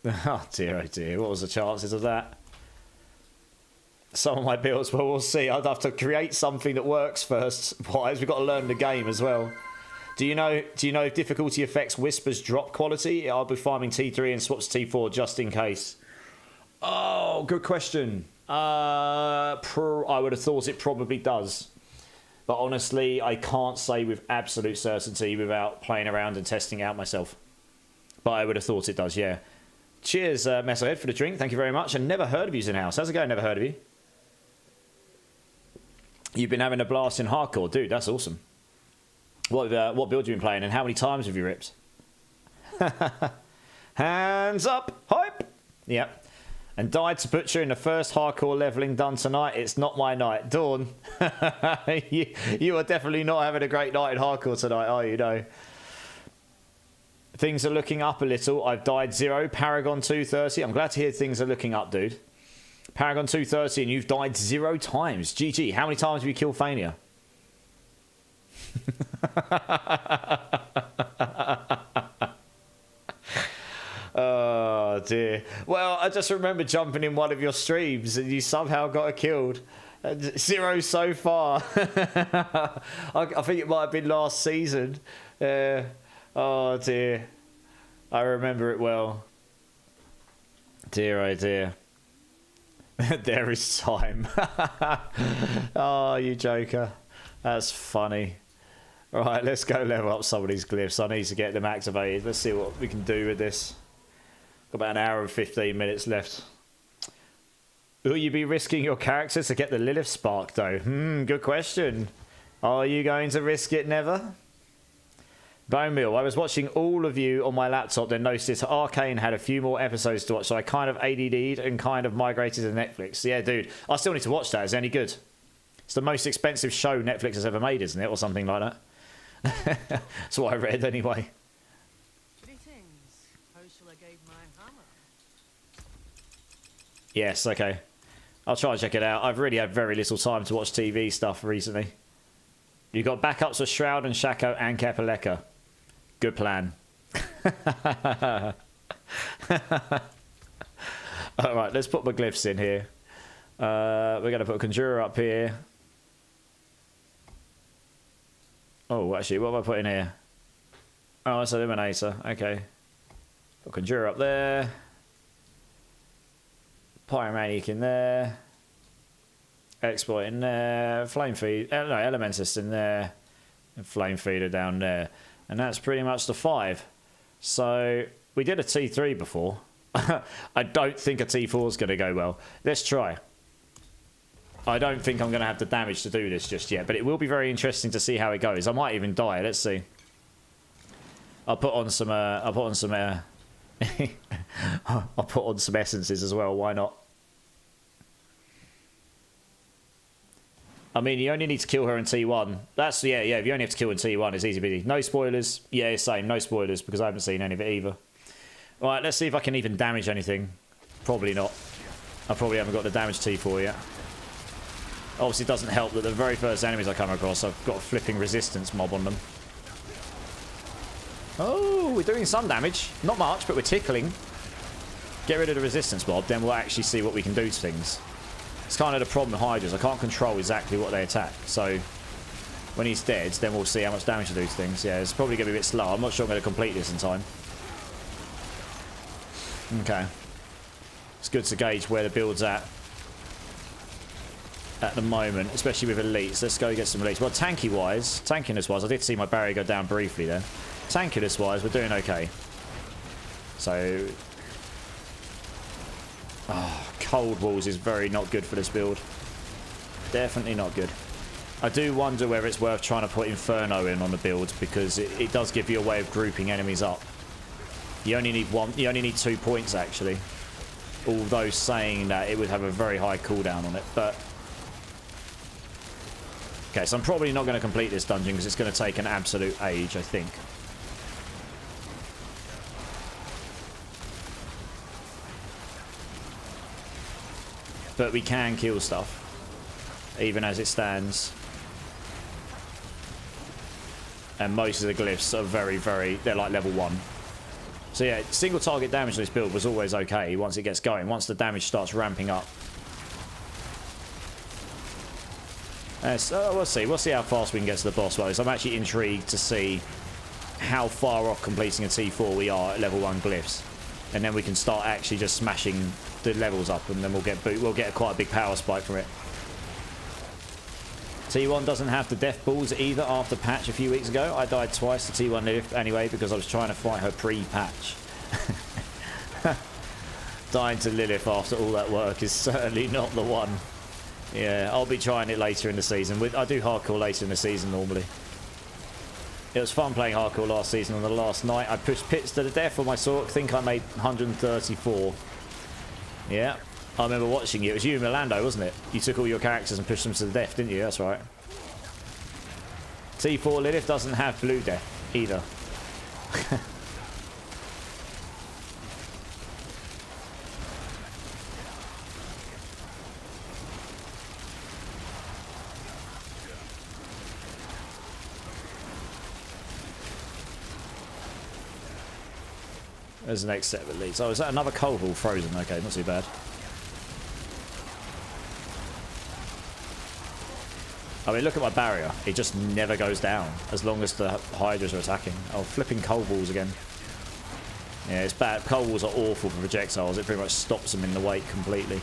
Oh dear, oh dear. What was the chances of that? Some of my builds, well, we'll see. I'd have to create something that works first. Wise, we've got to learn the game as well. Do you know if difficulty affects Whisper's drop quality? I'll be farming T3 and swaps T4 just in case. Oh, good question. I would have thought it probably does, but honestly I can't say with absolute certainty without playing around and testing it out myself, but I would have thought it does. Yeah, cheers Mesohead for the drink, thank you very much, and never heard of you in house. How's it going? Never heard of you. You've been having a blast in hardcore, dude. That's awesome. What build have you been playing and how many times have you ripped? Hands up, hype. Yeah. And died to butcher in the first hardcore leveling done tonight. It's not my night. Dawn, you are definitely not having a great night in hardcore tonight, are you? No. Things are looking up a little. I've died 0. Paragon 230. I'm glad to hear things are looking up, dude. Paragon 230 and you've died 0 times. GG. How many times have you killed Fania? Oh dear. Well, I just remember jumping in one of your streams and you somehow got killed. 0 so far. I think it might have been last season. Oh dear. I remember it well. Dear oh dear. There is time. Oh, you joker. That's funny. Right, let's go level up some of these glyphs. I need to get them activated. Let's see what we can do with this. Got about an hour and 15 minutes left. Will you be risking your character to get the Lilith spark though? Good question. Are you going to risk it? Never? Bone Meal. I was watching all of you on my laptop, then noticed Arcane had a few more episodes to watch, so I kind of ADD'd and kind of migrated to Netflix. Yeah, dude. I still need to watch that. Is it any good? It's the most expensive show Netflix has ever made, isn't it? Or something like that. That's what I read anyway. Yes, okay. I'll try and check it out. I've really had very little time to watch TV stuff recently. You got backups for Shroud and Shaco and Kapaleka. Good plan. Alright, let's put my glyphs in here. We're going to put a Conjurer up here. Oh, actually, what have I put in here? Oh, it's Eliminator. Okay. Got Conjurer up there. Pyromaniac in there. Exploit in there. Flame Feed. No, Elementist in there. And Flame Feeder down there. And that's pretty much the 5. So, we did a T3 before. I don't think a T4 is going to go well. Let's try. I don't think I'm going to have the damage to do this just yet, but it will be very interesting to see how it goes. I might even die. Let's see. I'll put on some. I'll put on some. I'll put on some essences as well. Why not? I mean, you only need to kill her in T1. That's yeah. If you only have to kill in T1, it's easy peasy. No spoilers. Yeah, same. No spoilers because I haven't seen any of it either. All right, let's see if I can even damage anything. Probably not. I probably haven't got the damage T4 yet. Obviously, it doesn't help that the very first enemies I come across, I've got a flipping resistance mob on them. Oh, we're doing some damage. Not much, but we're tickling. Get rid of the resistance mob, then we'll actually see what we can do to things. It's kind of the problem with Hydras. I can't control exactly what they attack. So, when he's dead, then we'll see how much damage to do to things. Yeah, it's probably going to be a bit slow. I'm not sure I'm going to complete this in time. Okay. It's good to gauge where the build's at the moment, especially with elites. Let's go get some elites. Well, tankiness-wise, I did see my barrier go down briefly there. Tankiness-wise, we're doing okay. So, cold walls is very not good for this build. Definitely not good. I do wonder whether it's worth trying to put Inferno in on the build because it does give you a way of grouping enemies up. You only need one. You only need 2 points actually. Although saying that it would have a very high cooldown on it, but. Okay, so I'm probably not going to complete this dungeon because it's going to take an absolute age, I think. But we can kill stuff, even as it stands. And most of the glyphs are they're like level 1. So yeah, single target damage on this build was always okay once it gets going, once the damage starts ramping up. So we'll see how fast we can get to the boss fights. I'm actually intrigued to see how far off completing a T4 we are at level 1 glyphs. And then we can start actually just smashing the levels up and then we'll get quite a big power spike from it. T1 doesn't have the death balls either after patch a few weeks ago. I died twice to T1 Lilith anyway because I was trying to fight her pre-patch. Dying to Lilith after all that work is certainly not the one. Yeah, I'll be trying it later in the season. I do hardcore later in the season normally. It was fun playing hardcore last season. On the last night, I pushed pits to the death on my Sork. I think I made 134. Yeah, I remember watching you. It was you and Milando, wasn't it? You took all your characters and pushed them to the death, didn't you? That's right. T4 Lilith doesn't have blue death either. There's the next set of elites. Oh, is that another cold wall frozen? Okay, not too bad. I mean, look at my barrier. It just never goes down as long as the Hydras are attacking. Oh, flipping cold walls again. Yeah, it's bad. Cold walls are awful for projectiles. It pretty much stops them in the wake completely.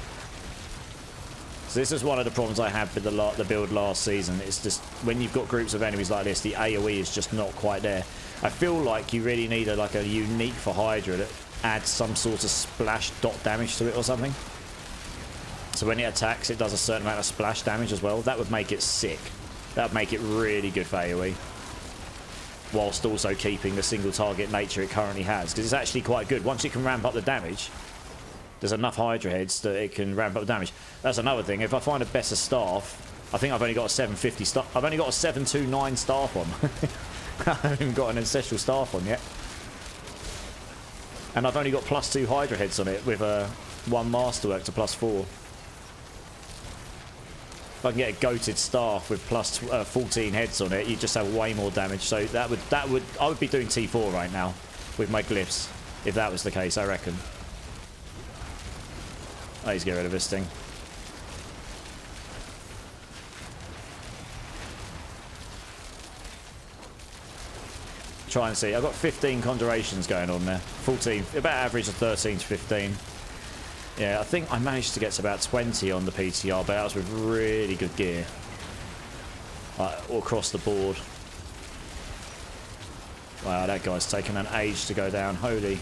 So this is one of the problems I had with the build last season. It's just when you've got groups of enemies like this, the AoE is just not quite there. I feel like you really need like a unique for Hydra that adds some sort of splash dot damage to it or something. So when it attacks, it does a certain amount of splash damage as well. That would make it sick. That would make it really good for AoE. Whilst also keeping the single target nature it currently has. Because it's actually quite good. Once it can ramp up the damage, there's enough Hydra heads that it can ramp up the damage. That's another thing. If I find a better staff, I think I've only got a 750 staff. I've only got a 729 staff on. I haven't even got an ancestral staff on yet. And I've only got +2 Hydra heads on it with one masterwork to +4. If I can get a goated staff with +14 heads on it, you just have way more damage. So I would be doing T4 right now with my glyphs if that was the case, I reckon. I need to get rid of this thing. Try and see. I've got 15 conjurations going on there. 14, about average of 13 to 15. Yeah, I think I managed to get to about 20 on the PTR, but that was with really good gear. All across the board. Wow, that guy's taken an age to go down. Holy.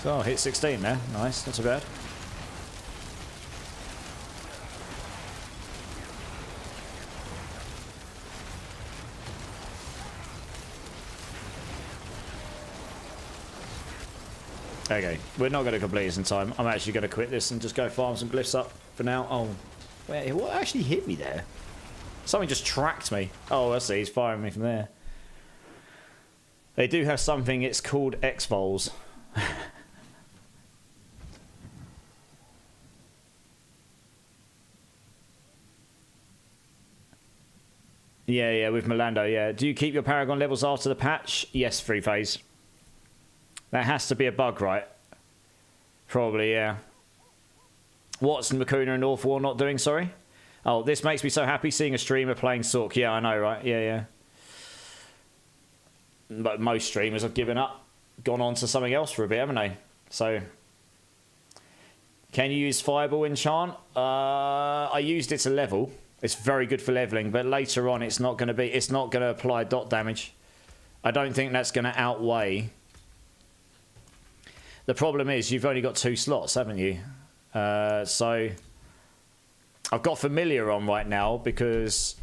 So, hit 16 there. Nice, not too bad. Okay, we're not going to complete this in time. I'm actually going to quit this and just go farm some glyphs up for now. Oh, wait, what actually hit me there? Something just tracked me. Oh, I see, he's firing me from there. They do have something, it's called X-Vols. Yeah, with Melando, yeah. Do you keep your Paragon levels after the patch? Yes, free phase. That has to be a bug, right? Probably, yeah. What's Makuna and North War not doing, sorry? Oh, this makes me so happy seeing a streamer playing Sork. Yeah, I know, right? Yeah. But most streamers have given up. Gone on to something else for a bit, haven't they? So... Can you use Fireball enchant? I used it to level. It's very good for leveling, but later on it's not going to be... It's not going to apply dot damage. I don't think that's going to outweigh... The problem is you've only got 2 slots, haven't you? So I've got Familiar on right now because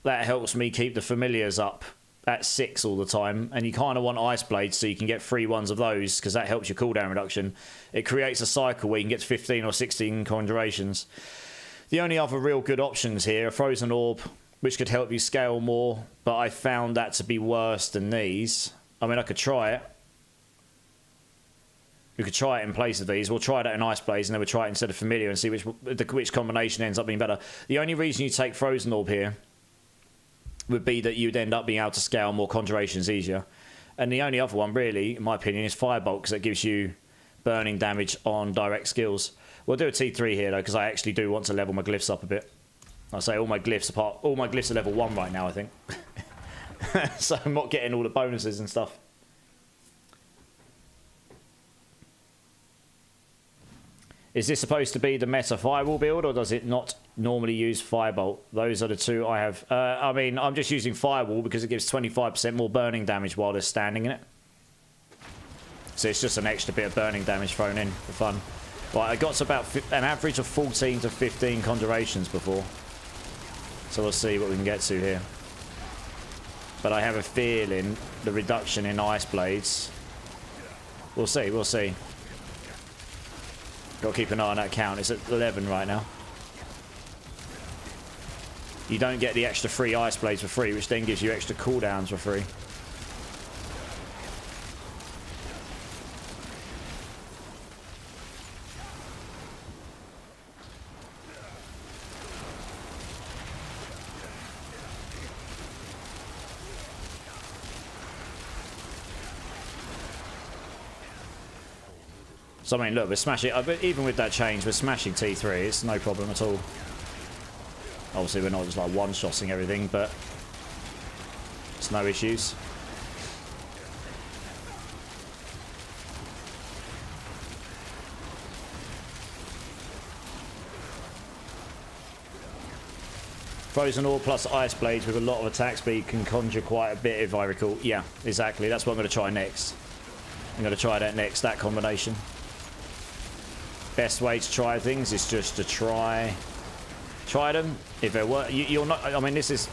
that helps me keep the Familiars up at 6 all the time. And you kind of want Ice Blades so you can get free ones of those because that helps your cooldown reduction. It creates a cycle where you can get to 15 or 16 conjurations. The only other real good options here are Frozen Orb, which could help you scale more. But I found that to be worse than these. I mean, I could try it. We could try it in place of these. We'll try that in Ice Blaze and then we'll try it instead of Familiar and see which combination ends up being better. The only reason you take Frozen Orb here would be that you'd end up being able to scale more conjurations easier. And the only other one, really, in my opinion, is Firebolt because that gives you burning damage on direct skills. We'll do a T3 here, though, because I actually do want to level my glyphs up a bit. I'll say all my glyphs are level 1 right now, I think. So I'm not getting all the bonuses and stuff. Is this supposed to be the meta Firewall build, or does it not normally use Firebolt? Those are the two I have. I mean, I'm just using Firewall because it gives 25% more burning damage while they're standing in it. So it's just an extra bit of burning damage thrown in for fun. Right, I got to about an average of 14 to 15 conjurations before. So we'll see what we can get to here. But I have a feeling the reduction in Ice Blades... We'll see. Got to keep an eye on that count. It's at 11 right now. You don't get the extra free Ice Blades for free, which then gives you extra cooldowns for free. So, I mean, look, we're smashing... Even with that change, we're smashing T3. It's no problem at all. Obviously, we're not just, like, one-shotting everything, but... It's no issues. Frozen Orb plus Ice Blades with a lot of attack speed can conjure quite a bit, if I recall. Yeah, exactly. That's what I'm going to try next. I'm going to try that next, that combination. Best way to try things is just to try them. If it work, you're not. I mean, this is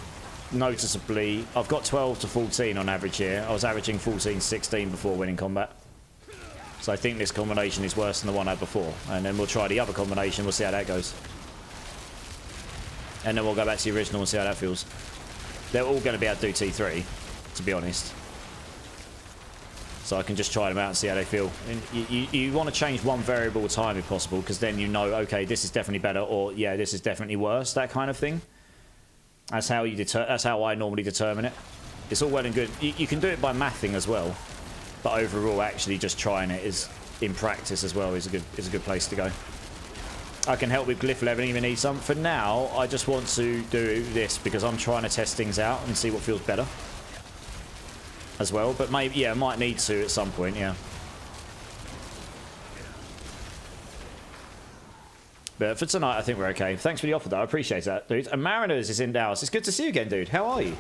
noticeably. I've got 12 to 14 on average here. I was averaging 14, 16 before winning combat. So I think this combination is worse than the one I had before. And then we'll try the other combination. We'll see how that goes. And then we'll go back to the original and see how that feels. They're all going to be able to do T3, to be honest. So I can just try them out and see how they feel. And you want to change one variable at a time if possible, because then you know, okay, this is definitely better, or yeah, this is definitely worse. That kind of thing. That's how you That's how I normally determine it. It's all well and good. You can do it by mathing as well, but overall, actually, just trying it is in practice as well is a good place to go. I can help with glyph leveling if you need some. For now, I just want to do this because I'm trying to test things out and see what feels better as well. But maybe, yeah, I might need to at some point, yeah. But for tonight, I think we're okay. Thanks for the offer, though. I appreciate that, dude. And Mariners is in Dallas. It's good to see you again, dude. How are you?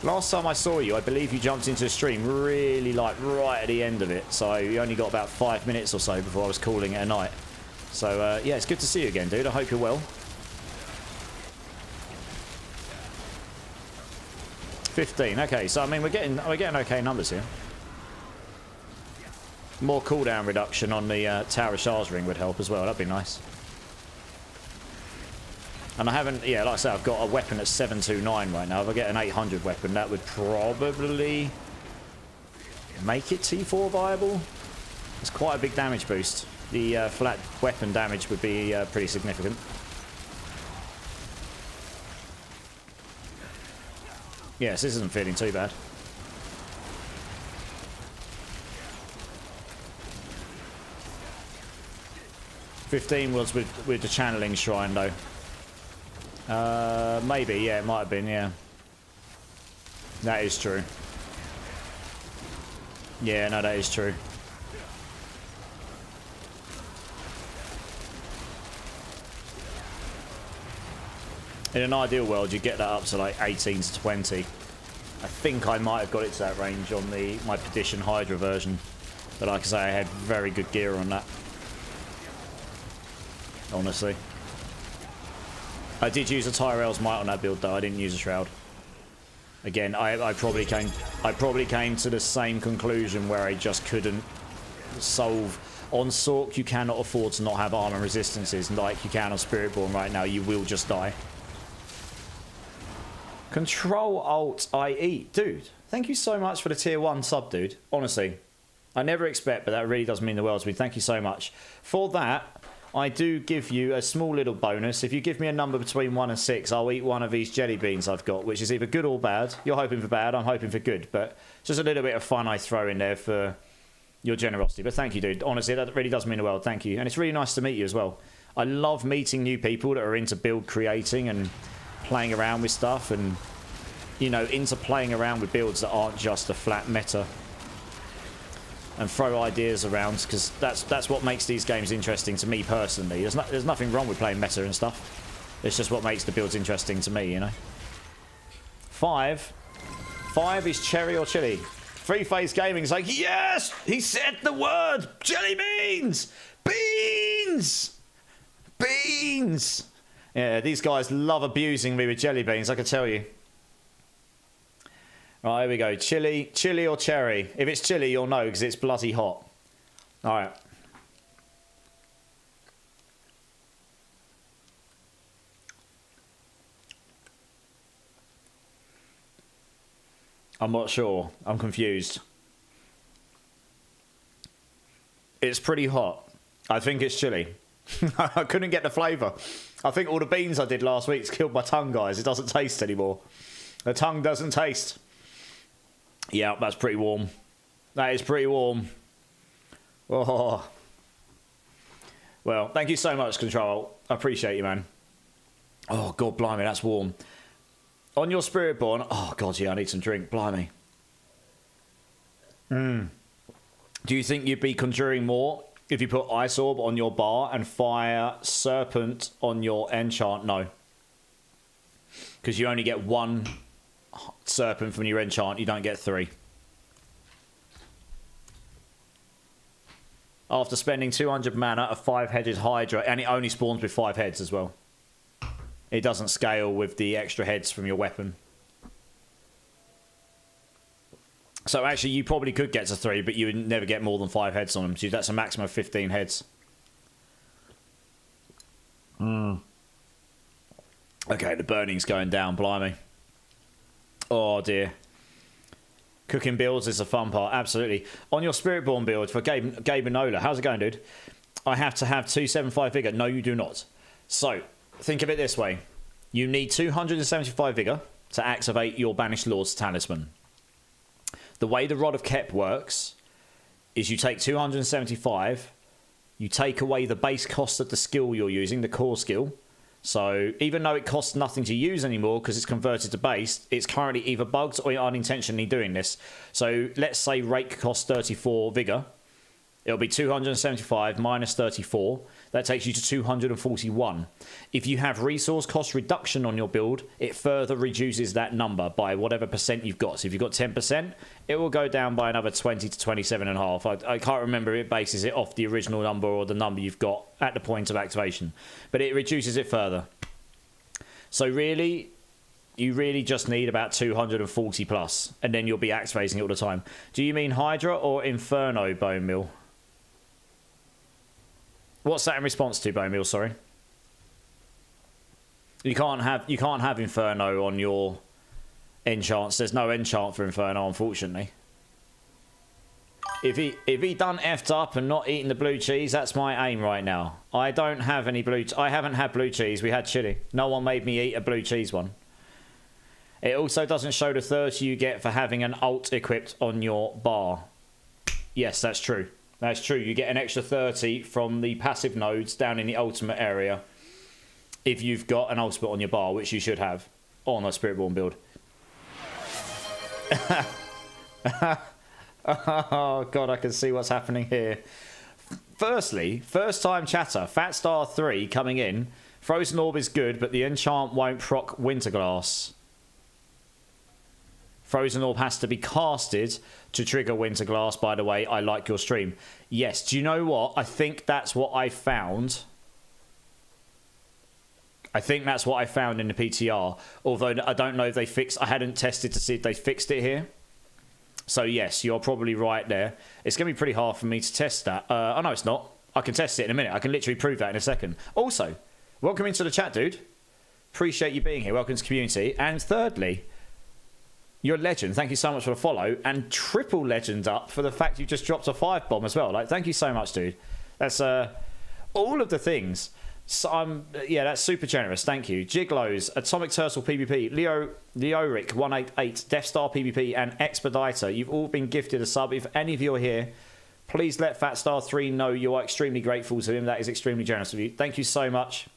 Last time I saw you, I believe you jumped into a stream really, like, right at the end of it. So you only got about 5 minutes or so before I was calling it a night. So, yeah, it's good to see you again, dude. I hope you're well. 15. Okay, so, I mean, we're getting okay numbers here. More cooldown reduction on the Tower of Shards ring would help as well. That'd be nice. And I haven't, yeah, like I said, I've got a weapon at 729 right now. If I get an 800 weapon, that would probably make it T4 viable. It's quite a big damage boost. The flat weapon damage would be pretty significant. Yes, this isn't feeling too bad. $15 was with the channeling shrine though. Maybe, yeah, it might have been, yeah. That is true. Yeah, no, that is true. In an ideal world, you get that up to like 18 to 20. I think I might have got it to that range on my Perdition Hydra version. But like I say, I had very good gear on that. Honestly. I did use a Tyrell's Might on that build though. I didn't use a Shroud. Again, I probably came to the same conclusion where I just couldn't solve. On Sork, you cannot afford to not have armor resistances like you can on Spiritborn right now. You will just die. Control Alt IE. Dude, thank you so much for the tier 1 sub, dude. Honestly, I never expect, but that really does mean the world to me. Thank you so much. For that, I do give you a small little bonus. If you give me a number between 1 and 6, I'll eat one of these jelly beans I've got, which is either good or bad. You're hoping for bad, I'm hoping for good. But just a little bit of fun I throw in there for your generosity. But thank you, dude. Honestly, that really does mean the world. Thank you. And it's really nice to meet you as well. I love meeting new people that are into build creating and playing around with stuff and, you know, into playing around with builds that aren't just a flat meta. And throw ideas around, because that's what makes these games interesting to me personally. There's nothing wrong with playing meta and stuff. It's just what makes the builds interesting to me, you know. 5 is cherry or chili. Free Phase Gaming's like, yes, he said the word jelly beans, beans. Yeah, these guys love abusing me with jelly beans, I can tell you. Right, here we go. Chili or cherry? If it's chili, you'll know because it's bloody hot. All right. I'm not sure. I'm confused. It's pretty hot. I think it's chili. I couldn't get the flavour. I think all the beans I did last week's killed my tongue, guys. It doesn't taste anymore. The tongue doesn't taste. Yeah, that's pretty warm. That is pretty warm. Oh. Well, thank you so much, Control. I appreciate you, man. Oh, God, blimey, that's warm. On your Spiritborn... Oh, God, yeah, I need some drink. Blimey. Do you think you'd be conjuring more if you put Ice Orb on your bar and Fire Serpent on your enchant? No. Because you only get 1... Serpent from your enchant, you don't get 3. After spending 200 mana, a 5-headed Hydra, and it only spawns with 5 heads as well. It doesn't scale with the extra heads from your weapon. So actually, you probably could get to 3, but you would never get more than 5 heads on them. So that's a maximum of 15 heads. Okay, the burning's going down, blimey. Oh dear. Cooking builds is a fun part, absolutely. On your Spiritborn build for Gabe Enola, how's it going, dude? I have to have 275 vigor. No, you do not. So, think of it this way. You need 275 vigor to activate your Banished Lord's Talisman. The way the Rod of Kep works is you take 275, you take away the base cost of the skill you're using, the core skill. So even though it costs nothing to use anymore because it's converted to base, it's currently either bugged or you're unintentionally doing this. So let's say rake costs 34 vigor. It'll be 275 minus 34. That takes you to 241. If you have resource cost reduction on your build, it further reduces that number by whatever percent you've got. So if you've got 10%, it will go down by another 20 to 27.5. I can't remember if it bases it off the original number or the number you've got at the point of activation. But it reduces it further. So really, you really just need about 240 plus, and then you'll be activating it all the time. Do you mean Hydra or Inferno Bone Meal? What's that in response to, Bone Meal? Sorry. You can't have Inferno on your enchants. There's no enchant for Inferno, unfortunately. If he done effed up and not eating the blue cheese, that's my aim right now. I don't have any blue. I haven't had blue cheese. We had chili. No one made me eat a blue cheese one. It also doesn't show the 30 you get for having an ult equipped on your bar. Yes, that's true. That's true. You get an extra 30 from the passive nodes down in the ultimate area if you've got an ultimate on your bar, which you should have on a Spiritborn build. Oh, God, I can see what's happening here. Firstly, first-time chatter, Fatstar 3 coming in. Frozen Orb is good, but the enchant won't proc Winterglass. Frozen Orb has to be casted to trigger Winterglass, by the way. I like your stream. Yes, do you know what? I think that's what I found. I think that's what I found in the PTR. Although I don't know if they fixed... I hadn't tested to see if they fixed it here. So yes, you're probably right there. It's going to be pretty hard for me to test that. Oh, no, it's not. I can test it in a minute. I can literally prove that in a second. Also, welcome into the chat, dude. Appreciate you being here. Welcome to the community. And thirdly... you're a legend. Thank you so much for the follow. And triple legend up for the fact you just dropped a 5 bomb as well. Like, thank you so much, dude. That's all of the things. So yeah, that's super generous. Thank you. Jiglos, Atomic Turtle PvP, Leoric 188, Death Star PvP, and Expediter. You've all been gifted a sub. If any of you are here, please let Fatstar 3 know you are extremely grateful to him. That is extremely generous of you. Thank you so much.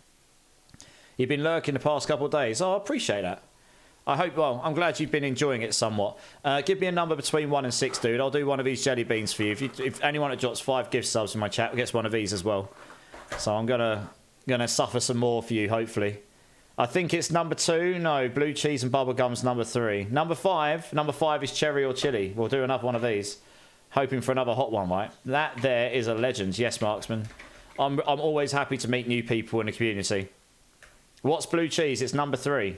You've been lurking the past couple of days. Oh, I appreciate that. I hope, well, I'm glad you've been enjoying it somewhat. Give me a number between 1 and 6, dude. I'll do one of these jelly beans for you. If anyone that drops 5 gift subs in my chat gets one of these as well. So I'm gonna suffer some more for you, hopefully. I think it's number 2. No, blue cheese and bubblegum's number 3. Number 5 is cherry or chili. We'll do another one of these. Hoping for another hot one, right? That there is a legend. Yes, Marksman. I'm always happy to meet new people in the community. What's blue cheese? It's number 3.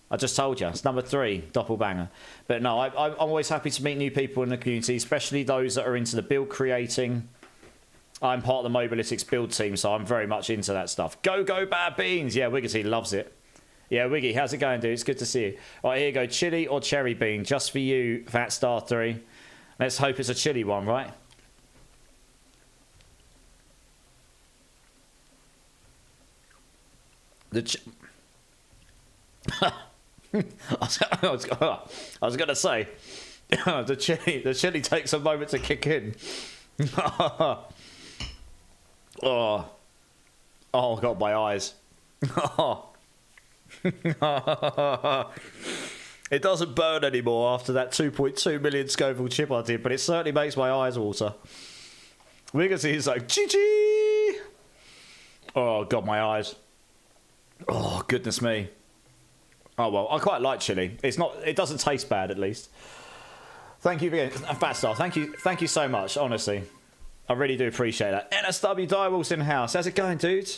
I just told you, it's number 3, doppelbanger. But no, I'm always happy to meet new people in the community, especially those that are into the build creating. I'm part of the Mobalytics build team, so I'm very much into that stuff. Go, bad beans! Yeah, Wiggity loves it. Yeah, Wiggy, how's it going, dude? It's good to see you. All right, here you go. Chili or cherry bean, just for you, Fatstar 3. Let's hope it's a chili one, right? I was going to say, the chili takes a moment to kick in. Oh, God, my eyes. It doesn't burn anymore after that 2.2 million Scoville chip I did, but it certainly makes my eyes water. We can see he's like, Chi-chi! Oh, God, my eyes. Oh, goodness me. Oh, well, I quite like chili. It doesn't taste bad, at least. Thank you again, Fatstar. Thank you so much, honestly. I really do appreciate that. NSW Direwolf's in house. How's it going, dude?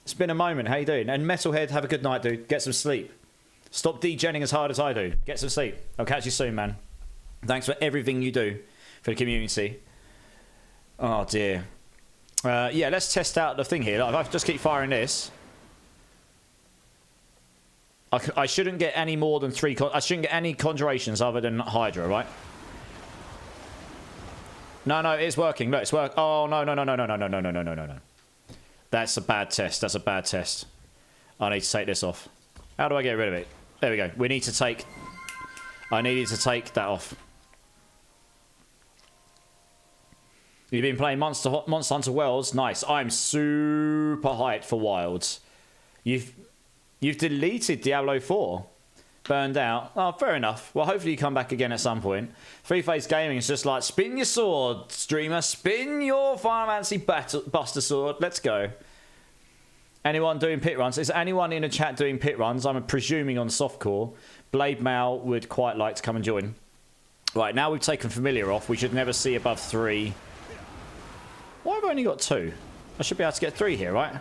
It's been a moment. How you doing? And Metalhead, have a good night, dude. Get some sleep. Stop degenning as hard as I do. Get some sleep. I'll catch you soon, man. Thanks for everything you do for the community. Oh, dear. Yeah, let's test out the thing here. Like, if I just keep firing this... I shouldn't get any more than 3... I shouldn't get any conjurations other than Hydra, right? No, it's working. Look, it's working. Oh, no. That's a bad test. That's a bad test. I need to take this off. How do I get rid of it? There we go. We need to take... I needed to take that off. You've been playing Monster Hunter Worlds. Nice. I'm super hyped for Wilds. You've deleted Diablo 4. Burned out. Oh, fair enough. Well, hopefully you come back again at some point. Three Phase Gaming is just like, spin your sword, streamer. Spin your Final Fantasy Buster sword. Let's go. Anyone doing pit runs? Is anyone in the chat doing pit runs? I'm presuming on softcore. Blade Mail would quite like to come and join. Right, now we've taken Familiar off. We should never see above 3. Why have I only got 2? I should be able to get 3 here, right?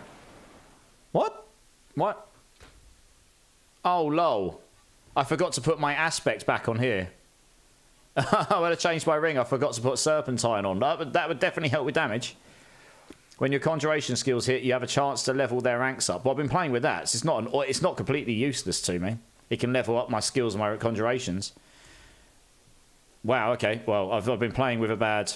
What? What? Oh, lol. I forgot to put my aspect back on here. When I changed my ring, I forgot to put Serpentine on. That would definitely help with damage. When your conjuration skills hit, you have a chance to level their ranks up. Well, I've been playing with that. So it's not completely useless to me. It can level up my skills and my conjurations. Wow, okay. Well, I've been playing with a bad...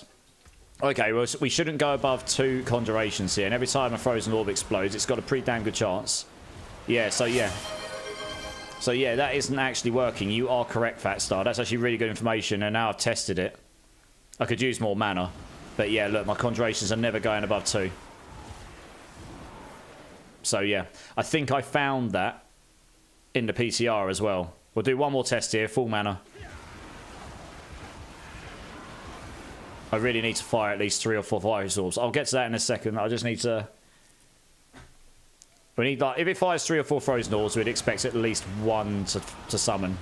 Okay, well, we shouldn't go above 2 conjurations here. And every time a frozen orb explodes, it's got a pretty damn good chance. Yeah, so yeah. So yeah, that isn't actually working. You are correct, Fatstar. That's actually really good information, and now I've tested it. I could use more mana. But yeah, look, my conjurations are never going above 2. So yeah, I think I found that in the PTR as well. We'll do one more test here, full mana. I really need to fire at least 3 or 4 fire orbs. I'll get to that in a second. I just need to... We need, like, if it fires 3 or 4 frozen orbs, we'd expect at least 1 to summon,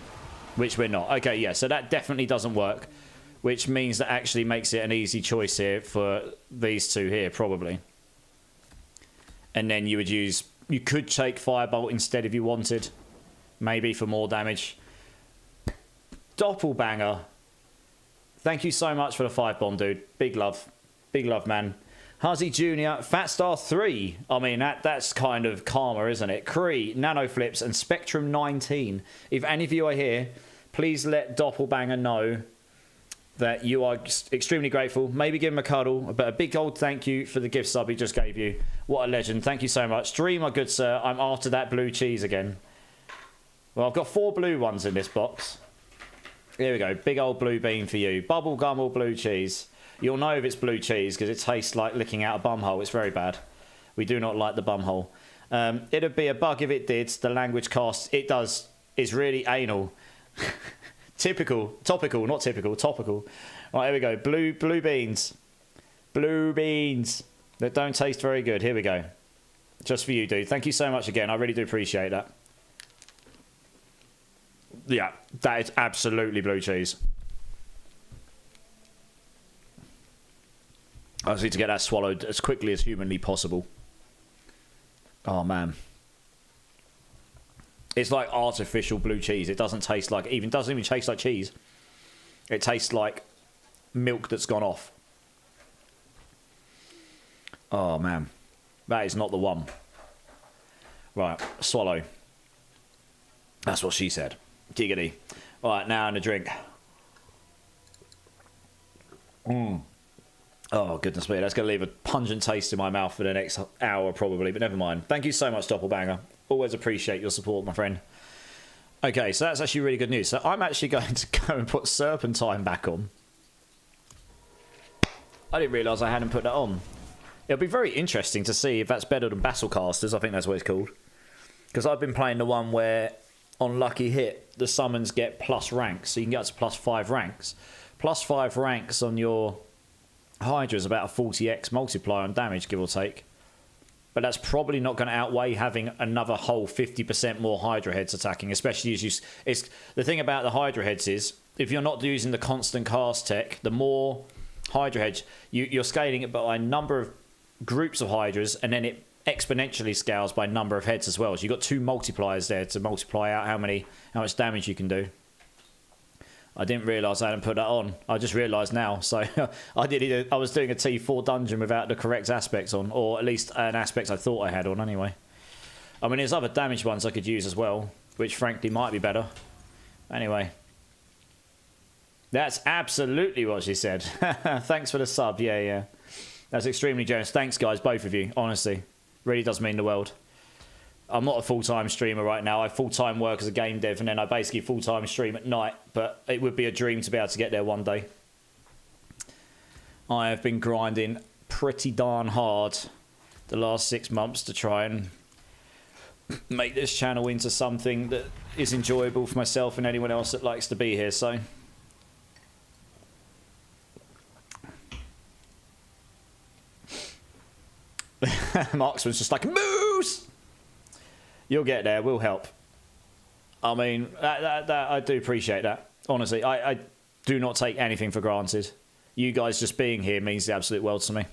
which we're not. Okay, yeah, so that definitely doesn't work, which means that actually makes it an easy choice here for these 2 here, probably. And then you would use... You could take Firebolt instead if you wanted, maybe for more damage. Doppelbanger. Thank you so much for the 5-bomb, dude. Big love. Big love, man. Huzzy Jr., Fatstar 3. I mean, that's kind of karma, isn't it? Cree, Nano Flips, and Spectrum 19. If any of you are here, please let Doppelbanger know that you are extremely grateful. Maybe give him a cuddle, but a big old thank you for the gift sub he just gave you. What a legend. Thank you so much. Stream, my good sir. I'm after that blue cheese again. Well, I've got 4 blue ones in this box. Here we go. Big old blue bean for you. Bubble gum or blue cheese. You'll know if it's blue cheese because it tastes like licking out a bumhole. It's very bad. We do not like the bumhole. It'd be a bug if it did. The language cast, it does, is really anal. Typical. Topical, not typical. Topical. Right, here we go. Blue beans. Blue beans. That don't taste very good. Here we go. Just for you, dude. Thank you so much again. I really do appreciate that. Yeah, that is absolutely blue cheese. I just need to get that swallowed as quickly as humanly possible. Oh, man. It's like artificial blue cheese. It doesn't taste like... doesn't even taste like cheese. It tastes like milk that's gone off. Oh, man. That is not the one. Right, swallow. That's what she said. Giggity. Right, now in a drink. Oh, goodness me. That's going to leave a pungent taste in my mouth for the next hour, probably. But never mind. Thank you so much, Doppelbanger. Always appreciate your support, my friend. Okay, so that's actually really good news. So I'm actually going to go and put Serpentine back on. I didn't realise I hadn't put that on. It'll be very interesting to see if that's better than Battlecasters. I think that's what it's called. Because I've been playing the one where... On lucky hit, the summons get plus ranks, so you can get up to plus 5 ranks. Plus 5 ranks on your Hydra is about a 40x multiplier on damage, give or take. But that's probably not going to outweigh having another whole 50% more Hydra heads attacking, especially as you... the thing about the Hydra heads is, if you're not using the constant cast tech, the more Hydra heads, you're scaling it by a number of groups of Hydras, and then it exponentially scales by number of heads as well. So you've got 2 multipliers there to multiply out how much damage you can do. I didn't realise I hadn't put that on. I just realised now. So I was doing a T4 dungeon without the correct aspects on, or at least an aspect I thought I had on anyway. I mean, there's other damage ones I could use as well, which frankly might be better. Anyway. That's absolutely what she said. Thanks for the sub. Yeah. That's extremely generous. Thanks, guys, both of you. Honestly. Really does mean the world. I'm not a full-time streamer right now. I full-time work as a game dev, and then I basically full-time stream at night. But it would be a dream to be able to get there one day. I have been grinding pretty darn hard the last 6 months to try and make this channel into something that is enjoyable for myself and anyone else that likes to be here. So Marksman's just like, moose! You'll get there, we'll help. I mean, that I do appreciate that. Honestly, I do not take anything for granted. You guys just being here means the absolute world to me.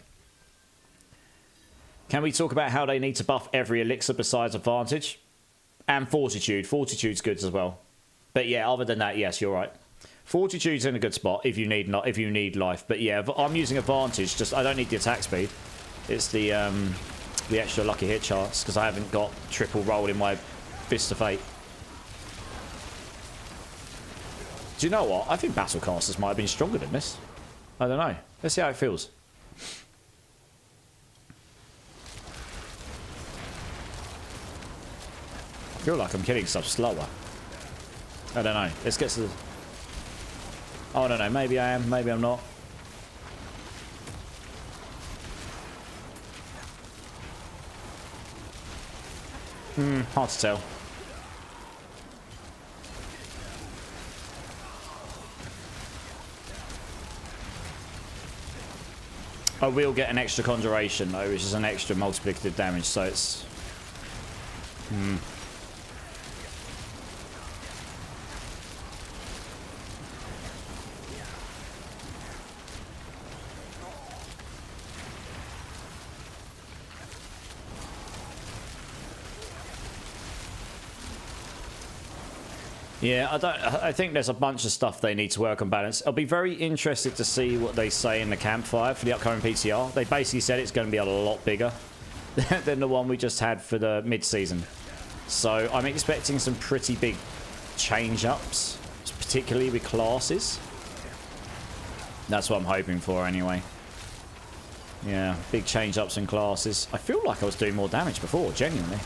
Can we talk about how they need to buff every elixir besides Advantage? And Fortitude. Fortitude's good as well. But yeah, other than that, yes, you're right. Fortitude's in a good spot if you need life. But yeah, I'm using Advantage. Just I don't need the attack speed. It's the extra lucky hit chance because I haven't got triple roll in my Fist of Fate. Do you know what? I think Battlecasters might have been stronger than this. I don't know. Let's see how it feels. I feel like I'm killing stuff slower. I don't know. Let's get to the... Oh, I don't know. Maybe I am. Maybe I'm not. Hard to tell. I will get an extra conjuration though, which is an extra multiplicative damage, so it's... Yeah, I think there's a bunch of stuff they need to work on balance. I'll be very interested to see what they say in the campfire for the upcoming PTR. They basically said it's going to be a lot bigger than the one we just had for the mid-season. So I'm expecting some pretty big change-ups, particularly with classes. That's what I'm hoping for anyway. Yeah, big change-ups in classes. I feel like I was doing more damage before, genuinely.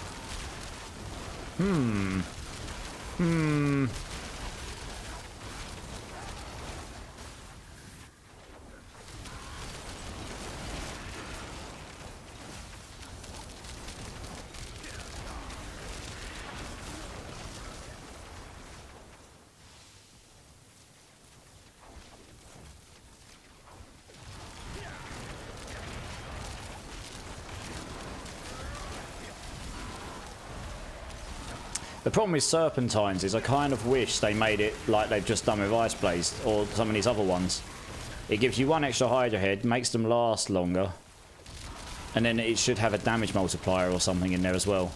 The problem with Serpentines is I kind of wish they made it like they've just done with Ice Blaze or some of these other ones. It gives you one extra Hydra head, makes them last longer, and then it should have a damage multiplier or something in there as well.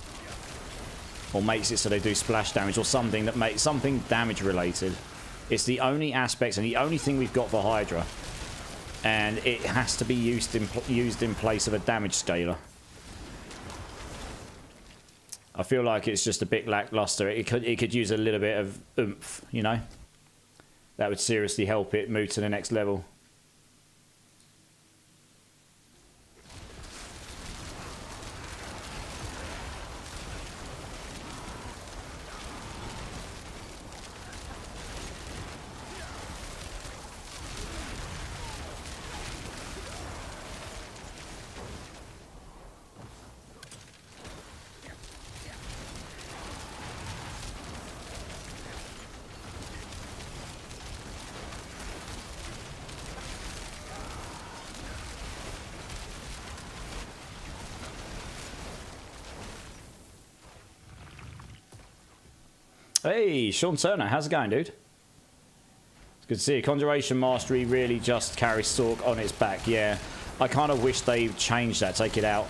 Or makes it so they do splash damage or something that makes something damage related. It's the only aspect and the only thing we've got for Hydra. And it has to be used in place of a damage scaler. I feel like it's just a bit lackluster. It could use a little bit of oomph, you know? That would seriously help it move to the next level. Hey, Sean Turner, how's it going, dude? It's good to see you. Conjuration Mastery really just carries Sork on its back, yeah. I kind of wish they changed that, take it out.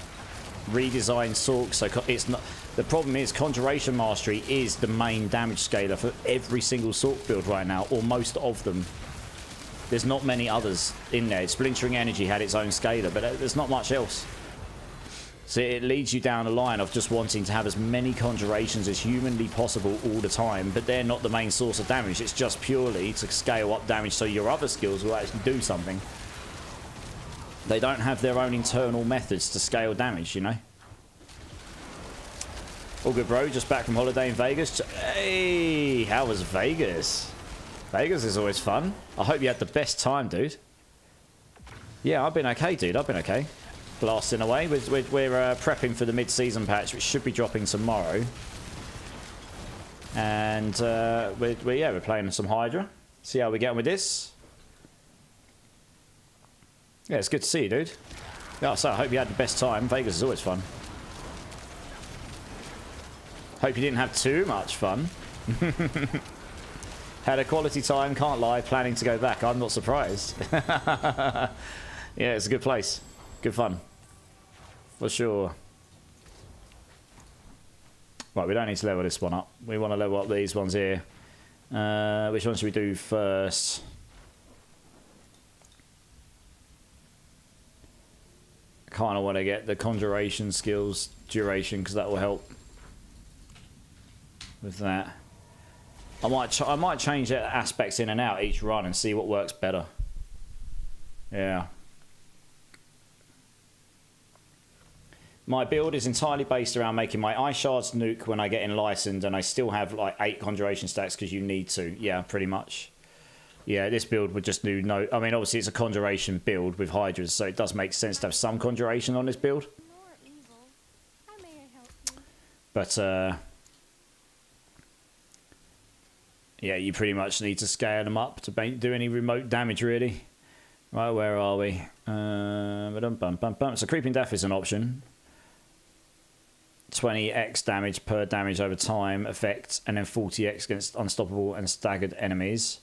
Redesign Sork, so it's not... The problem is Conjuration Mastery is the main damage scaler for every single Sork build right now, or most of them. There's not many others in there. Splintering Energy had its own scaler, but there's not much else. So it leads you down a line of just wanting to have as many conjurations as humanly possible all the time, but they're not the main source of damage. It's just purely to scale up damage so your other skills will actually do something. They don't have their own internal methods to scale damage, you know? All good, bro. Just back from holiday in Vegas. Hey, how was Vegas? Vegas is always fun. I hope you had the best time, dude. Yeah, I've been okay, dude. I've been okay. Blasting away. We're prepping for the mid-season patch, which should be dropping tomorrow. And we're playing some Hydra. See how we get on with this. Yeah, it's good to see you, dude. Yeah, so I hope you had the best time. Vegas is always fun. Hope you didn't have too much fun. Had a quality time, can't lie, planning to go back. I'm not surprised. Yeah, it's a good place. Good fun. For sure. Right, we don't need to level this one up. We want to level up these ones here. Which one should we do first? I kind of want to get the conjuration skills duration because that will help with that. I might change the aspects in and out each run and see what works better. Yeah. My build is entirely based around making my ice shards nuke when I get enlightened, and I still have like 8 conjuration stacks because you need to. Yeah, pretty much. Yeah, this build would just do no... I mean, obviously it's a conjuration build with Hydras, so it does make sense to have some conjuration on this build. But, yeah, you pretty much need to scale them up to do any remote damage, really. Right, where are we? So Creeping Death is an option. 20x damage per damage over time effect, and then 40x against unstoppable and staggered enemies.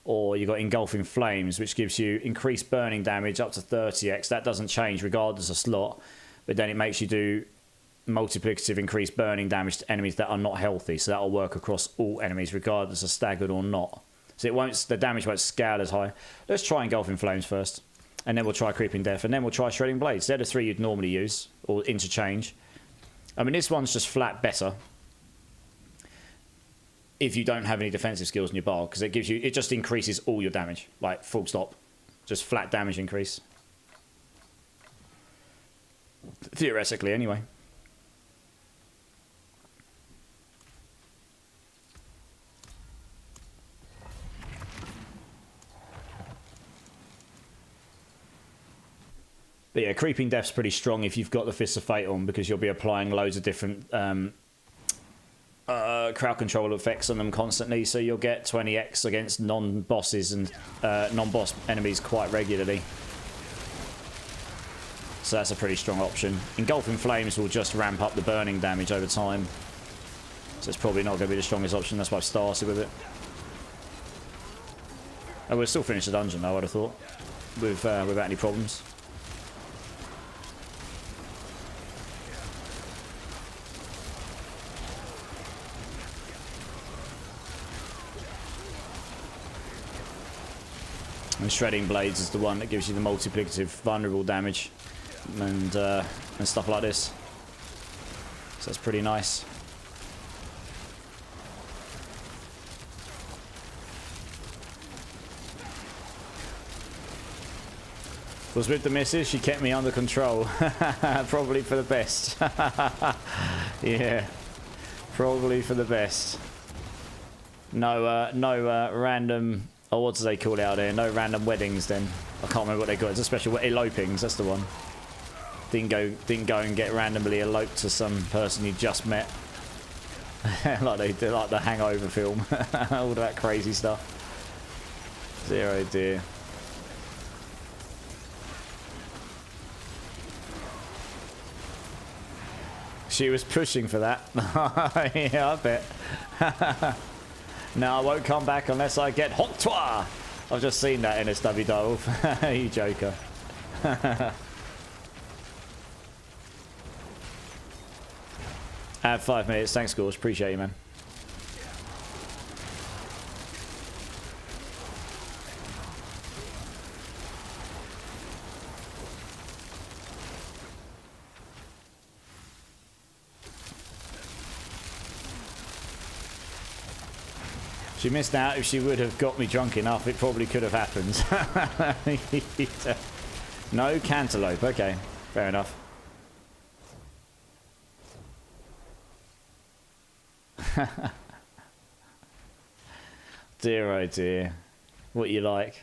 Or you got Engulfing Flames, which gives you increased burning damage up to 30x. That doesn't change regardless of slot, but then it makes you do multiplicative increased burning damage to enemies that are not healthy. So that'll work across all enemies regardless of staggered or not. So the damage won't scale as high. Let's try Engulfing Flames first, and then we'll try Creeping Death, and then we'll try Shredding Blades. They're the 3 you'd normally use or interchange. I mean, this one's just flat better if you don't have any defensive skills in your bar, because it just increases all your damage, like full stop, just flat damage increase. Theoretically, anyway. But yeah, Creeping Death's pretty strong if you've got the Fist of Fate on, because you'll be applying loads of different crowd control effects on them constantly, so you'll get 20x against non-bosses and non-boss enemies quite regularly. So that's a pretty strong option. Engulfing Flames will just ramp up the burning damage over time. So it's probably not going to be the strongest option, that's why I've started with it. And we'll still finish the dungeon though, I would have thought, without any problems. And Shredding Blades is the one that gives you the multiplicative vulnerable damage and stuff like this. So that's pretty nice. Was with the missus, she kept me under control. Probably for the best. Yeah, probably for the best. No random... Oh, what do they call it out there? No random weddings then. I can't remember what they call it. It's a special... Elopings, that's the one. Didn't go and get randomly eloped to some person you just met. Like they do, like the Hangover film. All that crazy stuff. Zero dear. She was pushing for that. Yeah, I bet. No, I won't come back unless I get hot tour. I've just seen that NSW Diabloiv. You joker. Have 5 minutes. Thanks, Gorge. Appreciate you, man. She missed out. If she would have got me drunk enough, it probably could have happened. No cantaloupe. Okay, fair enough. Dear oh dear. What you like?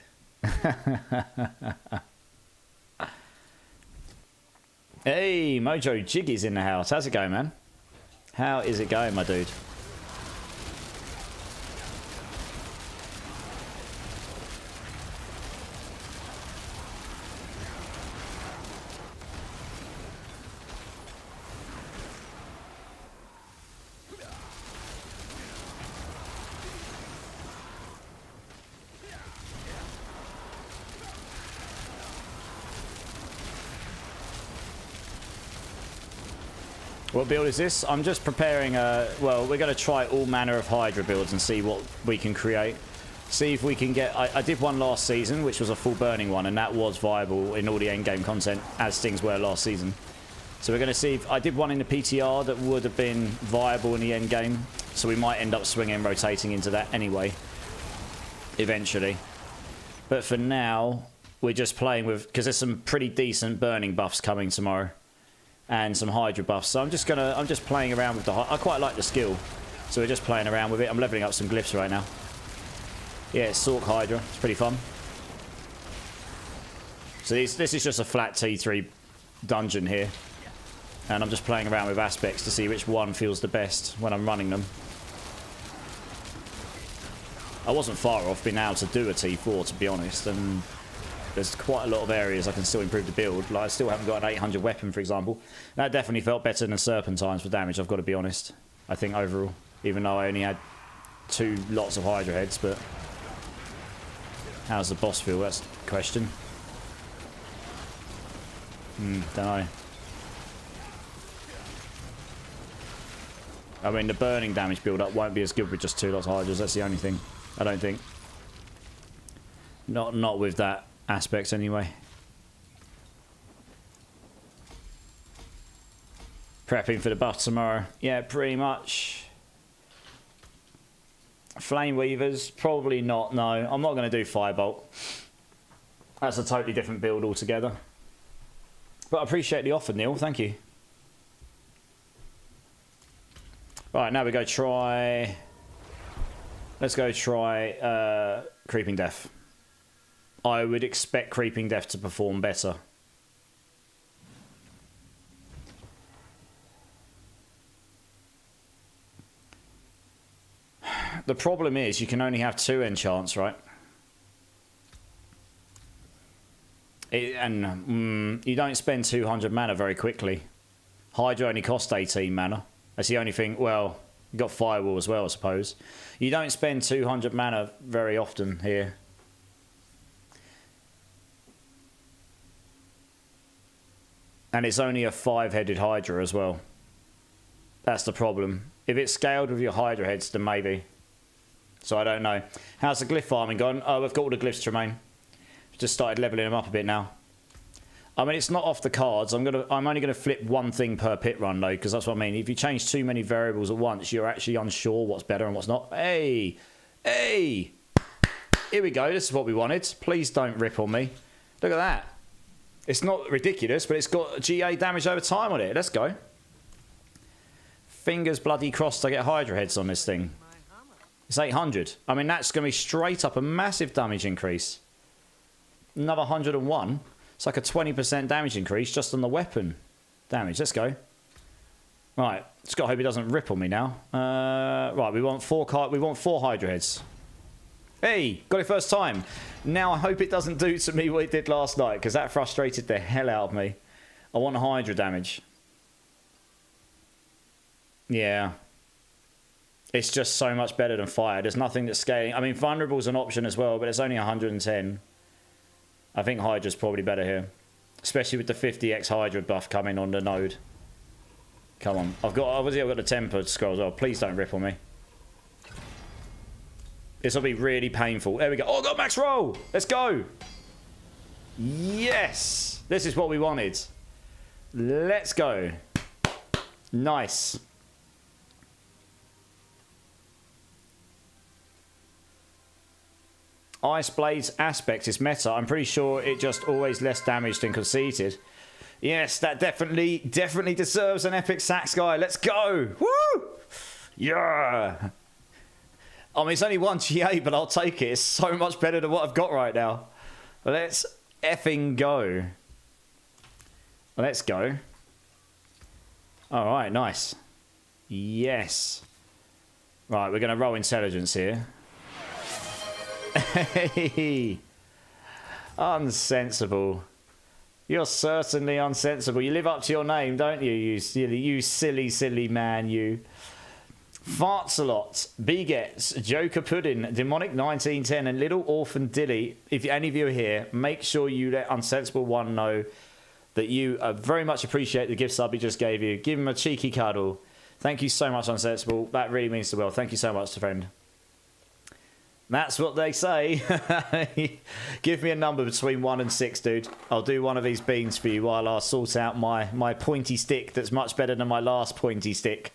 Hey, Mojo Jiggy's in the house. How's it going, man? How is it going, my dude? What build is this? I'm just preparing well, we're going to try all manner of Hydra builds and see what we can create. See if we can get... I did one last season, which was a full burning one, and that was viable in all the endgame content, as things were last season. So we're going to see if... I did one in the PTR that would have been viable in the endgame, so we might end up swinging and rotating into that anyway, eventually. But for now, we're just playing with... because there's some pretty decent burning buffs coming tomorrow. And some Hydra buffs. So I'm just playing around with the... I quite like the skill. So we're just playing around with it. I'm leveling up some glyphs right now. Yeah, it's Sork Hydra. It's pretty fun. So this is just a flat T3 dungeon here. And I'm just playing around with aspects to see which one feels the best when I'm running them. I wasn't far off being able to do a T4, to be honest. And there's quite a lot of areas I can still improve the build. Like, I still haven't got an 800 weapon, for example. That definitely felt better than Serpentines for damage, I've got to be honest. I think overall. Even though I only had 2 lots of Hydra heads, but... how's the boss feel? That's the question. Don't know. I mean, the burning damage build-up won't be as good with just 2 lots of Hydras. That's the only thing. I don't think. Not with that aspect anyway. Prepping for the buff tomorrow. Yeah, pretty much. Flame Weavers, probably not, no. I'm not going to do Firebolt. That's a totally different build altogether. But I appreciate the offer, Neil. Thank you. Right, now we go try... let's go try Creeping Death. I would expect Creeping Death to perform better. The problem is you can only have 2 enchants, right? You don't spend 200 mana very quickly. Hydra only costs 18 mana. That's the only thing. Well, you've got Firewall as well, I suppose. You don't spend 200 mana very often here. And it's only a 5-headed Hydra as well. That's the problem. If it's scaled with your Hydra heads, then maybe. So I don't know. How's the glyph farming gone? Oh, we've got all the glyphs, Tremaine. Just started leveling them up a bit now. I mean, it's not off the cards. I'm only gonna flip one thing per pit run though, because that's what I mean. If you change too many variables at once, you're actually unsure what's better and what's not. Hey, hey, here we go. This is what we wanted. Please don't rip on me. Look at that. It's not ridiculous, but it's got GA damage over time on it. Let's go. Fingers bloody crossed I get Hydra heads on this thing. It's 800. I mean, that's going to be straight up a massive damage increase. Another 101. It's like a 20% damage increase just on the weapon damage. Let's go. Right. Just got to hope he doesn't rip on me now. Right. We want 4 Hydra heads. Hey, got it first time. Now I hope it doesn't do to me what it did last night, because that frustrated the hell out of me. I want Hydra damage. Yeah. It's just so much better than fire. There's nothing that's scaling. I mean, vulnerable is an option as well, but it's only 110. I think Hydra's probably better here. Especially with the 50x Hydra buff coming on the node. Come on. Obviously I've got the tempered scroll as well. Please don't rip on me. This will be really painful. There we go. Oh, I got max roll. Let's go. Yes. This is what we wanted. Let's go. Nice. Ice Blade's aspect is meta. I'm pretty sure it just always less damage than conceited. Yes, that definitely deserves an epic sax guy. Let's go. Woo! Yeah. I mean, it's only 1 GA, but I'll take it. It's so much better than what I've got right now. Let's effing go. Let's go. All right, nice. Yes. Right, we're going to roll intelligence here. Hey. Unsensible. You're certainly unsensible. You live up to your name, don't you? You silly, silly man, you. Farts a lot. Begets, Joker Pudding, Demonic 1910, and Little Orphan Dilly. If any of you are here, make sure you let Unsensible One know that you very much appreciate the gift sub he just gave you. Give him a cheeky cuddle. Thank you so much, Unsensible. That really means the world. Thank you so much, friend. That's what they say. Give me a number between 1 and 6, dude. I'll do one of these beans for you while I sort out my pointy stick that's much better than my last pointy stick.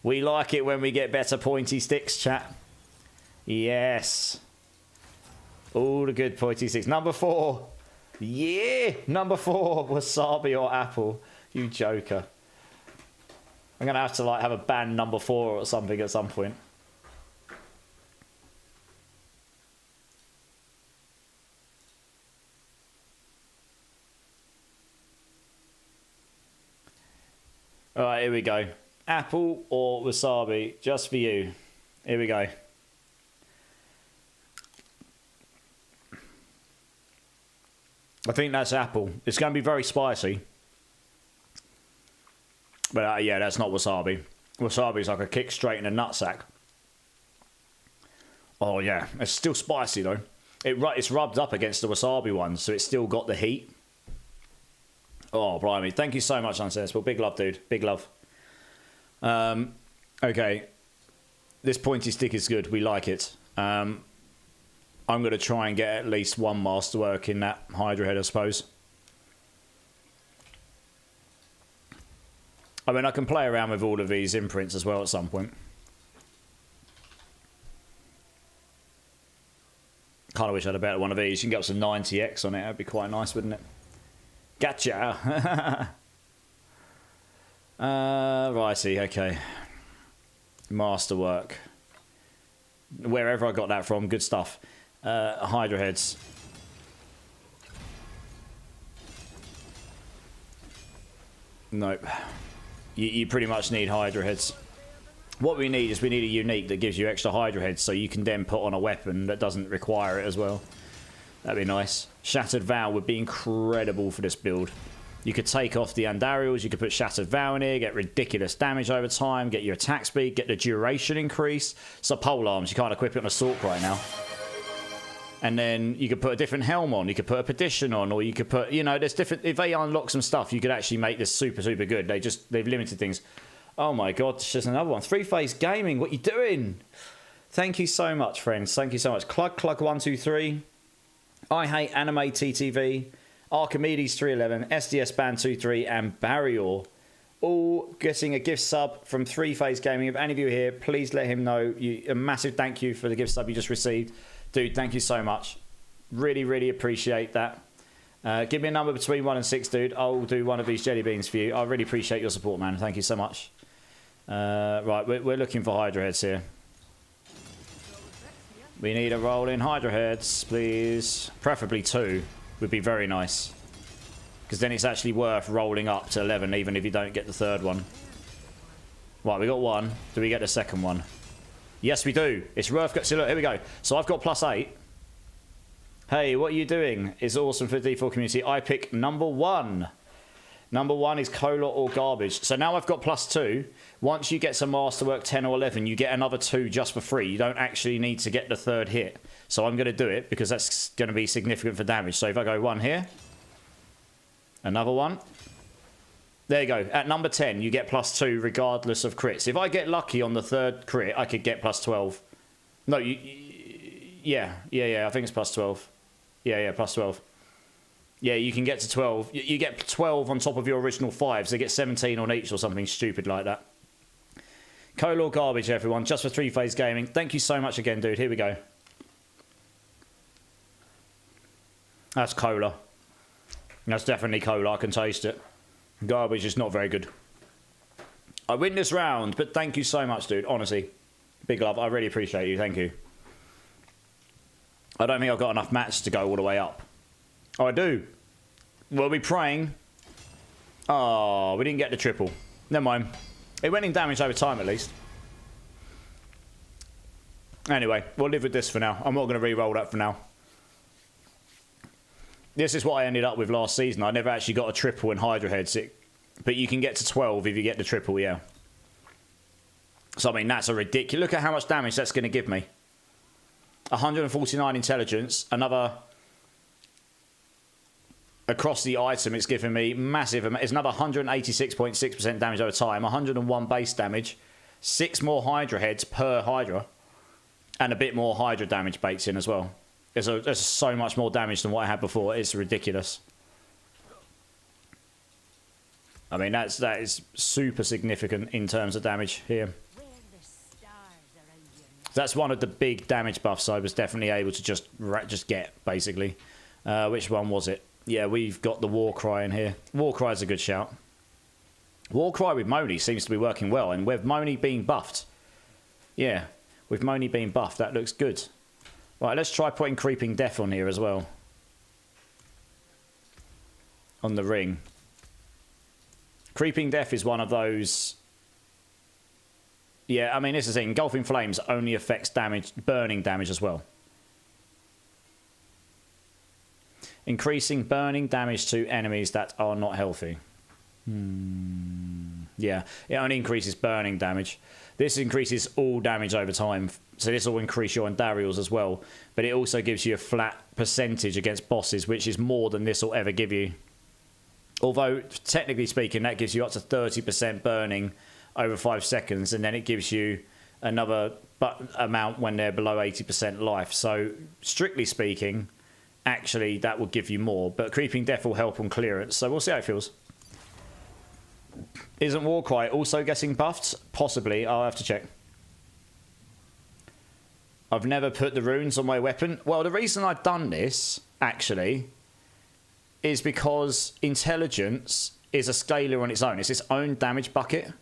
We like it when we get better pointy sticks, chat. Yes. All the good pointy sticks. Number 4. Yeah. Number 4. Wasabi or apple. You joker. I'm going to have to like have a band number 4 or something at some point. All right, here we go. Apple or wasabi, just for you. Here we go. I think that's apple. It's going to be very spicy. But yeah, that's not wasabi. Wasabi is like a kick straight in a nutsack. Oh yeah, it's still spicy though. It's rubbed up against the wasabi one, so it's still got the heat. Oh, blimey. Thank you so much, Unsensible. Big love, dude. Big love. Okay. This pointy stick is good. We like it. I'm going to try and get at least one masterwork in that Hydra head, I suppose. I mean, I can play around with all of these imprints as well at some point. Kind of wish I had a better one of these. You can get up to 90x on it. That'd be quite nice, wouldn't it? Gotcha. Righty, okay. Masterwork. Wherever I got that from, good stuff. Hydra heads. Nope. You pretty much need Hydra heads. What we need is we need a unique that gives you extra Hydra heads so you can then put on a weapon that doesn't require it as well. That'd be nice. Shattered Vow would be incredible for this build. You could take off the Andariels, you could put Shattered Vow in here, get ridiculous damage over time, get your attack speed, get the duration increase. So pole arms, you can't equip it on Assault right now. And then you could put a different helm on, you could put a Petition on, or you could put, you know, there's different, if they unlock some stuff, you could actually make this super, super good. They've limited things. Oh my god, there's another one. 3-Phase Gaming, what you doing? Thank you so much, friends. Thank you so much. Clug123. I Hate Anime TTV, Archimedes 311, SDS Band 23, and Barrior, all getting a gift sub from 3-Phase Gaming. If any of you are here, please let him know. A massive thank you for the gift sub you just received. Dude, thank you so much. Really, really appreciate that. Give me a number between 1 and 6, dude. I'll do one of these jelly beans for you. I really appreciate your support, man. Thank you so much. Right, we're looking for Hydra heads here. We need a roll in Hydra heads, please. Preferably 2 would be very nice. Because then it's actually worth rolling up to 11, even if you don't get the third one. Right, we got 1. Do we get the second one? Yes, we do. It's worth... So look, here we go. So I've got +8. Hey, what are you doing? It's awesome for the D4 community. I pick number 1. Number 1 is Cola or Garbage. So now I've got +2. Once you get to Masterwork 10 or 11, you get another 2 just for free. You don't actually need to get the third hit. So I'm going to do it because that's going to be significant for damage. So if I go 1 here, another 1. There you go. At number 10, you get +2 regardless of crits. If I get lucky on the third crit, I could get +12. No, yeah, I think it's +12. Yeah, +12. Yeah, you can get to 12. You get 12 on top of your original 5, so you get 17 on each or something stupid like that. Cola or Garbage, everyone, just for 3-Phase Gaming. Thank you so much again, dude. Here we go. That's Cola. That's definitely Cola. I can taste it. Garbage is not very good. I win this round, but thank you so much, dude. Honestly. Big love. I really appreciate you. Thank you. I don't think I've got enough mats to go all the way up. Oh, I do. We'll be praying. Oh, we didn't get the triple. Never mind. It went in damage over time, at least. Anyway, we'll live with this for now. I'm not going to re-roll that for now. This is what I ended up with last season. I never actually got a triple in Hydra heads. But you can get to 12 if you get the triple, yeah. So, I mean, that's a ridiculous... Look at how much damage that's going to give me. 149 intelligence. Another... Across the item, it's giving me massive... It's another 186.6% damage over time. 101 base damage. 6 more Hydra heads per Hydra. And a bit more Hydra damage baked in as well. There's so much more damage than what I had before. It's ridiculous. I mean, that is super significant in terms of damage here. That's one of the big damage buffs I was definitely able to just get, basically. Which one was it? Yeah, we've got the Warcry in here. Warcry's a good shout. Warcry with Moni seems to be working well, and with Moni being buffed. Yeah, with Moni being buffed, that looks good. Right, let's try putting Creeping Death on here as well. On the ring. Creeping Death is one of those... Yeah, I mean, this is it. Engulfing Flames only affects damage, burning damage as well. Increasing burning damage to enemies that are not healthy. Yeah, it only increases burning damage. This increases all damage over time. So this will increase your Andariels as well. But it also gives you a flat percentage against bosses, which is more than this will ever give you. Although, technically speaking, that gives you up to 30% burning over 5 seconds, and then it gives you another amount when they're below 80% life. So, strictly speaking, actually, that will give you more. But Creeping Death will help on clearance, so we'll see how it feels. Isn't Warcry also getting buffed? Possibly, I'll have to check. I've never put the runes on my weapon. Well, the reason I've done this, actually... is because intelligence is a scalar on its own. It's its own damage bucket.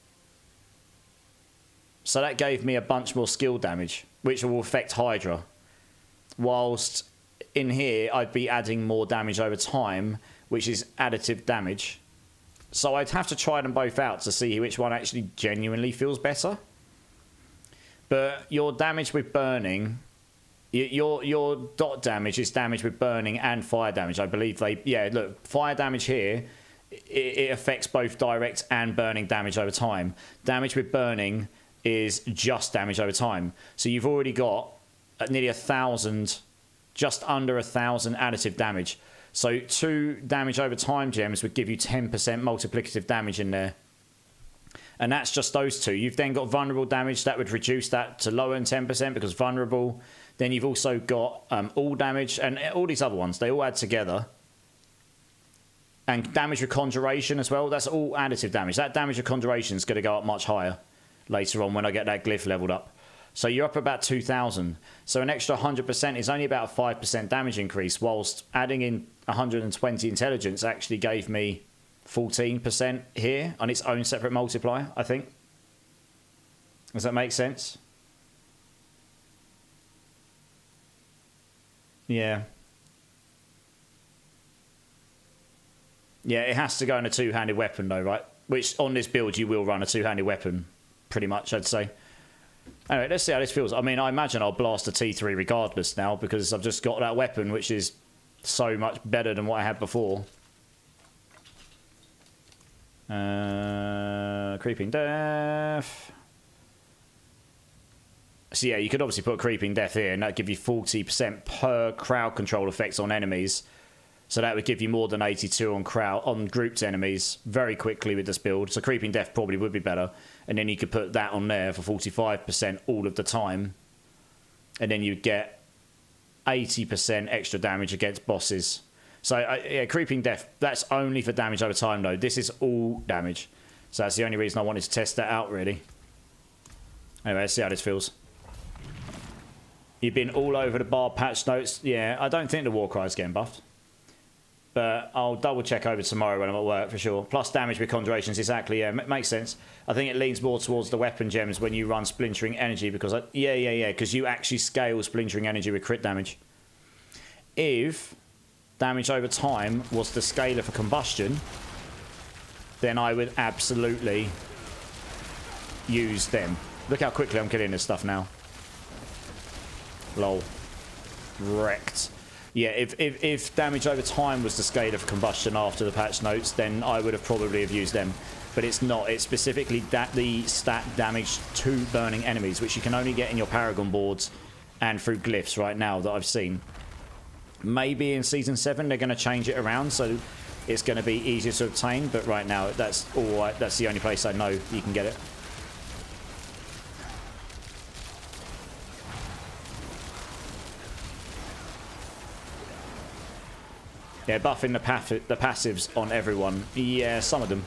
So that gave me a bunch more skill damage, which will affect Hydra. Whilst in here, I'd be adding more damage over time, which is additive damage. So I'd have to try them both out to see which one actually genuinely feels better. But your damage with burning... Your dot damage is damage with burning and fire damage. I believe they... Yeah, look, fire damage here, it affects both direct and burning damage over time. Damage with burning is just damage over time. So you've already got nearly 1,000, just under 1,000 additive damage. So 2 damage over time gems would give you 10% multiplicative damage in there. And that's just those 2. You've then got vulnerable damage. That would reduce that to lower than 10% because vulnerable... Then you've also got all damage and all these other ones. They all add together. And damage with conjuration as well. That's all additive damage. That damage with conjuration is going to go up much higher later on when I get that glyph leveled up. So you're up about 2,000. So an extra 100% is only about a 5% damage increase, whilst adding in 120 intelligence actually gave me 14% here on its own separate multiplier, I think. Does that make sense? Yeah. Yeah, it has to go in a two-handed weapon though, right? Which on this build you will run a two-handed weapon, pretty much, I'd say. Anyway, let's see how this feels. I mean, I imagine I'll blast a T3 regardless now because I've just got that weapon, which is so much better than what I had before. Creeping Death. So yeah, you could obviously put Creeping Death here and that'd give you 40% per crowd control effects on enemies. So that would give you more than 82 on grouped enemies very quickly with this build. So Creeping Death probably would be better. And then you could put that on there for 45% all of the time. And then you'd get 80% extra damage against bosses. So yeah, Creeping Death, that's only for damage over time though. This is all damage. So that's the only reason I wanted to test that out really. Anyway, let's see how this feels. You've been all over the bar patch notes. Yeah, I don't think the Warcry is getting buffed. But I'll double check over tomorrow when I'm at work for sure. Plus damage with conjurations, exactly, yeah, makes sense. I think it leans more towards the weapon gems when you run Splintering Energy because, because you actually scale Splintering Energy with crit damage. If damage over time was the scalar for combustion, then I would absolutely use them. Look how quickly I'm killing this stuff now. Lol. Wrecked. Yeah, if damage over time was the scale of combustion after the patch notes, then I would have probably have used them. But it's not. It's specifically the stat damage to burning enemies, which you can only get in your Paragon boards and through glyphs right now that I've seen. Maybe in Season 7 they're going to change it around, so it's going to be easier to obtain. But right now, that's the only place I know you can get it. Yeah, buffing the passives on everyone. Yeah, some of them.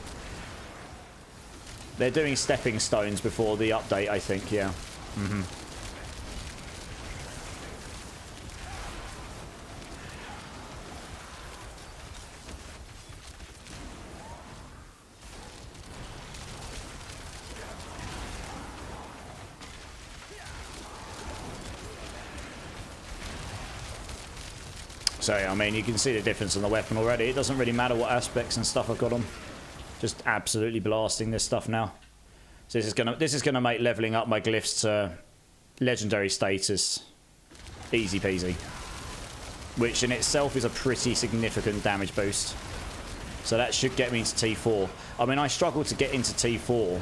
They're doing stepping stones before the update, I think, yeah. So, I mean, you can see the difference in the weapon already. It doesn't really matter what aspects and stuff I've got on. Just absolutely blasting this stuff now. So this is gonna make leveling up my glyphs to legendary status easy peasy, which in itself is a pretty significant damage boost. So that should get me into T4. I mean, I struggled to get into T4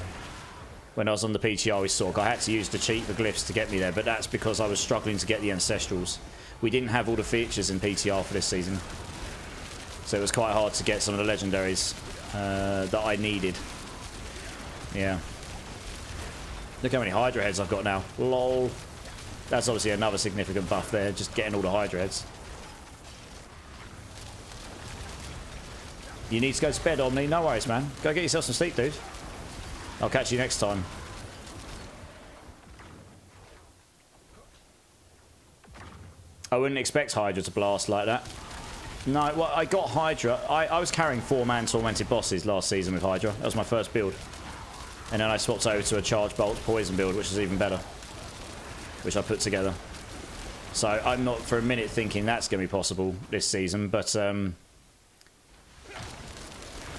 when I was on the PTR with Sork. I had to use the cheat for glyphs to get me there, but that's because I was struggling to get the ancestrals. We didn't have all the features in PTR for this season, so it was quite hard to get some of the legendaries that I needed. Yeah. Look how many Hydra heads I've got now. Lol. That's obviously another significant buff there, just getting all the Hydra heads. You need to go to bed, Omni. No worries, man. Go get yourself some sleep, dude. I'll catch you next time. I wouldn't expect Hydra to blast like that. No, well, I got Hydra. I was carrying 4-man tormented bosses last season with Hydra. That was my first build. And then I swapped over to a charge bolt poison build, which is even better. Which I put together. So I'm not for a minute thinking that's going to be possible this season. But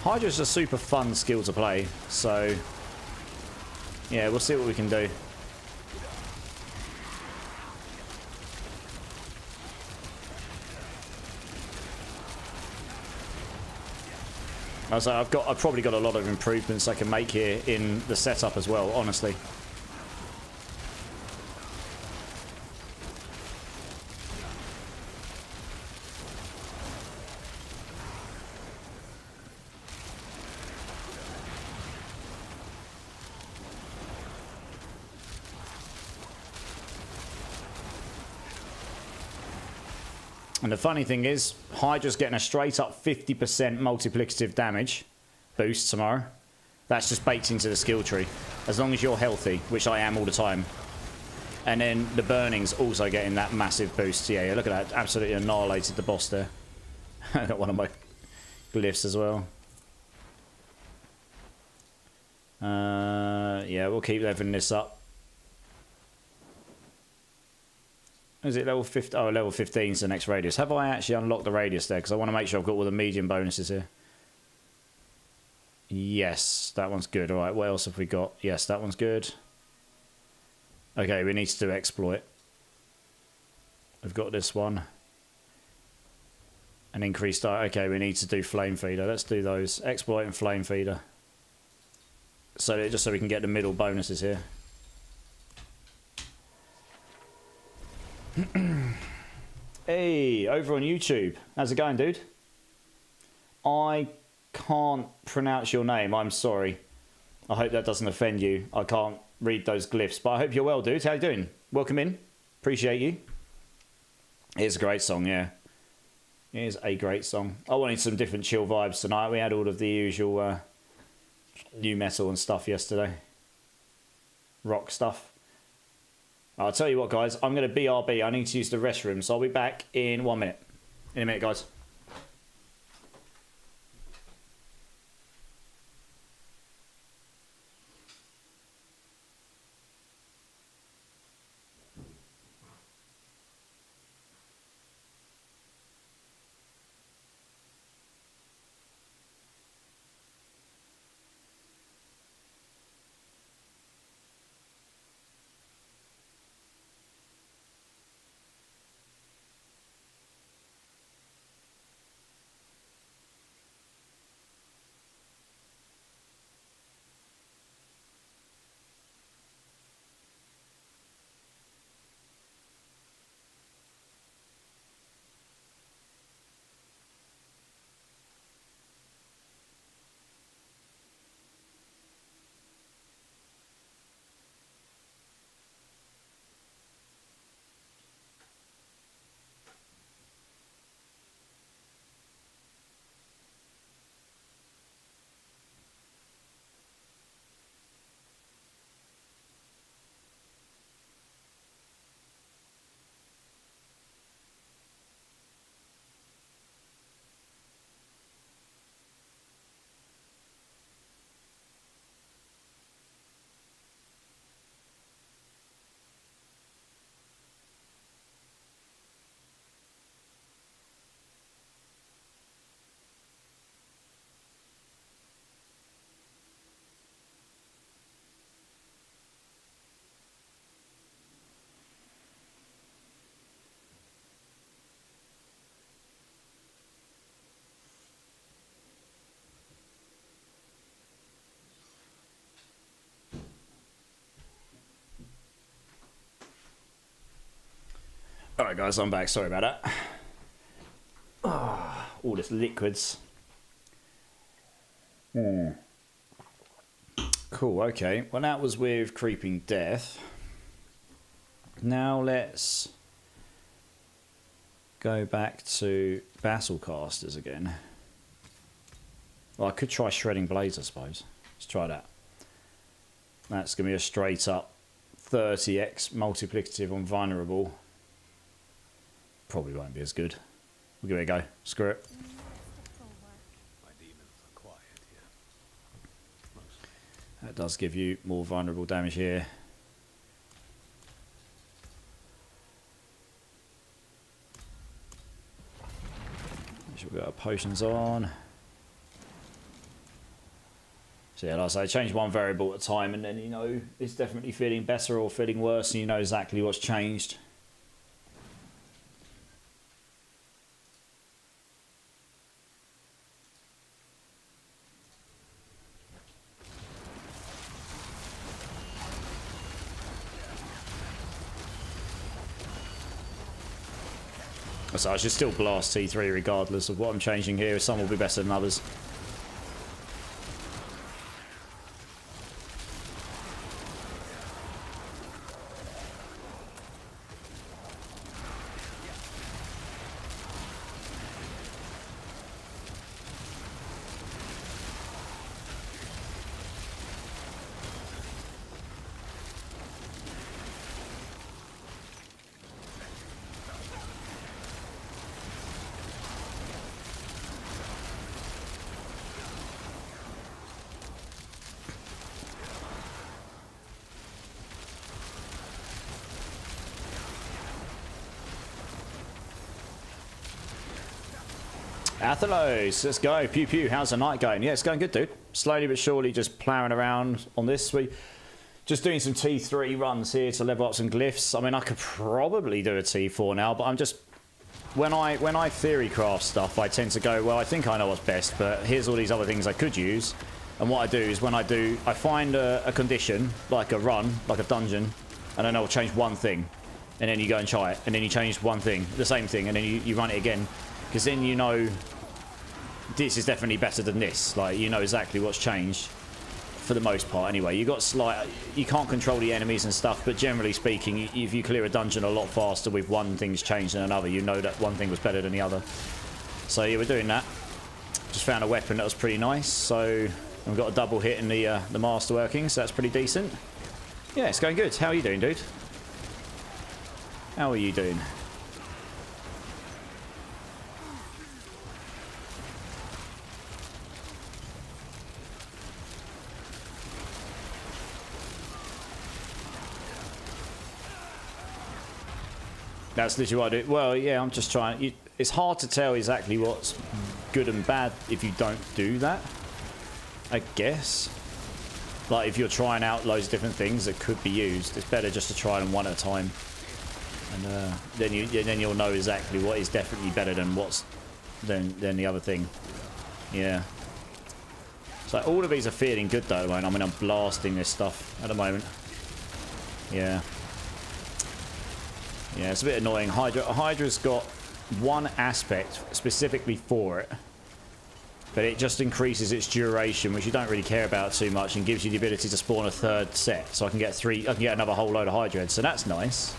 Hydra's a super fun skill to play. So yeah, we'll see what we can do. I've probably got a lot of improvements I can make here in the setup as well, honestly. And the funny thing is, Hydra's getting a straight up 50% multiplicative damage boost tomorrow. That's just baked into the skill tree. As long as you're healthy, which I am all the time. And then the burning's also getting that massive boost. Yeah, look at that. Absolutely annihilated the boss there. I got one of my glyphs as well. Yeah, we'll keep leveling this up. Is it level 15? Oh, level 15 is the next radius. Have I actually unlocked the radius there? Because I want to make sure I've got all the medium bonuses here. Yes, that one's good. All right, what else have we got? Yes, that one's good. Okay, we need to do exploit. We've got this one. An increased... Okay, we need to do flame feeder. Let's do those. Exploit and flame feeder. So just so we can get the middle bonuses here. Hey, over on YouTube. How's it going, dude? I can't pronounce your name. I'm sorry. I hope that doesn't offend you. I can't read those glyphs, but I hope you're well, dude. How you doing? Welcome in. Appreciate you. It's a great song, yeah. It is a great song. I wanted some different chill vibes tonight. We had all of the usual new metal and stuff yesterday. Rock stuff. I'll tell you what, guys. I'm going to BRB. I need to use the restroom, so I'll be back in 1 minute. In a minute, guys. Alright guys, I'm back. Sorry about that. All this liquids. Cool, okay. Well, that was with Creeping Death. Now let's go back to Battlecasters again. Well, I could try Shredding Blades, I suppose. Let's try that. That's going to be a straight up 30x multiplicative on Vulnerable. Probably won't be as good. We'll give it a go. Screw it. That does give you more vulnerable damage here. Make sure we've got our potions on. So yeah, like I say, change one variable at a time and then you know it's definitely feeling better or feeling worse and you know exactly what's changed. So I should still blast T3 regardless of what I'm changing here. Some will be better than others. Athelos, let's go. Pew pew. How's the night going? Yeah, it's going good, dude. Slowly but surely just ploughing around on this. We just doing some T3 runs here to level up some glyphs. I mean, I could probably do a T4 now, but I'm just when I theory craft stuff, I tend to go, well, I think I know what's best, but here's all these other things I could use. And what I do is when I find a condition, like a run, like a dungeon, and then I'll change one thing. And then you go and try it. And then you change one thing, the same thing, and then you run it again. Because then you know this is definitely better than this. Like, you know exactly what's changed for the most part anyway. You can't control the enemies and stuff, but generally speaking, if you clear a dungeon a lot faster with one thing's changed than another, you know that one thing was better than the other. So yeah, we're doing that. Just found a weapon that was pretty nice. So we've got a double hit in the masterworking, so that's pretty decent. Yeah, it's going good. How are you doing, dude? How are you doing? That's literally what I do. Well, yeah, I'm just trying. It's hard to tell exactly what's good and bad if you don't do that, I guess. Like, if you're trying out loads of different things that could be used, it's better just to try them one at a time. And then you'll know exactly what is definitely better than than the other thing. Yeah. So all of these are feeling good though, man. I mean, I'm blasting this stuff at the moment. Yeah. Yeah, it's a bit annoying. Hydra's got one aspect specifically for it, but it just increases its duration, which you don't really care about too much, and gives you the ability to spawn a third set. So I can get another whole load of Hydra heads, so that's nice.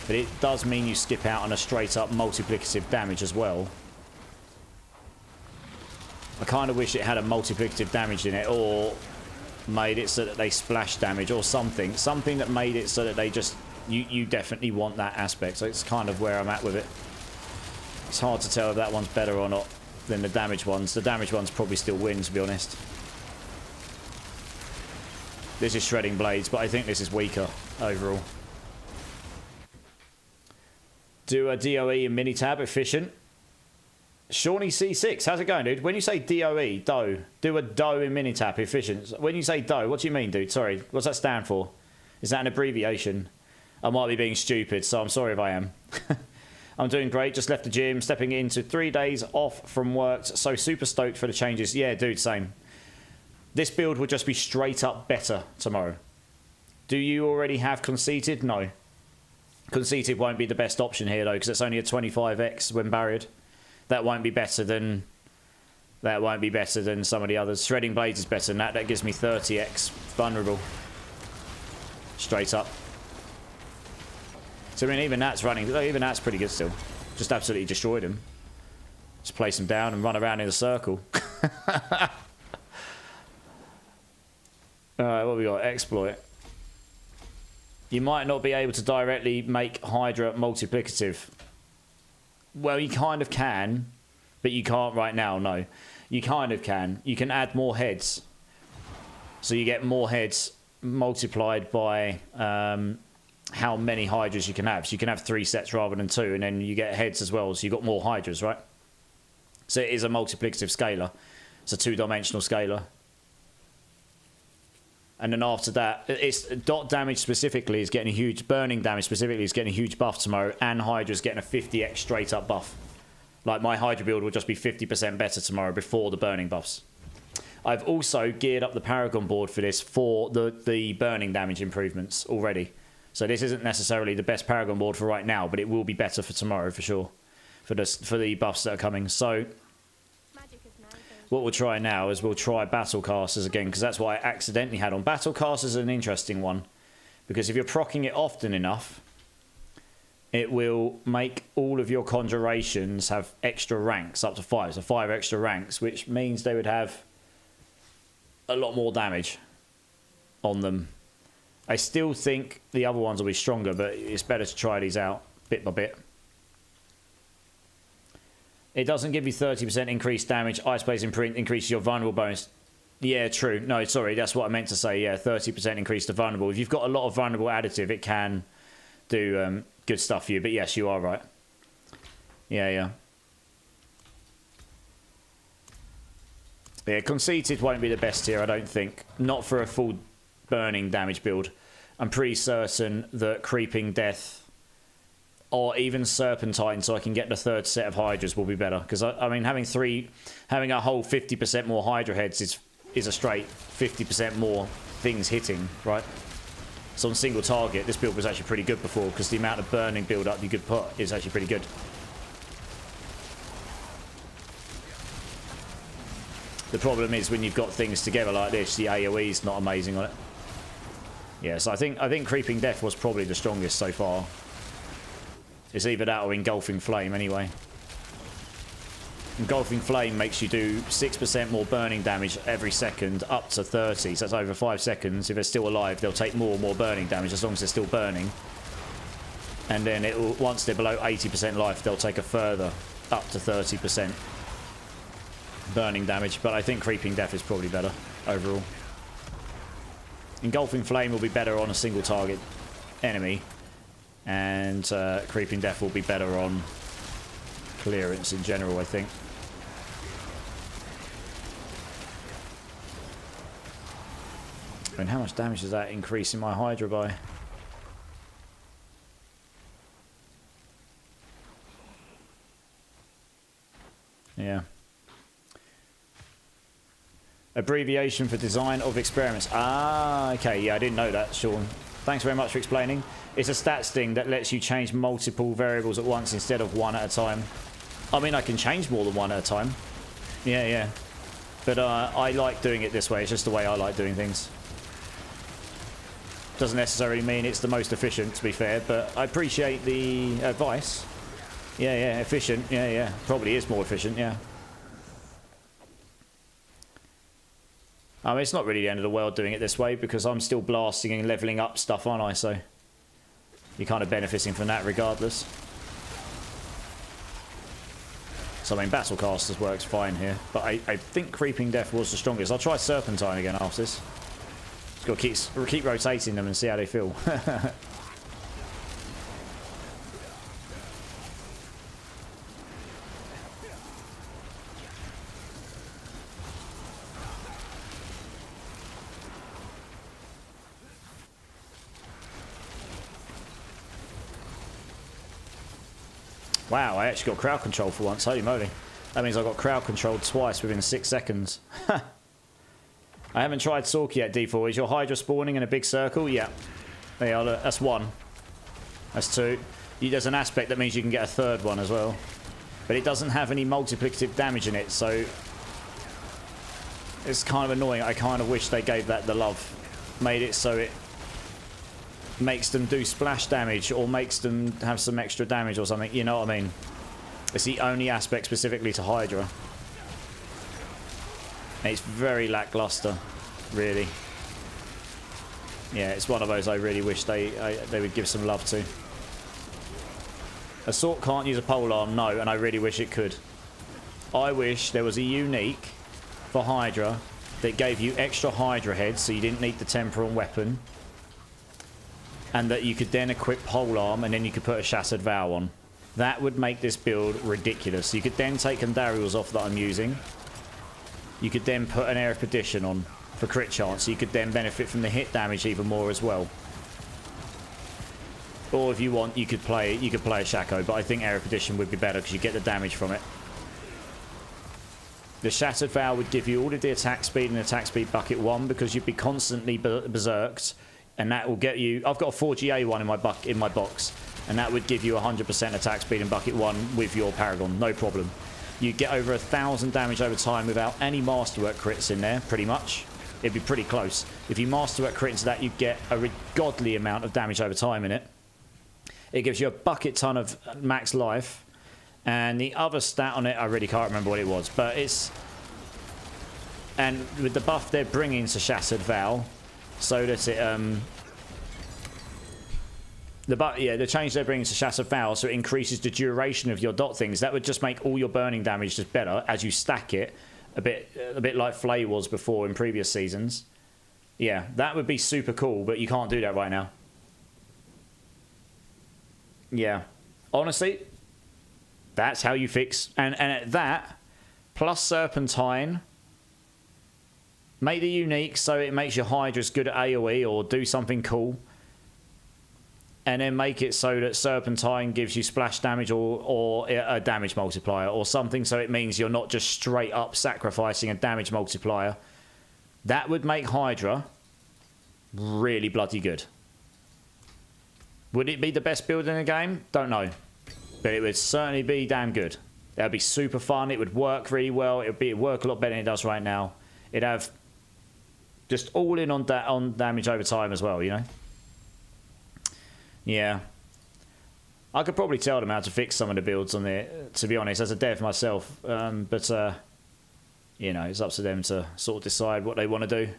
But it does mean you skip out on a straight up multiplicative damage as well. I kind of wish it had a multiplicative damage in it, or made it so that they splash damage, or something that made it so that they just you definitely want that aspect. So it's kind of where I'm at with it. It's hard to tell if that one's better or not than the damage ones. The damage ones probably still win, to be honest. This is Shredding Blades, but I think this is weaker overall. Do a DOE and mini tab efficient. Shawnee C6, how's it going, dude? When you say DOE, do a DO in mini tab efficient. When you say DO, what do you mean, dude? Sorry, what's that stand for? Is that an abbreviation? I might be being stupid, so I'm sorry if I am. I'm doing great, just left the gym, stepping into 3 days off from work, so super stoked for the changes. Yeah, dude, same. This build will just be straight up better tomorrow. Do you already have conceited? No. Conceited won't be the best option here though, because it's only a 25x when barriered. That won't be better than some of the others. Shredding Blades is better than that. That gives me 30x vulnerable. Straight up. So I mean, even that's running. Even that's pretty good still. Just absolutely destroyed him. Just place him down and run around in a circle. Alright, what we got? Exploit. You might not be able to directly make Hydra multiplicative. Well, you kind of can, but you can't right now, no. You kind of can. You can add more heads. So you get more heads multiplied by how many Hydras you can have. So you can have 3 sets rather than 2, and then you get heads as well, so you've got more Hydras, right? So it is a multiplicative scalar. It's a 2-dimensional scalar. And then after that, it's dot damage specifically is getting a huge, burning damage specifically is getting a huge buff tomorrow, and Hydra's getting a 50x straight up buff. Like my Hydra build will just be 50% better tomorrow before the burning buffs. I've also geared up the Paragon board for this for the burning damage improvements already. So this isn't necessarily the best Paragon board for right now, but it will be better for tomorrow for sure. For the buffs that are coming. So what we'll try now is we'll try Battlecasters again, because that's what I accidentally had on. Battlecasters is an interesting one, because if you're proccing it often enough, it will make all of your conjurations have extra ranks, up to 5. So 5 extra ranks, which means they would have a lot more damage on them. I still think the other ones will be stronger, but it's better to try these out bit by bit. It doesn't give you 30% increased damage. Ice Blaze Imprint increases your vulnerable bonus. Yeah, true. No, sorry, that's what I meant to say. Yeah, 30% increase to vulnerable. If you've got a lot of vulnerable additive, it can do good stuff for you. But yes, you are right. Yeah. Yeah, Conceited won't be the best here, I don't think. Not for a full burning damage build. I'm pretty certain that Creeping Death or even Serpentine, so I can get the 3rd set of Hydras, will be better. Because I mean, having a whole 50% more Hydra heads is a straight 50% more things hitting, right? So on single target, this build was actually pretty good before, because the amount of burning build up you could put is actually pretty good. The problem is when you've got things together like this, the AoE is not amazing on it. Yeah, so I think Creeping Death was probably the strongest so far. It's either that or Engulfing Flame anyway. Engulfing Flame makes you do 6% more burning damage every second, up to 30. So that's over 5 seconds. If they're still alive, they'll take more and more burning damage as long as they're still burning. And then once they're below 80% life, they'll take a further up to 30% burning damage. But I think Creeping Death is probably better overall. Engulfing Flame will be better on a single target enemy. And Creeping Death will be better on clearance in general, I think. I mean, how much damage does that increase in my Hydra by? Yeah. Abbreviation for design of experiments. Ah, okay. Yeah, I didn't know that, Sean. Thanks very much for explaining. It's a stats thing that lets you change multiple variables at once instead of one at a time. I mean, I can change more than one at a time. Yeah. But I like doing it this way. It's just the way I like doing things. Doesn't necessarily mean it's the most efficient, to be fair, but I appreciate the advice. Yeah, efficient. Yeah. Probably is more efficient, yeah. I mean, it's not really the end of the world doing it this way, because I'm still blasting and leveling up stuff, aren't I? So you're kind of benefiting from that regardless. So, I mean, Battlecasters works fine here. But I think Creeping Death was the strongest. I'll try Serpentine again after this. Just got to keep rotating them and see how they feel. Wow, I actually got crowd control for once. Holy moly. That means I got crowd controlled twice within 6 seconds. I haven't tried Sork yet, D4. Is your Hydra spawning in a big circle? Yeah. They are. That's one. That's 2. There's an aspect that means you can get a 3rd one as well. But it doesn't have any multiplicative damage in it, so it's kind of annoying. I kind of wish they gave that the love. Made it so it makes them do splash damage or makes them have some extra damage or something. You know what I mean? It's the only aspect specifically to Hydra. And it's very lackluster, really. Yeah, it's one of those I really wish they would give some love to. Assault can't use a polearm, no, and I really wish it could. I wish there was a unique for Hydra that gave you extra Hydra heads, so you didn't need the temporal weapon, and that you could then equip polearm, and then you could put a Shattered Vow on. That would make this build ridiculous. You could then take Andariel's off that I'm using. You could then put an Air of Perdition on for crit chance. You could then benefit from the hit damage even more as well. Or if you want, you could play a Shaco, but I think Air of Perdition would be better because you get the damage from it. The Shattered Vow would give you all of the attack speed and attack speed bucket 1 because you'd be constantly berserked, and that will get you. I've got a 4GA one in my box, and that would give you 100% attack speed in bucket 1 with your Paragon, no problem. You get over 1,000 damage over time without any Masterwork crits in there, pretty much. It'd be pretty close. If you Masterwork crit into that, you get a godly amount of damage over time in it. It gives you a bucket ton of max life. And the other stat on it, I really can't remember what it was. But it's... And with the buff they're bringing to Shattered Vow, so that it... The change they're bringing to Shattered Vow, so it increases the duration of your dot things. That would just make all your burning damage just better as you stack it. A bit like Flay was before in previous seasons. Yeah, that would be super cool, but you can't do that right now. Yeah. Honestly, that's how you fix... And at that, plus Serpentine, make the unique so it makes your Hydra's good at AoE or do something cool. And then make it so that Serpentine gives you splash damage or a damage multiplier or something, so it means you're not just straight up sacrificing a damage multiplier. That would make Hydra really bloody good. Would it be the best build in the game? Don't know. But it would certainly be damn good. That would be super fun. It would work really well. It'd work a lot better than it does right now. It'd have just all in on damage over time as well, you know? Yeah. I could probably tell them how to fix some of the builds on there, to be honest, as a dev myself. But you know, it's up to them to sort of decide what they want to do.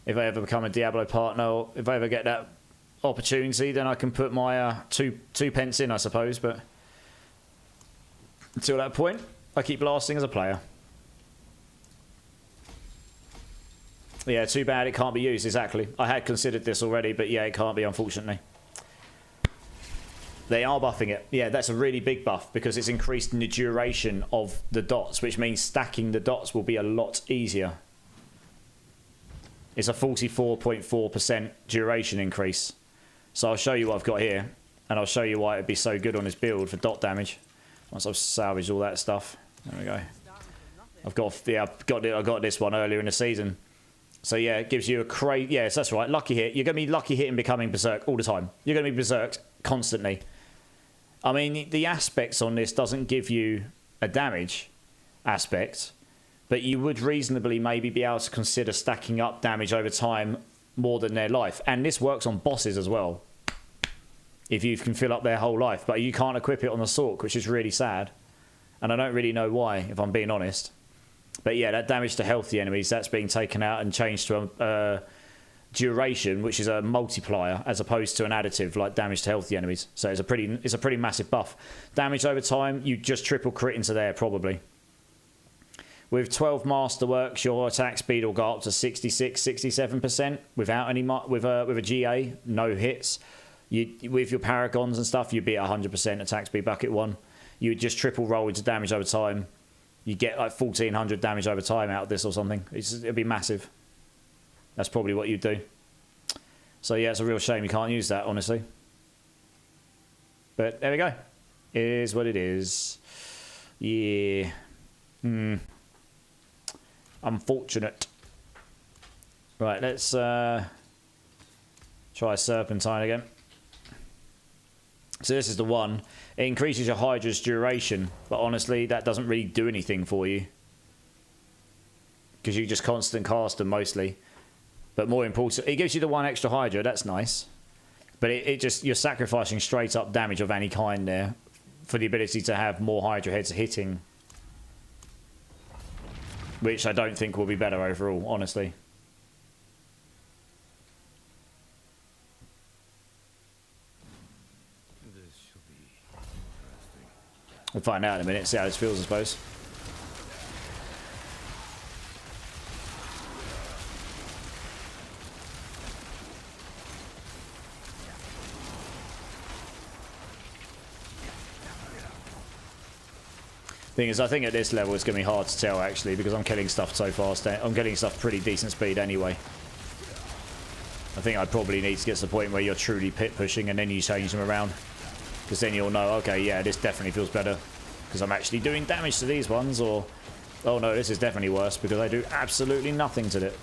If I ever become a Diablo partner, or if I ever get that opportunity, then I can put my two pence in, I suppose. But until that point, I keep blasting as a player. Yeah, too bad it can't be used, exactly. I had considered this already, but yeah, it can't be, unfortunately. They are buffing it. Yeah, that's a really big buff because it's increasing the duration of the dots, which means stacking the dots will be a lot easier. It's a 44.4% duration increase. So I'll show you what I've got here, and I'll show you why it'd be so good on this build for dot damage. Once I've salvaged all that stuff. There we go. I got this one earlier in the season. So yeah, it gives you a crazy... Yes, that's right. Lucky hit. You're going to be lucky hitting becoming berserk all the time. You're going to be berserked constantly. I mean, the aspects on this doesn't give you a damage aspect, but you would reasonably maybe be able to consider stacking up damage over time more than their life. And this works on bosses as well, if you can fill up their whole life. But you can't equip it on the Sork, which is really sad. And I don't really know why, if I'm being honest. But yeah, that damage to healthy enemies, that's being taken out and changed to a duration, which is a multiplier as opposed to an additive like damage to healthy enemies. So it's a pretty massive buff. Damage over time, you just triple crit into there probably. With 12 masterworks, your attack speed will go up to 66, 67% without any with a GA, no hits. With your paragons and stuff, you'd be at 100% attack speed bucket 1. You would just triple roll into damage over time. You get like 1400 damage over time out of this or something. It'd be massive. That's probably what you'd do. So yeah, it's a real shame you can't use that, honestly. But there we go. It is what it is. Yeah. Unfortunate. Right, let's try Serpentine again. So this is the one. It increases your Hydra's duration, but honestly, that doesn't really do anything for you. Because you just constant cast them mostly. But more important, it gives you the one extra Hydra, that's nice. But it just, you're sacrificing straight up damage of any kind there for the ability to have more Hydra heads hitting. Which I don't think will be better overall, honestly. We'll find out in a minute, see how this feels, I suppose. Thing is, I think at this level it's going to be hard to tell, actually, because I'm killing stuff so fast. I'm getting stuff pretty decent speed anyway. I think I probably need to get to the point where you're truly pit pushing and then you change them around. Because then you'll know, okay, yeah, this definitely feels better. Because I'm actually doing damage to these ones, or... Oh no, this is definitely worse, because I do absolutely nothing to it.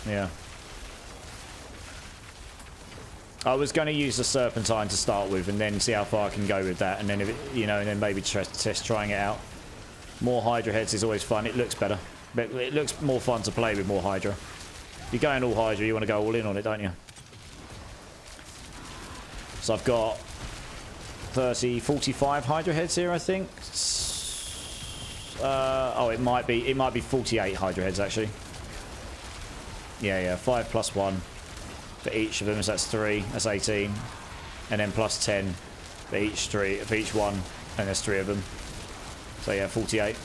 Yeah. I was going to use the Serpentine to start with, and then see how far I can go with that, and then, if it, you know, and then maybe test trying it out. More Hydra heads is always fun. It looks better. But it looks more fun to play with more Hydra. If you're going all Hydra, you want to go all in on it, don't you? So I've got 45 Hydra heads here, I think. Oh, it might be 48 Hydra heads, actually. Yeah, 5 plus 1 for each of them, so that's 3, that's 18. And then plus 10 for each one, and there's 3 of them. So yeah, 48.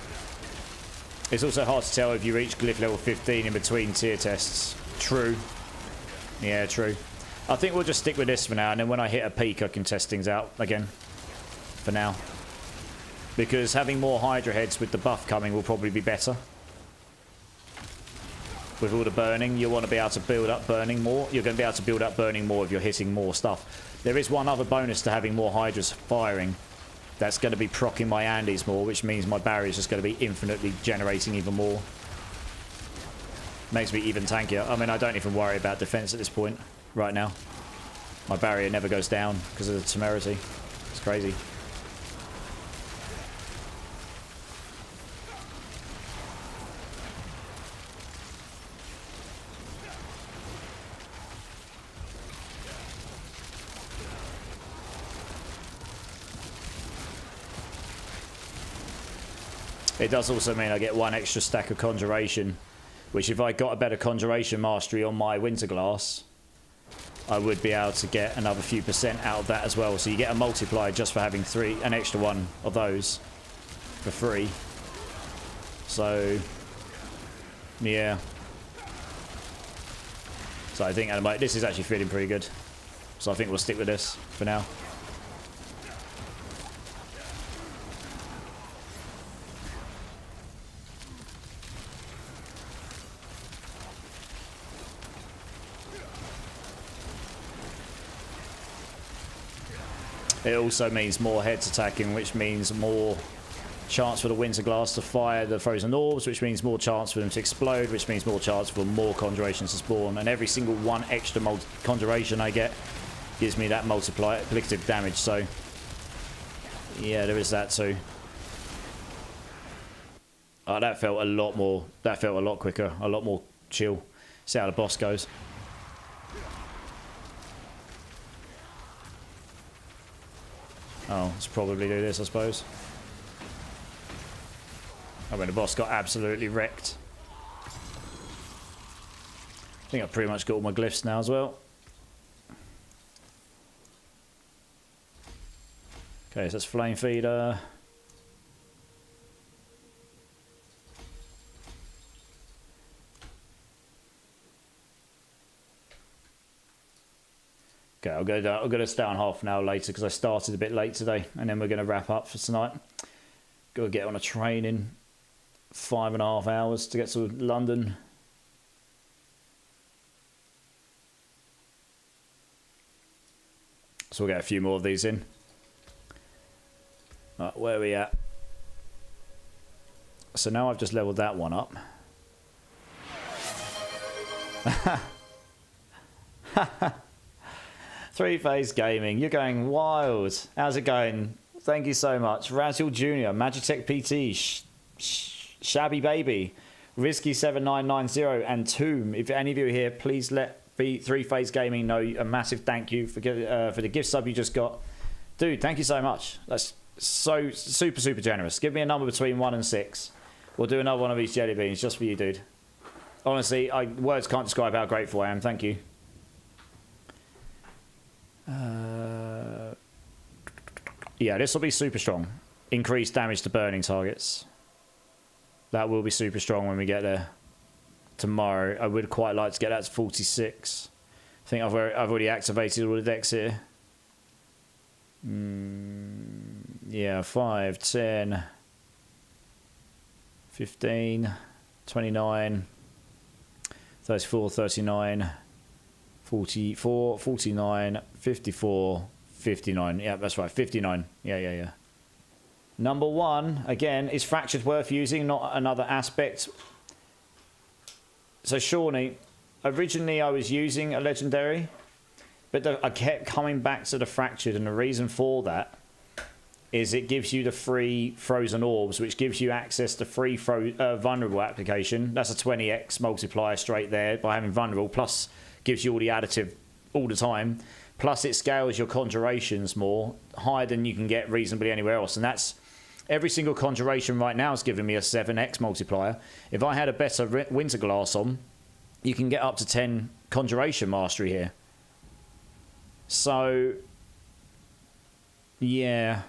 It's also hard to tell if you reach glyph level 15 in between tier tests. True. Yeah, true. I think we'll just stick with this for now, and then when I hit a peak I can test things out again. For now. Because having more Hydra heads with the buff coming will probably be better. With all the burning, you'll want to be able to build up burning more. You're going to be able to build up burning more if you're hitting more stuff. There is one other bonus to having more Hydras firing. That's going to be proccing my Andes more, which means my barrier is just going to be infinitely generating even more. Makes me even tankier. I mean, I don't even worry about defense at this point, right now. My barrier never goes down because of the temerity. It's crazy. It does also mean I get 1 extra stack of Conjuration, which if I got a better Conjuration mastery on my Winter Glass, I would be able to get another few % out of that as well. So you get a multiplier just for having an extra one of those for free. So, yeah. So I think at the moment, this is actually feeling pretty good. So I think we'll stick with this for now. It also means more heads attacking, which means more chance for the Winter Glass to fire the frozen orbs, which means more chance for them to explode, which means more chance for more conjurations to spawn. And every single 1 extra conjuration I get gives me that multiplicative damage. So, yeah, there is that too. Oh, that felt a lot more. That felt a lot quicker, a lot more chill. See how the boss goes. Oh, let's probably do this, I suppose. Oh, when the boss got absolutely wrecked. I think I've pretty much got all my glyphs now as well. Okay, so that's Flame Feeder. Okay, I'll go to stay on half an hour later because I started a bit late today, and then we're going to wrap up for tonight. Go get on a train in 5.5 hours to get to London. So we'll get a few more of these in. Right, where are we at? So now I've just leveled that one up. Three Phase Gaming, you're going wild. How's it going? Thank you so much. Razil Jr., Magitech PT, Shabby Baby, Risky7990, and Tomb. If any of you are here, please let Three Phase Gaming know a massive thank you for the gift sub you just got. Dude, thank you so much. That's so super generous. Give me a number between 1 and 6. We'll do another one of these jelly beans just for you, dude. Honestly, words can't describe how grateful I am. Thank you. Yeah, this will be super strong. Increased damage to burning targets. That will be super strong when we get there tomorrow. I would quite like to get that to 46. I think I've already activated all the decks here. Yeah, 5, 10, 15, 29, 34, 39, 44, 49, 54, 59. Yeah, that's right, 59. Yeah. Number 1, again, is Fractured worth using, not another aspect. So, Shawnee, originally I was using a legendary, but I kept coming back to the Fractured, and the reason for that is it gives you the free frozen orbs, which gives you access to free vulnerable application. That's a 20x multiplier straight there by having vulnerable, plus gives you all the additive all the time. Plus it scales your conjurations more, higher than you can get reasonably anywhere else. And that's every single conjuration right now is giving me a 7x multiplier. If I had a better Winter Glass on, you can get up to 10 conjuration mastery here. So, yeah.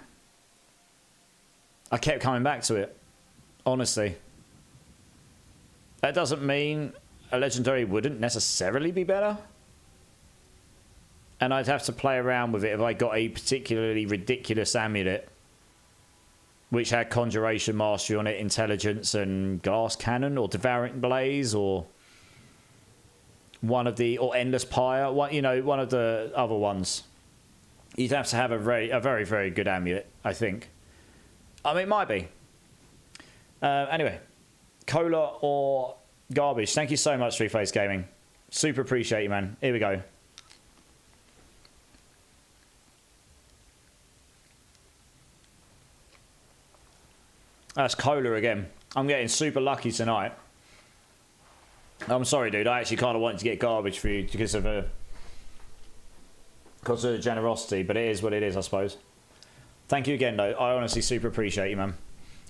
I kept coming back to it, honestly. That doesn't mean a legendary wouldn't necessarily be better. And I'd have to play around with it if I got a particularly ridiculous amulet which had conjuration mastery on it, intelligence and glass cannon, or devouring blaze, or one of the, or endless pyre, one of the other ones. You'd have to have a very good amulet, I think. I mean, it might be. Anyway, cola or garbage. Thank you so much, Three Phase Gaming. Super appreciate you, man. Here we go. That's cola again. I'm getting super lucky tonight. I'm sorry, dude. I actually kind of wanted to get garbage for you because of the generosity, but it is what it is, I suppose. Thank you again, though. I honestly super appreciate you, man.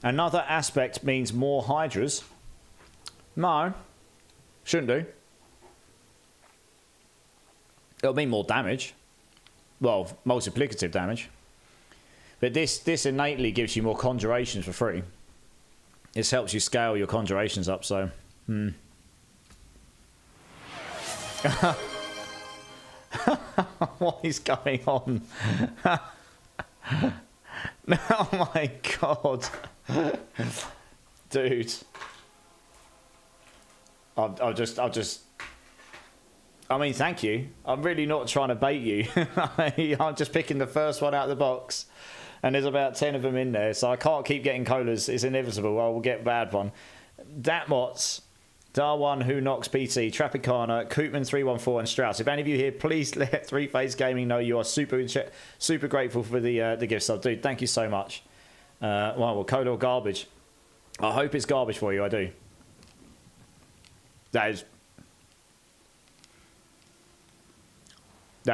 Another aspect means more Hydras. No. Shouldn't do. It'll mean more damage. Well, multiplicative damage. But this innately gives you more conjurations for free. This helps you scale your conjurations up, so... What is going on? Oh my god. Dude. I'll just I mean, thank you. I'm really not trying to bait you. I'm just picking the first one out of the box. And there's about 10 of them in there, so I can't keep getting colas. It's inevitable. I will get a bad one. Datmots, Dar1, Who Knocks PT, Tropicana, Koopman314, and Strauss. If any of you here, please let Three Phase Gaming know you are super grateful for the gift sub. Dude, thank you so much. Well, cola or garbage. I hope it's garbage for you, I do. That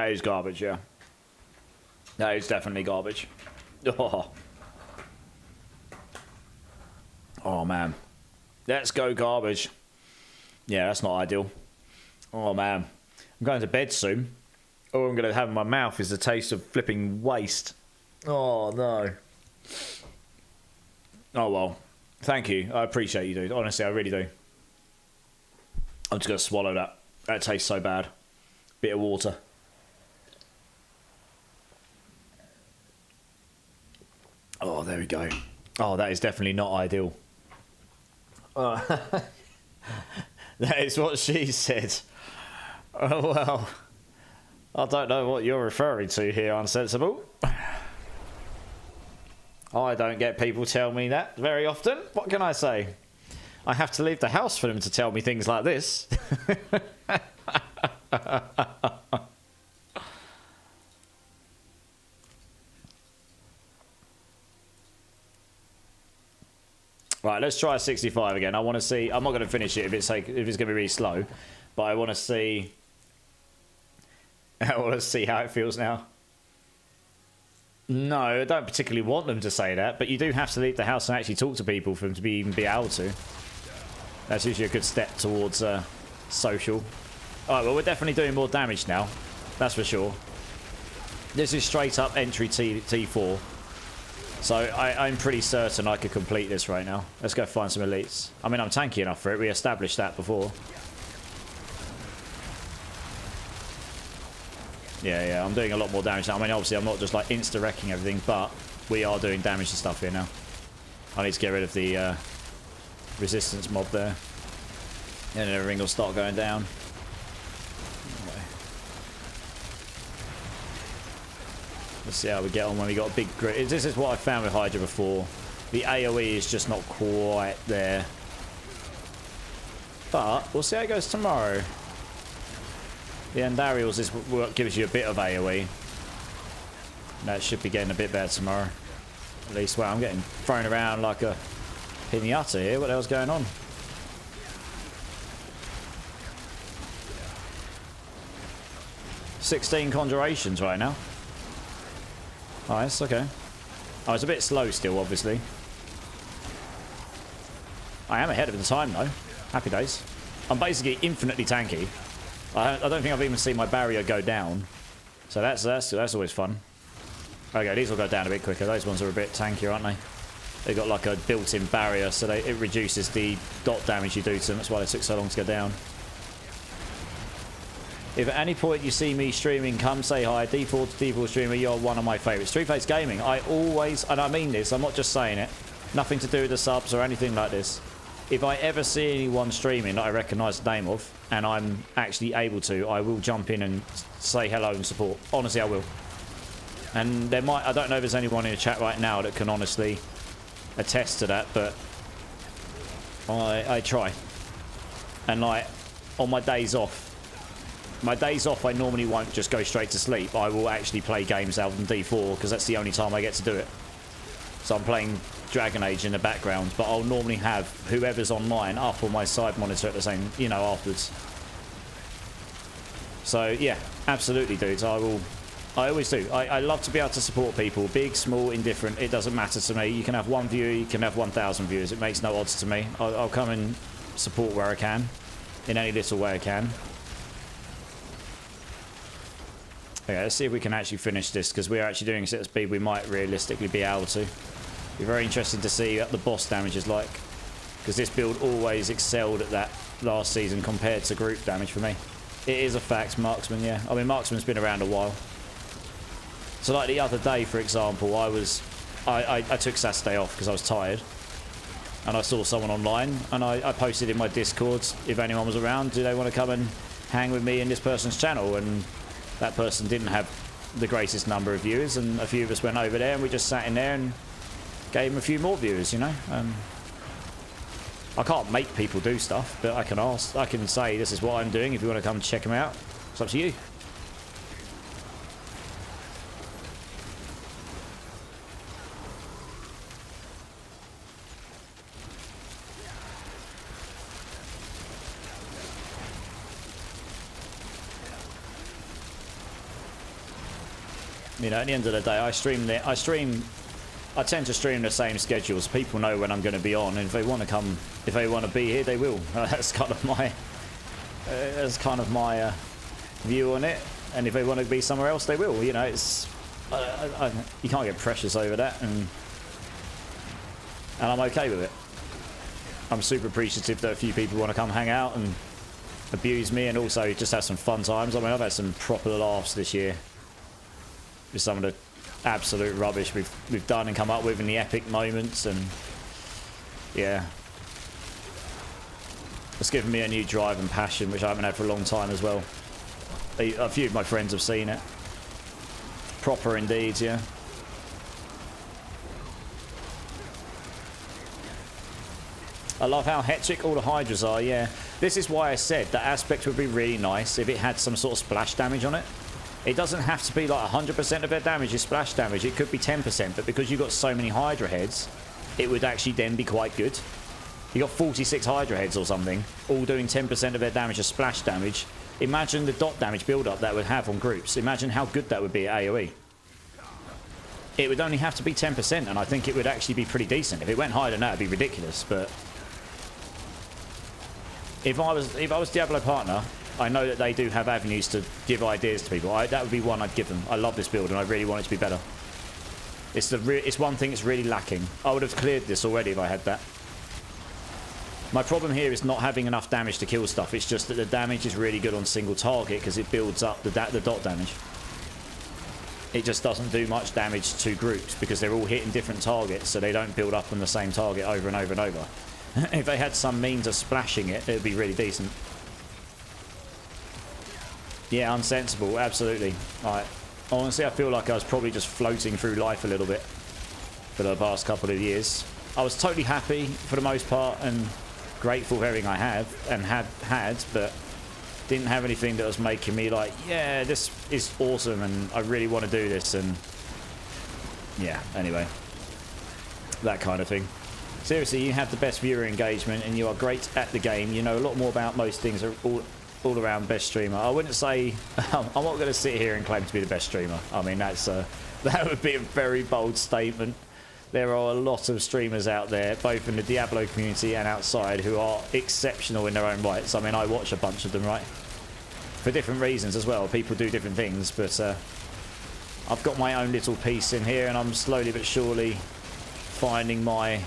is garbage, yeah. That is definitely garbage. Oh man. Let's go garbage. Yeah, that's not ideal. Oh man. I'm going to bed soon. All I'm going to have in my mouth is the taste of flipping waste. Oh no. Oh well. Thank you. I appreciate you, dude. Honestly, I really do. I'm just going to swallow that. That tastes so bad. Bit of water. Oh, there we go. Oh, that is definitely not ideal. That is what she said. Oh, well. I don't know what you're referring to here, Unsensible. I don't get people tell me that very often. What can I say? I have to leave the house for them to tell me things like this. Right, let's try 65 again. I want to see. I'm not going to finish it if it's going to be really slow, but I want to see. I want to see how it feels now. No, I don't particularly want them to say that, but you do have to leave the house and actually talk to people for them to even be able to. That's usually a good step towards social. Alright, well, we're definitely doing more damage now. That's for sure. This is straight up entry T4. So I'm pretty certain I could complete this right now. Let's go find some elites. I mean, I'm tanky enough for it. We established that before. Yeah, I'm doing a lot more damage now. I mean, obviously, I'm not just like insta-wrecking everything, but we are doing damage to stuff here now. I need to get rid of the resistance mob there. And then everything will start going down. Okay. Let's see how we get on when we got a big grid. This is what I found with Hydra before. The AoE is just not quite there. But we'll see how it goes tomorrow. The Andariels is what gives you a bit of AoE. That should be getting a bit better tomorrow. At least, well, I'm getting thrown around like a pinata here. What the hell's going on? $16 conjurations right now. Nice, okay. Oh, it's a bit slow still, obviously. I am ahead of the time, though. Happy days. I'm basically infinitely tanky. I don't think I've even seen my barrier go down. So that's always fun. Okay, these will go down a bit quicker. Those ones are a bit tankier, aren't they? They've got like a built-in barrier, so it reduces the dot damage you do to them. That's why they took so long to go down. If at any point you see me streaming, come say hi. D4 to D4 streamer, you're one of my favourites. Street Face Gaming, I always, and I mean this, I'm not just saying it. Nothing to do with the subs or anything like this. If I ever see anyone streaming that I recognise the name of, and I'm actually able to, I will jump in and say hello and support. Honestly, I will. And there might, I don't know if there's anyone in the chat right now that can honestly attest to that, but I try. And like, on my days off, I normally won't just go straight to sleep. I will actually play games out in D4, because that's the only time I get to do it. So I'm playing Dragon Age in the background, but I'll normally have whoever's online up on my side monitor at the same, you know, afterwards. So yeah, absolutely, dudes. I always do. I love to be able to support people, big, small, indifferent. It doesn't matter to me. You can have one viewer, you can have 1,000 viewers. It makes no odds to me. I'll come and support where I can, in any little way I can. Okay, let's see if we can actually finish this, because we're actually doing it at speed we might realistically be able to. Be very interesting to see what the boss damage is like, because this build always excelled at that last season compared to group damage for me. It is a fact, Marksman, yeah. I mean, Marksman's been around a while. So like the other day, for example, I took Saturday off because I was tired, and I saw someone online, and I posted in my Discords if anyone was around, do they want to come and hang with me in this person's channel? And that person didn't have the greatest number of viewers, and a few of us went over there and we just sat in there and gave him a few more viewers, you know. I can't make people do stuff, but I can ask. I can say this is what I'm doing. If you want to come check them out, it's up to you. You know, at the end of the day, I tend to stream the same schedules. People know when I'm going to be on, and if they want to come, if they want to be here, they will. That's kind of my view on it. And if they want to be somewhere else, they will. You know, it's you can't get precious over that, and I'm okay with it. I'm super appreciative that a few people want to come hang out and abuse me, and also just have some fun times. I mean, I've had some proper laughs this year with some of the absolute rubbish we've done and come up with in the epic moments, and yeah, it's given me a new drive and passion which I haven't had for a long time as well. A few of my friends have seen it. Proper indeed, yeah. I love how hectic all the Hydras are, yeah. This is why I said that aspect would be really nice if it had some sort of splash damage on it. It doesn't have to be like 100% of their damage is splash damage. It could be 10%, but because you've got so many Hydra heads, it would actually then be quite good. You got 46 Hydra heads or something, all doing 10% of their damage as splash damage. Imagine the dot damage build-up that would have on groups. Imagine how good that would be at AoE. It would only have to be 10%, and I think it would actually be pretty decent. If it went higher than that, it'd be ridiculous. But if I was Diablo partner, I know that they do have avenues to give ideas to people. That would be one I'd give them. I love this build, and I really want it to be better. It's one thing that's really lacking. I would have cleared this already if I had that. My problem here is not having enough damage to kill stuff. It's just that the damage is really good on single target because it builds up the dot damage. It just doesn't do much damage to groups because they're all hitting different targets, so they don't build up on the same target over and over and over. If they had some means of splashing it, it would be really decent. Yeah, unsensible, absolutely. Right. Honestly, I feel like I was probably just floating through life a little bit for the past couple of years. I was totally happy for the most part and grateful for everything I have and had, but didn't have anything that was making me like, yeah, this is awesome and I really want to do this. And yeah, anyway, that kind of thing. Seriously, you have the best viewer engagement and you are great at the game. You know a lot more about most things, all around best streamer. I wouldn't say I'm not going to sit here and claim to be the best streamer. I mean, that would be a very bold statement. There are a lot of streamers out there, both in the Diablo community and outside, who are exceptional in their own rights. I mean, I watch a bunch of them, right? For different reasons as well. People do different things, but I've got my own little piece in here, and I'm slowly but surely finding my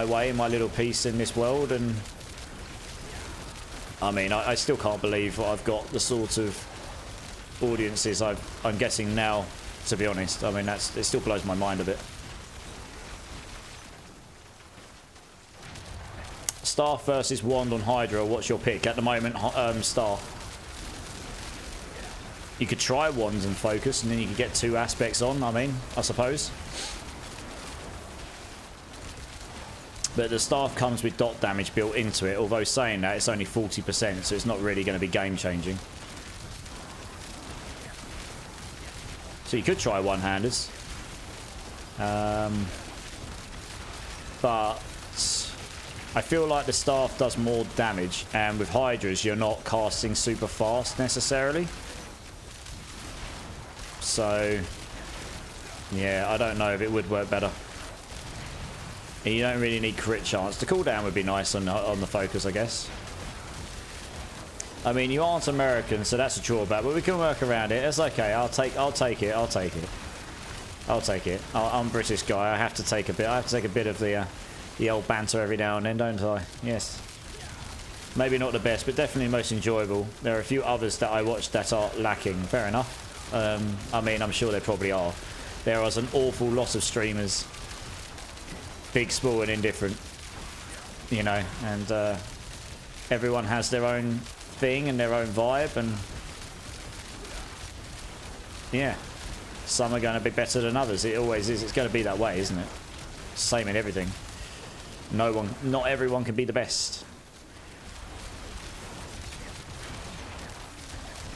way in my little piece in this world. And I mean, I still can't believe I've got the sort of audiences I'm getting now. To be honest, I mean, it still blows my mind a bit. Staff versus Wand on Hydra. What's your pick at the moment? Staff. You could try Wands and Focus, and then you could get 2 aspects on. I mean, I suppose. But the Staff comes with dot damage built into it. Although saying that, it's only 40%, so it's not really going to be game changing. So you could try one-handers. But I feel like the Staff does more damage, and with Hydras you're not casting super fast necessarily. So yeah, I don't know if it would work better. And you don't really need crit chance. The cooldown would be nice on the Focus, I guess. I mean, you aren't American, so that's a drawback, but we can work around it. It's okay. I'll take it. I'm a British guy. I have to take a bit. I have to take a bit of the old banter every now and then, don't I? Yes. Maybe not the best, but definitely most enjoyable. There are a few others that I watch that are lacking. Fair enough. I mean, I'm sure there probably are. There is an awful lot of streamers, big, small, and indifferent. You know, and everyone has their own thing and their own vibe, and yeah, some are going to be better than others. It always is. It's going to be that way, isn't it? Same in everything. Not everyone can be the best.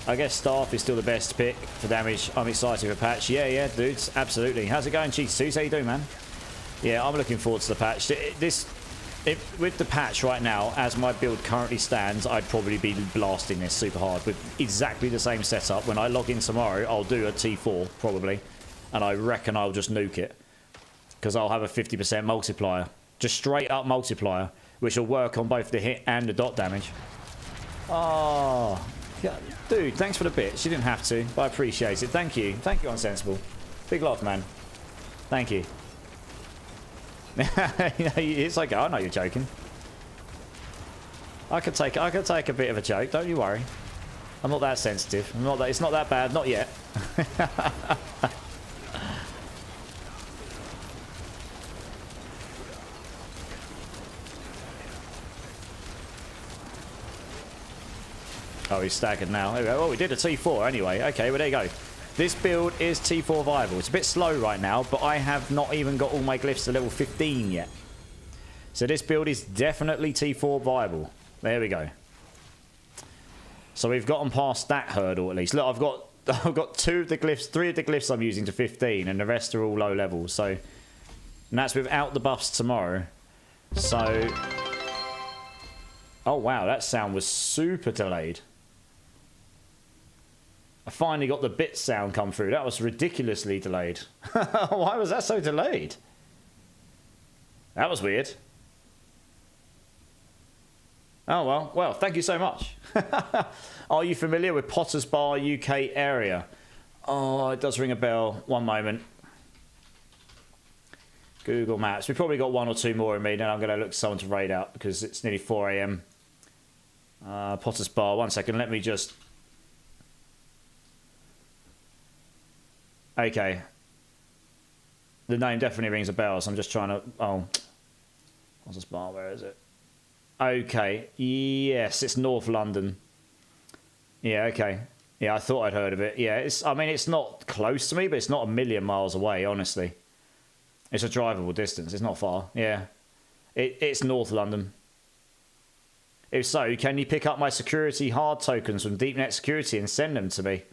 I guess Staff is still the best pick for damage. I'm excited for patch. Yeah, dudes, absolutely. How's it going, Cheats2? How you doing, man? Yeah, I'm looking forward to the patch. With the patch right now, as my build currently stands, I'd probably be blasting this super hard with exactly the same setup. When I log in tomorrow, I'll do a T4 probably, and I reckon I'll just nuke it because I'll have a 50% multiplier, just straight up multiplier, which will work on both the hit and the dot damage. Oh, yeah, dude, thanks for the bits. You didn't have to, but I appreciate it. Thank you, Unsensible. Big love, man. Thank you. It's like, I know you're joking. I could take a bit of a joke. Don't you worry. I'm not that sensitive. It's not that bad. Not yet. Oh, he's staggered now. Oh, we did a T4 anyway. Okay, well, there you go. This build is T4 viable. It's a bit slow right now, but I have not even got all my glyphs to level 15 yet. So this build is definitely T4 viable. There we go. So we've gotten past that hurdle at least. Look, I've got I've got 2 of the glyphs, 3 of the glyphs I'm using to 15, and the rest are all low levels. So, and that's without the buffs tomorrow. So, oh wow, that sound was super delayed. I finally got the bit sound come through. That was ridiculously delayed. Why was that so delayed? That was weird. Oh, well, thank you so much. Are you familiar with Potter's Bar UK area? Oh, it does ring a bell. One moment. Google Maps. We've probably got 1 or 2 more in me, then I'm going to look for someone to raid out because it's nearly 4 a.m. Potter's Bar. 1 second, let me just... Okay. The name definitely rings a bell, so I'm just trying to... Oh. Potter's Bar, where is it? Okay. Yes, it's North London. Yeah, okay. Yeah, I thought I'd heard of it. Yeah, I mean, it's not close to me, but it's not a million miles away, honestly. It's a drivable distance. It's not far. Yeah. It's North London. If so, can you pick up my security hard tokens from DeepNet Security and send them to me?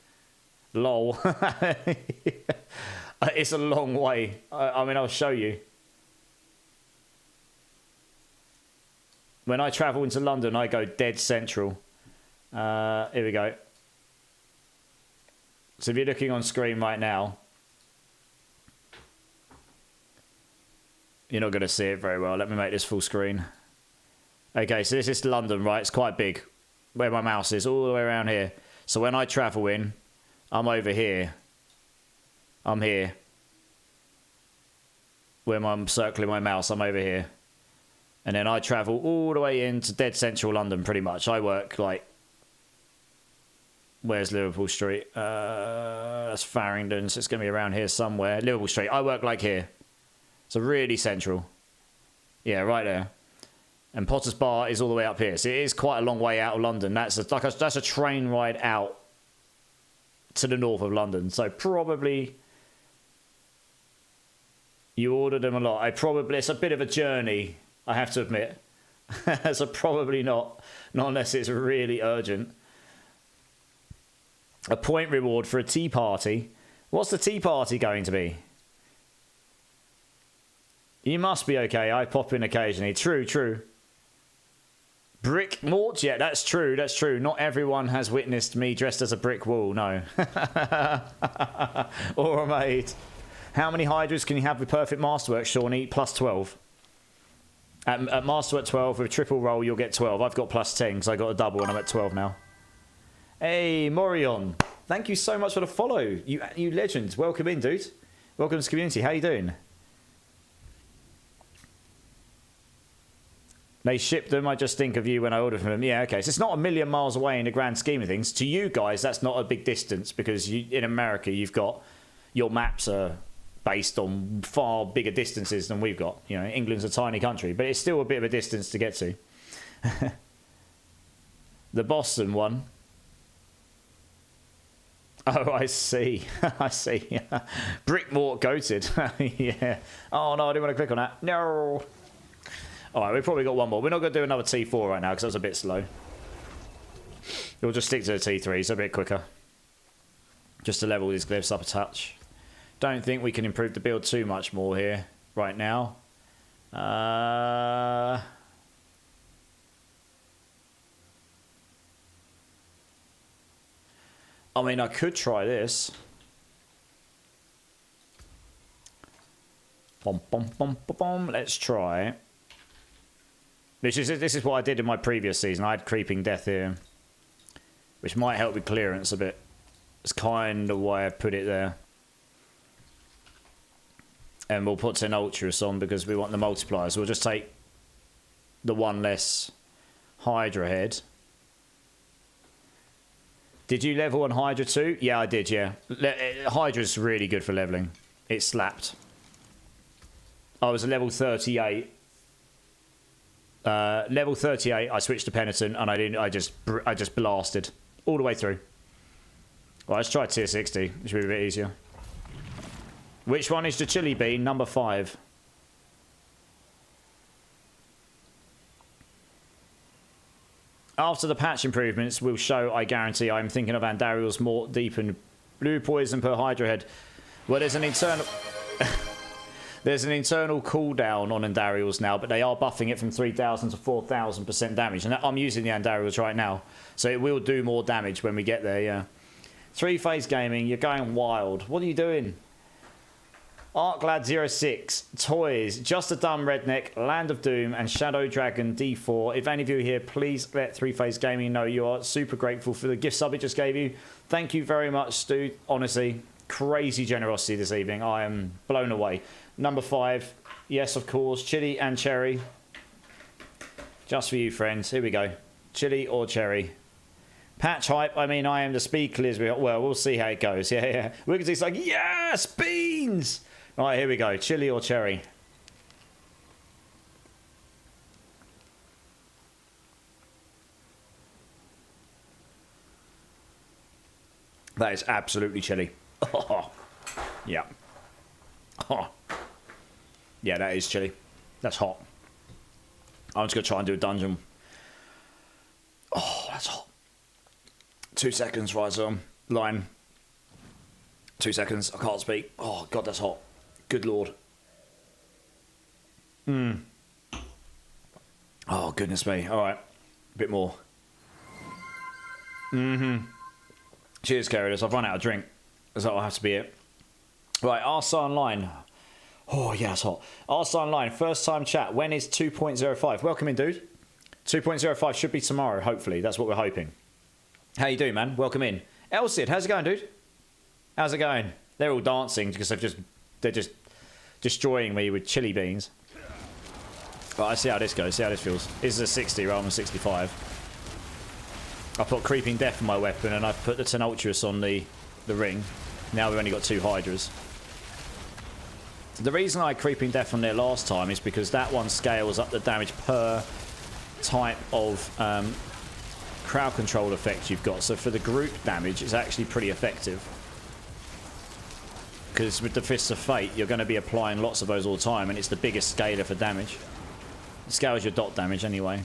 Lol. It's a long way. I mean, I'll show you. When I travel into London, I go dead central. Here we go. So if you're looking on screen right now, you're not going to see it very well. Let me make this full screen. Okay, so this is London, right? It's quite big. Where my mouse is, all the way around here. So when I travel in, I'm over here. I'm here. Where I'm circling my mouse, I'm over here. And then I travel all the way into dead central London, pretty much. I work, like... Where's Liverpool Street? That's Farringdon, so it's going to be around here somewhere. Liverpool Street. I work, like, here. So really central. Yeah, right there. And Potter's Bar is all the way up here. So it is quite a long way out of London. That's a train ride out to the north of London. So probably... You ordered them a lot. It's a bit of a journey, I have to admit. So probably not unless it's really urgent. A point reward for a tea party. What's the tea party going to be? You must be okay. I pop in occasionally. True. Brick Mort? Yeah, that's true. Not everyone has witnessed me dressed as a brick wall, no. Or a maid. How many Hydras can you have with perfect masterwork, Shawnee? Plus 12. At masterwork 12, with a triple roll, you'll get 12. I've got plus 10 because I got a double and I'm at 12 now. Hey, Morion. Thank you so much for the follow. You legend. Welcome in, dude. Welcome to the community. How you doing? They ship them. I just think of you when I order from them. Yeah, okay. So it's not a million miles away in the grand scheme of things. To you guys, that's not a big distance because in America, you've got... Your maps are based on far bigger distances than we've got. You know, England's a tiny country, but it's still a bit of a distance to get to. The Boston one... Oh, I see. I see. Brickmort goated. Yeah. Oh, no, I didn't want to click on that. No. All right, we've probably got one more. We're not going to do another T4 right now because that's a bit slow. We'll just stick to the T3. It's a bit quicker. Just to level these glyphs up a touch. Don't think we can improve the build too much more here right now. I mean, I could try this. Let's try. This is what I did in my previous season. I had Creeping Death here, which might help with clearance a bit. It's kind of why I put it there. And we'll put 10 Ultras on because we want the multipliers. We'll just take the one less Hydra head. Did you level on Hydra too? Yeah, I did, yeah. Hydra's really good for leveling. It slapped. I was a level 38. Level 38, I switched to Penitent and I just blasted all the way through. Well, let's try tier 60, which will be a bit easier. Which one is the chili bean? Number 5. After the patch improvements will show, I guarantee I'm thinking of Andariel's Mort deepened Blue poison per Hydra head. Well, there's an internal... There's an internal cooldown on Andariels now, but they are buffing it from 3,000 to 4,000% damage. And I'm using the Andariels right now, so it will do more damage when we get there, yeah. 3-phase gaming, you're going wild. What are you doing? ArcLad06, Toys, Just a Dumb Redneck, Land of Doom, and Shadow Dragon D4. If any of you are here, please let 3-phase gaming know you are super grateful for the gift sub it just gave you. Thank you very much, Stu. Honestly, crazy generosity this evening. I am blown away. Number 5, yes, of course, chili and cherry. Just for you, friends. Here we go. Chili or cherry. Patch hype. I mean, I am the speed clears. Well, we'll see how it goes. Yeah, yeah. Wiggles's like, yes, beans. All right, here we go. Chili or cherry. That is absolutely chili. Oh, yeah. Oh. Yeah, that is chilly. That's hot. I'm just going to try and do a dungeon. Oh, that's hot. 2 seconds, right on. Line. 2 seconds. I can't speak. Oh, God, that's hot. Good Lord. Oh, goodness me. All right. A bit more. Cheers, Carriers. I've run out of drink. That'll have to be it. Right, Arsa Online. Oh, yeah, it's hot. Arsa Online, first time chat. When is 2.05? Welcome in, dude. 2.05 should be tomorrow, hopefully. That's what we're hoping. How you doing, man? Welcome in. Elsid, how's it going, dude? How's it going? They're all dancing because they're just destroying me with chili beans. Right, I see how this goes. See how this feels. This is a 60 rather than 65. I put Creeping Death on my weapon and I've put the Tumultuous on the ring. Now we've only got 2 Hydras. The reason I had Creeping Death on there last time is because that one scales up the damage per type of crowd control effect you've got. So for the group damage, it's actually pretty effective. Because with the Fists of Fate, you're going to be applying lots of those all the time, and it's the biggest scaler for damage. It scales your dot damage anyway.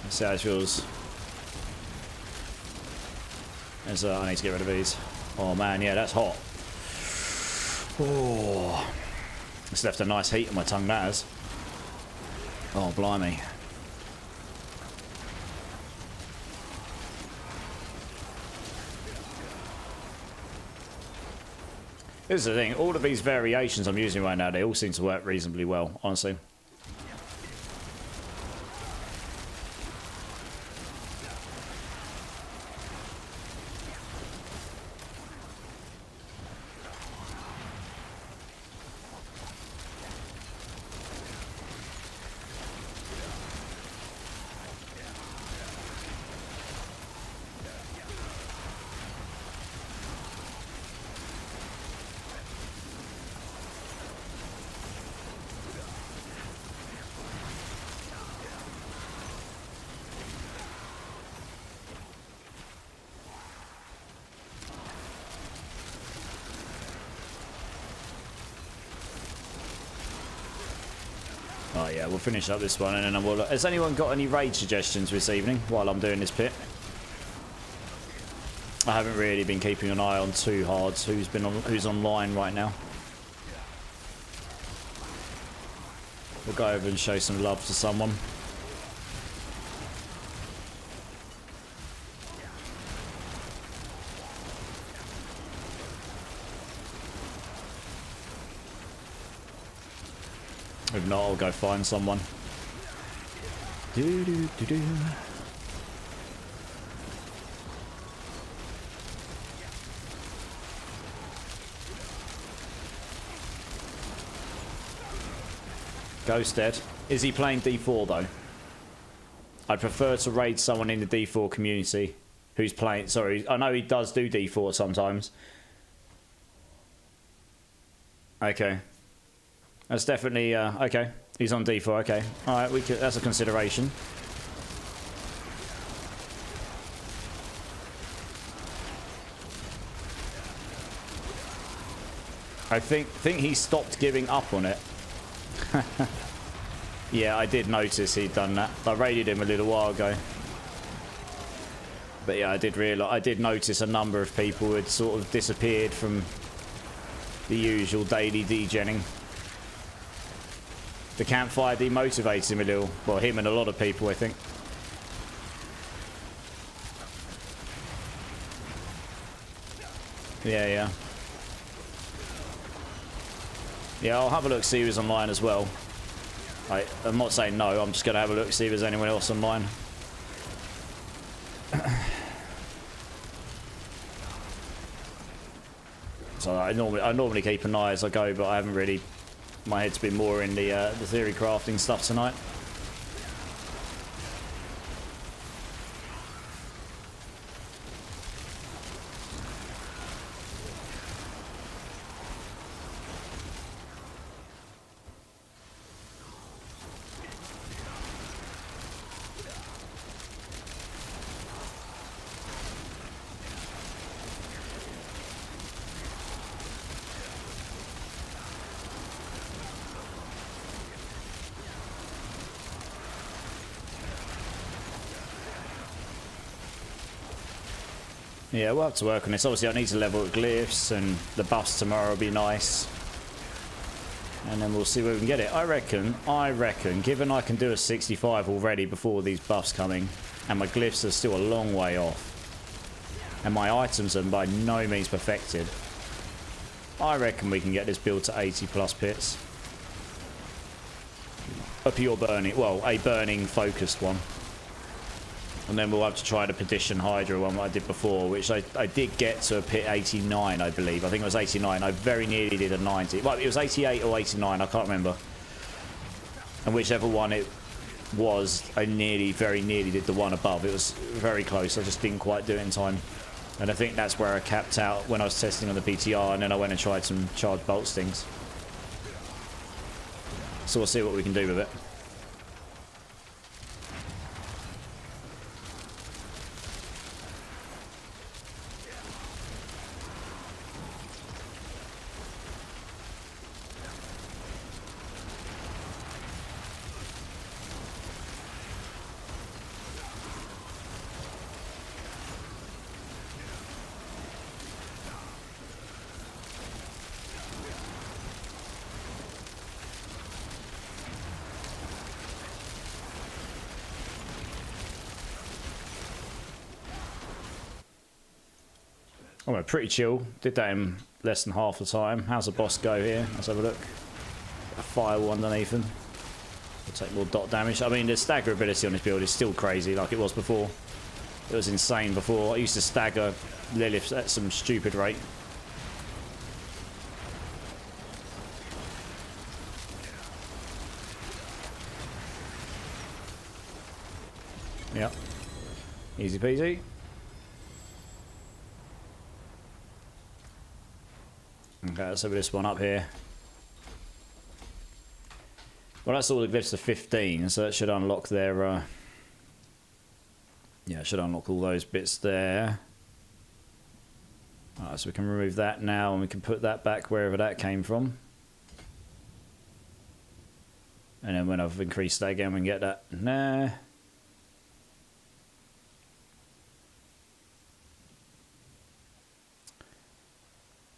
Let's see how it feels. I need to get rid of these. Oh man, yeah, that's hot. Oh, it's left a nice heat on my tongue, that has. Oh, blimey. This is the thing, all of these variations I'm using right now, they all seem to work reasonably well, honestly. Oh yeah, we'll finish up this one and then we'll... Has anyone got any raid suggestions this evening while I'm doing this pit? I haven't really been keeping an eye on too hard who's online right now. We'll go over and show some love to someone. If not, I'll go find someone. Do do do do. Ghost dead. Is he playing D4 though? I'd prefer to raid someone in the D4 community who's playing. Sorry, I know he does do D4 sometimes. Okay. That's definitely okay. He's on D4. Okay, all right. That's a consideration. I think he stopped giving up on it. Yeah, I did notice he'd done that. I raided him a little while ago. But yeah, I did notice a number of people had sort of disappeared from the usual daily degenning. The campfire demotivates him a little. Well, him and a lot of people, I think. Yeah, yeah. Yeah, I'll have a look, see who's online as well. I'm not saying no, I'm just going to have a look, see if there's anyone else online. So I normally keep an eye as I go, but I haven't really... My head's been more in the theory crafting stuff tonight. Yeah, we'll have to work on this. Obviously, I need to level up glyphs, and the buffs tomorrow will be nice. And then we'll see where we can get it. I reckon, given I can do a 65 already before these buffs coming, and my glyphs are still a long way off, and my items are by no means perfected, I reckon we can get this build to 80 plus pits. A pure burning, well, a burning focused one. And then we'll have to try the Petition Hydra one that I did before, which I did get to a pit 89, I believe. I think it was 89. I very nearly did a 90. Well, it was 88 or 89, I can't remember. And whichever one it was, I very nearly did the one above. It was very close. I just didn't quite do it in time. And I think that's where I capped out when I was testing on the PTR, and then I went and tried some charged bolt stings. So we'll see what we can do with it. Oh, pretty chill. Did that in less than half the time. How's the boss go here? Let's have a look. A firewall underneath him. We'll take more dot damage. I mean, the stagger ability on this build is still crazy like it was before. It was insane before. I used to stagger Lilith at some stupid rate. Yep. Easy peasy. Okay, let's have this one up here. Well, that's all the glyphs of 15, so that should unlock their... yeah, it should unlock all those bits there. Alright, so we can remove that now, and we can put that back wherever that came from. And then when I've increased that again, we can get that there.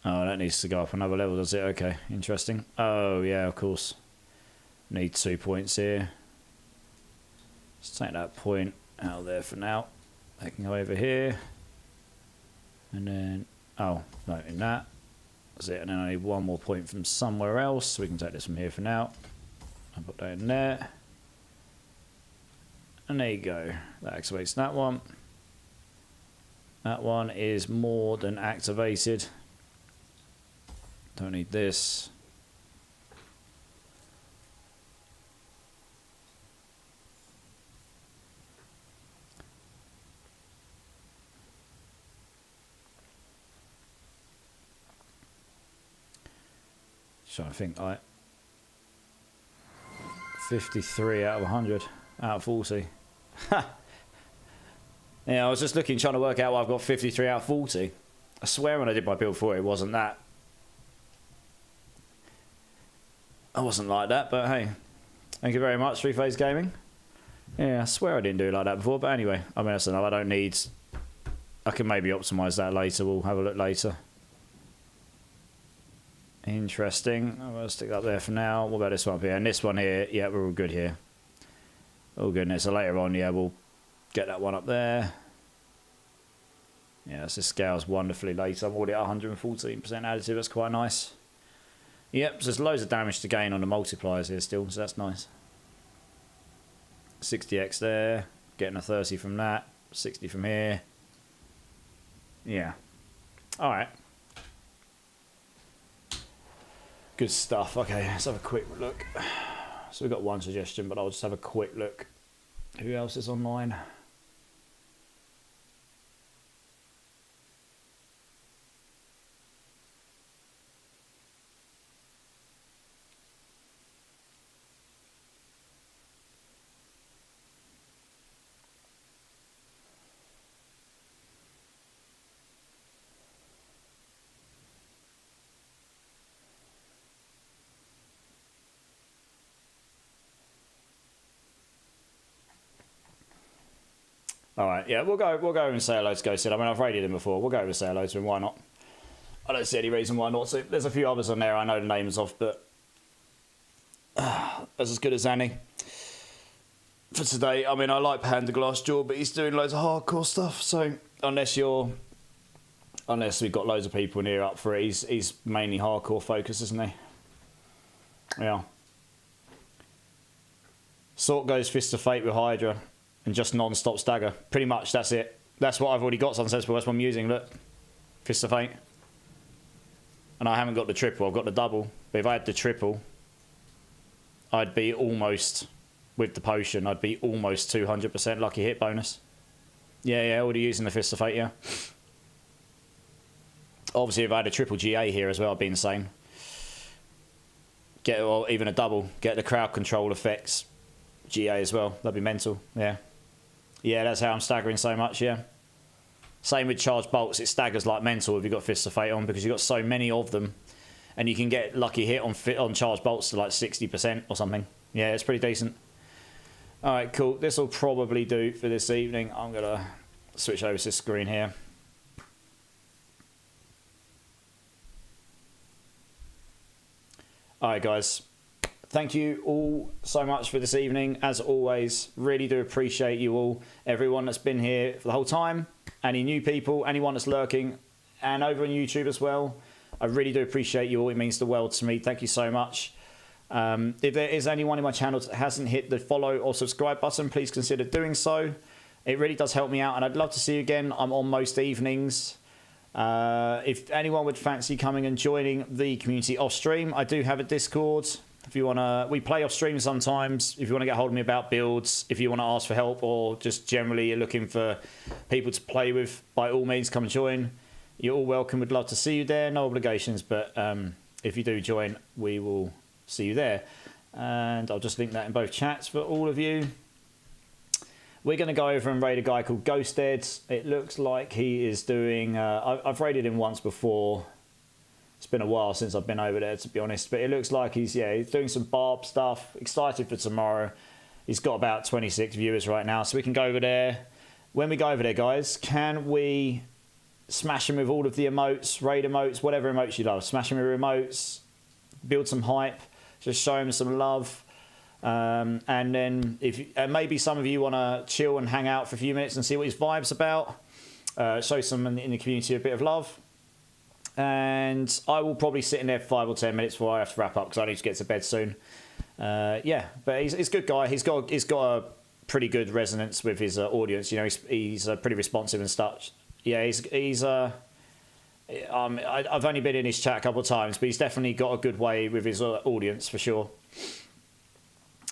Oh, that needs to go up another level, does it? Okay, interesting. Oh, yeah, of course. Need 2 points here. Let's take that point out there for now. I can go over here. And then... oh, no, in that. That's it. And then I need one more point from somewhere else. So we can take this from here for now. I'll put that in there. And there you go. That activates that one. That one is more than activated. Don't need this. So I think 53 out of 100 out of 40. Yeah, I was just looking, trying to work out why I've got 53 out of 40. I swear when I did my build for it wasn't that. I wasn't like that, but hey, thank you very much, 3 Phase Gaming. Yeah, I swear I didn't do it like that before, but anyway, I mean, listen, I don't need I can maybe optimize that later. We'll have a look later. Interesting. I'm going to stick that there for now. What about this one up here? And this one here, yeah, we're all good here. All goodness. So later on, yeah, we'll get that one up there. Yeah, this scales wonderfully later. I'm already at 114% additive. That's quite nice. Yep, so there's loads of damage to gain on the multipliers here still, so that's nice. 60x there. Getting a 30 from that. 60 from here. Yeah. Alright. Good stuff. Okay, let's have a quick look. So we've got one suggestion, but I'll just have a quick look. Who else is online? All right, yeah, we'll go and say hello to Ghosted. I mean, I've raided him before. We'll go over and say hello to him. Why not? I don't see any reason why not. So there's a few others on there I know the names of, but that's as good as any for today. I mean, I like Panda Glassjaw, but he's doing loads of hardcore stuff. So unless we've got loads of people in here up for it, he's mainly hardcore focused, isn't he? Yeah. Sort goes Fist of Fate with Hydra. And just non-stop stagger. Pretty much, that's it. That's what I've already got, Sunsensible. That's what I'm using, look. Fist of Fate. And I haven't got the triple, I've got the double. But if I had the triple, I'd be almost, with the potion, I'd be almost 200% lucky hit bonus. Yeah, already using the Fist of Fate, yeah. Obviously, if I had a triple GA here as well, I'd be insane. Or even a double. Get the crowd control effects. GA as well. That'd be mental, yeah. Yeah, that's how I'm staggering so much, yeah. Same with charged bolts. It staggers like mental if you've got Fist of Fate on because you've got so many of them. And you can get lucky hit on charged bolts to like 60% or something. Yeah, it's pretty decent. All right, cool. This will probably do for this evening. I'm going to switch over to this screen here. All right, guys. Thank you all so much for this evening. As always, really do appreciate you all. Everyone that's been here for the whole time. Any new people, anyone that's lurking, and over on YouTube as well. I really do appreciate you all. It means the world to me. Thank you so much. If there is anyone in my channel that hasn't hit the follow or subscribe button, please consider doing so. It really does help me out, and I'd love to see you again. I'm on most evenings. If anyone would fancy coming and joining the community off stream, I do have a Discord. If you want to, we play off stream sometimes. If you want to get hold of me about builds, if you want to ask for help, or just generally you're looking for people to play with, by all means, come and join. You're all welcome. We'd love to see you there. No obligations, but if you do join, we will see you there. And I'll just link that in both chats for all of you. We're going to go over and raid a guy called Ghosted. It looks like he is doing... I've raided him once before. It's been a while since I've been over there, to be honest. But it looks like he's doing some barb stuff. Excited for tomorrow. He's got about 26 viewers right now, so we can go over there. When we go over there, guys, can we smash him with all of the emotes, raid emotes, whatever emotes you love. Smash him with emotes, build some hype, just show him some love. And then maybe some of you want to chill and hang out for a few minutes and see what his vibe's about. Show someone in the community a bit of love. And I will probably sit in there for 5 or 10 minutes before I have to wrap up because I need to get to bed soon. Yeah, but he's a good guy. He's got a pretty good resonance with his audience. You know, he's pretty responsive and stuff. Yeah, I've only been in his chat a couple of times, but he's definitely got a good way with his audience for sure.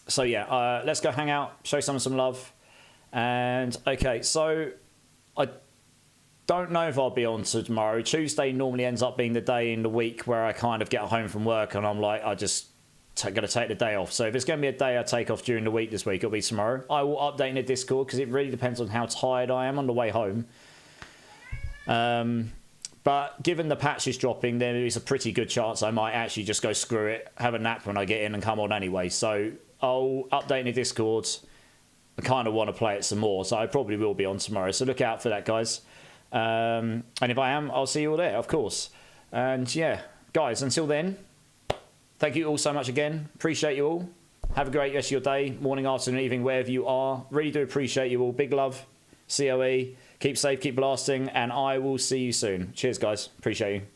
So yeah, let's go hang out, show someone some love. And okay, so I don't know if I'll be on tomorrow. Tuesday normally ends up being the day in the week where I kind of get home from work and I'm like, I just got to take the day off. So if it's going to be a day I take off during the week this week, it'll be tomorrow. I will update in the Discord because it really depends on how tired I am on the way home. But given the patch is dropping, there is a pretty good chance I might actually just go screw it, have a nap when I get in and come on anyway. So I'll update in the Discord. I kind of want to play it some more, so I probably will be on tomorrow. So look out for that, guys. And if I am, I'll see you all there, of course. And yeah, guys, until then, thank you all so much again. Appreciate you all. Have a great rest of your day, morning, afternoon, evening, wherever you are. Really do appreciate you all. Big love. COE. Keep safe, keep blasting, and I will see you soon. Cheers, guys. Appreciate you.